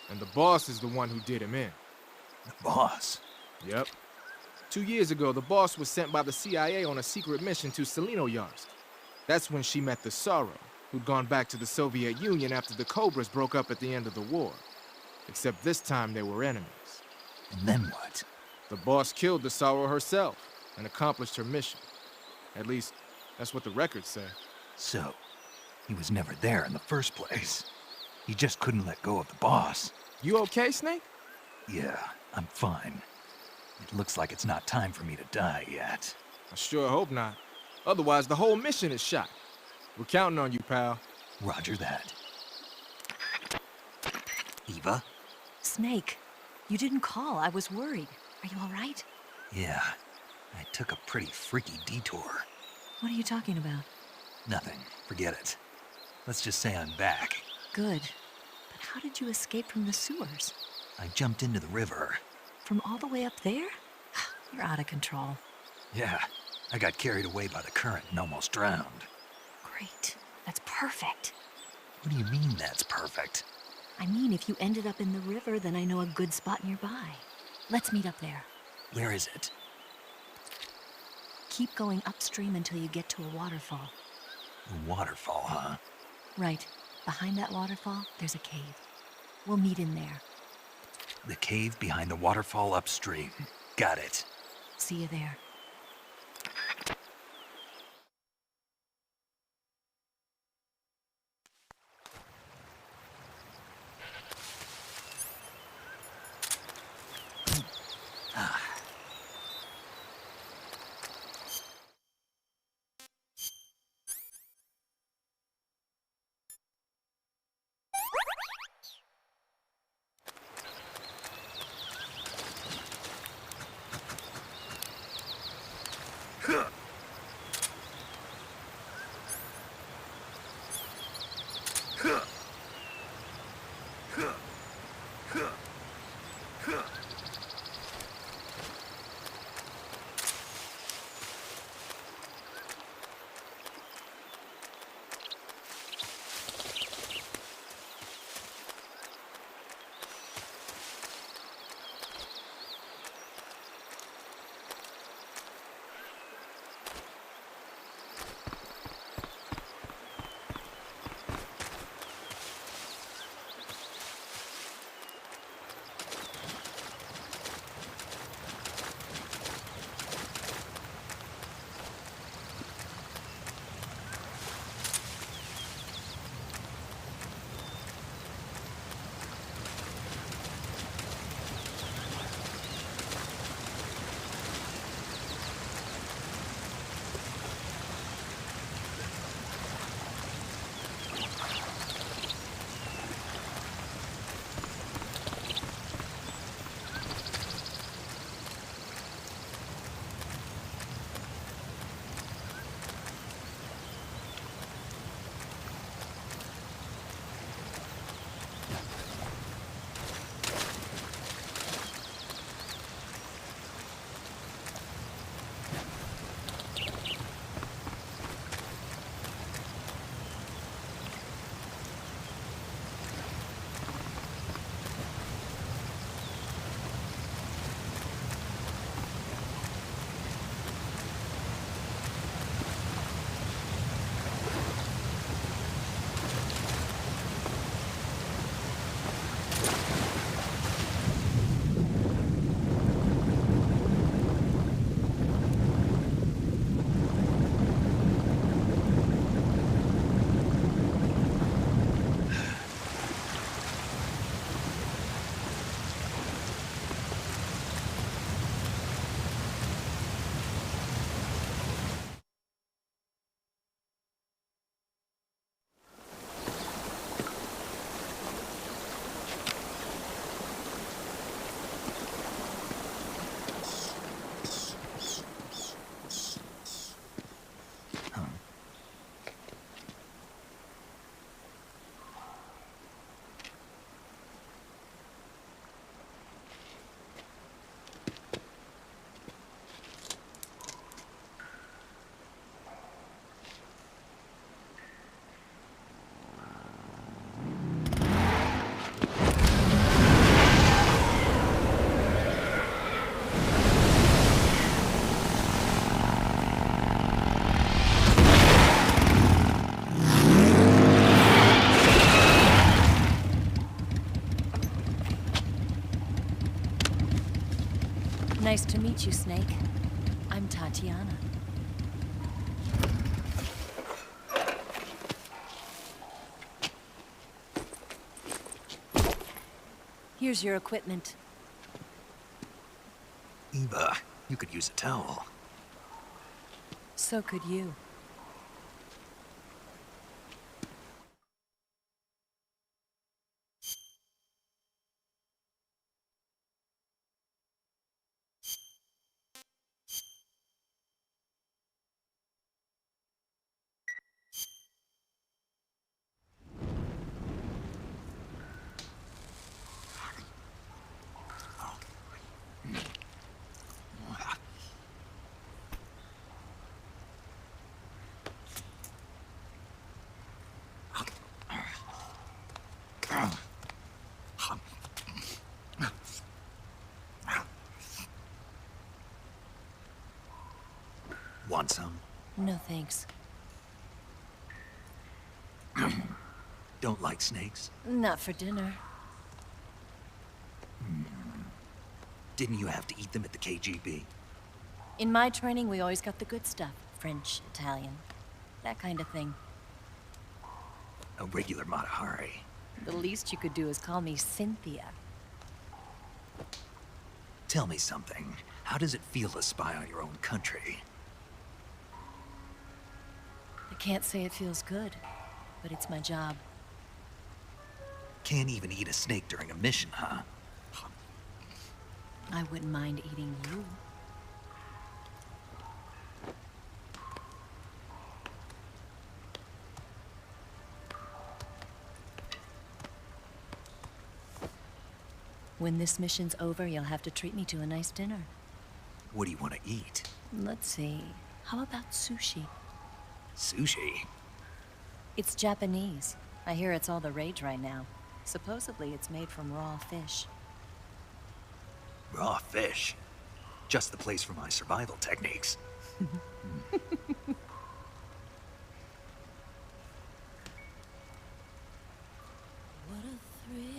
And the boss is the one who did him in. The boss? Yep. 2 years ago, the boss was sent by the CIA on a secret mission to Selino-Yarsk. That's when she met the Sorrow, who'd gone back to the Soviet Union after the Cobras broke up at the end of the war. Except this time they were enemies. And then what? The boss killed the Sorrow herself and accomplished her mission. At least, that's what the records say. So, he was never there in the first place. He just couldn't let go of the boss. You okay, Snake? Yeah, I'm fine. It looks like it's not time for me to die yet. I sure hope not. Otherwise, the whole mission is shot. We're counting on you, pal. Roger that. Eva? Snake, you didn't call. I was worried. Are you all right? Yeah, I took a pretty freaky detour. What are you talking about? Nothing. Forget it. Let's just say I'm back. Good. But how did you escape from the sewers? I jumped into the river. From all the way up there? You're out of control. Yeah, I got carried away by the current and almost drowned. Great. That's perfect. What do you mean that's perfect? I mean, if you ended up in the river, then I know a good spot nearby. Let's meet up there. Where is it? Keep going upstream until you get to a waterfall. A waterfall, huh? Right. Behind that waterfall, there's a cave. We'll meet in there. The cave behind the waterfall upstream. Got it. See you there. Nice to meet you, Snake. I'm Tatiana. Here's your equipment. Eva, you could use a towel. So could you. Want some? No thanks. Don't like snakes? Not for dinner. Didn't you have to eat them at the KGB? In my training, we always got the good stuff. French, Italian, that kind of thing. A regular Mata Hari. The least you could do is call me Cynthia. Tell me something. How does it feel to spy on your own country? I can't say it feels good, but it's my job. Can't even eat a snake during a mission, huh? I wouldn't mind eating you. When this mission's over, you'll have to treat me to a nice dinner. What do you want to eat? Let's see. How about sushi? Sushi? It's Japanese. I hear it's all the rage right now. Supposedly, it's made from raw fish. Raw fish? Just the place for my survival techniques. What a thrill.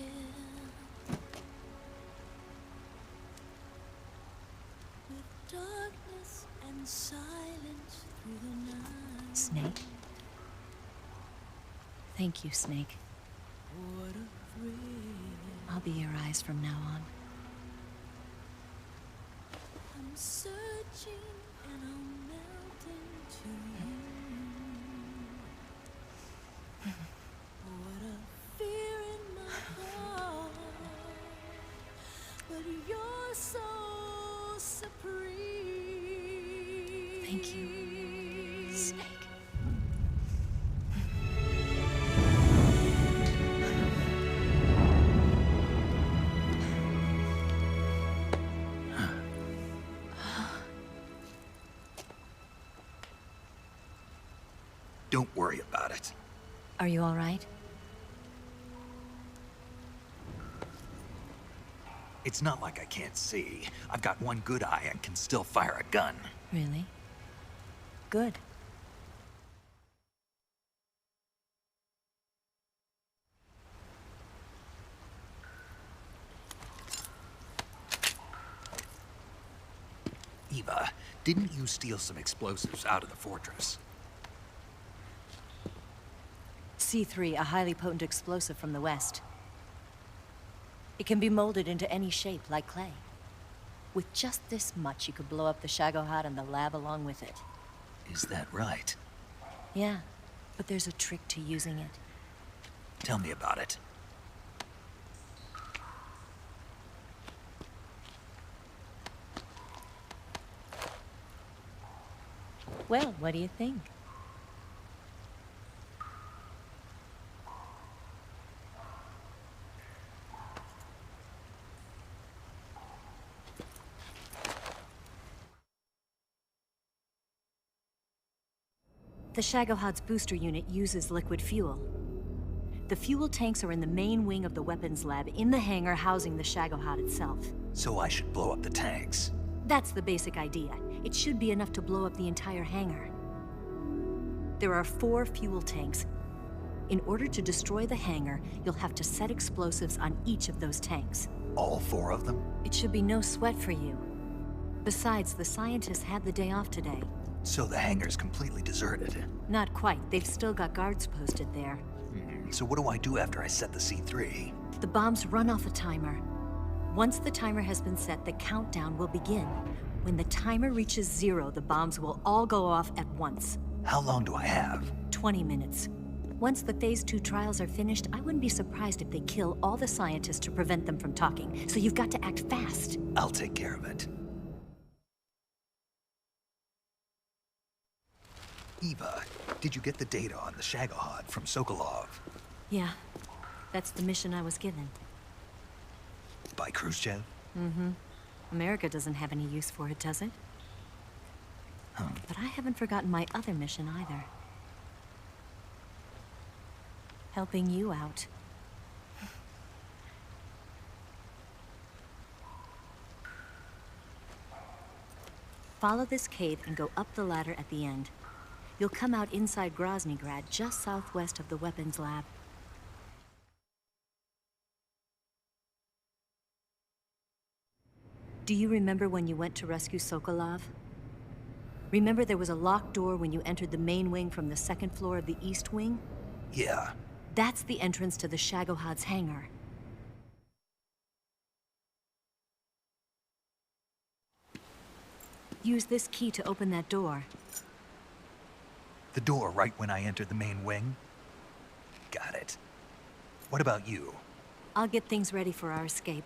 With darkness and silence through the night. Snake? Thank you, Snake. What a thrill. I'll be your eyes from now on. I'm searching and I'm melting to you. What a fear in my heart. But you're so supreme. Thank you, Snake. Don't worry about it. Are you all right? It's not like I can't see. I've got one good eye and can still fire a gun. Really? Good. Eva, didn't you steal some explosives out of the fortress? C3, a highly potent explosive from the west. It can be molded into any shape, like clay. With just this much, you could blow up the Shagohod and the lab along with it. Is that right? Yeah, but there's a trick to using it. Tell me about it. Well, what do you think? The Shagohod's booster unit uses liquid fuel. The fuel tanks are in the main wing of the weapons lab in the hangar housing the Shagohod itself. So I should blow up the tanks. That's the basic idea. It should be enough to blow up the entire hangar. There are 4 fuel tanks. In order to destroy the hangar, you'll have to set explosives on each of those tanks. All 4 of them? It should be no sweat for you. Besides, the scientists had the day off today. So the hangar's completely deserted. Not quite. They've still got guards posted there. So what do I do after I set the C3? The bombs run off a timer. Once the timer has been set, the countdown will begin. When the timer reaches 0, the bombs will all go off at once. How long do I have? 20 minutes. Once the Phase 2 trials are finished, I wouldn't be surprised if they kill all the scientists to prevent them from talking. So you've got to act fast. I'll take care of it. Eva, did you get the data on the Shagohod from Sokolov? Yeah, that's the mission I was given. By Khrushchev? Mm-hmm. America doesn't have any use for it, does it? But I haven't forgotten my other mission either. Helping you out. Follow this cave and go up the ladder at the end. You'll come out inside Groznygrad, just southwest of the weapons lab. Do you remember when you went to rescue Sokolov? Remember there was a locked door when you entered the main wing from the 2nd floor of the east wing? Yeah. That's the entrance to the Shagohod's hangar. Use this key to open that door. The door right when I entered the main wing? Got it. What about you? I'll get things ready for our escape.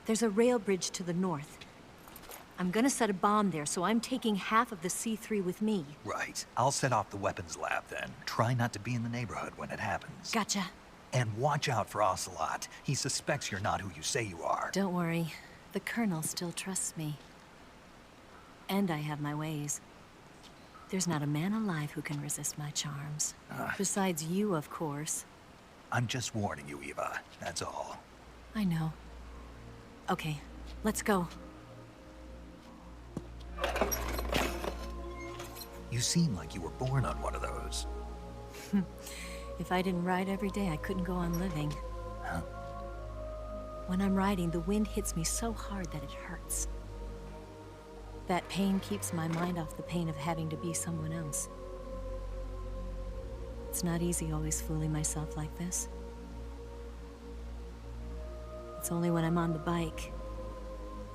There's a rail bridge to the north. I'm gonna set a bomb there, so I'm taking half of the C3 with me. Right. I'll set off the weapons lab then. Try not to be in the neighborhood when it happens. Gotcha. And watch out for Ocelot. He suspects you're not who you say you are. Don't worry. The Colonel still trusts me. And I have my ways. There's not a man alive who can resist my charms. Besides you, of course. I'm just warning you, Eva. That's all. I know. Okay, let's go. You seem like you were born on one of those. If I didn't ride every day, I couldn't go on living. Huh? When I'm riding, the wind hits me so hard that it hurts. That pain keeps my mind off the pain of having to be someone else. It's not easy always fooling myself like this. It's only when I'm on the bike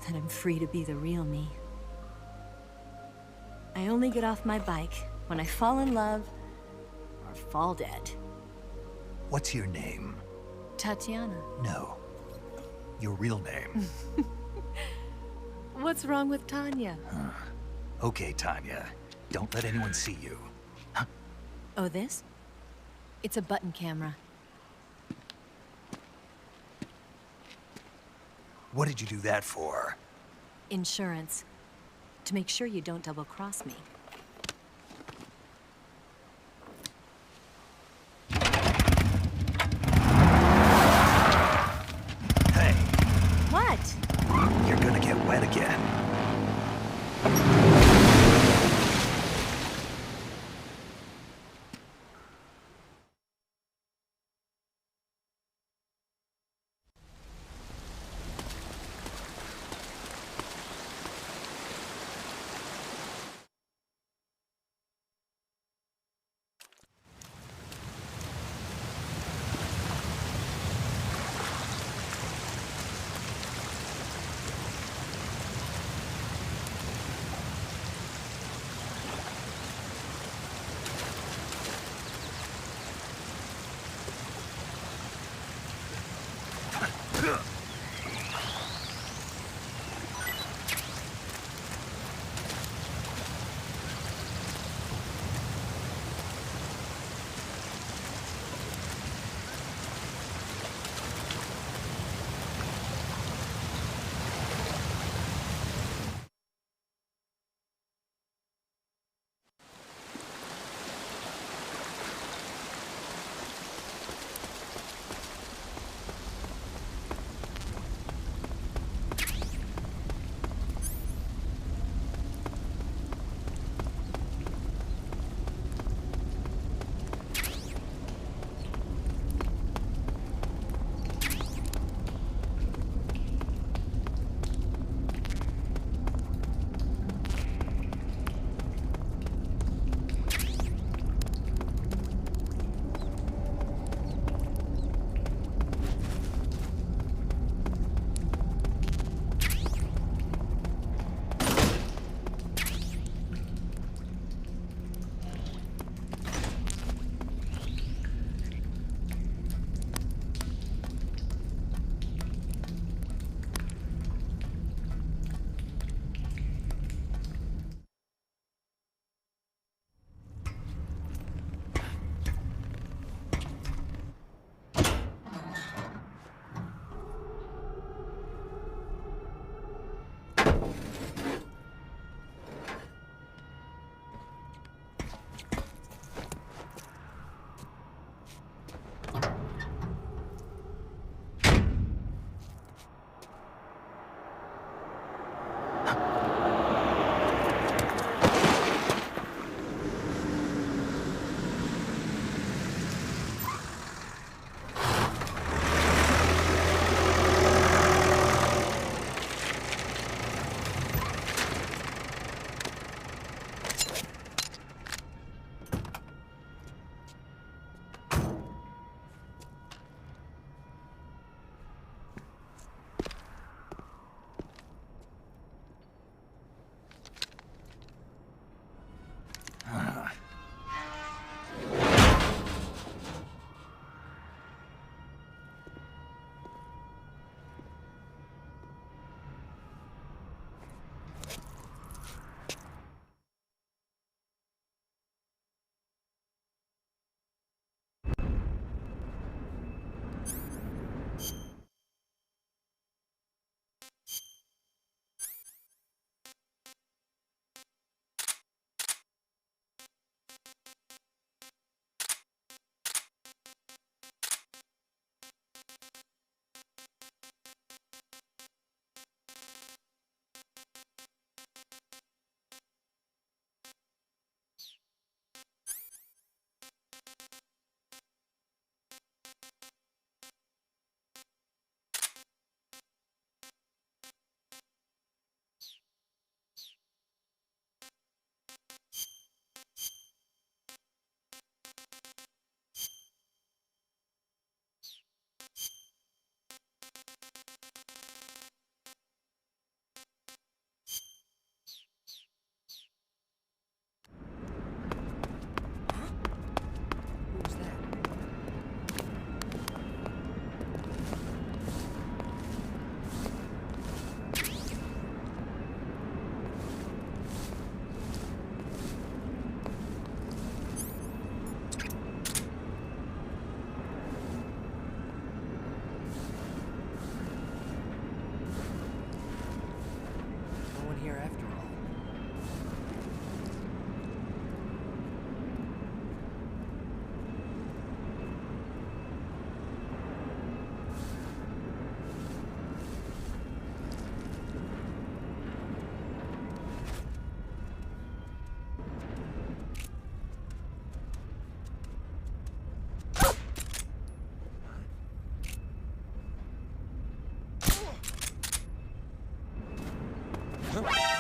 that I'm free to be the real me. I only get off my bike when I fall in love or fall dead. What's your name? Tatiana. No. Your real name. What's wrong with Tanya? Okay, Tanya. Don't let anyone see you. Oh, this? It's a button camera. What did you do that for? Insurance. To make sure you don't double-cross me. Hey. What? You're gonna get wet again.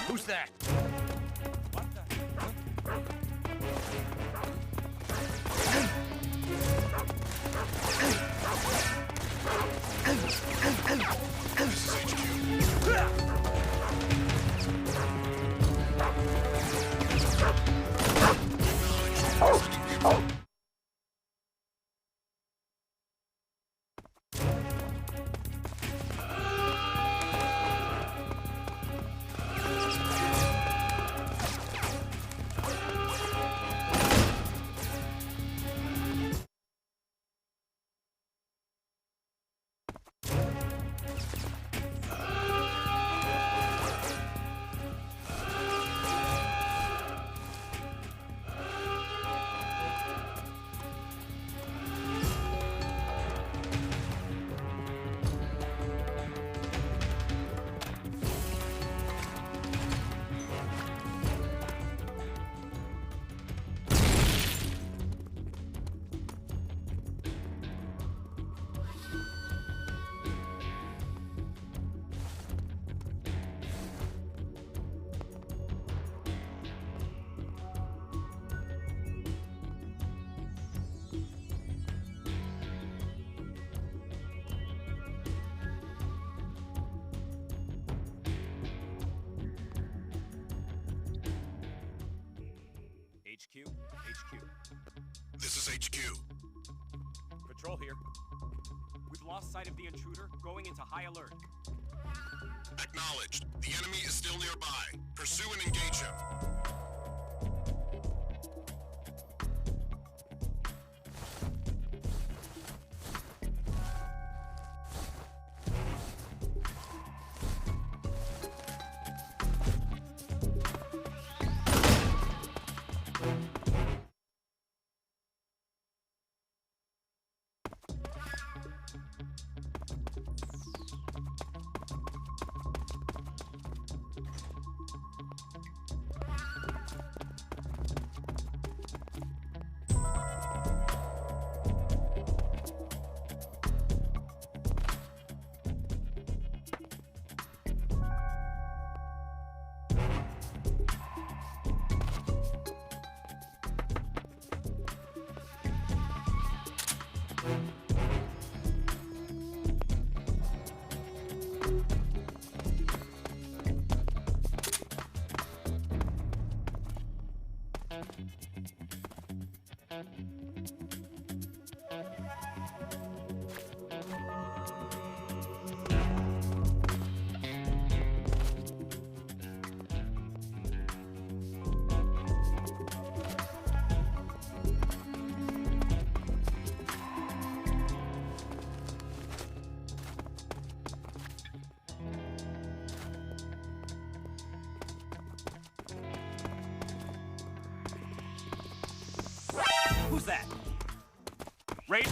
Who's that? HQ. This is HQ. Patrol here. We've lost sight of the intruder, going into high alert. Acknowledged. The enemy is still nearby. Pursue and engage him. Who's that? Raid.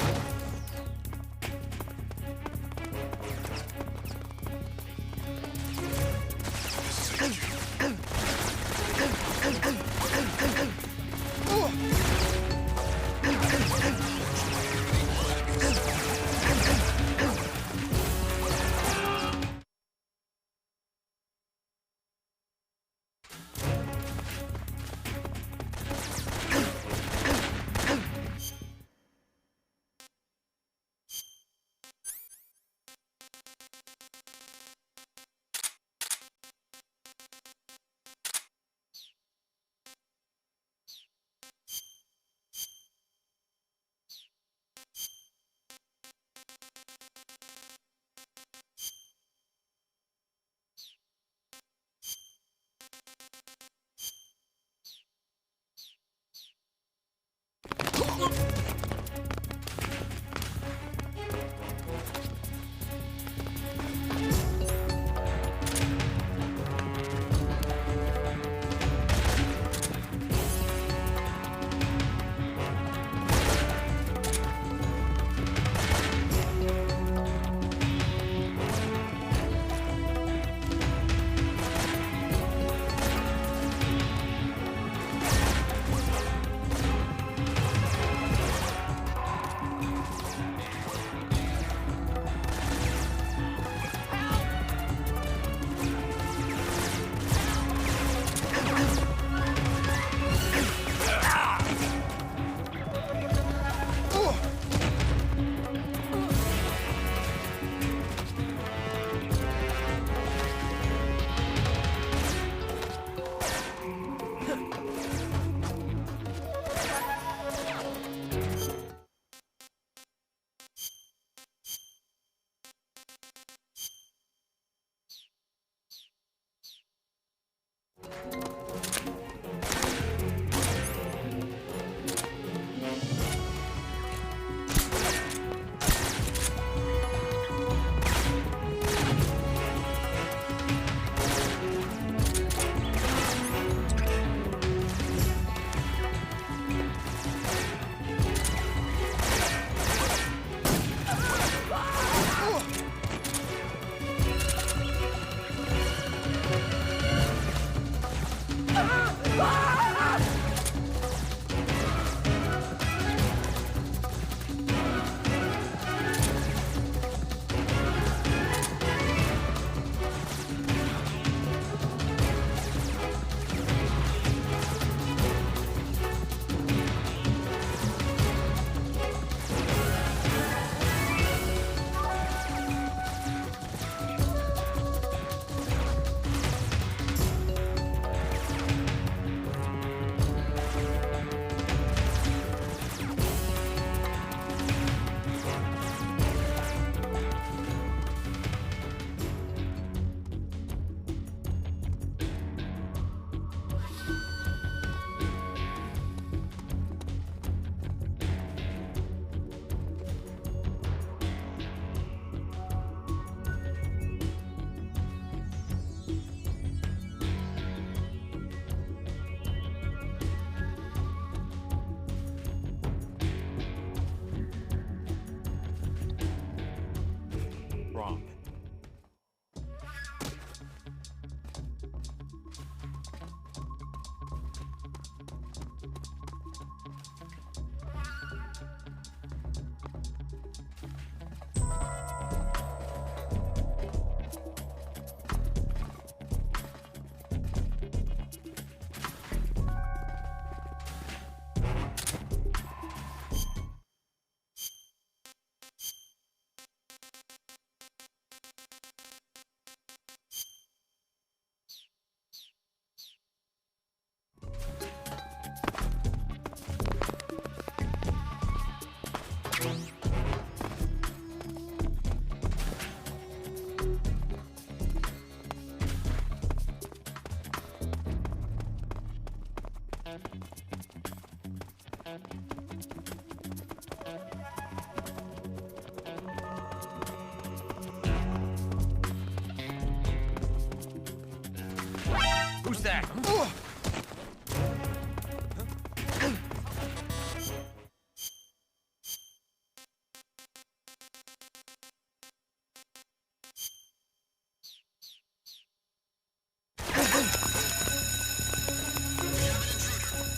Who's that?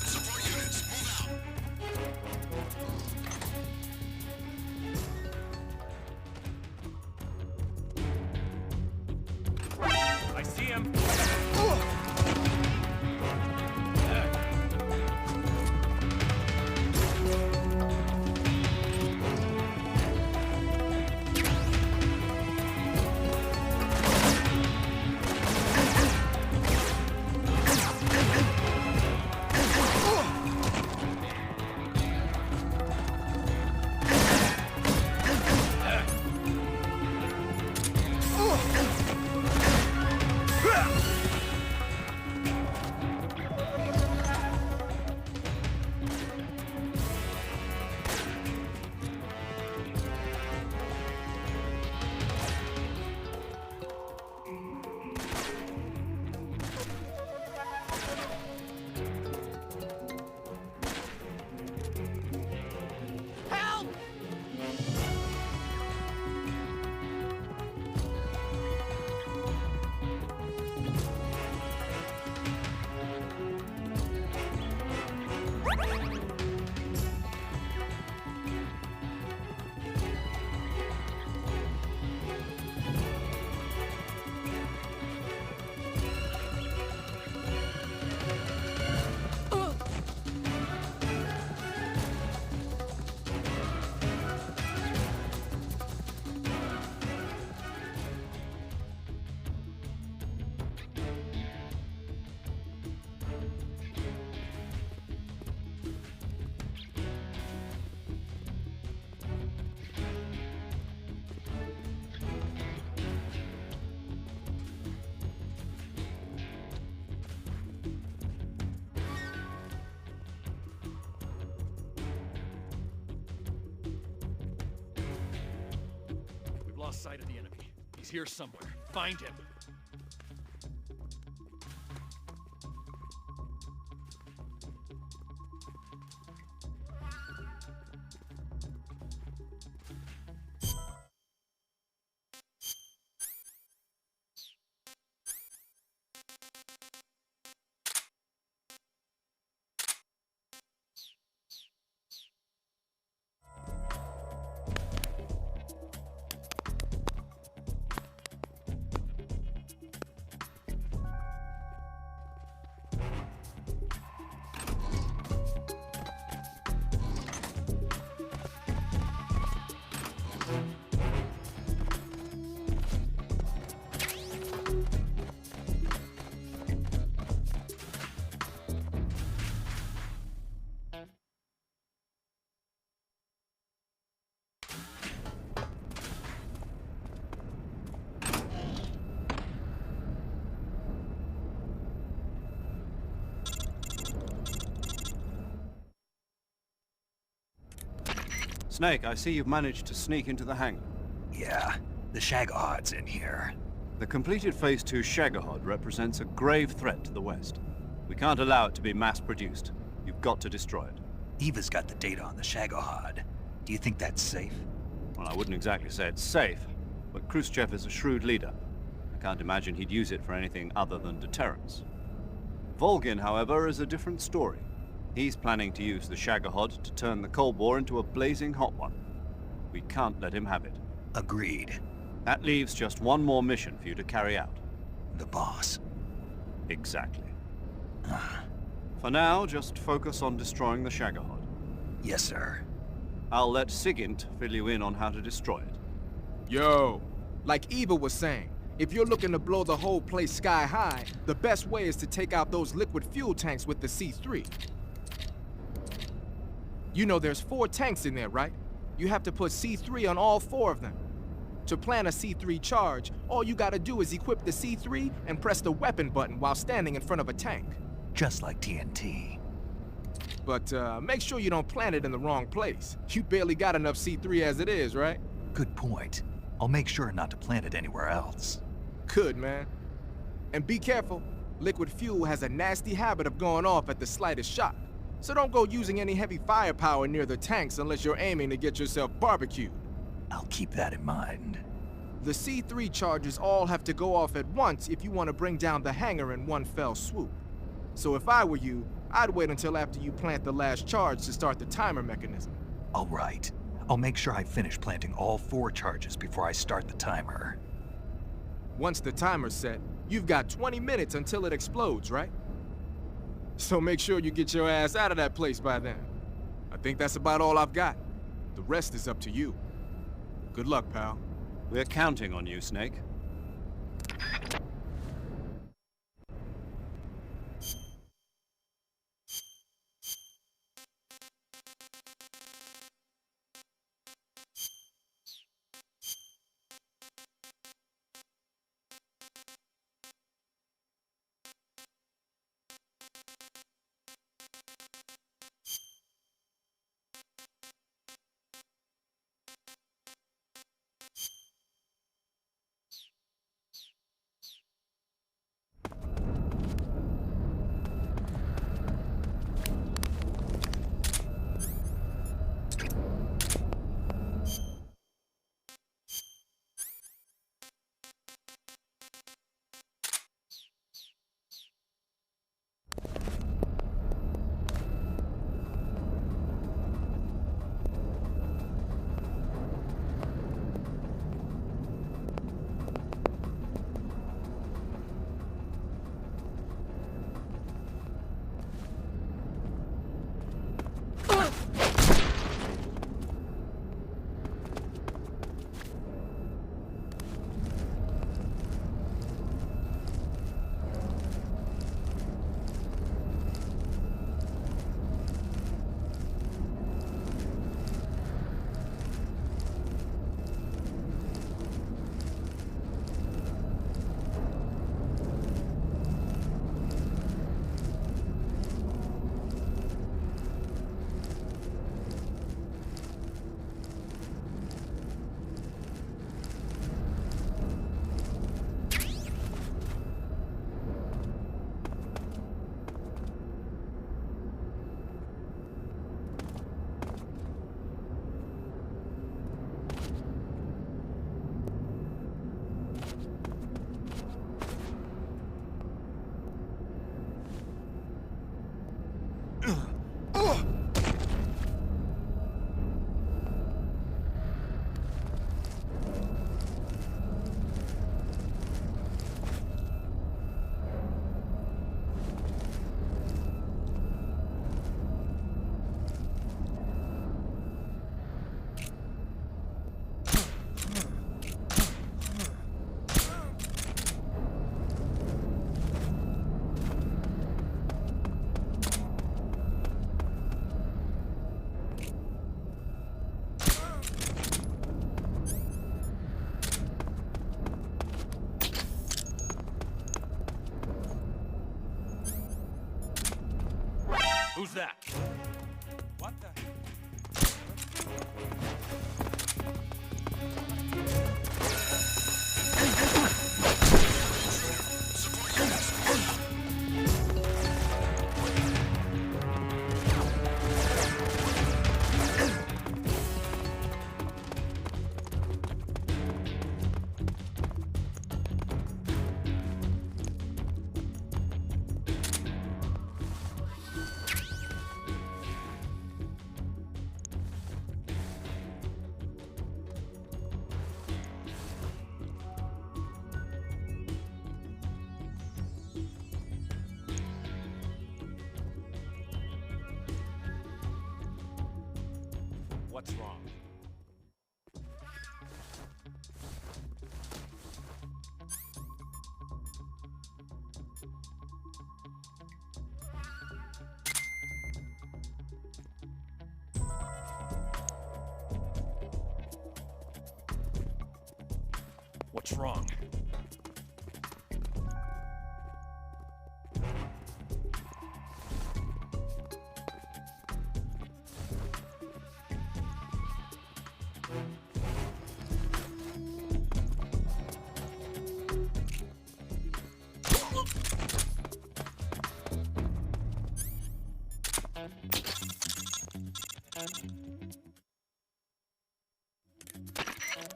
Support units, move out. I see him. We've lost sight of the enemy. He's here somewhere. Find him. Snake, I see you've managed to sneak into the hangar. Yeah, the Shagohod's in here. The completed Phase 2 Shagohod represents a grave threat to the West. We can't allow it to be mass-produced. You've got to destroy it. Eva's got the data on the Shagohod. Do you think that's safe? Well, I wouldn't exactly say it's safe, but Khrushchev is a shrewd leader. I can't imagine he'd use it for anything other than deterrence. Volgin, however, is a different story. He's planning to use the Shagohod to turn the Cold War into a blazing hot one. We can't let him have it. Agreed. That leaves just one more mission for you to carry out. The boss. Exactly. For now, just focus on destroying the Shagohod. Yes, sir. I'll let Sigint fill you in on how to destroy it. Yo, like Eva was saying, if you're looking to blow the whole place sky high, the best way is to take out those liquid fuel tanks with the C3. You know there's 4 tanks in there, right? You have to put C3 on all 4 of them. To plan a C3 charge, all you gotta do is equip the C3 and press the weapon button while standing in front of a tank. Just like TNT. But make sure you don't plant it in the wrong place. You barely got enough C3 as it is, right? Good point. I'll make sure not to plant it anywhere else. Good, man. And be careful. Liquid fuel has a nasty habit of going off at the slightest shock, so don't go using any heavy firepower near the tanks unless you're aiming to get yourself barbecued. I'll keep that in mind. The C3 charges all have to go off at once if you want to bring down the hangar in one fell swoop. So if I were you, I'd wait until after you plant the last charge to start the timer mechanism. All right. I'll make sure I finish planting all 4 charges before I start the timer. Once the timer's set, you've got 20 minutes until it explodes, right? So make sure you get your ass out of that place by then. I think that's about all I've got. The rest is up to you. Good luck, pal. We're counting on you, Snake. Who's that? What the? What's wrong? What's wrong?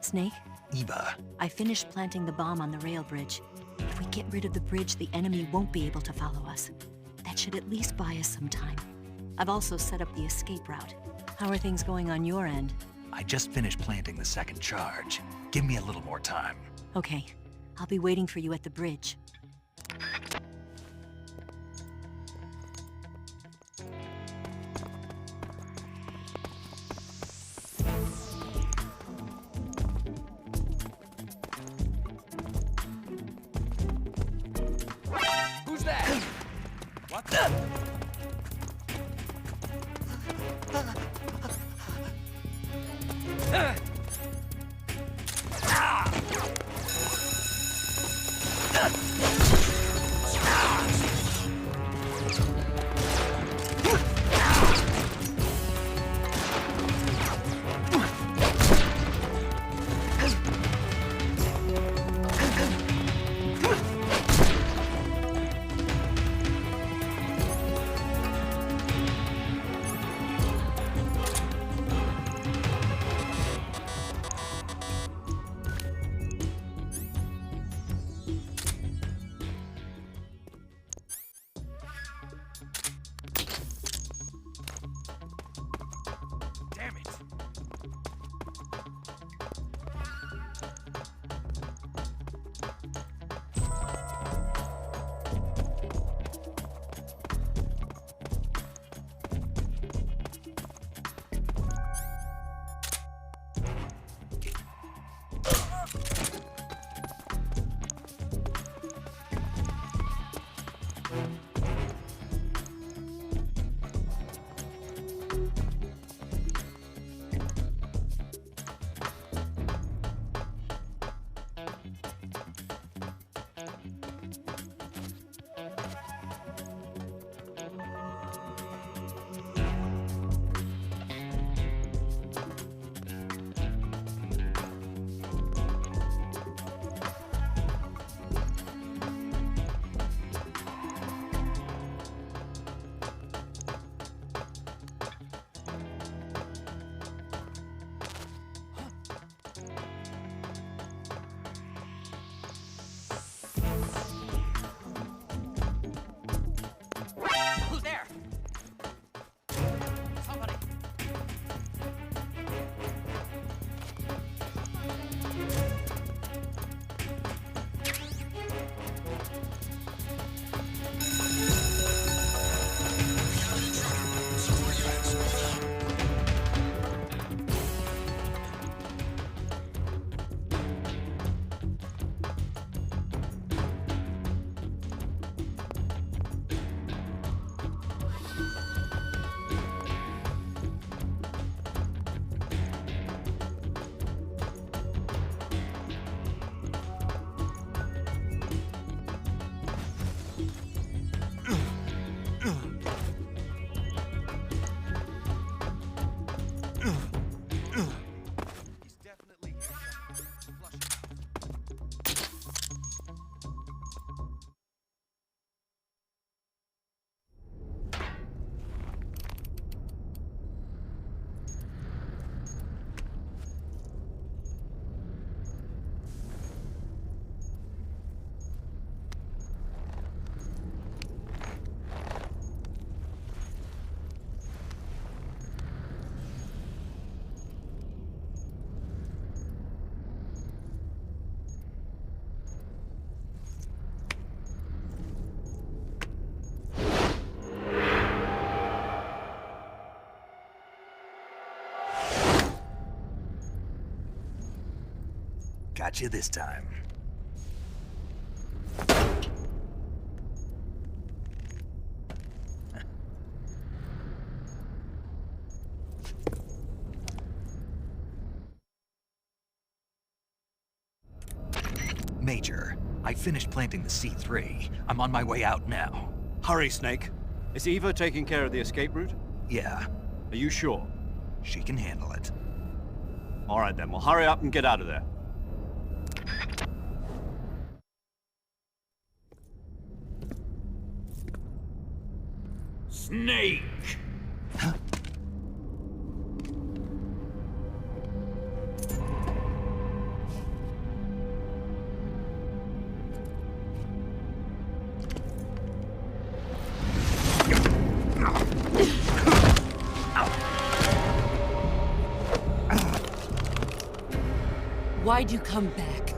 Snake? Eva, I finished planting the bomb on the rail bridge. If we get rid of the bridge, the enemy won't be able to follow us. That should at least buy us some time. I've also set up the escape route. How are things going on your end? I just finished planting the second charge. Give me a little more time. Okay. I'll be waiting for you at the bridge. Who's that? What the? Damn it. Who's there? Somebody. Support units, move out. He's definitely here. Flush him out. Got you this time. Major, I finished planting the C3. I'm on my way out now. Hurry, Snake. Is Eva taking care of the escape route? Yeah, Are you sure? she can handle it. All right then, well hurry up and get out of there. Snake! Why'd you come back?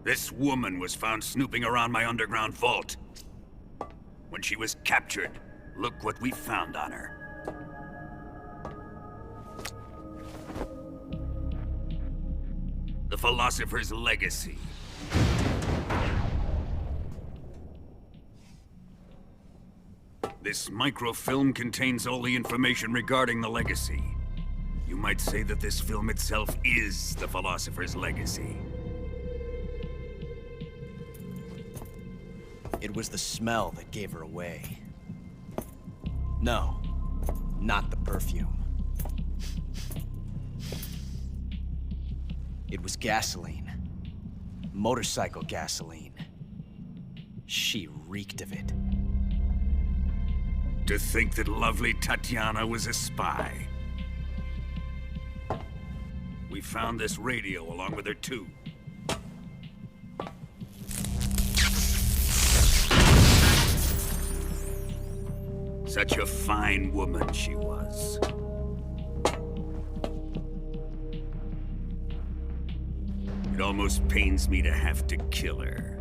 This woman was found snooping around my underground vault. When she was captured, look what we found on her. The Philosopher's Legacy. This microfilm contains all the information regarding the Legacy. You might say that this film itself is the Philosopher's Legacy. It was the smell that gave her away. No, not the perfume. It was gasoline. Motorcycle gasoline. She reeked of it. To think that lovely Tatiana was a spy. We found this radio along with her too. Such a fine woman she was. It almost pains me to have to kill her.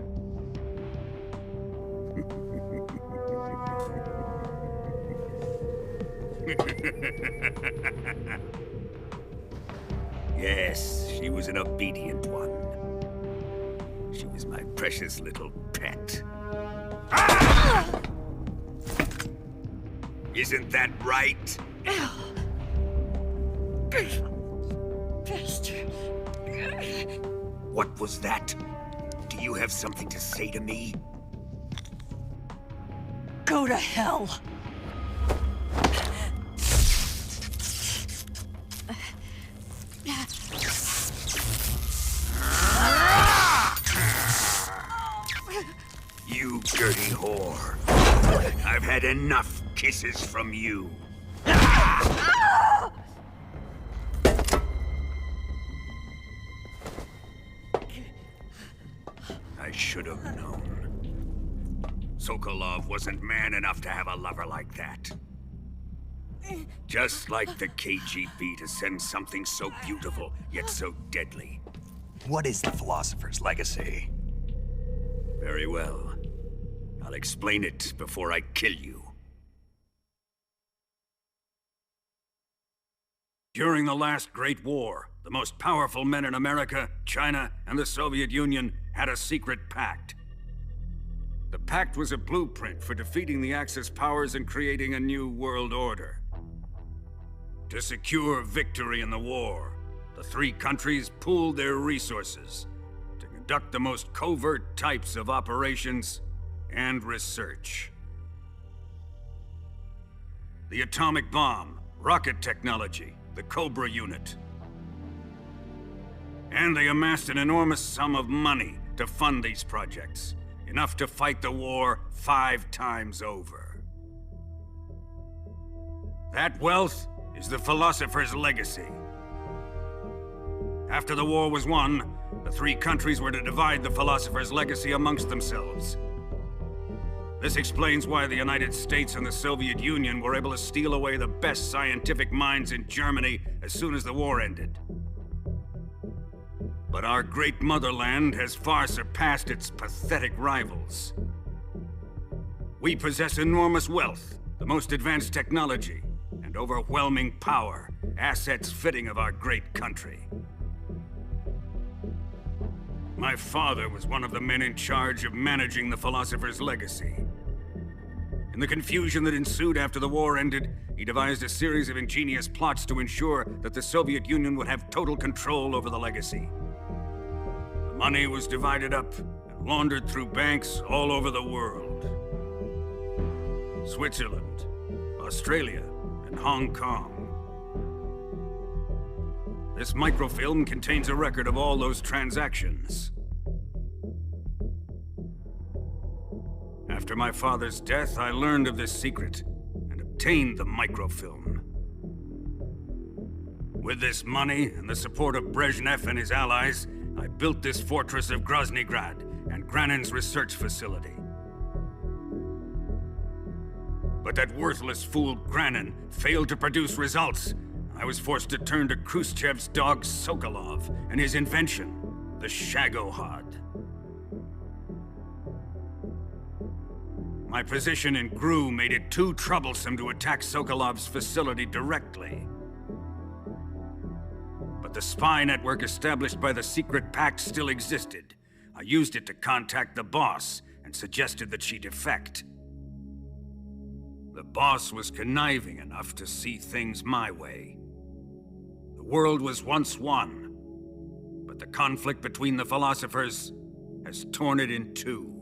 Yes, she was an obedient one. She was my precious little pet. Ah! Isn't that right? Bastard. What was that? Do you have something to say to me? Go to hell. You dirty whore. I've had enough kisses from you. I should have known. Sokolov wasn't man enough to have a lover like that. Just like the KGB to send something so beautiful, yet so deadly. What is the Philosopher's Legacy? Very well. I'll explain it before I kill you. During the last Great War, the most powerful men in America, China, and the Soviet Union had a secret pact. The pact was a blueprint for defeating the Axis powers and creating a new world order. To secure victory in the war, the three countries pooled their resources to conduct the most covert types of operations and research. The atomic bomb, rocket technology, the Cobra unit. And they amassed an enormous sum of money to fund these projects, enough to fight the war 5 times over. That wealth is the Philosopher's Legacy. After the war was won, the three countries were to divide the Philosopher's Legacy amongst themselves. This explains why the United States and the Soviet Union were able to steal away the best scientific minds in Germany as soon as the war ended. But our great motherland has far surpassed its pathetic rivals. We possess enormous wealth, the most advanced technology, overwhelming power, assets fitting of our great country. My father was one of the men in charge of managing the Philosopher's legacy. In the confusion that ensued after the war ended, he devised a series of ingenious plots to ensure that the Soviet Union would have total control over the legacy. The money was divided up and laundered through banks all over the world. Switzerland, Australia, and Hong Kong. This microfilm contains a record of all those transactions. After my father's death, I learned of this secret and obtained the microfilm. With this money and the support of Brezhnev and his allies, I built this fortress of Groznygrad and Granin's research facility. But that worthless fool Granin failed to produce results. I was forced to turn to Khrushchev's dog Sokolov and his invention, the Shagohod. My position in GRU made it too troublesome to attack Sokolov's facility directly. But the spy network established by the secret pact still existed. I used it to contact the boss and suggested that she defect. The boss was conniving enough to see things my way. The world was once one, but the conflict between the philosophers has torn it in two.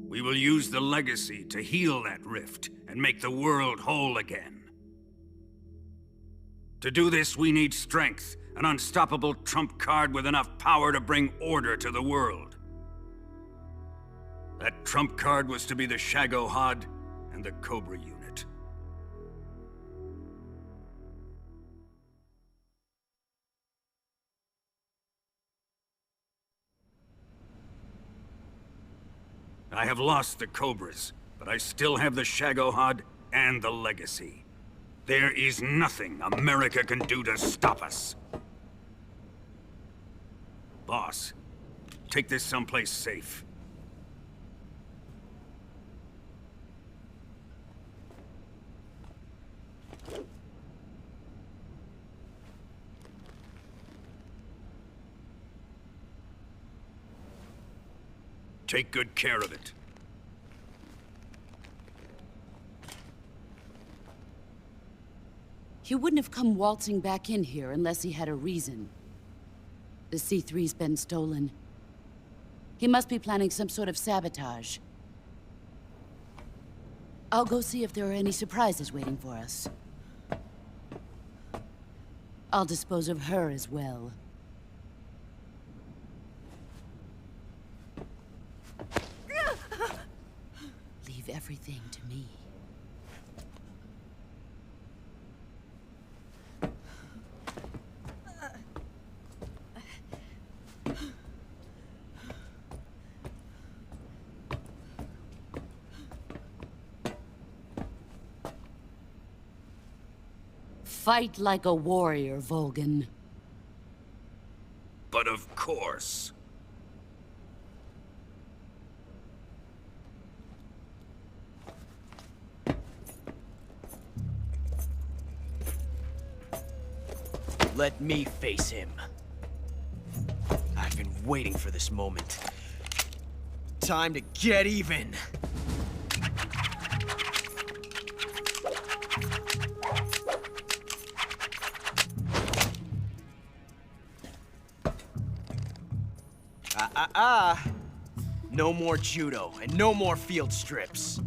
We will use the legacy to heal that rift and make the world whole again. To do this, we need strength, an unstoppable trump card with enough power to bring order to the world. That trump card was to be the Shagohod and the Cobra unit. I have lost the Cobras, but I still have the Shagohod and the legacy. There is nothing America can do to stop us. Boss, take this someplace safe. Take good care of it. He wouldn't have come waltzing back in here unless he had a reason. The C3's been stolen. He must be planning some sort of sabotage. I'll go see if there are any surprises waiting for us. I'll dispose of her as well. Leave everything to me. Fight like a warrior, Volgin. But of course. Let me face him. I've been waiting for this moment. Time to get even. No more judo, and no more field strips.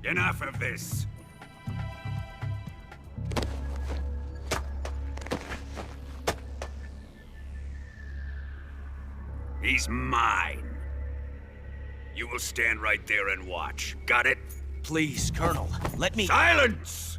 Enough of this. He's mine. You will stand right there and watch. Got it? Please, Colonel, let me— Silence!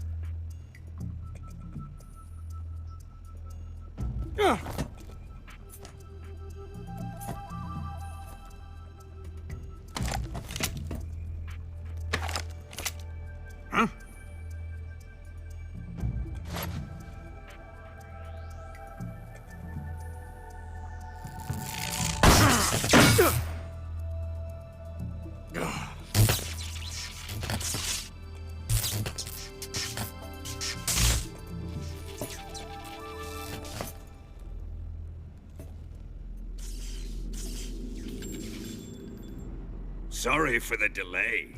Sorry for the delay.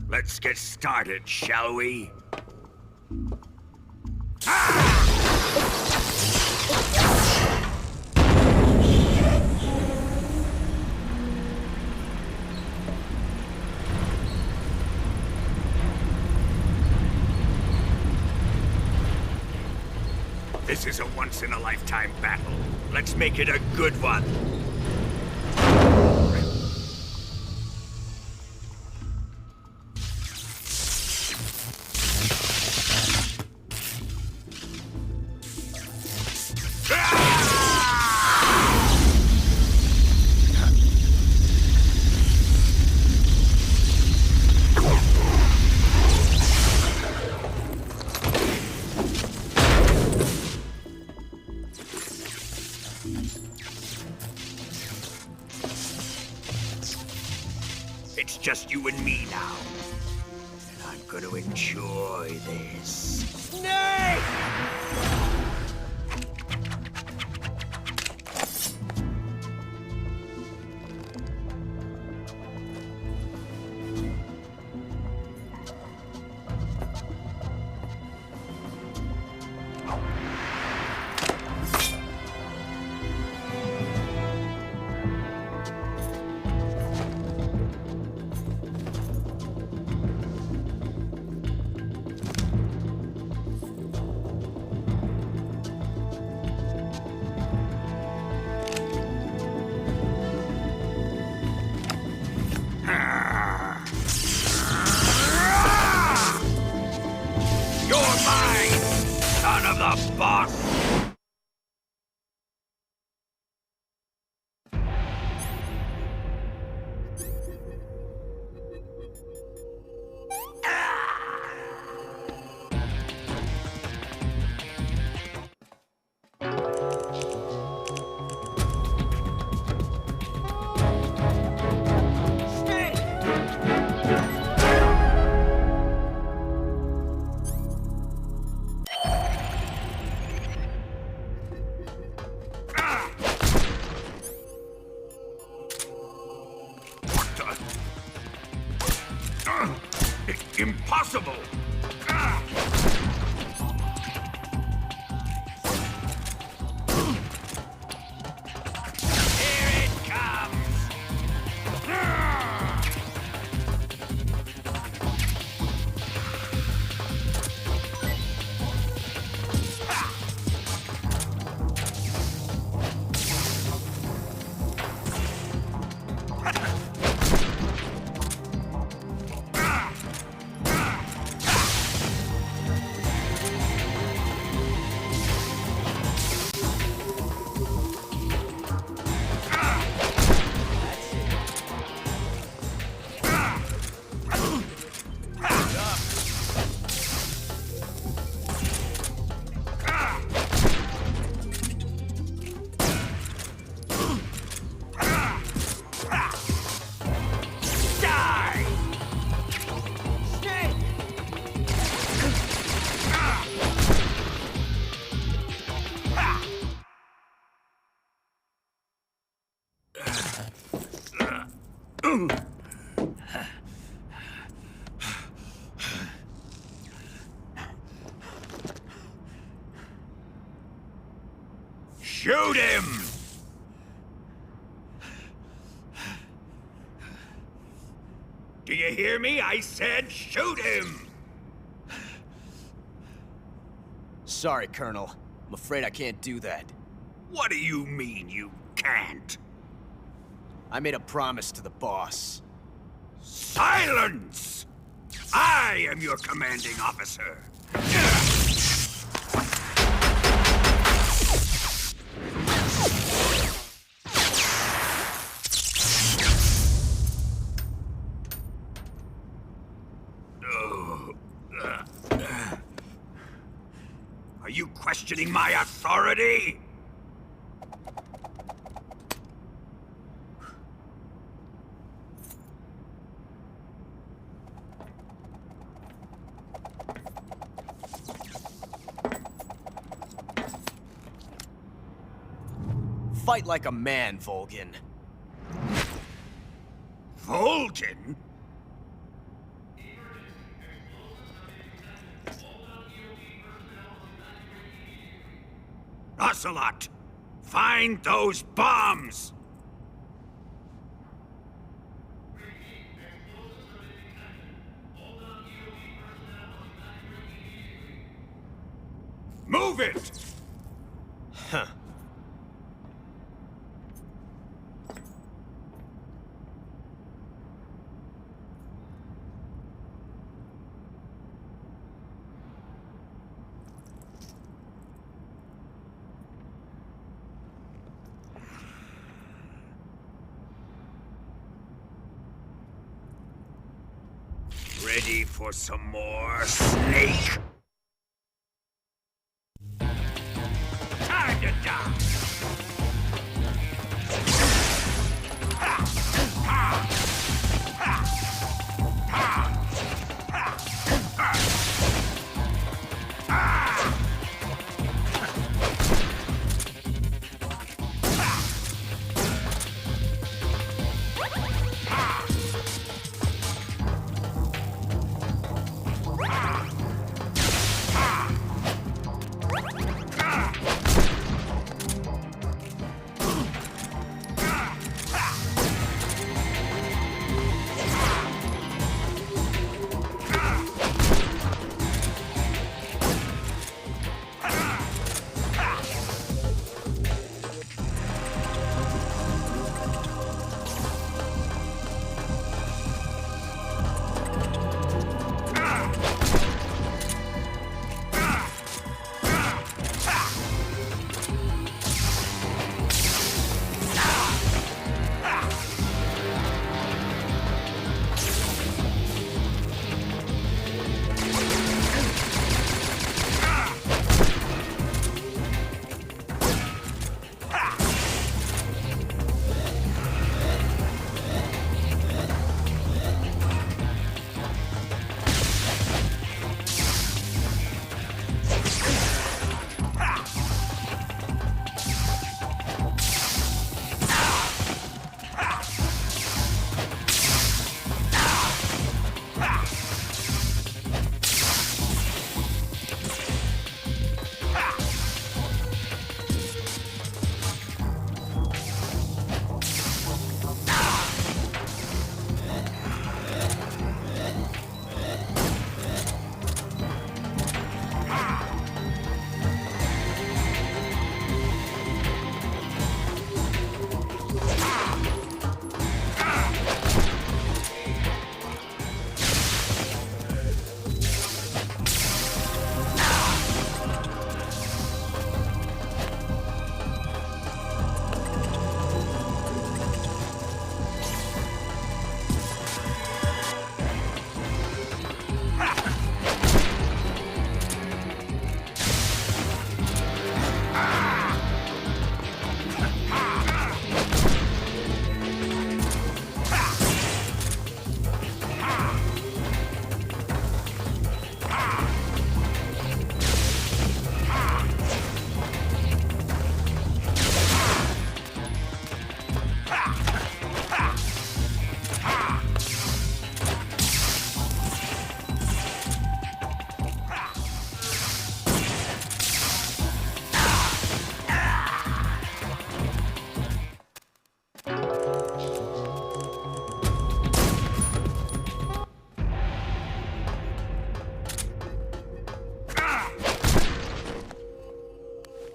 Let's get started, shall we? This is a once-in-a-lifetime battle. Let's make it a good one. It's just you and me now. And I'm gonna enjoy this. Snake! You're mine, son of the boss! Impossible! Here it comes! Shoot him! Do you hear me? I said shoot him! Sorry, Colonel. I'm afraid I can't do that. What do you mean you can't? I made a promise to the boss. Silence! I am your commanding officer. Are you questioning my authority? Fight like a man, Volgin. Vol'jin? Ocelot! Find those bombs! Move it! Huh. Ready for some more, Snake? Time to die!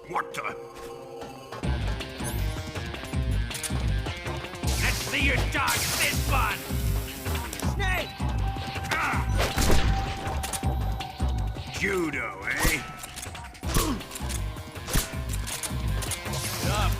What the? Let's see you dodge this one! Snake! Judo, eh? Get up!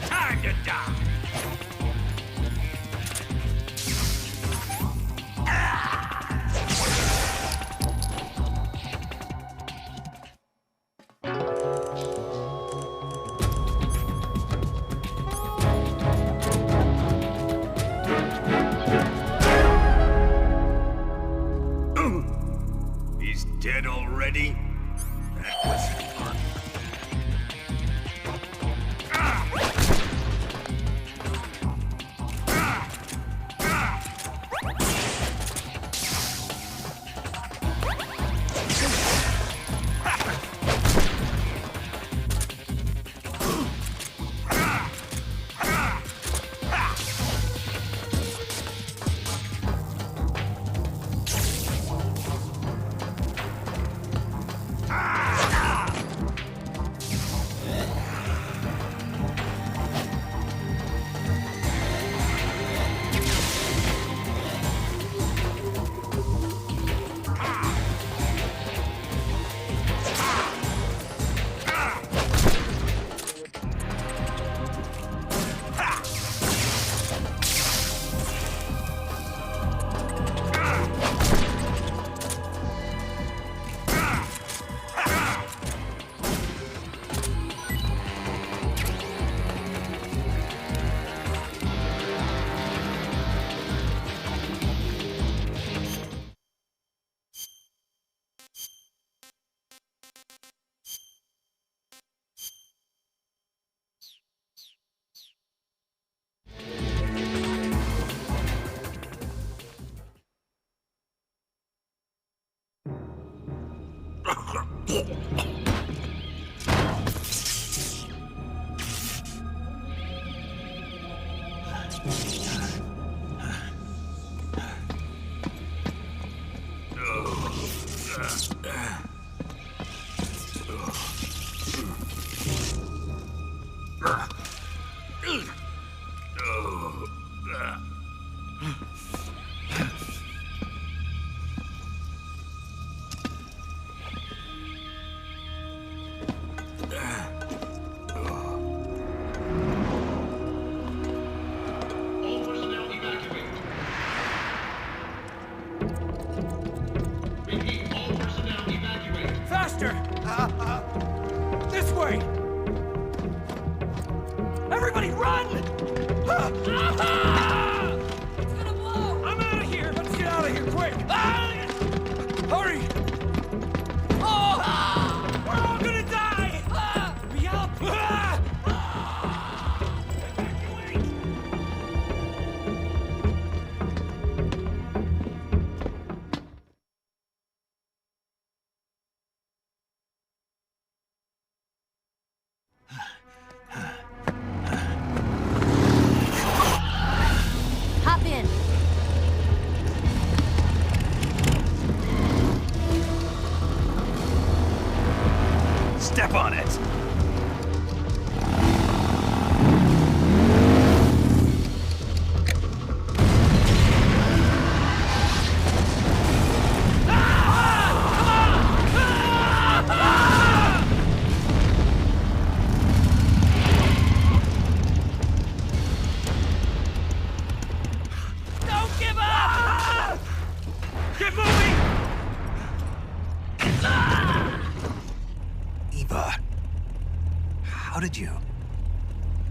Time to die! He's dead already? That was fun. Faster! This way! Everybody run! It's gonna blow! I'm out of here! Let's get out of here quick! Hurry! Oh! We're all gonna die! Hurry up! Hop in. Step on it! Don't give up! Get moving! Eva, how did you?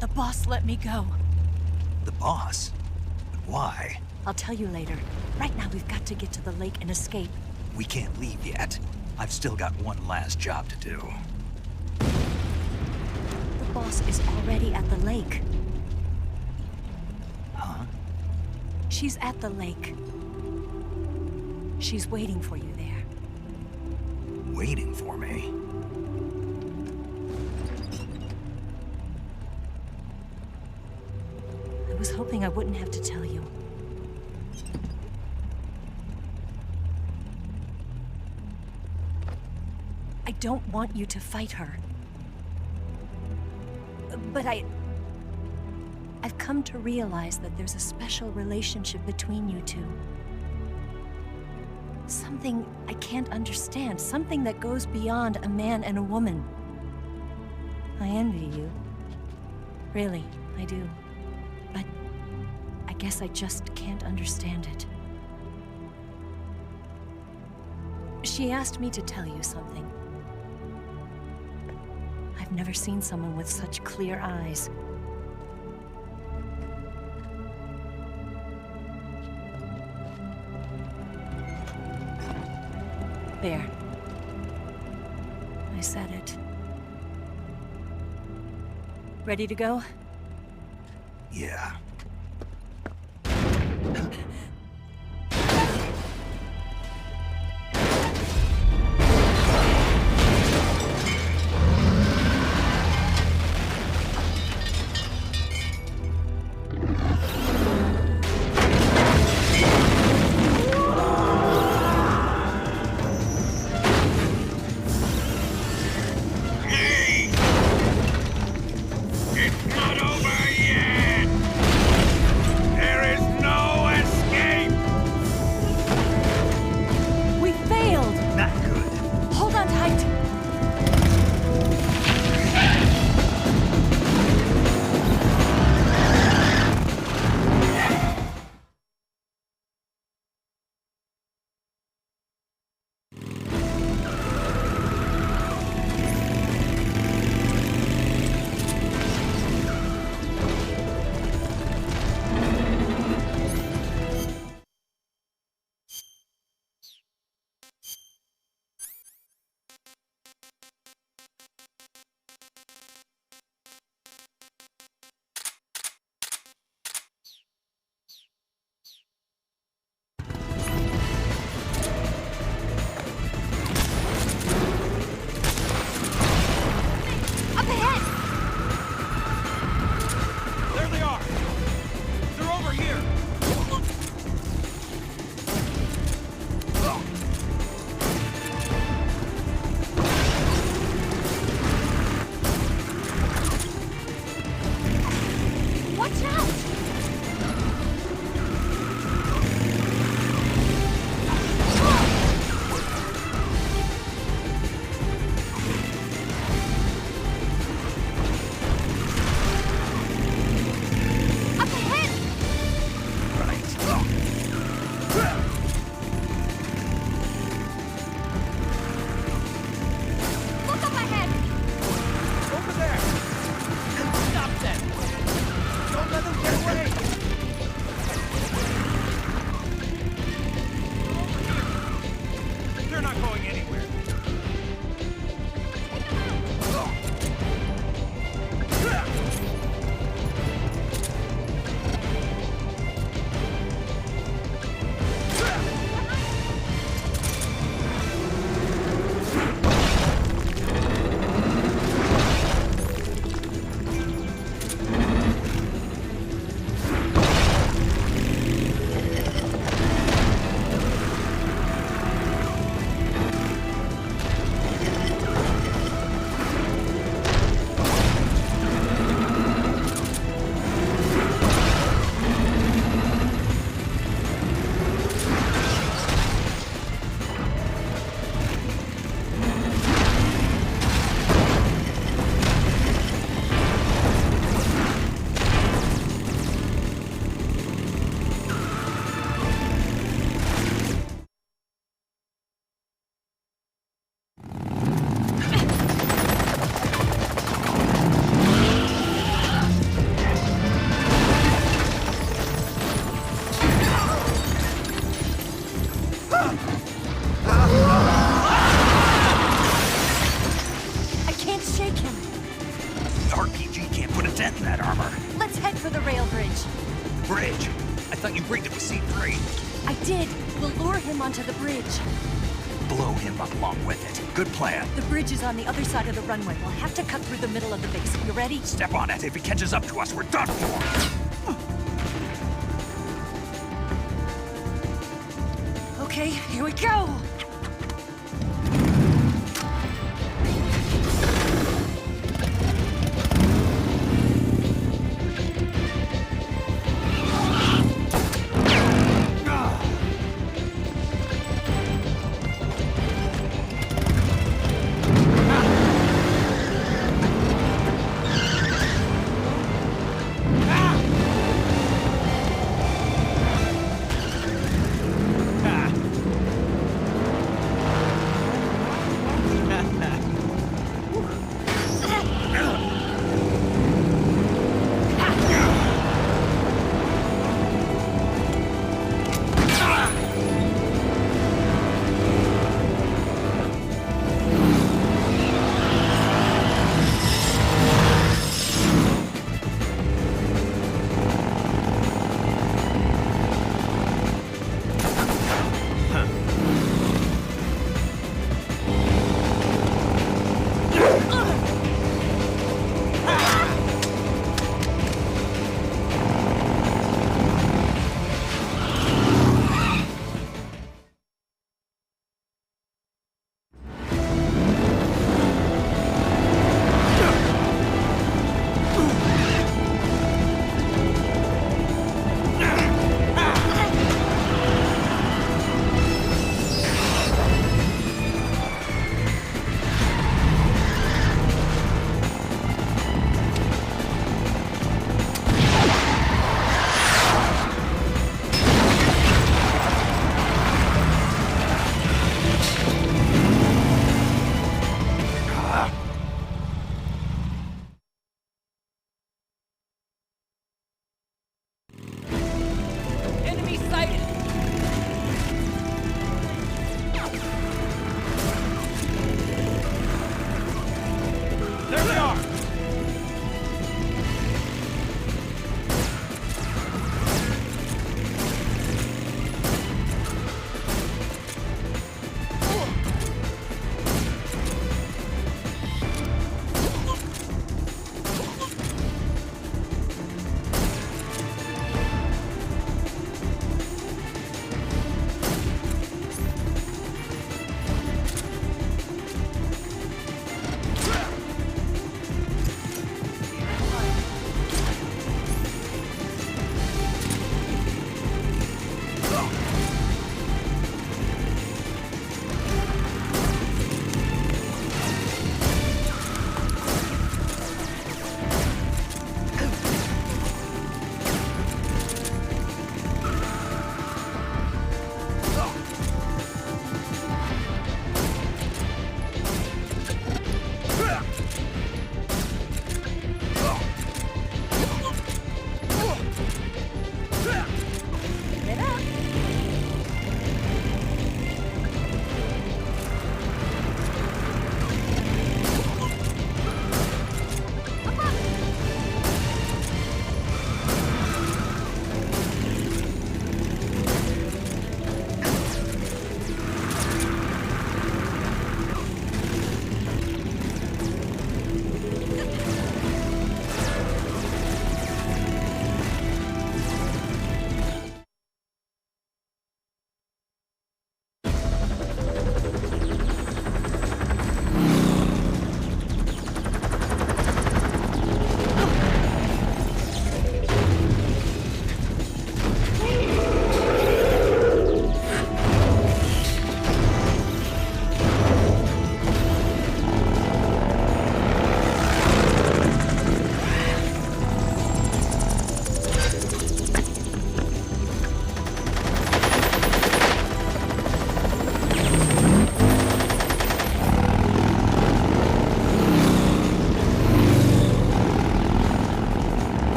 The boss let me go. The boss? But why? I'll tell you later. Right now, we've got to get to the lake and escape. We can't leave yet. I've still got one last job to do. The boss is already at the lake. Huh? She's at the lake. She's waiting for you there. Waiting for me? I was hoping I wouldn't have to tell you. I don't want you to fight her. But I've come to realize that there's a special relationship between you two. Something I can't understand. Something that goes beyond a man and a woman. I envy you. Really, I do. But I guess I just can't understand it. She asked me to tell you something. I've never seen someone with such clear eyes. There. I said it. Ready to go? Yeah. Bridge. I thought you rigged it with C3. I did. We'll lure him onto the bridge. Blow him up along with it. Good plan. The bridge is on the other side of the runway. We'll have to cut through the middle of the base. You ready? Step on it. If he catches up to us, we're done for. Okay, here we go!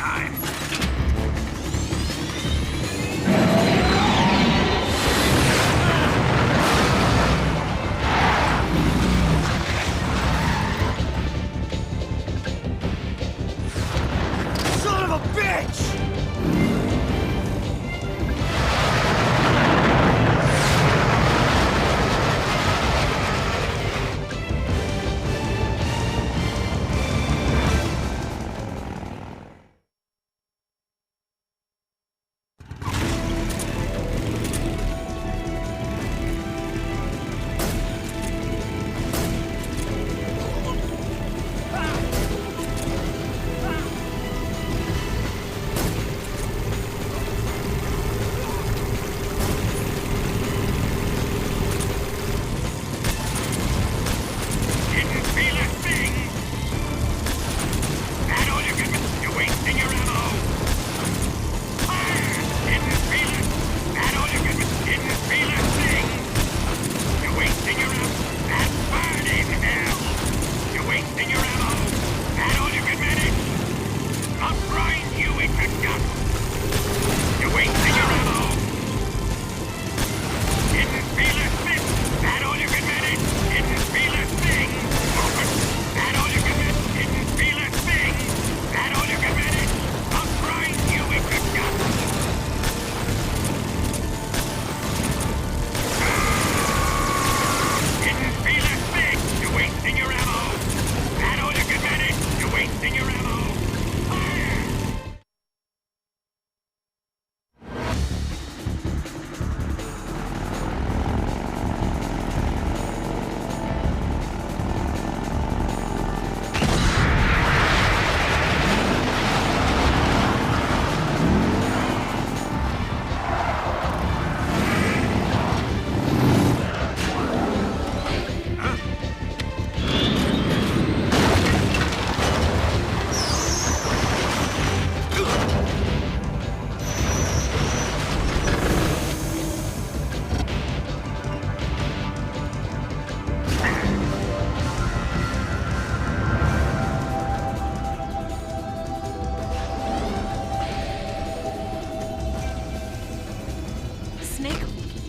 time. Son of a bitch!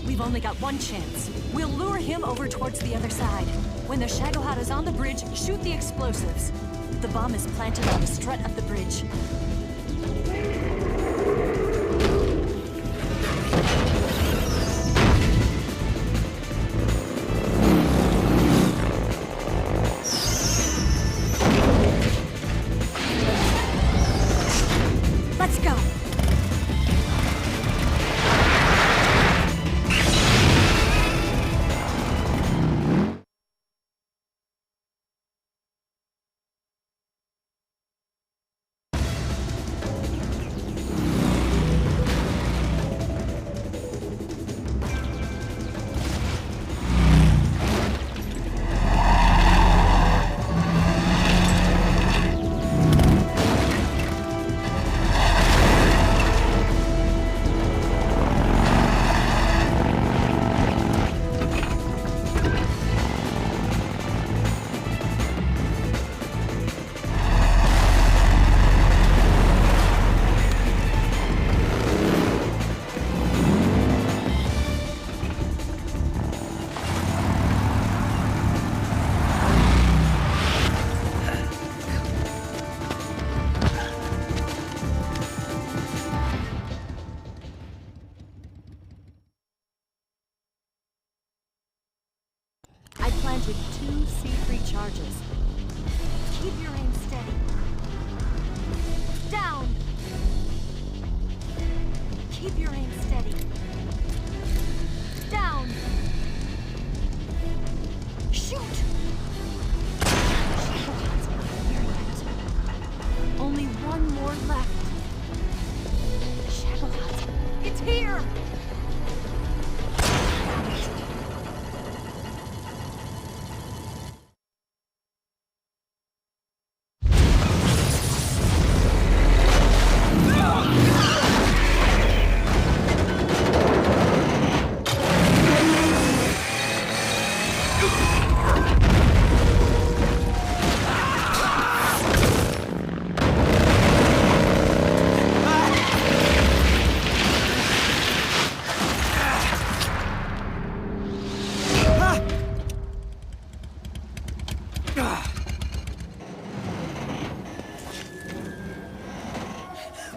We've only got one chance. We'll lure him over towards the other side. When the Shagohod is on the bridge, shoot the explosives. The bomb is planted on the strut of the bridge. Let's go! I planted 2 C3 charges. Keep your aim steady. Down! Keep your aim steady. Down! Shoot! Only one more left. Shagohod, it's here!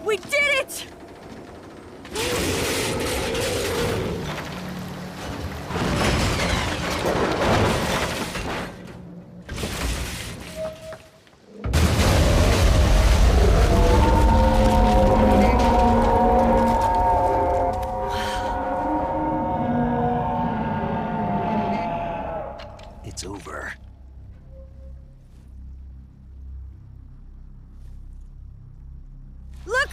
We did it! It's over. Look!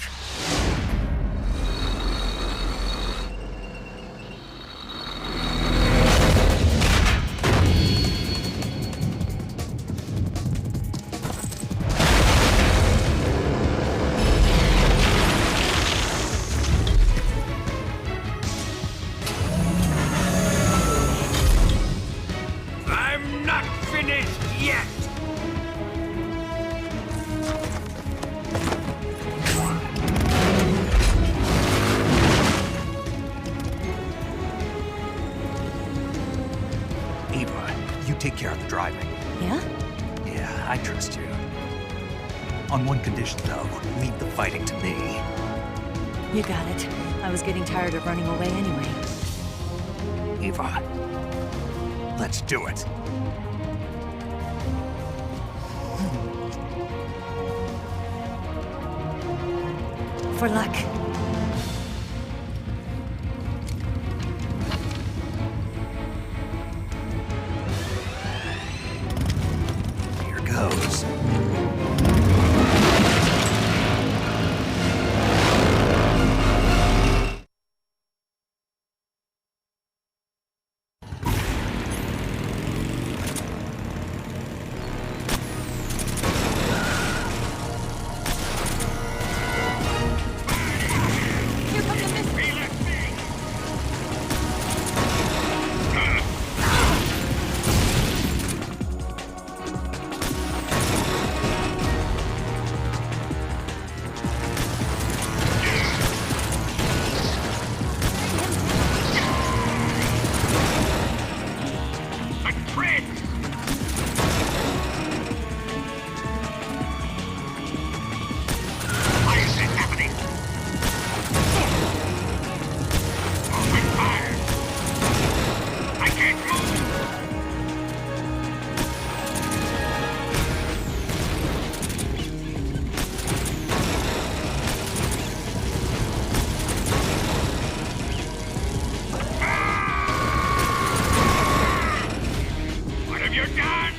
I'm not finished yet! Eva, you take care of the driving. Yeah? Yeah, I trust you. On one condition, though, leave the fighting to me. You got it. I was getting tired of running away anyway. Eva, let's do it. For luck. Here goes. What have you done?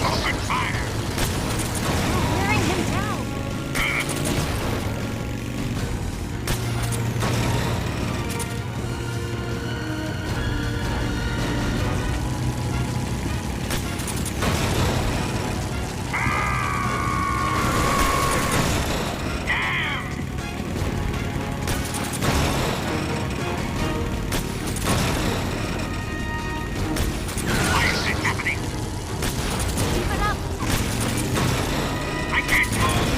Open fire! Wearing him down. Why is this happening? Keep it up. I can't move!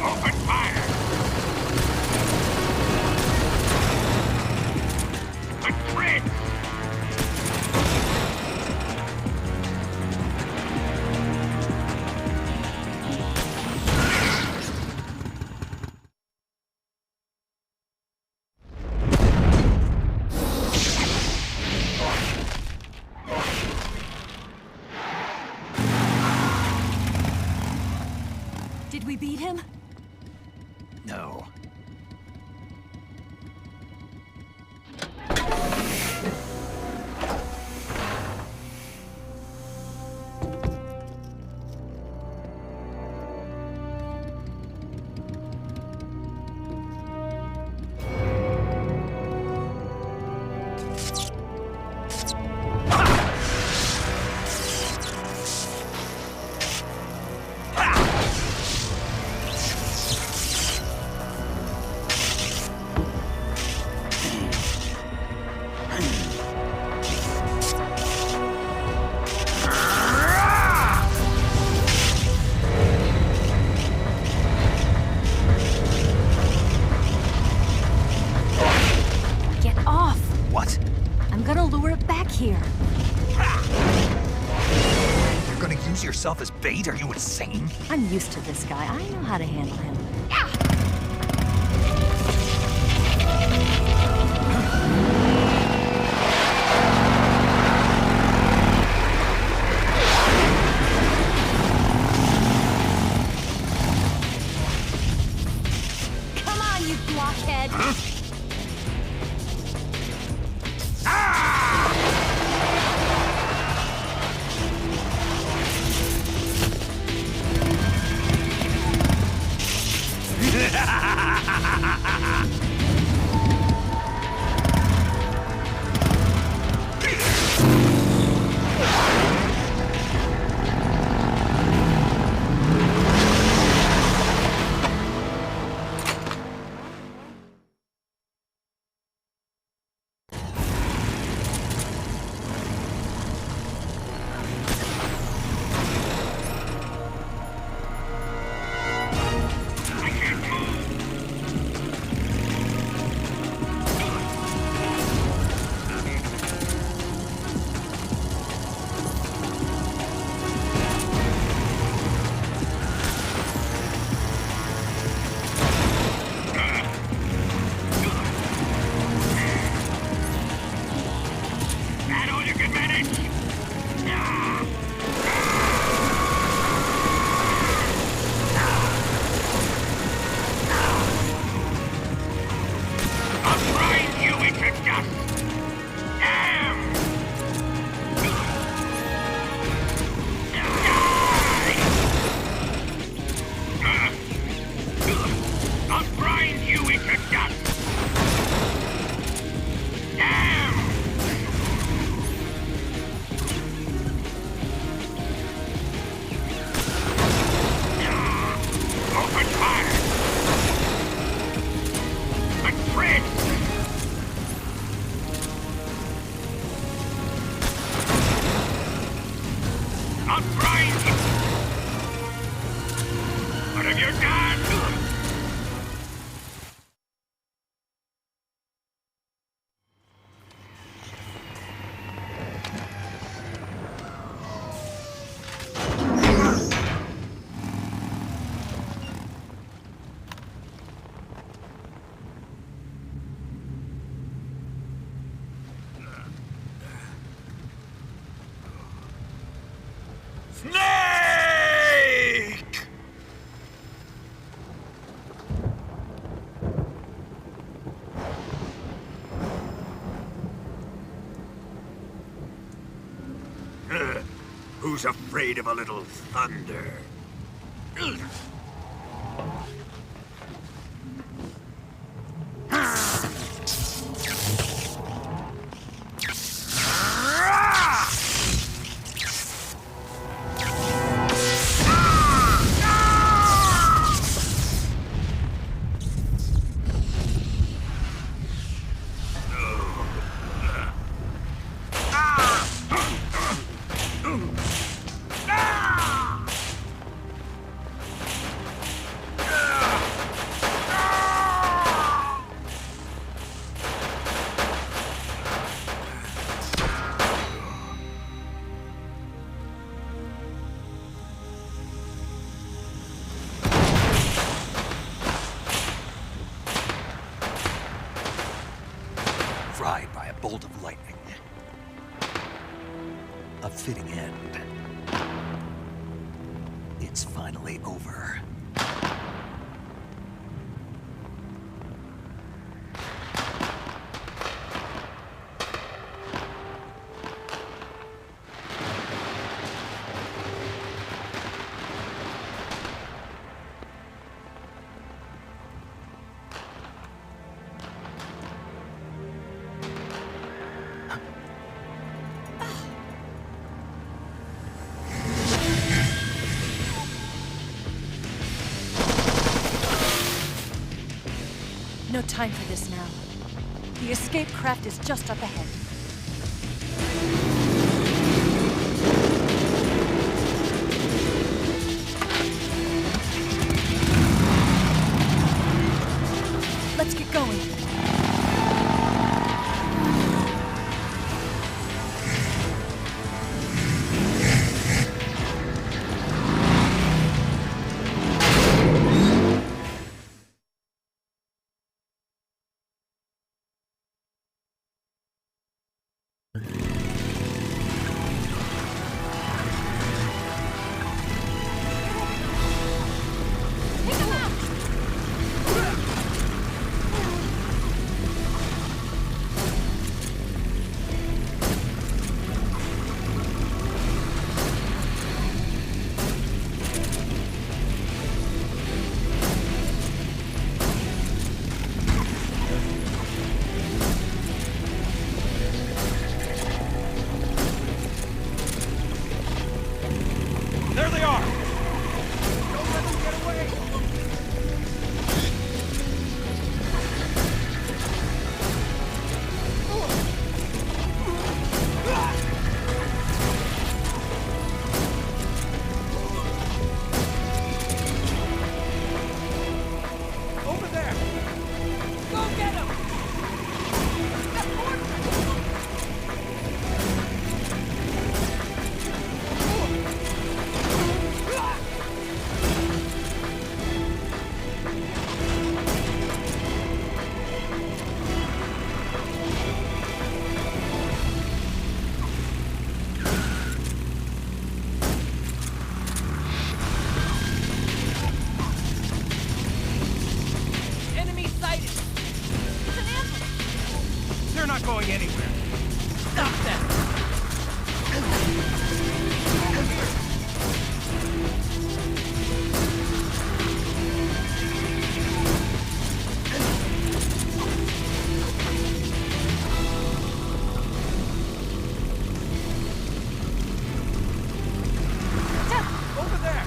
Open fire! The thread! Did we beat him? No. use yourself as bait? Are you insane? I'm used to this guy. I know how to handle him. Come on, you blockhead! Snake! Who's afraid of a little thunder? Fried by a bolt of lightning. A fitting end. It's finally over. No time for this now. The escape craft is just up ahead. Let's get going. Over there! Go get him! Enemy sighted! It's an ambush! They're not going anywhere. Stop them! Over there!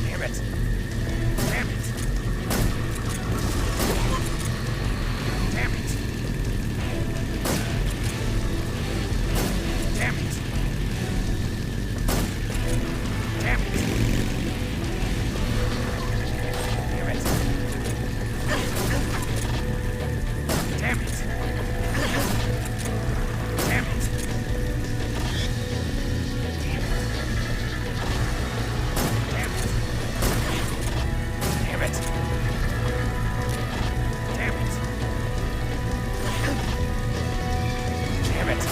Damn it! Damn it! Damn it! Damn it! Damn it! Damn it! Damn it! Damn it! Damn it! Damn it! Damn it!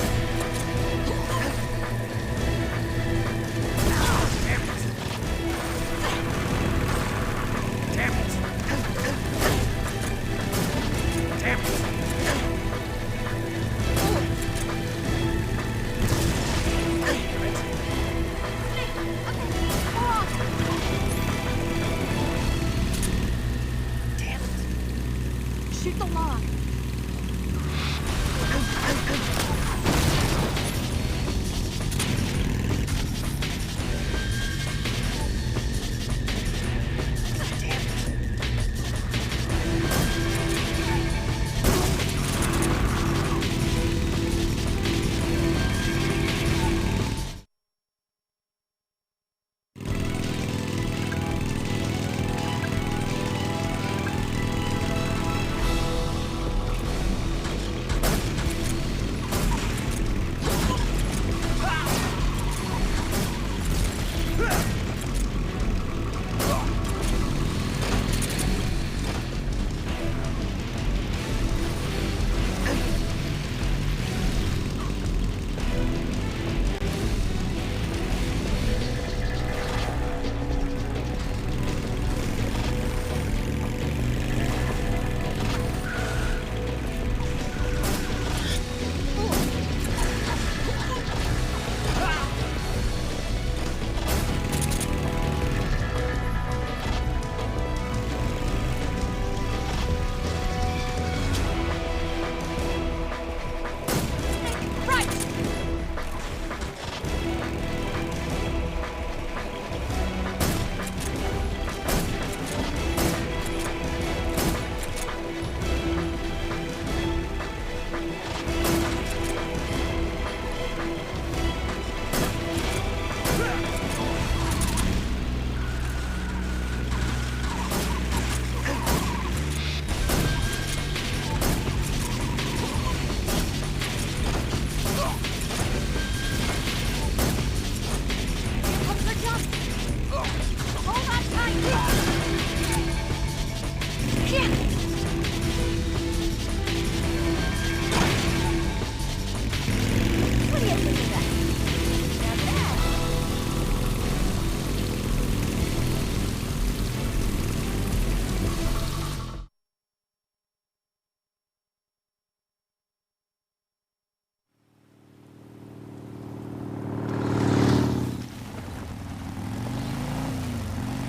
Damn it! Damn it! Shoot the log.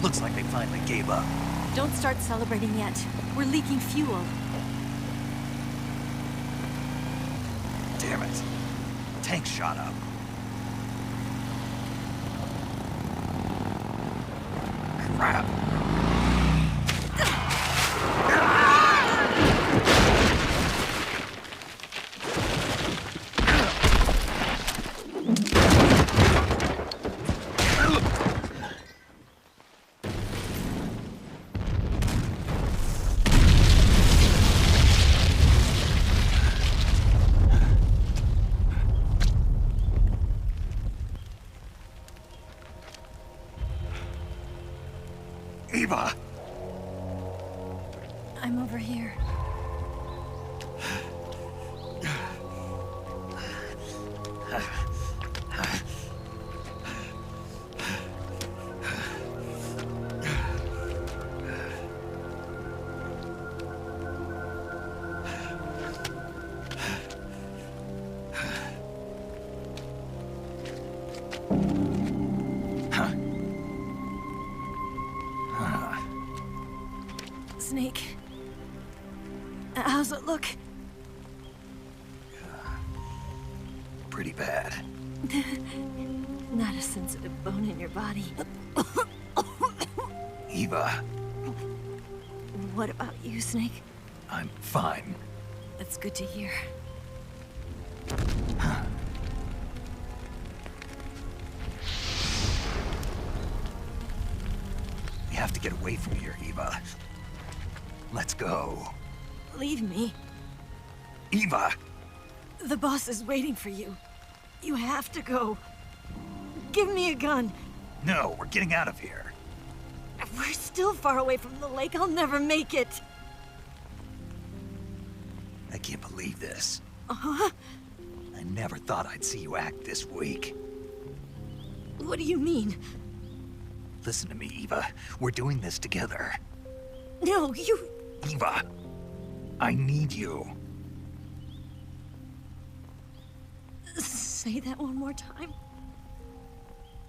Looks like they finally gave up. Don't start celebrating yet. We're leaking fuel. Damn it. Tank shot up. Crap. Eva! I'm over here. Snake. How's it look? Pretty bad. Not a sensitive bone in your body. Eva, What about you, Snake? I'm fine. That's good to hear. We have to get away from here, Eva. Let's go. Leave me. Eva! The boss is waiting for you. You have to go. Give me a gun. No, we're getting out of here. We're still far away from the lake. I'll never make it. I can't believe this. Uh-huh. I never thought I'd see you act this weak. What do you mean? Listen to me, Eva. We're doing this together. No, you... Eva, I need you. Say that one more time.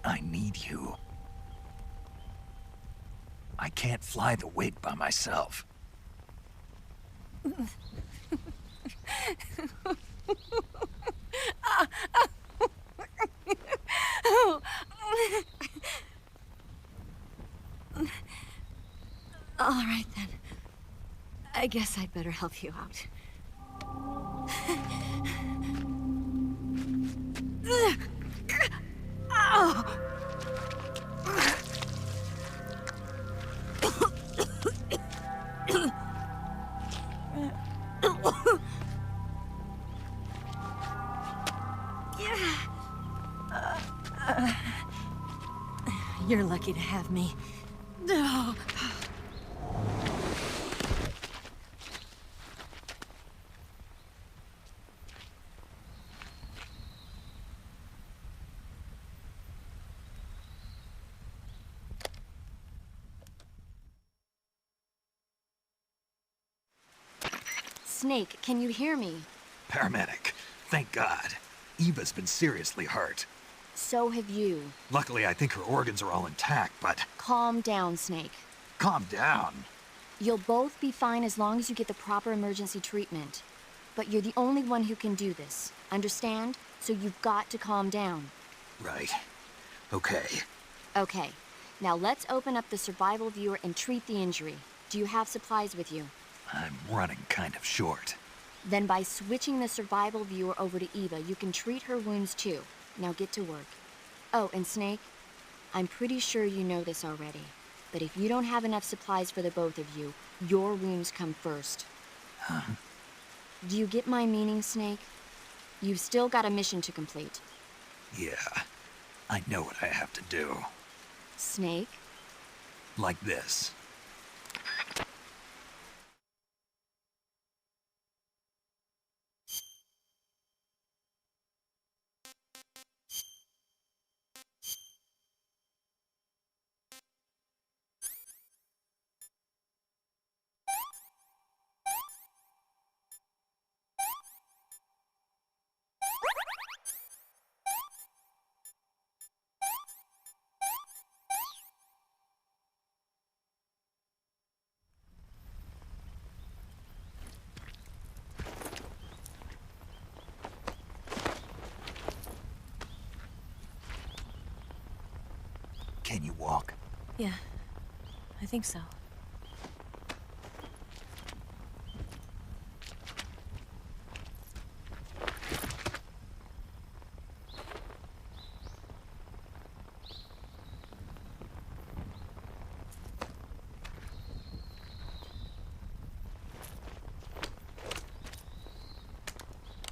I need you. I can't fly the wig by myself. All right, then. I guess I'd better help you out. You're lucky to have me. No. Snake, can you hear me? Paramedic, thank God. Eva's been seriously hurt. So have you. Luckily, I think her organs are all intact, but... Calm down, Snake. Calm down. You'll both be fine as long as you get the proper emergency treatment. But you're the only one who can do this. Understand? So you've got to calm down. Right. Okay. Okay. Now let's open up the survival viewer and treat the injury. Do you have supplies with you? I'm running kind of short. Then by switching the survival viewer over to Eva, you can treat her wounds too. Now get to work. Oh, and Snake, I'm pretty sure you know this already, but if you don't have enough supplies for the both of you, your wounds come first. Huh? Do you get my meaning, Snake? You've still got a mission to complete. Yeah, I know what I have to do. Snake? Like this. Can you walk? Yeah, I think so.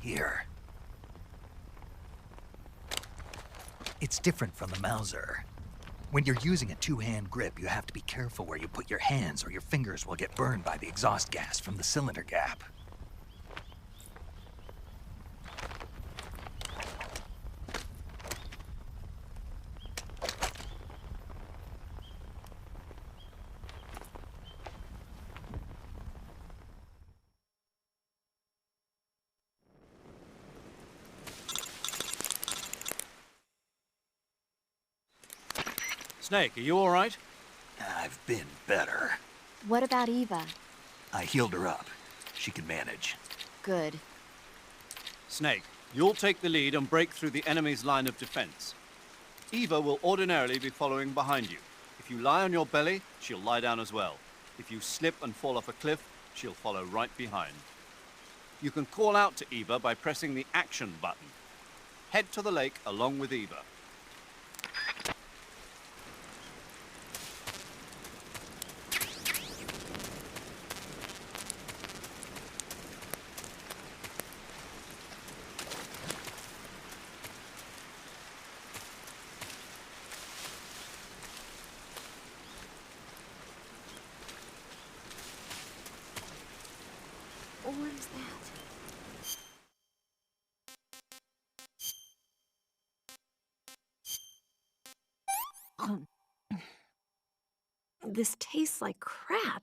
Here. It's different from the Mauser. When you're using a two-hand grip, you have to be careful where you put your hands or your fingers will get burned by the exhaust gas from the cylinder gap. Snake, are you all right? I've been better. What about Eva? I healed her up. She can manage. Good. Snake, you'll take the lead and break through the enemy's line of defense. Eva will ordinarily be following behind you. If you lie on your belly, she'll lie down as well. If you slip and fall off a cliff, she'll follow right behind. You can call out to Eva by pressing the action button. Head to the lake along with Eva. What is that? This tastes like crap.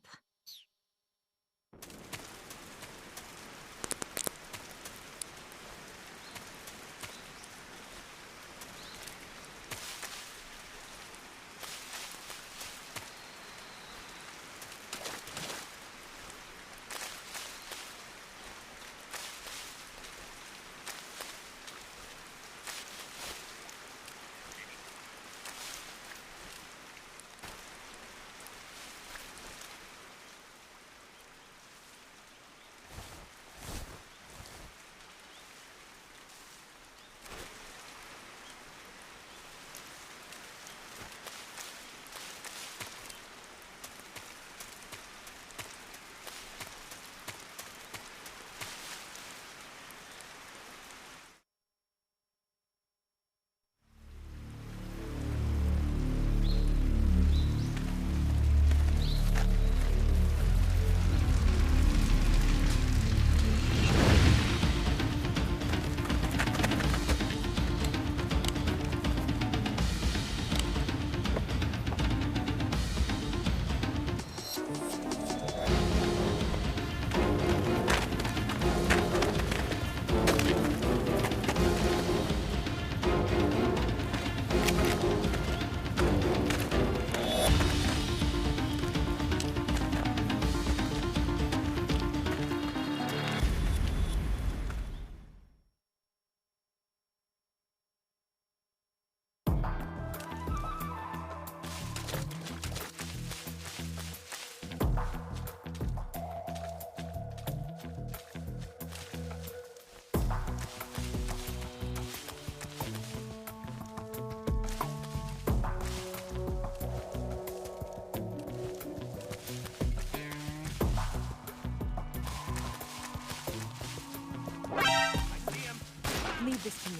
Leave this to me.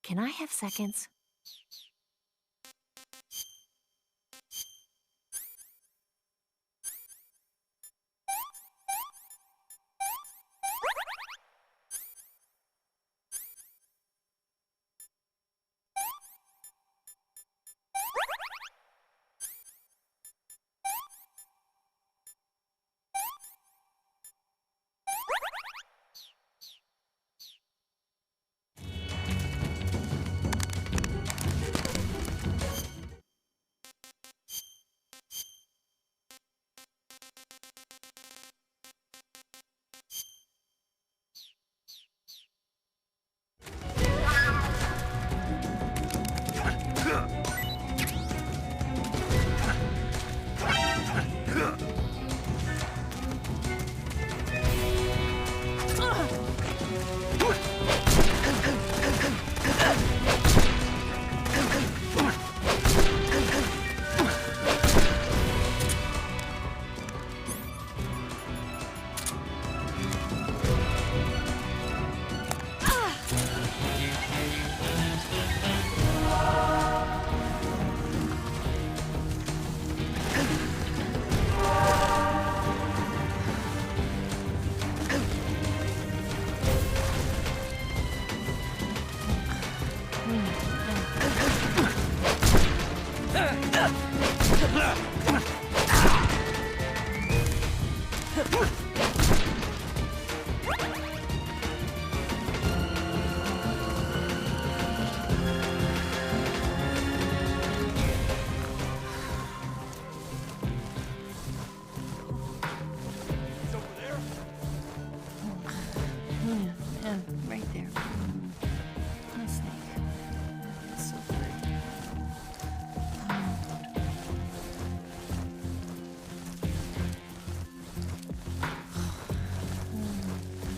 Can I have seconds?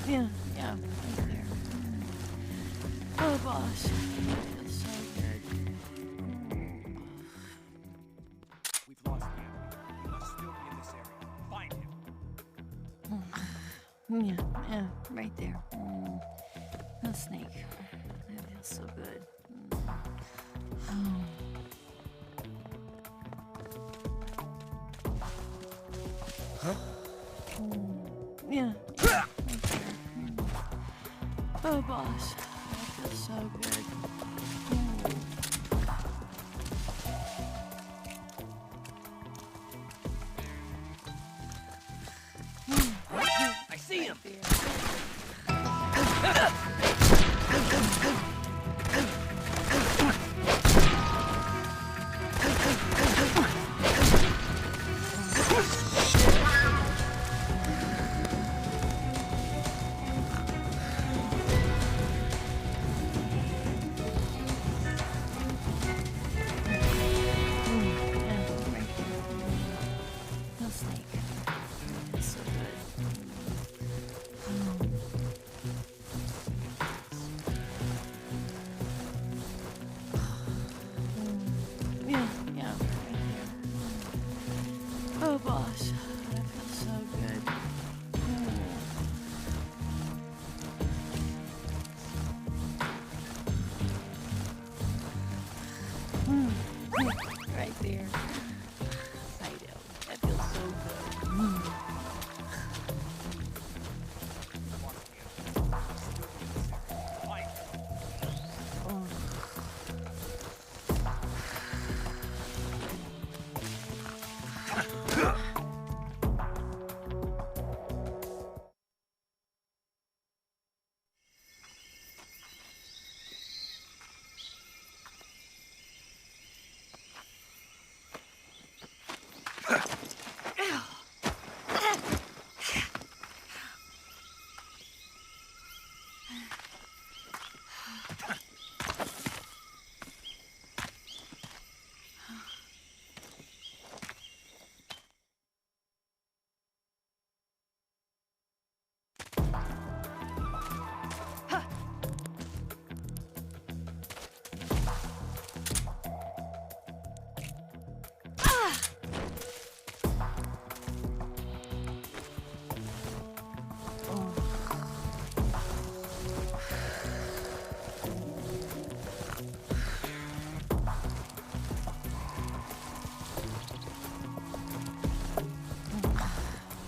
Yeah, right there. Oh, boss. That feels so good. We've lost him. He must still be in this area. Find him. Yeah, right there. No snake. That feels so good. Huh? Yeah, right there. Oh, boss. That feels so good. I see him! No snake. It's so good. Yeah, right there. Oh, boss. That feels so good. Right there. I know. That feels so good.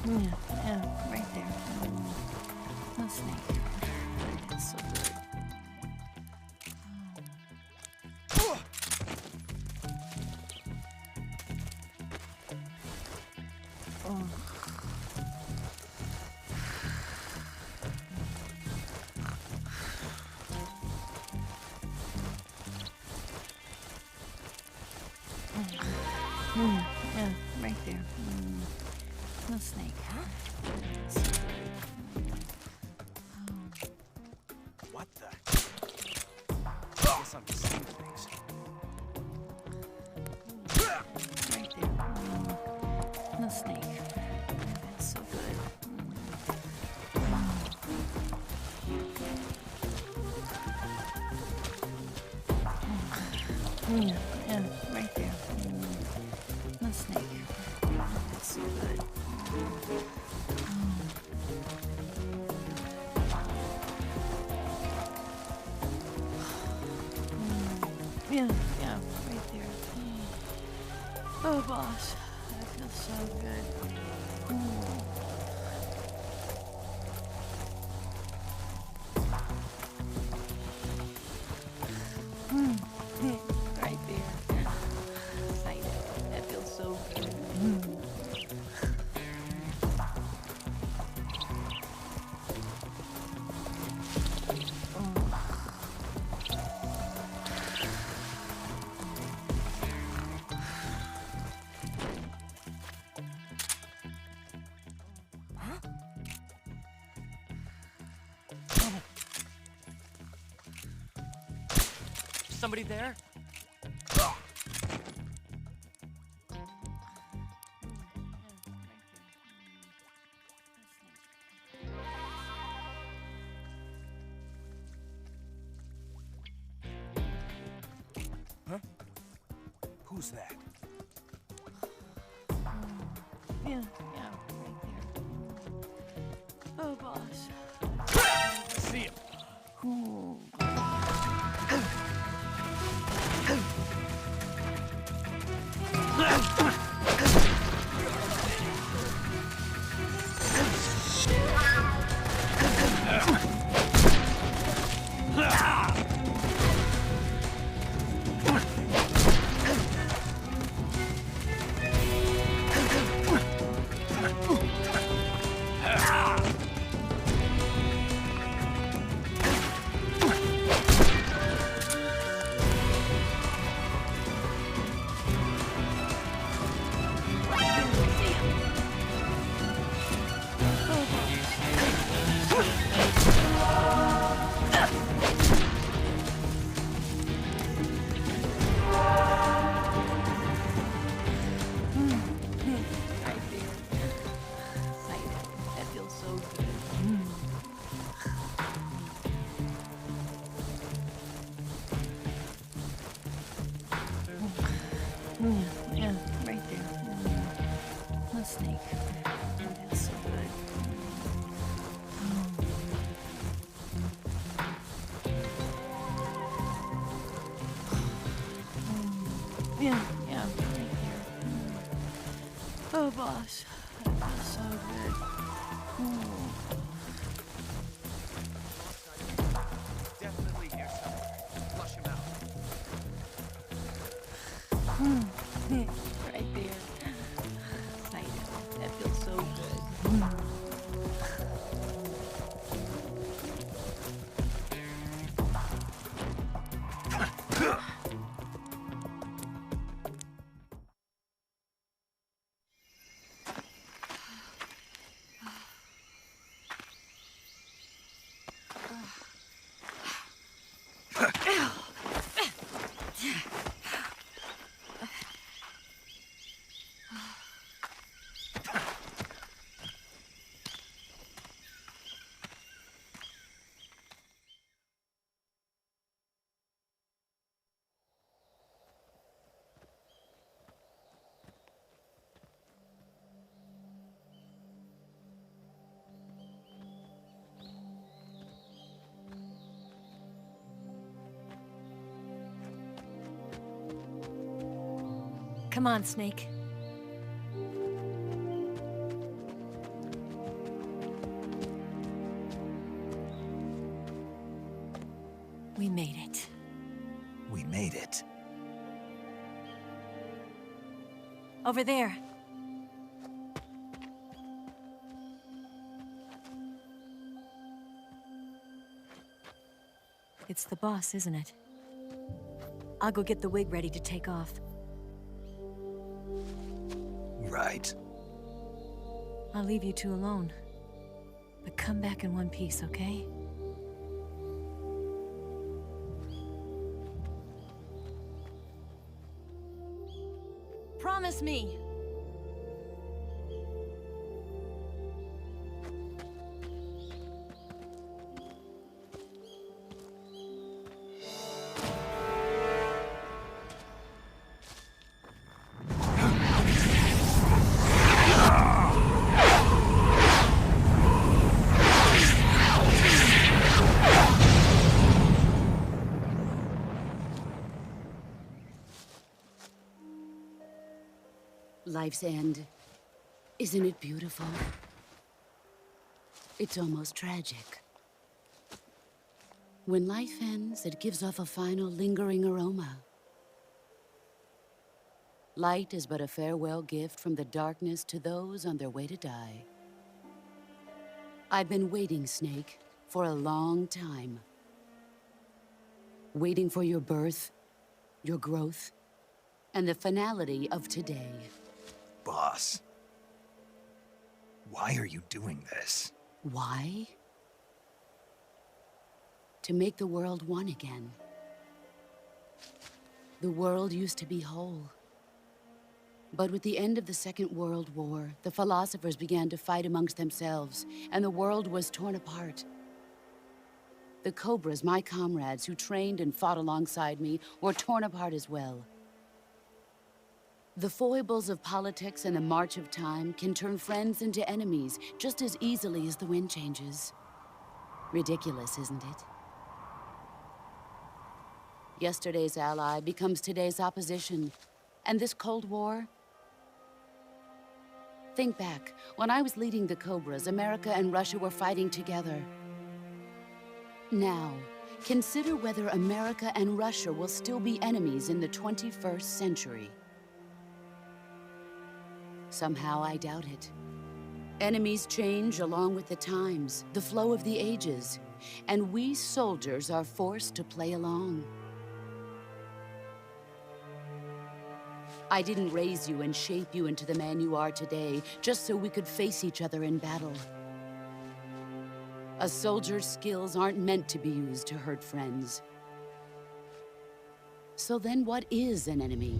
Yeah, right there. No snake. It's so good. Oh. Yeah, right there. No snake, huh? What the? Guess I'm just seeing things. Right there. No snake. That's so good. Yeah, right there. No snake. That's so good. Yeah, right there. Oh, boss, that feels so good. Right there. Excited. That feels so good. Somebody there? Huh? Who's that? Yeah, right there. Oh, boss. See him. Ooh. Yeah, right there. No snake. That's so good. Yeah, right there. Oh, boss. That feels so good. Definitely here somewhere. Flush him out. Right there. Excited. That feels so good. Come on, Snake. made it. We made it. Over there. It's the boss, isn't it? I'll go get the wig ready to take off. Right. I'll leave you two alone. But come back in one piece, okay? Promise me! Life's end. Isn't it beautiful? It's almost tragic. When life ends, it gives off a final lingering aroma. Light is but a farewell gift from the darkness to those on their way to die. I've been waiting, Snake, for a long time. Waiting for your birth, your growth, and the finality of today. Boss. Why are you doing this? Why? To make the world one again. The world used to be whole. But with the end of the Second World War, the philosophers began to fight amongst themselves, and the world was torn apart. The Cobras, my comrades who trained and fought alongside me, were torn apart as well. The foibles of politics and the march of time can turn friends into enemies just as easily as the wind changes. Ridiculous, isn't it? Yesterday's ally becomes today's opposition, and this Cold War? Think back. When I was leading the Cobras, America and Russia were fighting together. Now, consider whether America and Russia will still be enemies in the 21st century. Somehow I doubt it. Enemies change along with the times, the flow of the ages, and we soldiers are forced to play along. I didn't raise you and shape you into the man you are today just so we could face each other in battle. A soldier's skills aren't meant to be used to hurt friends. So then what is an enemy?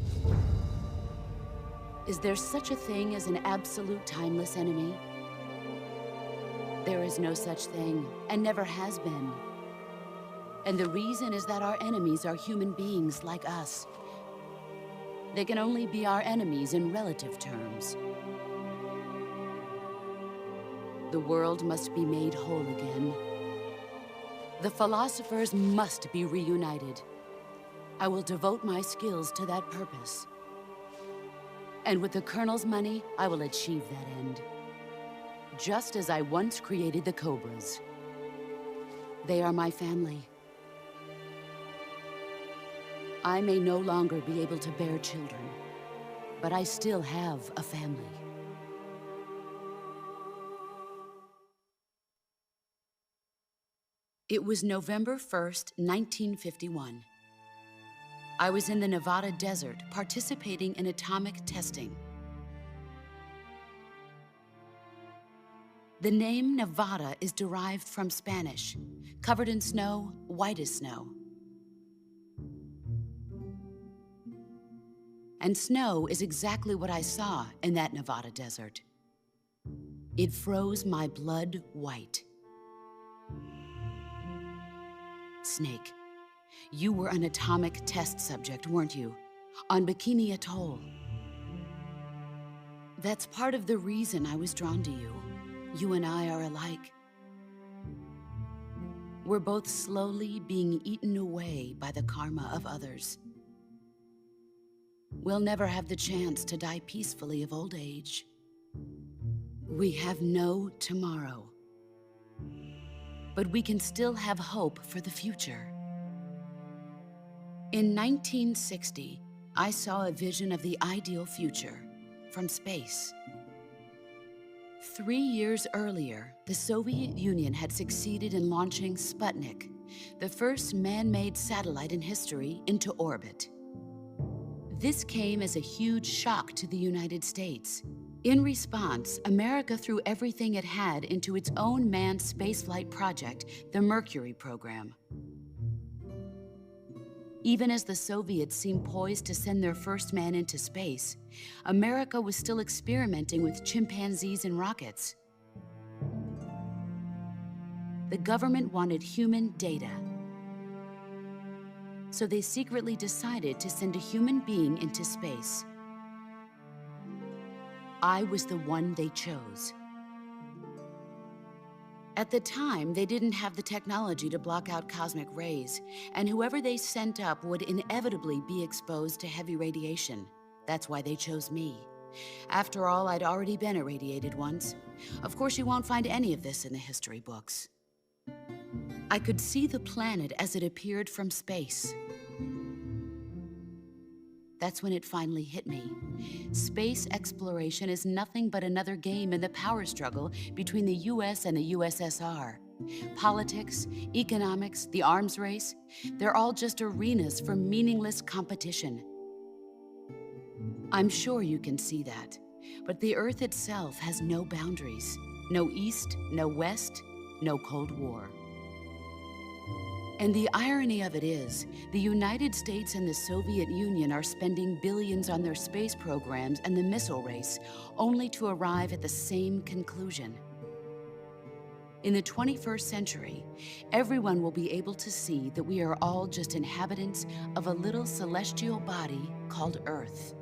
Is there such a thing as an absolute timeless enemy? There is no such thing, and never has been. And the reason is that our enemies are human beings like us. They can only be our enemies in relative terms. The world must be made whole again. The philosophers must be reunited. I will devote my skills to that purpose. And with the Colonel's money, I will achieve that end. Just as I once created the Cobras. They are my family. I may no longer be able to bear children, but I still have a family. It was November 1st, 1951. I was in the Nevada desert participating in atomic testing. The name Nevada is derived from Spanish, covered in snow, white as snow. And snow is exactly what I saw in that Nevada desert. It froze my blood white. Snake, you were an atomic test subject, weren't you? On Bikini Atoll. That's part of the reason I was drawn to you. You and I are alike. We're both slowly being eaten away by the karma of others. We'll never have the chance to die peacefully of old age. We have no tomorrow. But we can still have hope for the future. In 1960, I saw a vision of the ideal future from space. 3 years earlier, the Soviet Union had succeeded in launching Sputnik, the first man-made satellite in history, into orbit. This came as a huge shock to the United States. In response, America threw everything it had into its own manned spaceflight project, the Mercury program. Even as the Soviets seemed poised to send their first man into space, America was still experimenting with chimpanzees and rockets. The government wanted human data. So they secretly decided to send a human being into space. I was the one they chose. At the time, they didn't have the technology to block out cosmic rays, and whoever they sent up would inevitably be exposed to heavy radiation. That's why they chose me. After all, I'd already been irradiated once. Of course, you won't find any of this in the history books. I could see the planet as it appeared from space. That's when it finally hit me. Space exploration is nothing but another game in the power struggle between the US and the USSR. Politics, economics, the arms race, they're all just arenas for meaningless competition. I'm sure you can see that, but the Earth itself has no boundaries. No East, no West, no Cold War. And the irony of it is, the United States and the Soviet Union are spending billions on their space programs and the missile race, only to arrive at the same conclusion. In the 21st century, everyone will be able to see that we are all just inhabitants of a little celestial body called Earth.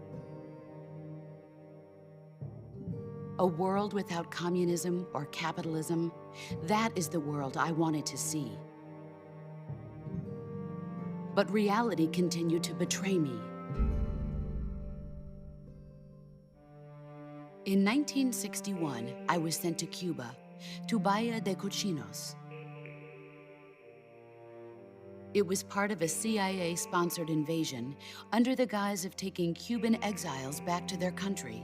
A world without communism or capitalism, that is the world I wanted to see. But reality continued to betray me. In 1961, I was sent to Cuba, to Bahia de Cochinos. It was part of a CIA-sponsored invasion under the guise of taking Cuban exiles back to their country.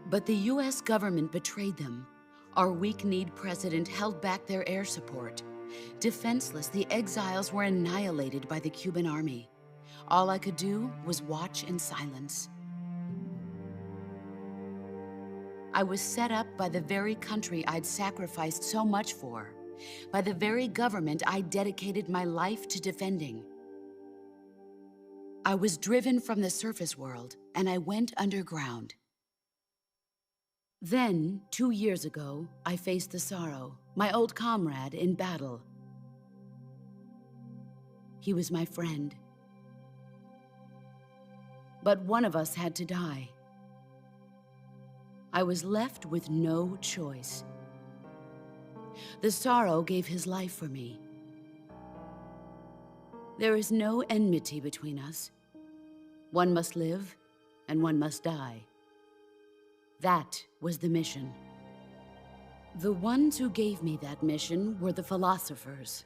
But the US government betrayed them. Our weak-kneed president held back their air support. Defenseless, the exiles were annihilated by the Cuban army. All I could do was watch in silence. I was set up by the very country I'd sacrificed so much for, by the very government I dedicated my life to defending. I was driven from the surface world, and I went underground. Then, 2 years ago, I faced the Sorrow, my old comrade in battle. He was my friend. But one of us had to die. I was left with no choice. The Sorrow gave his life for me. There is no enmity between us. One must live, and one must die. That was the mission. The ones who gave me that mission were the philosophers.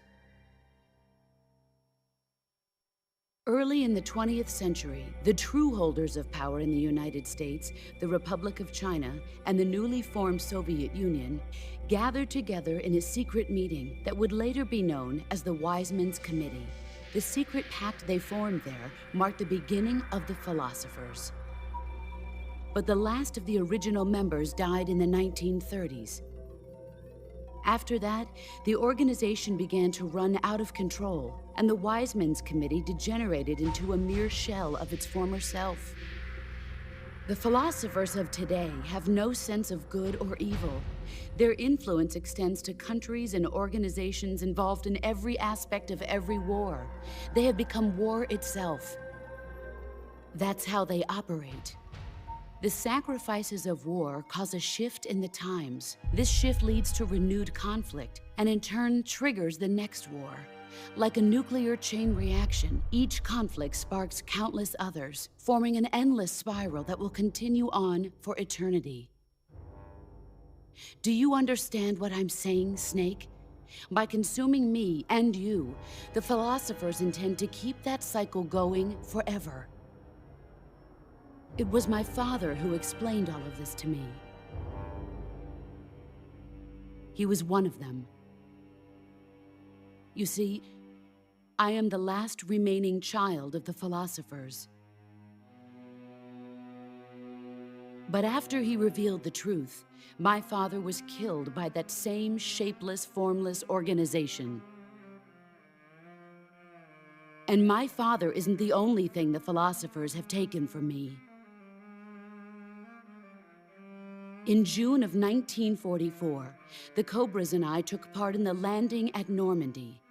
Early in the 20th century, the true holders of power in the United States, the Republic of China, and the newly formed Soviet Union gathered together in a secret meeting that would later be known as the Wiseman's Committee. The secret pact they formed there marked the beginning of the philosophers. But the last of the original members died in the 1930s. After that, the organization began to run out of control, and the Wiseman's Committee degenerated into a mere shell of its former self. The philosophers of today have no sense of good or evil. Their influence extends to countries and organizations involved in every aspect of every war. They have become war itself. That's how they operate. The sacrifices of war cause a shift in the times. This shift leads to renewed conflict, and in turn triggers the next war. Like a nuclear chain reaction, each conflict sparks countless others, forming an endless spiral that will continue on for eternity. Do you understand what I'm saying, Snake? By consuming me and you, the philosophers intend to keep that cycle going forever. It was my father who explained all of this to me. He was one of them. You see, I am the last remaining child of the philosophers. But after he revealed the truth, my father was killed by that same shapeless, formless organization. And my father isn't the only thing the philosophers have taken from me. In June of 1944, the Cobras and I took part in the landing at Normandy.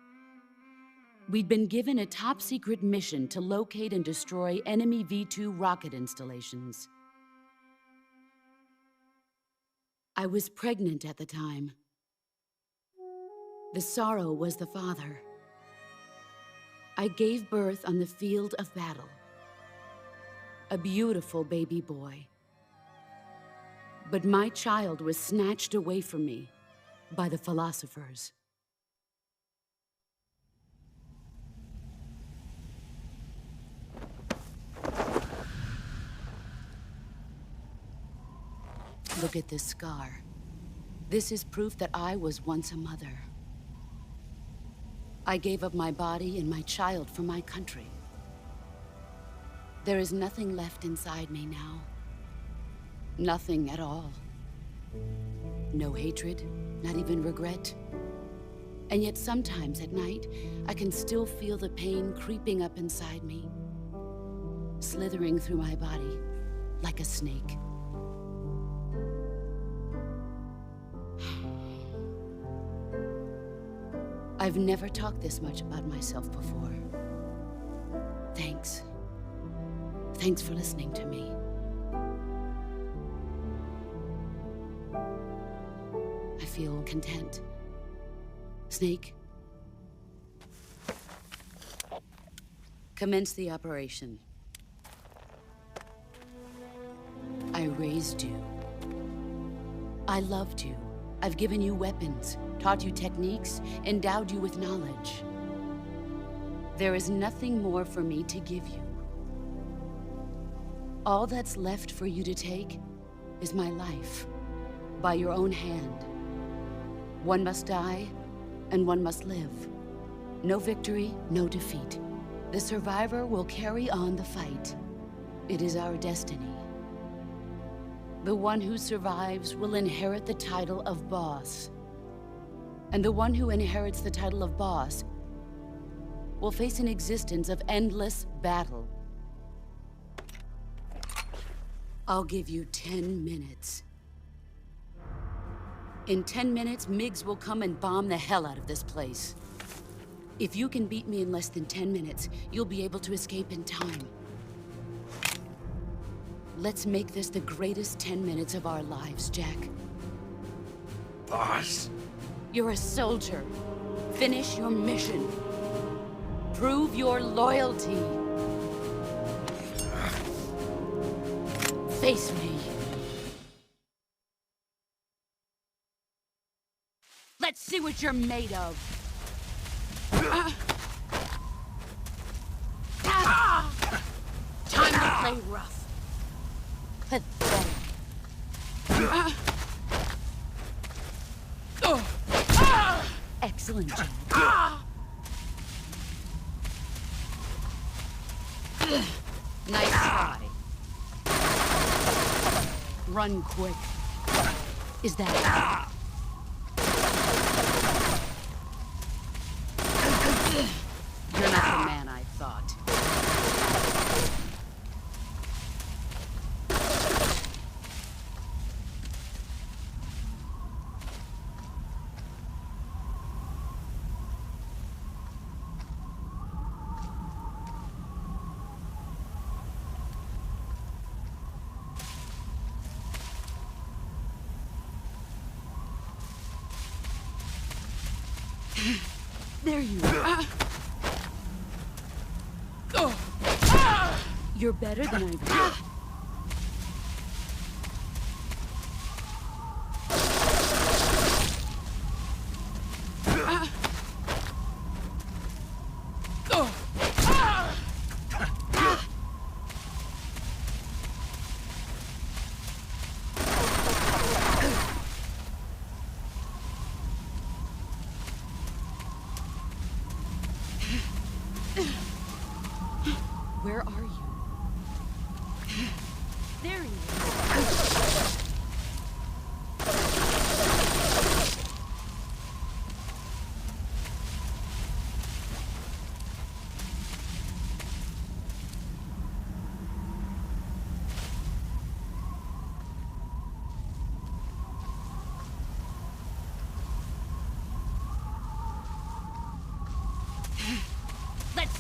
We'd been given a top-secret mission to locate and destroy enemy V-2 rocket installations. I was pregnant at the time. The sorrow was the father. I gave birth on the field of battle. A beautiful baby boy. But my child was snatched away from me by the philosophers. Look at this scar. This is proof that I was once a mother. I gave up my body and my child for my country. There is nothing left inside me now. Nothing at all. No hatred, not even regret. And yet sometimes at night, I can still feel the pain creeping up inside me, slithering through my body like a snake. I've never talked this much about myself before. Thanks. Thanks for listening to me. I feel content. Snake, commence the operation. I raised you. I loved you. I've given you weapons, taught you techniques, endowed you with knowledge. There is nothing more for me to give you. All that's left for you to take is my life, by your own hand. One must die, and one must live. No victory, no defeat. The survivor will carry on the fight. It is our destiny. The one who survives will inherit the title of boss. And the one who inherits the title of boss will face an existence of endless battle. I'll give you 10 minutes. In 10 minutes, MiGs will come and bomb the hell out of this place. If you can beat me in less than 10 minutes, you'll be able to escape in time. Let's make this the greatest 10 minutes of our lives, Jack. Boss. You're a soldier. Finish your mission. Prove your loyalty. Face me. Let's see what you're made of. Time to play rough. Pathetic. Excellent job. Nice try. Run quick. Is that You're not the man I thought. There you are. You're better than I thought.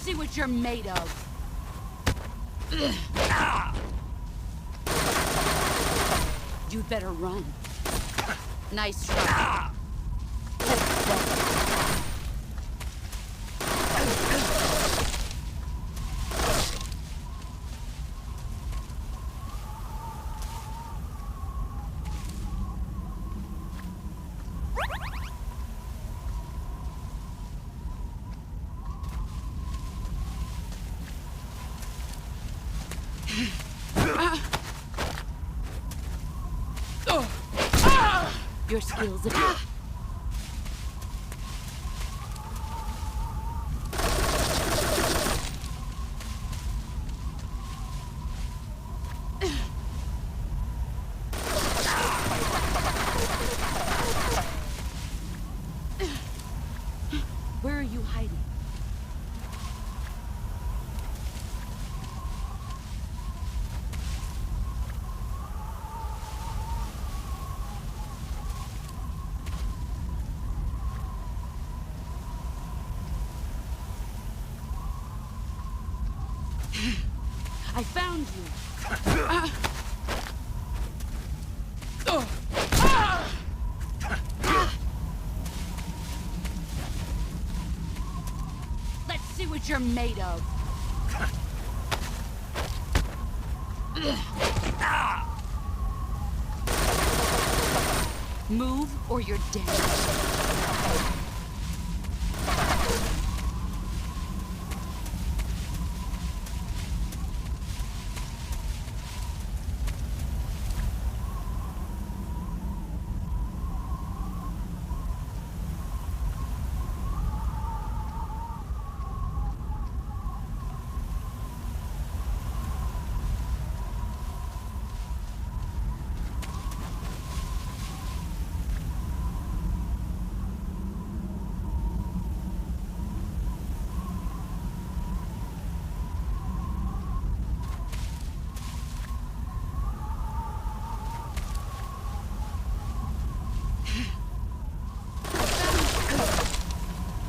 see what you're made of. You'd better run. Nice try. Your skills are good. Where are you hiding? I found you. Let's see what you're made of. Move or you're dead.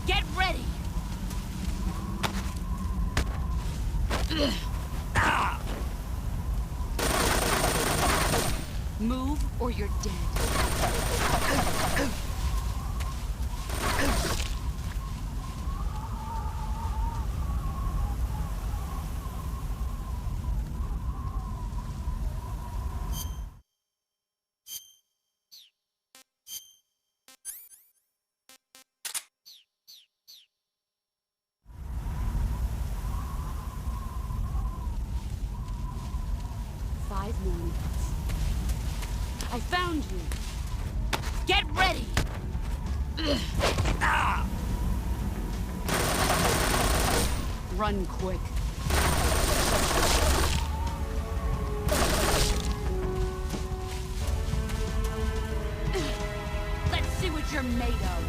Get ready! Move or you're dead. I found you. Get ready! Run quick. Let's see what you're made of.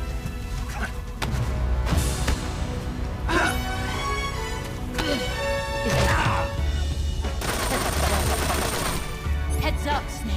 Heads up, Snake.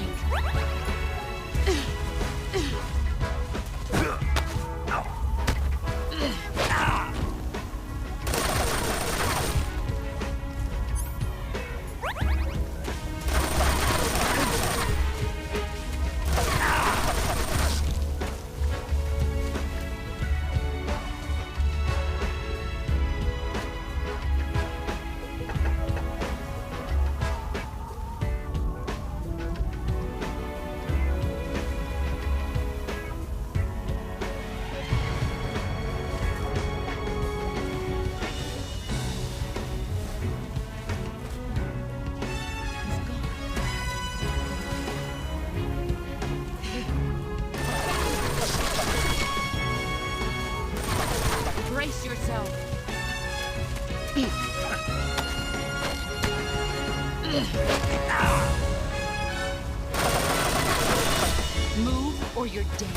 Brace yourself. Move or you're dead.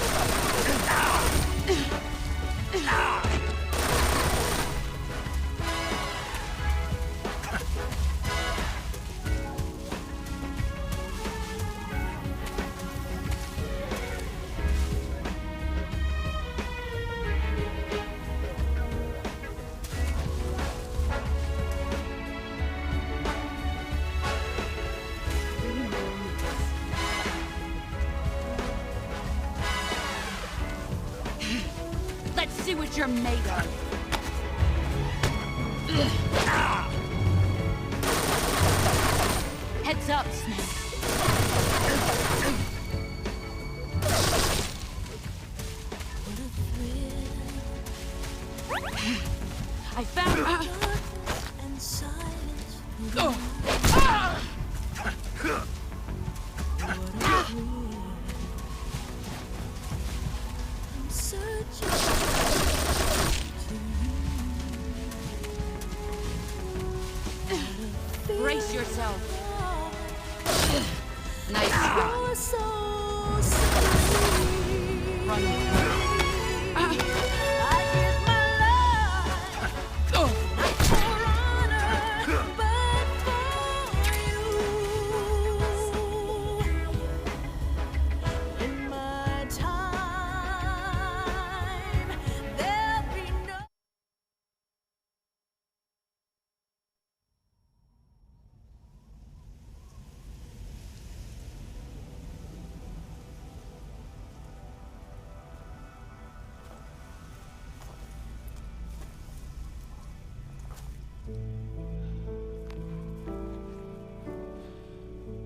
see what you're made of. Heads up, Snake. I found her. And silence. I'm searching Brace yourself. Nice try. Run.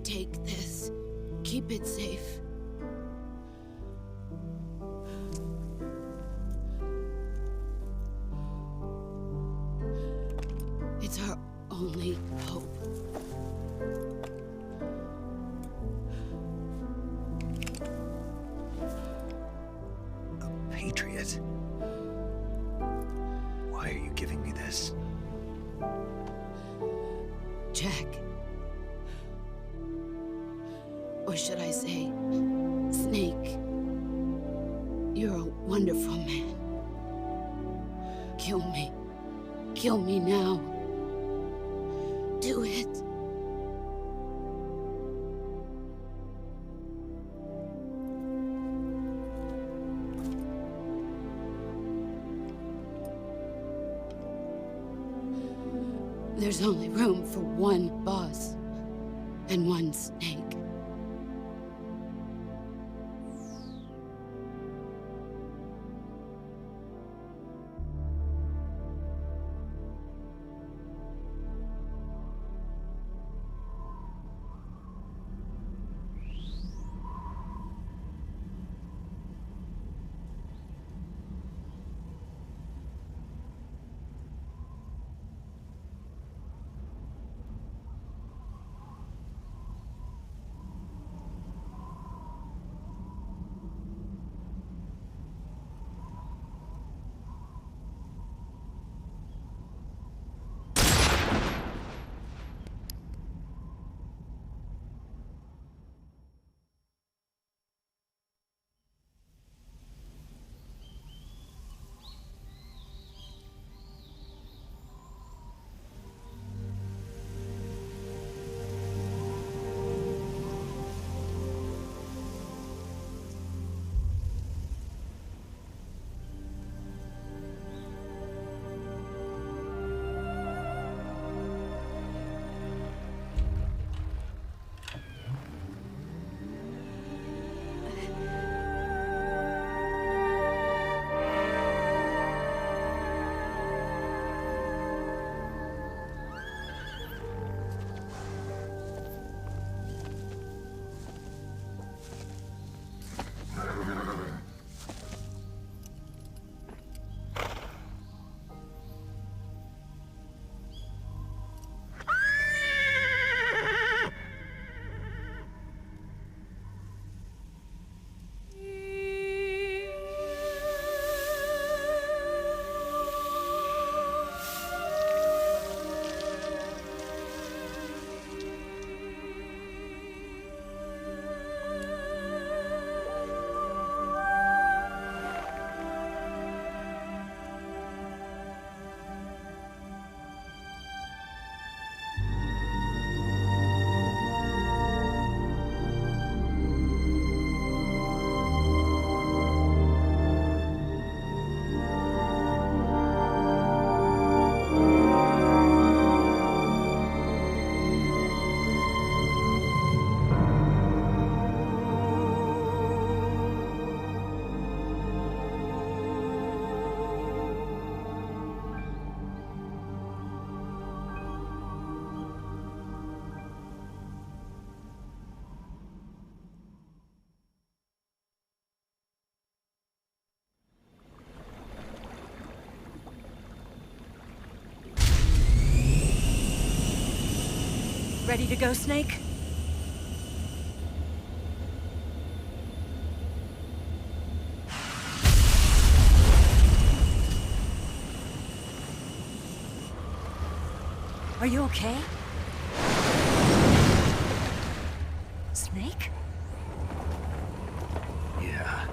Take this. Keep it safe. It's our only hope. A patriot? Why are you giving me this? Jack. Or should I say, Snake? You're a wonderful man. Kill me. Kill me now. Do it. There's only room for one boss and one Snake. Ready to go, Snake? Are you okay? Snake? Yeah.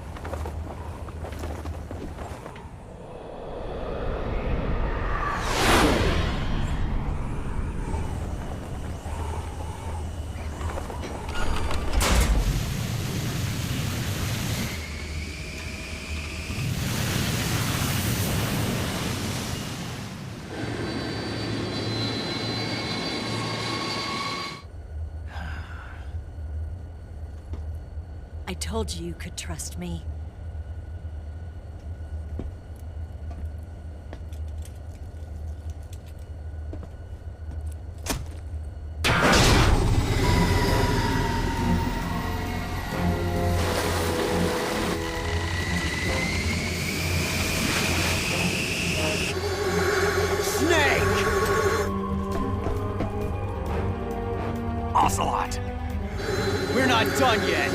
I told you you could trust me. Ocelot! We're not done yet!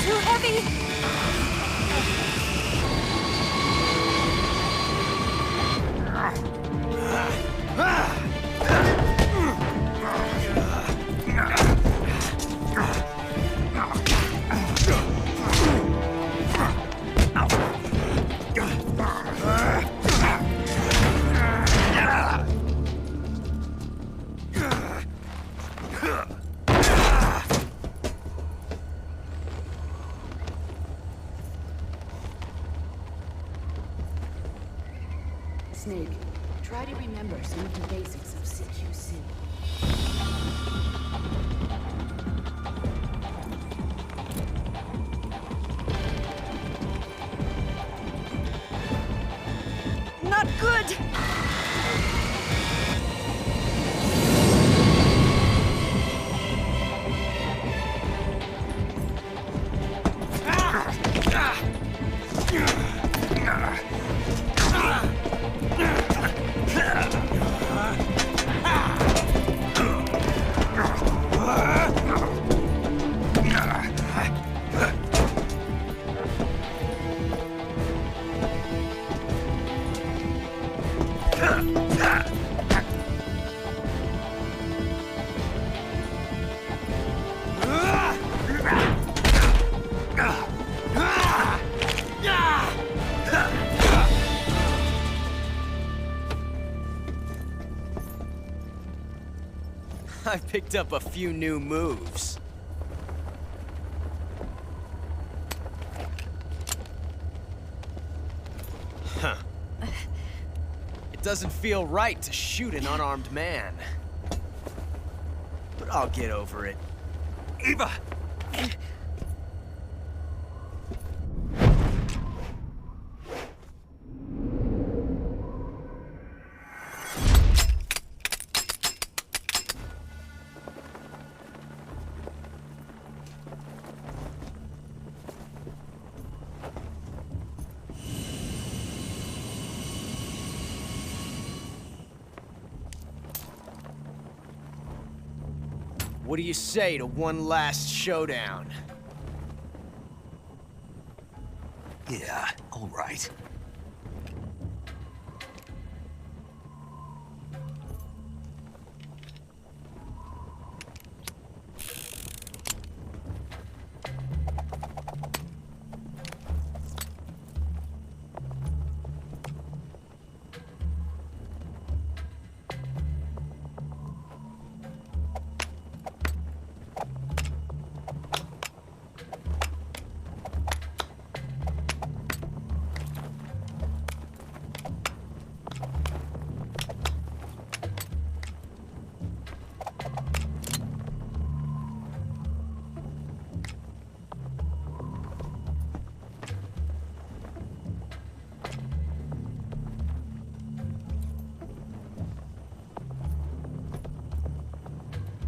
Too heavy! Snake, try to remember some of the basics of CQC. Not good! I've picked up a few new moves. Huh. It doesn't feel right to shoot an unarmed man. But I'll get over it. Eva! What do you say to one last showdown? Yeah, all right.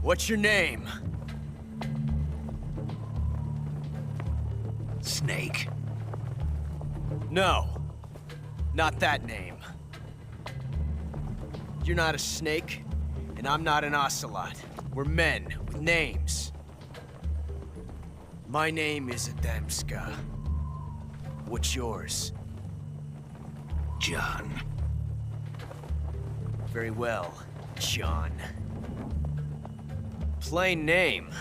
What's your name? Snake. No. Not that name. You're not a snake, and I'm not an ocelot. We're men with names. My name is Adamska. What's yours? John. Very well, John. Plain name.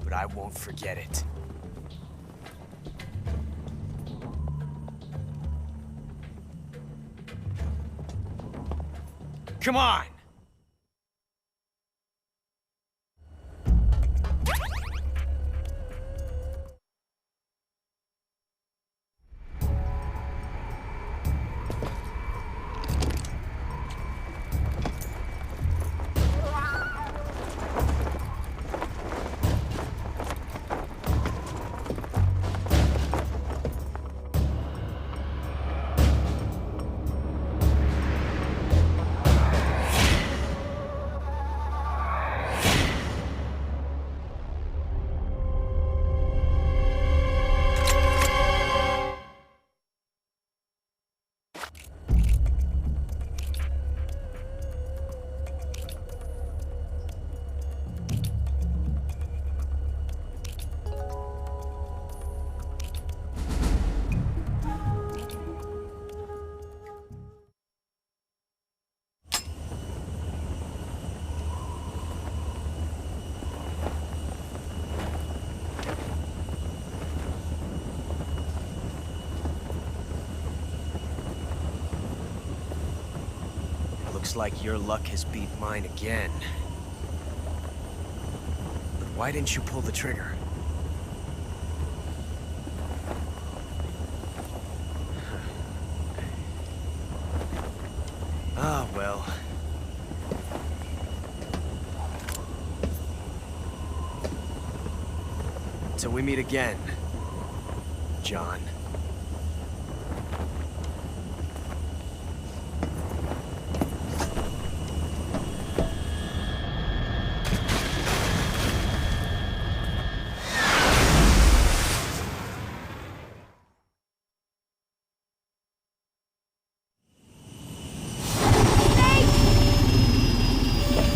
But I won't forget it. Come on! Looks like your luck has beat mine again. But why didn't you pull the trigger? Ah, well. Till we meet again, John.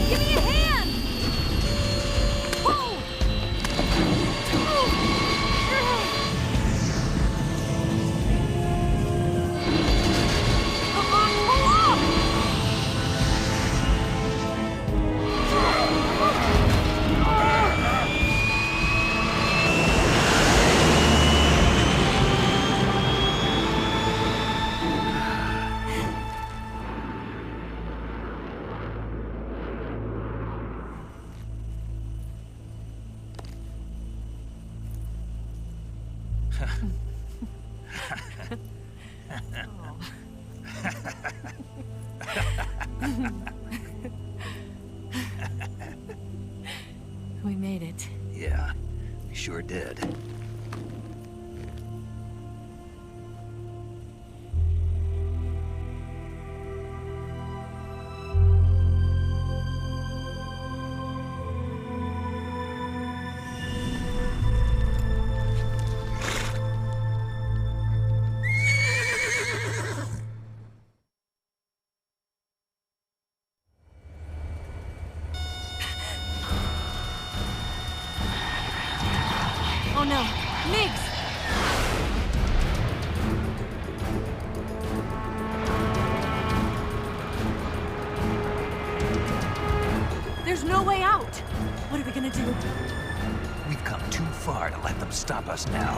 Give me a hand! Whoa! Come on, pull up! We made it. Yeah, we sure did. Oh no, Migs! There's no way out! What are we gonna do? We've come too far to let them stop us now.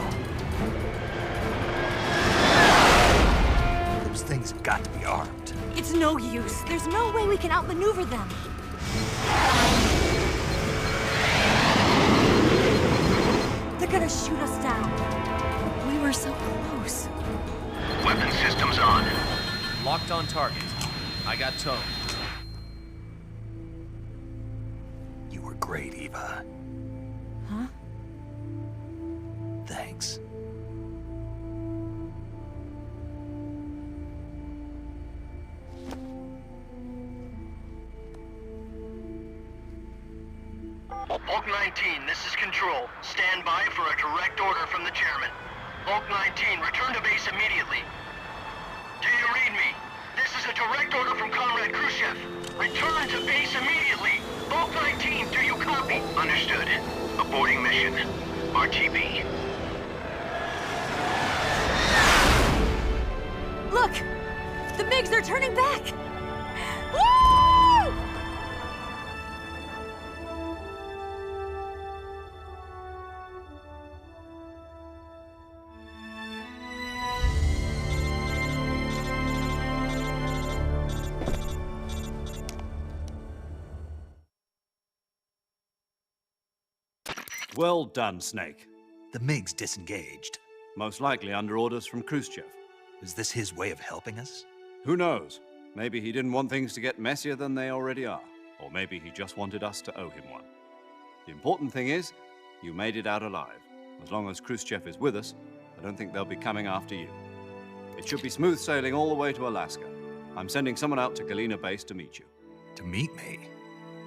Those things have got to be armed. It's no use. There's no way we can outmaneuver them. They're gonna shoot us down. We were so close. Weapon systems on. Locked on target. I got towed. You were great, Eva. Huh? Thanks. Bulk 19, this is Control. Stand by for a direct order from the chairman. Bulk 19, return to base immediately. Do you read me? This is a direct order from Comrade Khrushchev. Return to base immediately. Bulk 19, do you copy? Understood. Aborting mission. RTB. Look! The MiGs are turning back! Woo! Well done, Snake. The MiGs disengaged. Most likely under orders from Khrushchev. Is this his way of helping us? Who knows? Maybe he didn't want things to get messier than they already are. Or maybe he just wanted us to owe him one. The important thing is, you made it out alive. As long as Khrushchev is with us, I don't think they'll be coming after you. It should be smooth sailing all the way to Alaska. I'm sending someone out to Galena Base to meet you. To meet me?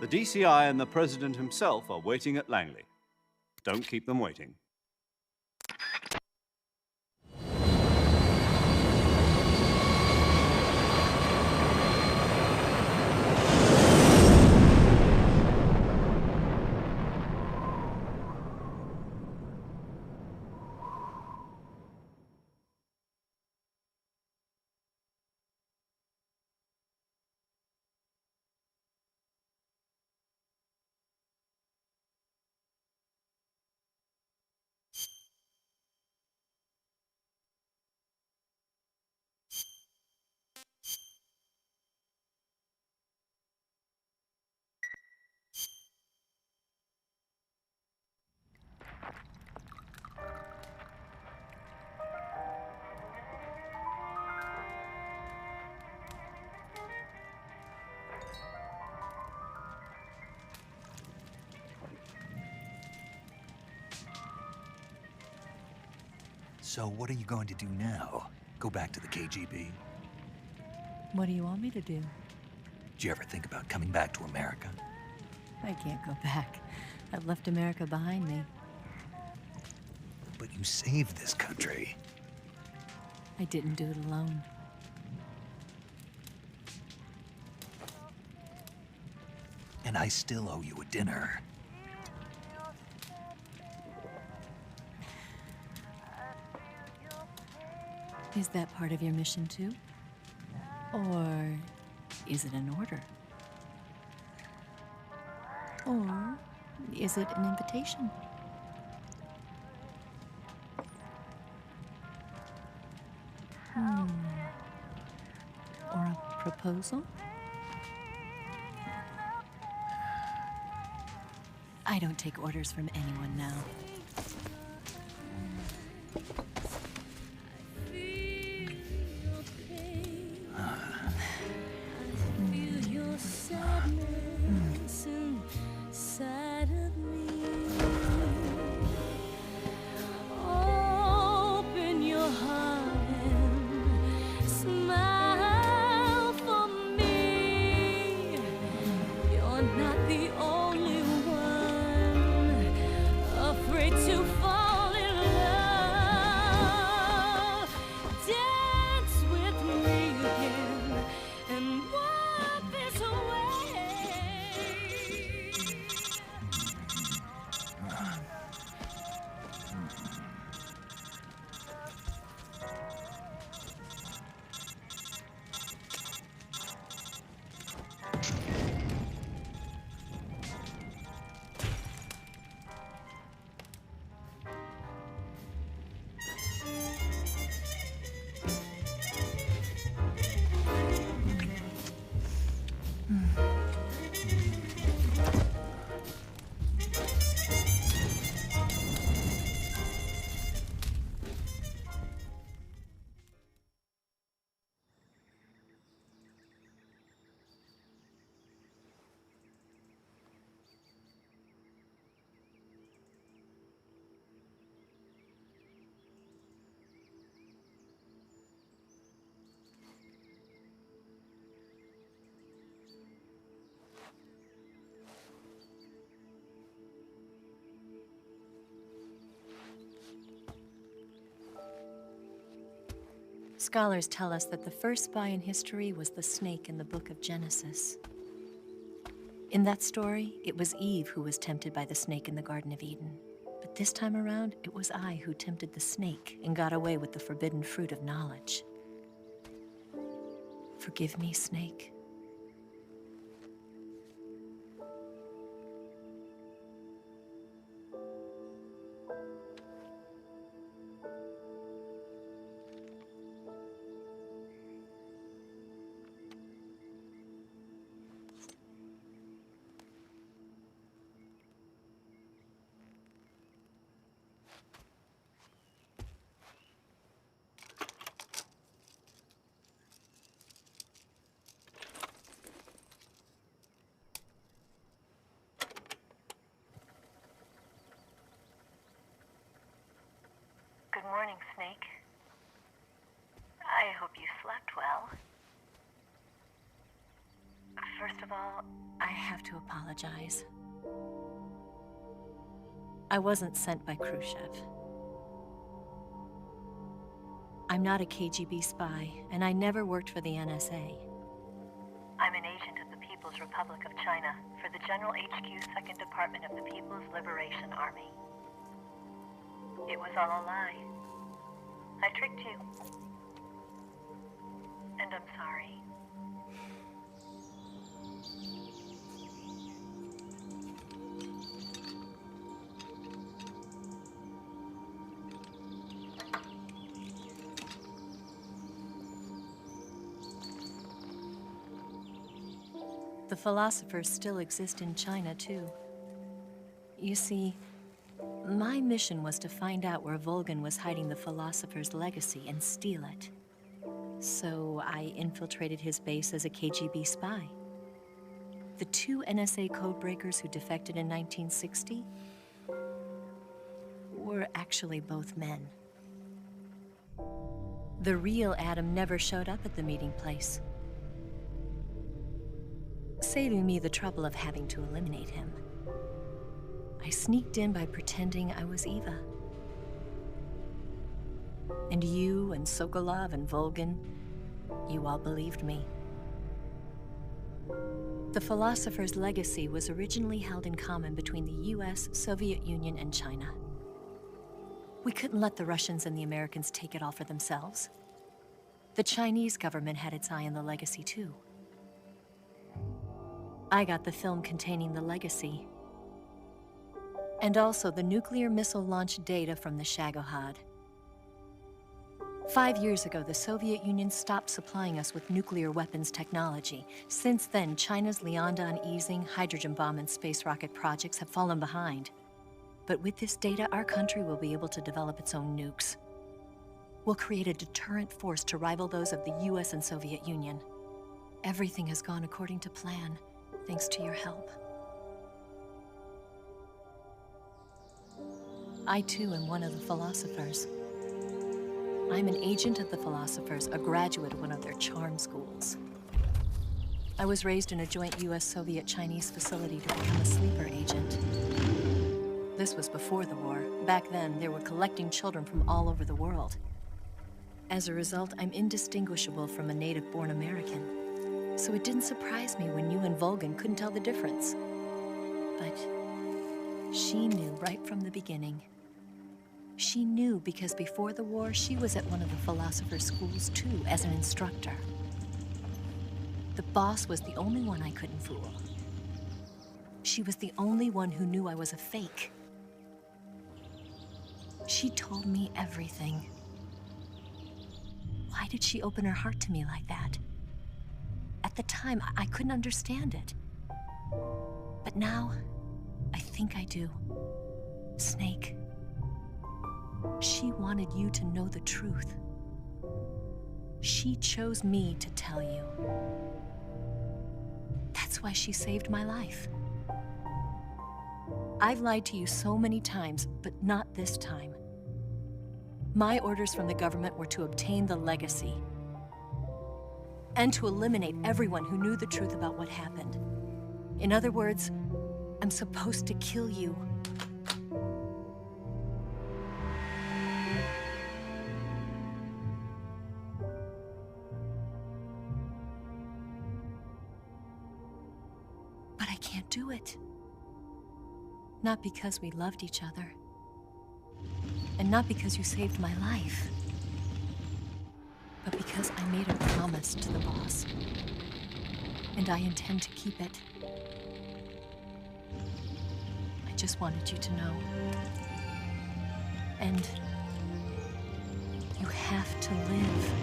The DCI and the President himself are waiting at Langley. Don't keep them waiting. So what are you going to do now? Go back to the KGB? What do you want me to do? Did you ever think about coming back to America? I can't go back. I've left America behind me. But you saved this country. I didn't do it alone. And I still owe you a dinner. Is that part of your mission too? Or is it an order? Or is it an invitation? Or a proposal? I don't take orders from anyone now. Afraid Scholars tell us that the first spy in history was the snake in the book of Genesis. In that story, it was Eve who was tempted by the snake in the Garden of Eden. But this time around, it was I who tempted the snake and got away with the forbidden fruit of knowledge. Forgive me, Snake. Good morning, Snake. I hope you slept well. First of all, I have to apologize. I wasn't sent by Khrushchev. I'm not a KGB spy, and I never worked for the NSA. I'm an agent of the People's Republic of China for the General HQ 2nd Department of the People's Liberation Army. It was all a lie. I tricked you. And I'm sorry. The philosophers still exist in China, too. You see, my mission was to find out where Volgin was hiding the philosopher's legacy and steal it. So I infiltrated his base as a KGB spy. The two NSA codebreakers who defected in 1960 were actually both men. The real Adam never showed up at the meeting place, saving me the trouble of having to eliminate him. I sneaked in by pretending I was Eva. And you and Sokolov and Volgin, you all believed me. The philosopher's legacy was originally held in common between the US, Soviet Union, and China. We couldn't let the Russians and the Americans take it all for themselves. The Chinese government had its eye on the legacy too. I got the film containing the legacy, and also the nuclear missile launch data from the Shagohod. 5 years ago, the Soviet Union stopped supplying us with nuclear weapons technology. Since then, China's Liaodong easing, hydrogen bomb, and space rocket projects have fallen behind. But with this data, our country will be able to develop its own nukes. We'll create a deterrent force to rival those of the US and Soviet Union. Everything has gone according to plan, thanks to your help. I too am one of the philosophers. I'm an agent of the philosophers, a graduate of one of their charm schools. I was raised in a joint US-Soviet-Chinese facility to become a sleeper agent. This was before the war. Back then, they were collecting children from all over the world. As a result, I'm indistinguishable from a native-born American. So it didn't surprise me when you and Volgin couldn't tell the difference. But she knew right from the beginning. She knew because before the war, she was at one of the philosopher's schools too, as an instructor. The boss was the only one I couldn't fool. She was the only one who knew I was a fake. She told me everything. Why did she open her heart to me like that? At the time, I couldn't understand it. But now, I think I do. Snake. She wanted you to know the truth. She chose me to tell you. That's why she saved my life. I've lied to you so many times, but not this time. My orders from the government were to obtain the legacy and to eliminate everyone who knew the truth about what happened. In other words, I'm supposed to kill you. do it. Not because we loved each other. And not because you saved my life. But because I made a promise to the boss. And I intend to keep it. I just wanted you to know. And you have to live.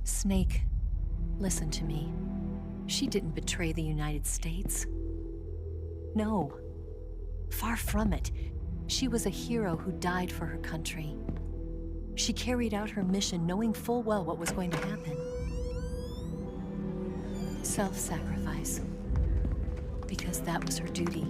Snake, listen to me. She didn't betray the United States. No. Far from it. She was a hero who died for her country. She carried out her mission knowing full well what was going to happen. Self-sacrifice. Because that was her duty.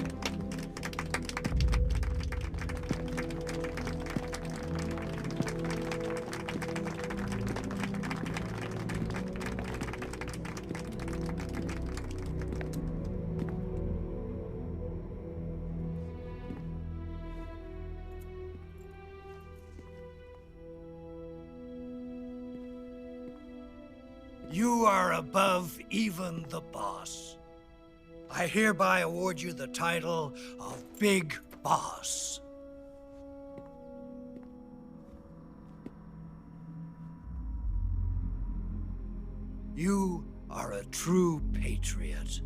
You are above even the boss. I hereby award you the title of Big Boss. You are a true patriot.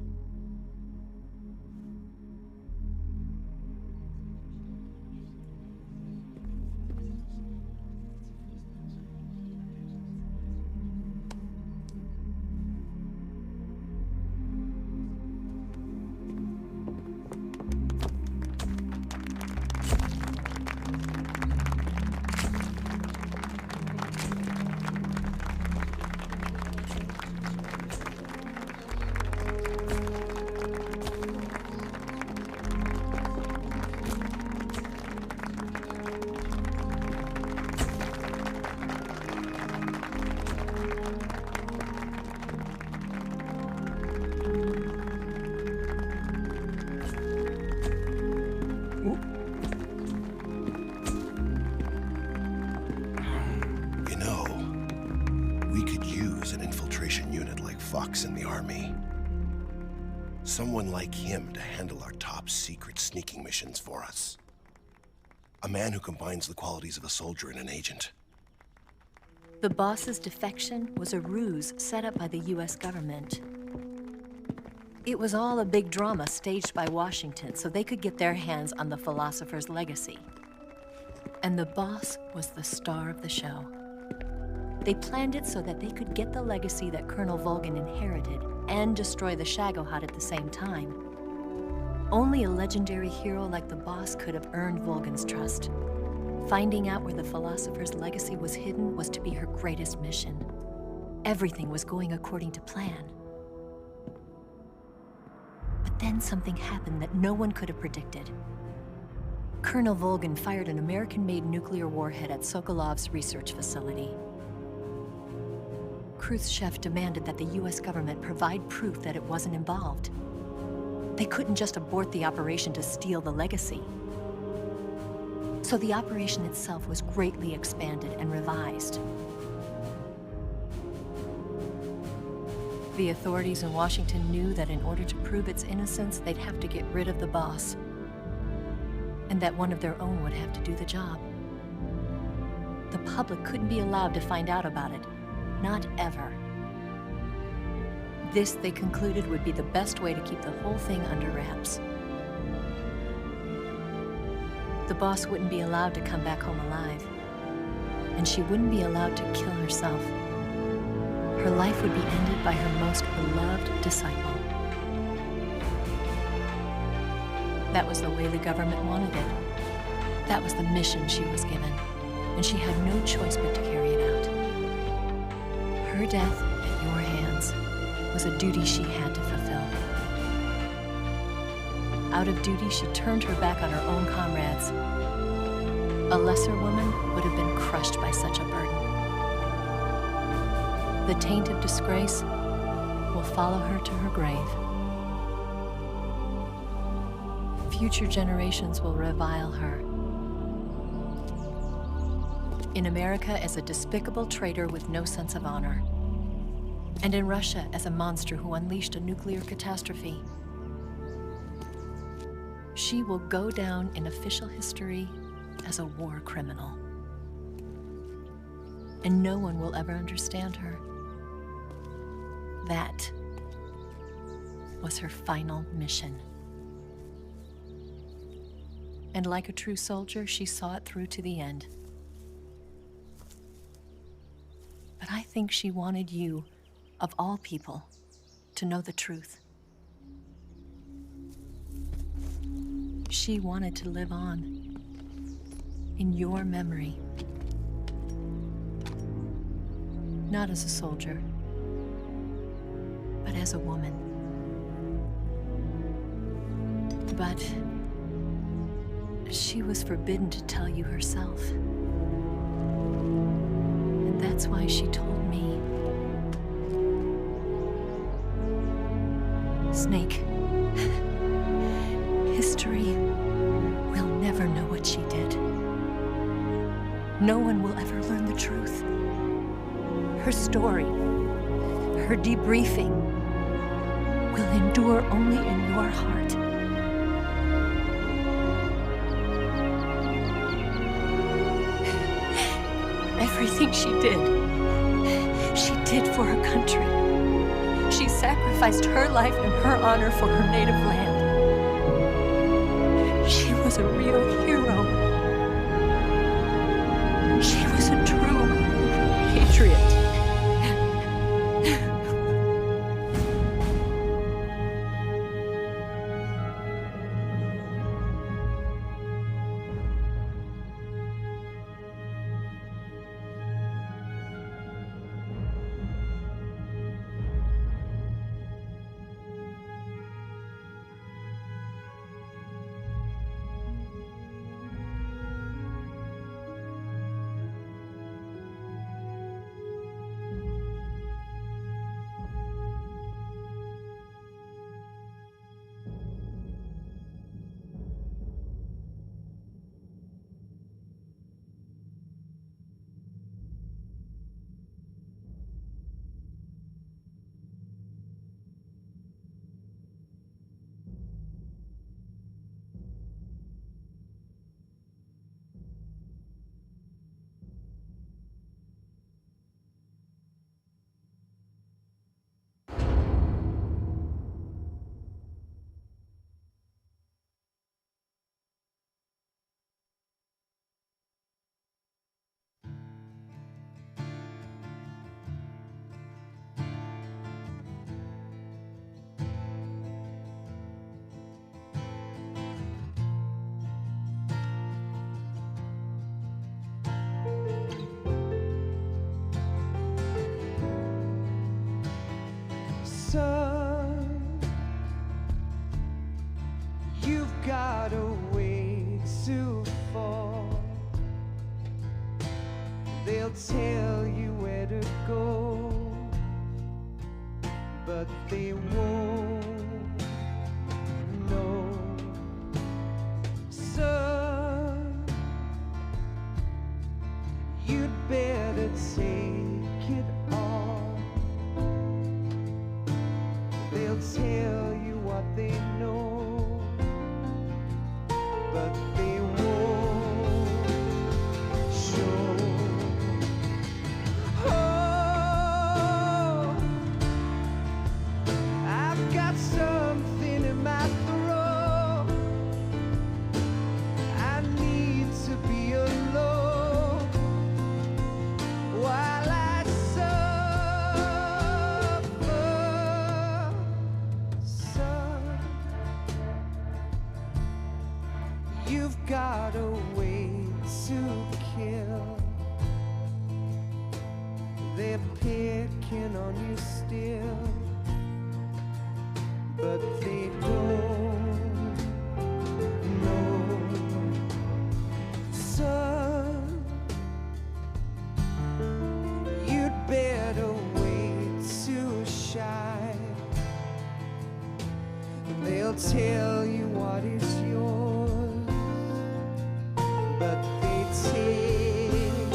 Fox in the army. Someone like him to handle our top secret sneaking missions for us. A man who combines the qualities of a soldier and an agent. The boss's defection was a ruse set up by the US government. It was all a big drama staged by Washington so they could get their hands on the philosopher's legacy. And the boss was the star of the show. They planned it so that they could get the legacy that Colonel Volgin inherited and destroy the Shagohod at the same time. Only a legendary hero like the boss could have earned Volgin's trust. Finding out where the philosopher's legacy was hidden was to be her greatest mission. Everything was going according to plan. But then something happened that no one could have predicted. Colonel Volgin fired an American-made nuclear warhead at Sokolov's research facility. Khrushchev demanded that the US government provide proof that it wasn't involved. They couldn't just abort the operation to steal the legacy. So the operation itself was greatly expanded and revised. The authorities in Washington knew that in order to prove its innocence, they'd have to get rid of the boss. And that one of their own would have to do the job. The public couldn't be allowed to find out about it. Not ever. This, they concluded, would be the best way to keep the whole thing under wraps. The boss wouldn't be allowed to come back home alive. And she wouldn't be allowed to kill herself. Her life would be ended by her most beloved disciple. That was the way the government wanted it. That was the mission she was given. And she had no choice but to carry it out. Her death at your hands was a duty she had to fulfill. Out of duty, she turned her back on her own comrades. A lesser woman would have been crushed by such a burden. The taint of disgrace will follow her to her grave. Future generations will revile her. In America as a despicable traitor with no sense of honor. And in Russia as a monster who unleashed a nuclear catastrophe. She will go down in official history as a war criminal. And no one will ever understand her. That was her final mission. And like a true soldier, she saw it through to the end. But I think she wanted you, of all people, to know the truth. She wanted to live on in your memory. Not as a soldier, but as a woman. But she was forbidden to tell you herself. And that's why she told me. Snake, history will never know what she did. No one will ever learn the truth. Her story, her debriefing, will endure only in your heart. Everything she did for her country. She sacrificed her life and her honor for her native land. She was a real hero. She was a true patriot. Son, you've got a way to fall. They'll tell you where to go, but they won't know. Son, you'd better take it off. They'll tell you what they know, but they won't show. Oh, I've got something in my throat. I need to be alone while I suffer. Son, you've got a way to kill. They're picking on you still, but they don't shy. They'll tell you what is yours, but they take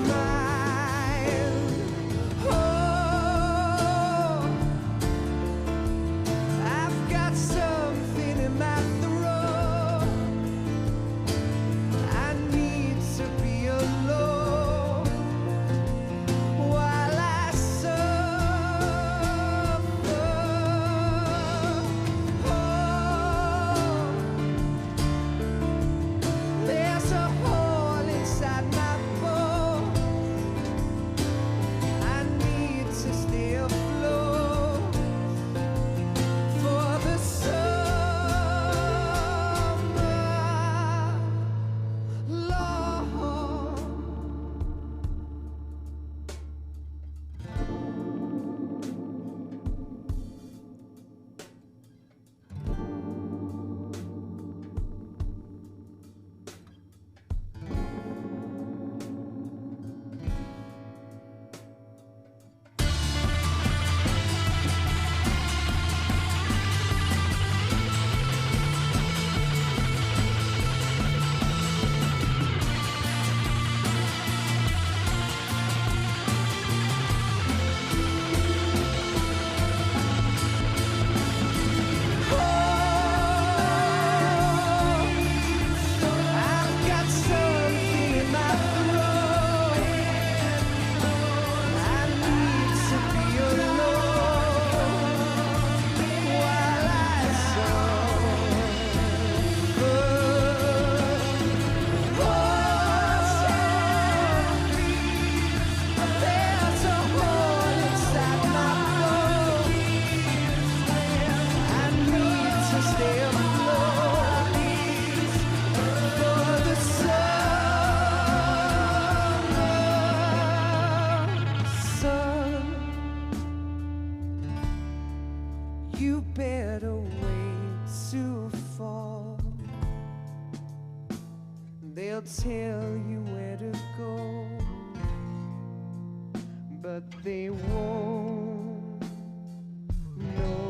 mine. Oh, I've got something in my throat. I need to be alone while I suffer. Oh, there's a hole inside my bones. I need to stay afloat for the summer, Lord. I've got something in my throat. I need to be alone while I suffer. There's a hole inside my bones. I need to stay afloat for the summer. Son, you better wait to fall. They'll tell you where to go, but they won't know.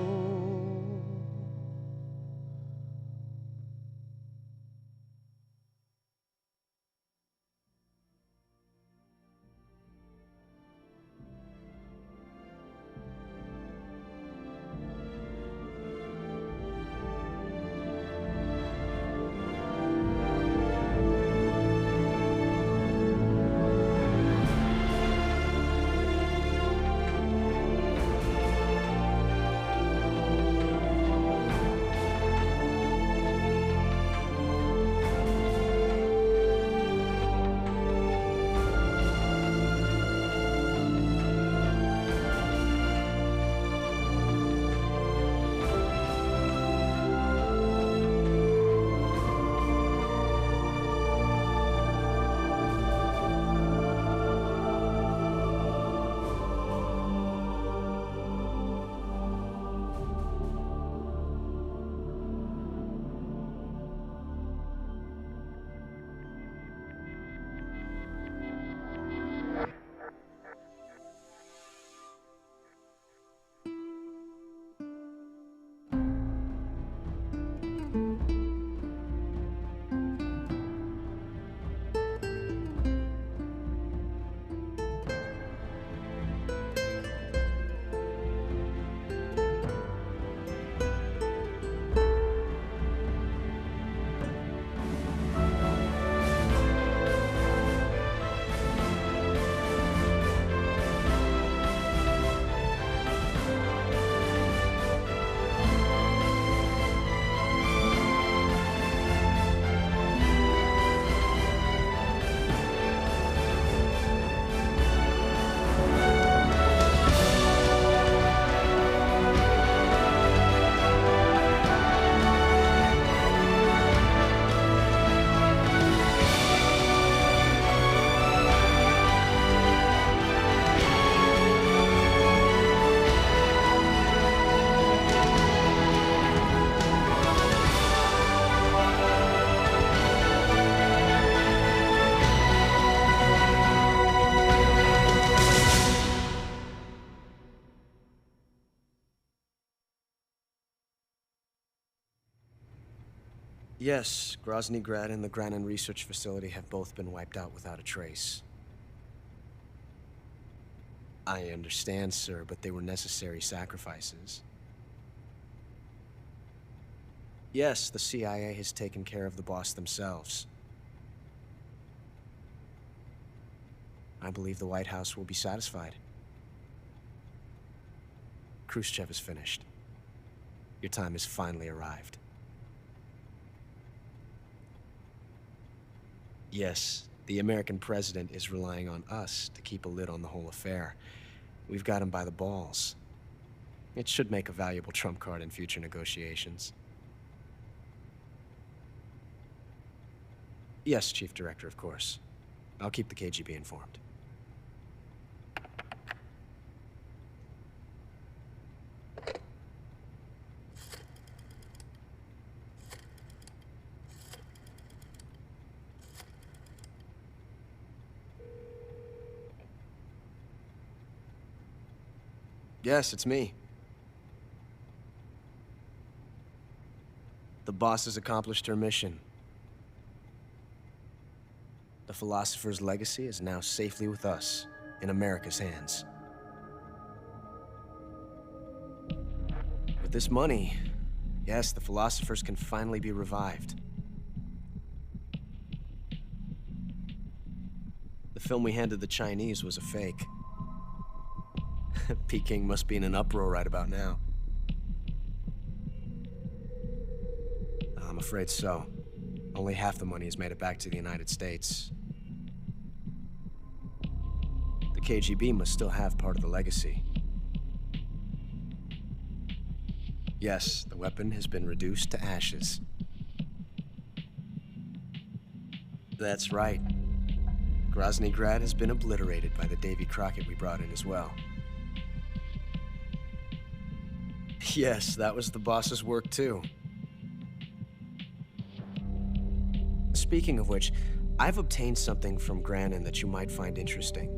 Yes, Grozny Grad and the Granin Research Facility have both been wiped out without a trace. I understand, sir, but they were necessary sacrifices. Yes, the CIA has taken care of the boss themselves. I believe the White House will be satisfied. Khrushchev is finished. Your time has finally arrived. Yes, the American president is relying on us to keep a lid on the whole affair. We've got him by the balls. It should make a valuable trump card in future negotiations. Yes, Chief Director, of course. I'll keep the KGB informed. Yes, it's me. The boss has accomplished her mission. The philosopher's legacy is now safely with us, in America's hands. With this money, yes, the philosophers can finally be revived. The film we handed the Chinese was a fake. Peking must be in an uproar right about now. I'm afraid so. Only half the money has made it back to the United States. The KGB must still have part of the legacy. Yes, the weapon has been reduced to ashes. That's right. Grozny Grad has been obliterated by the Davy Crockett we brought in as well. Yes, that was the boss's work too. Speaking of which, I've obtained something from Granin that you might find interesting.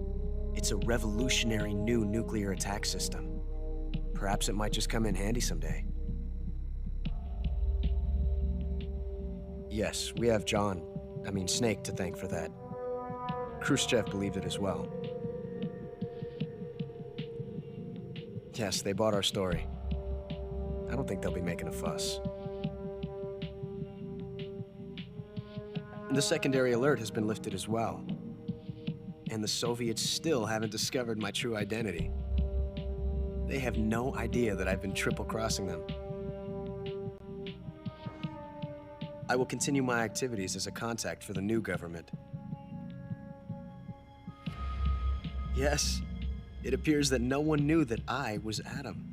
It's a revolutionary new nuclear attack system. Perhaps it might just come in handy someday. Yes, we have Snake to thank for that. Khrushchev believed it as well. Yes, they bought our story. I don't think they'll be making a fuss. The secondary alert has been lifted as well. And the Soviets still haven't discovered my true identity. They have no idea that I've been triple-crossing them. I will continue my activities as a contact for the new government. Yes, it appears that no one knew that I was Adam.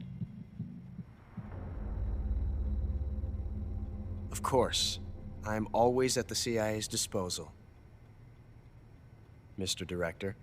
Of course, I'm always at the CIA's disposal, Mr. Director.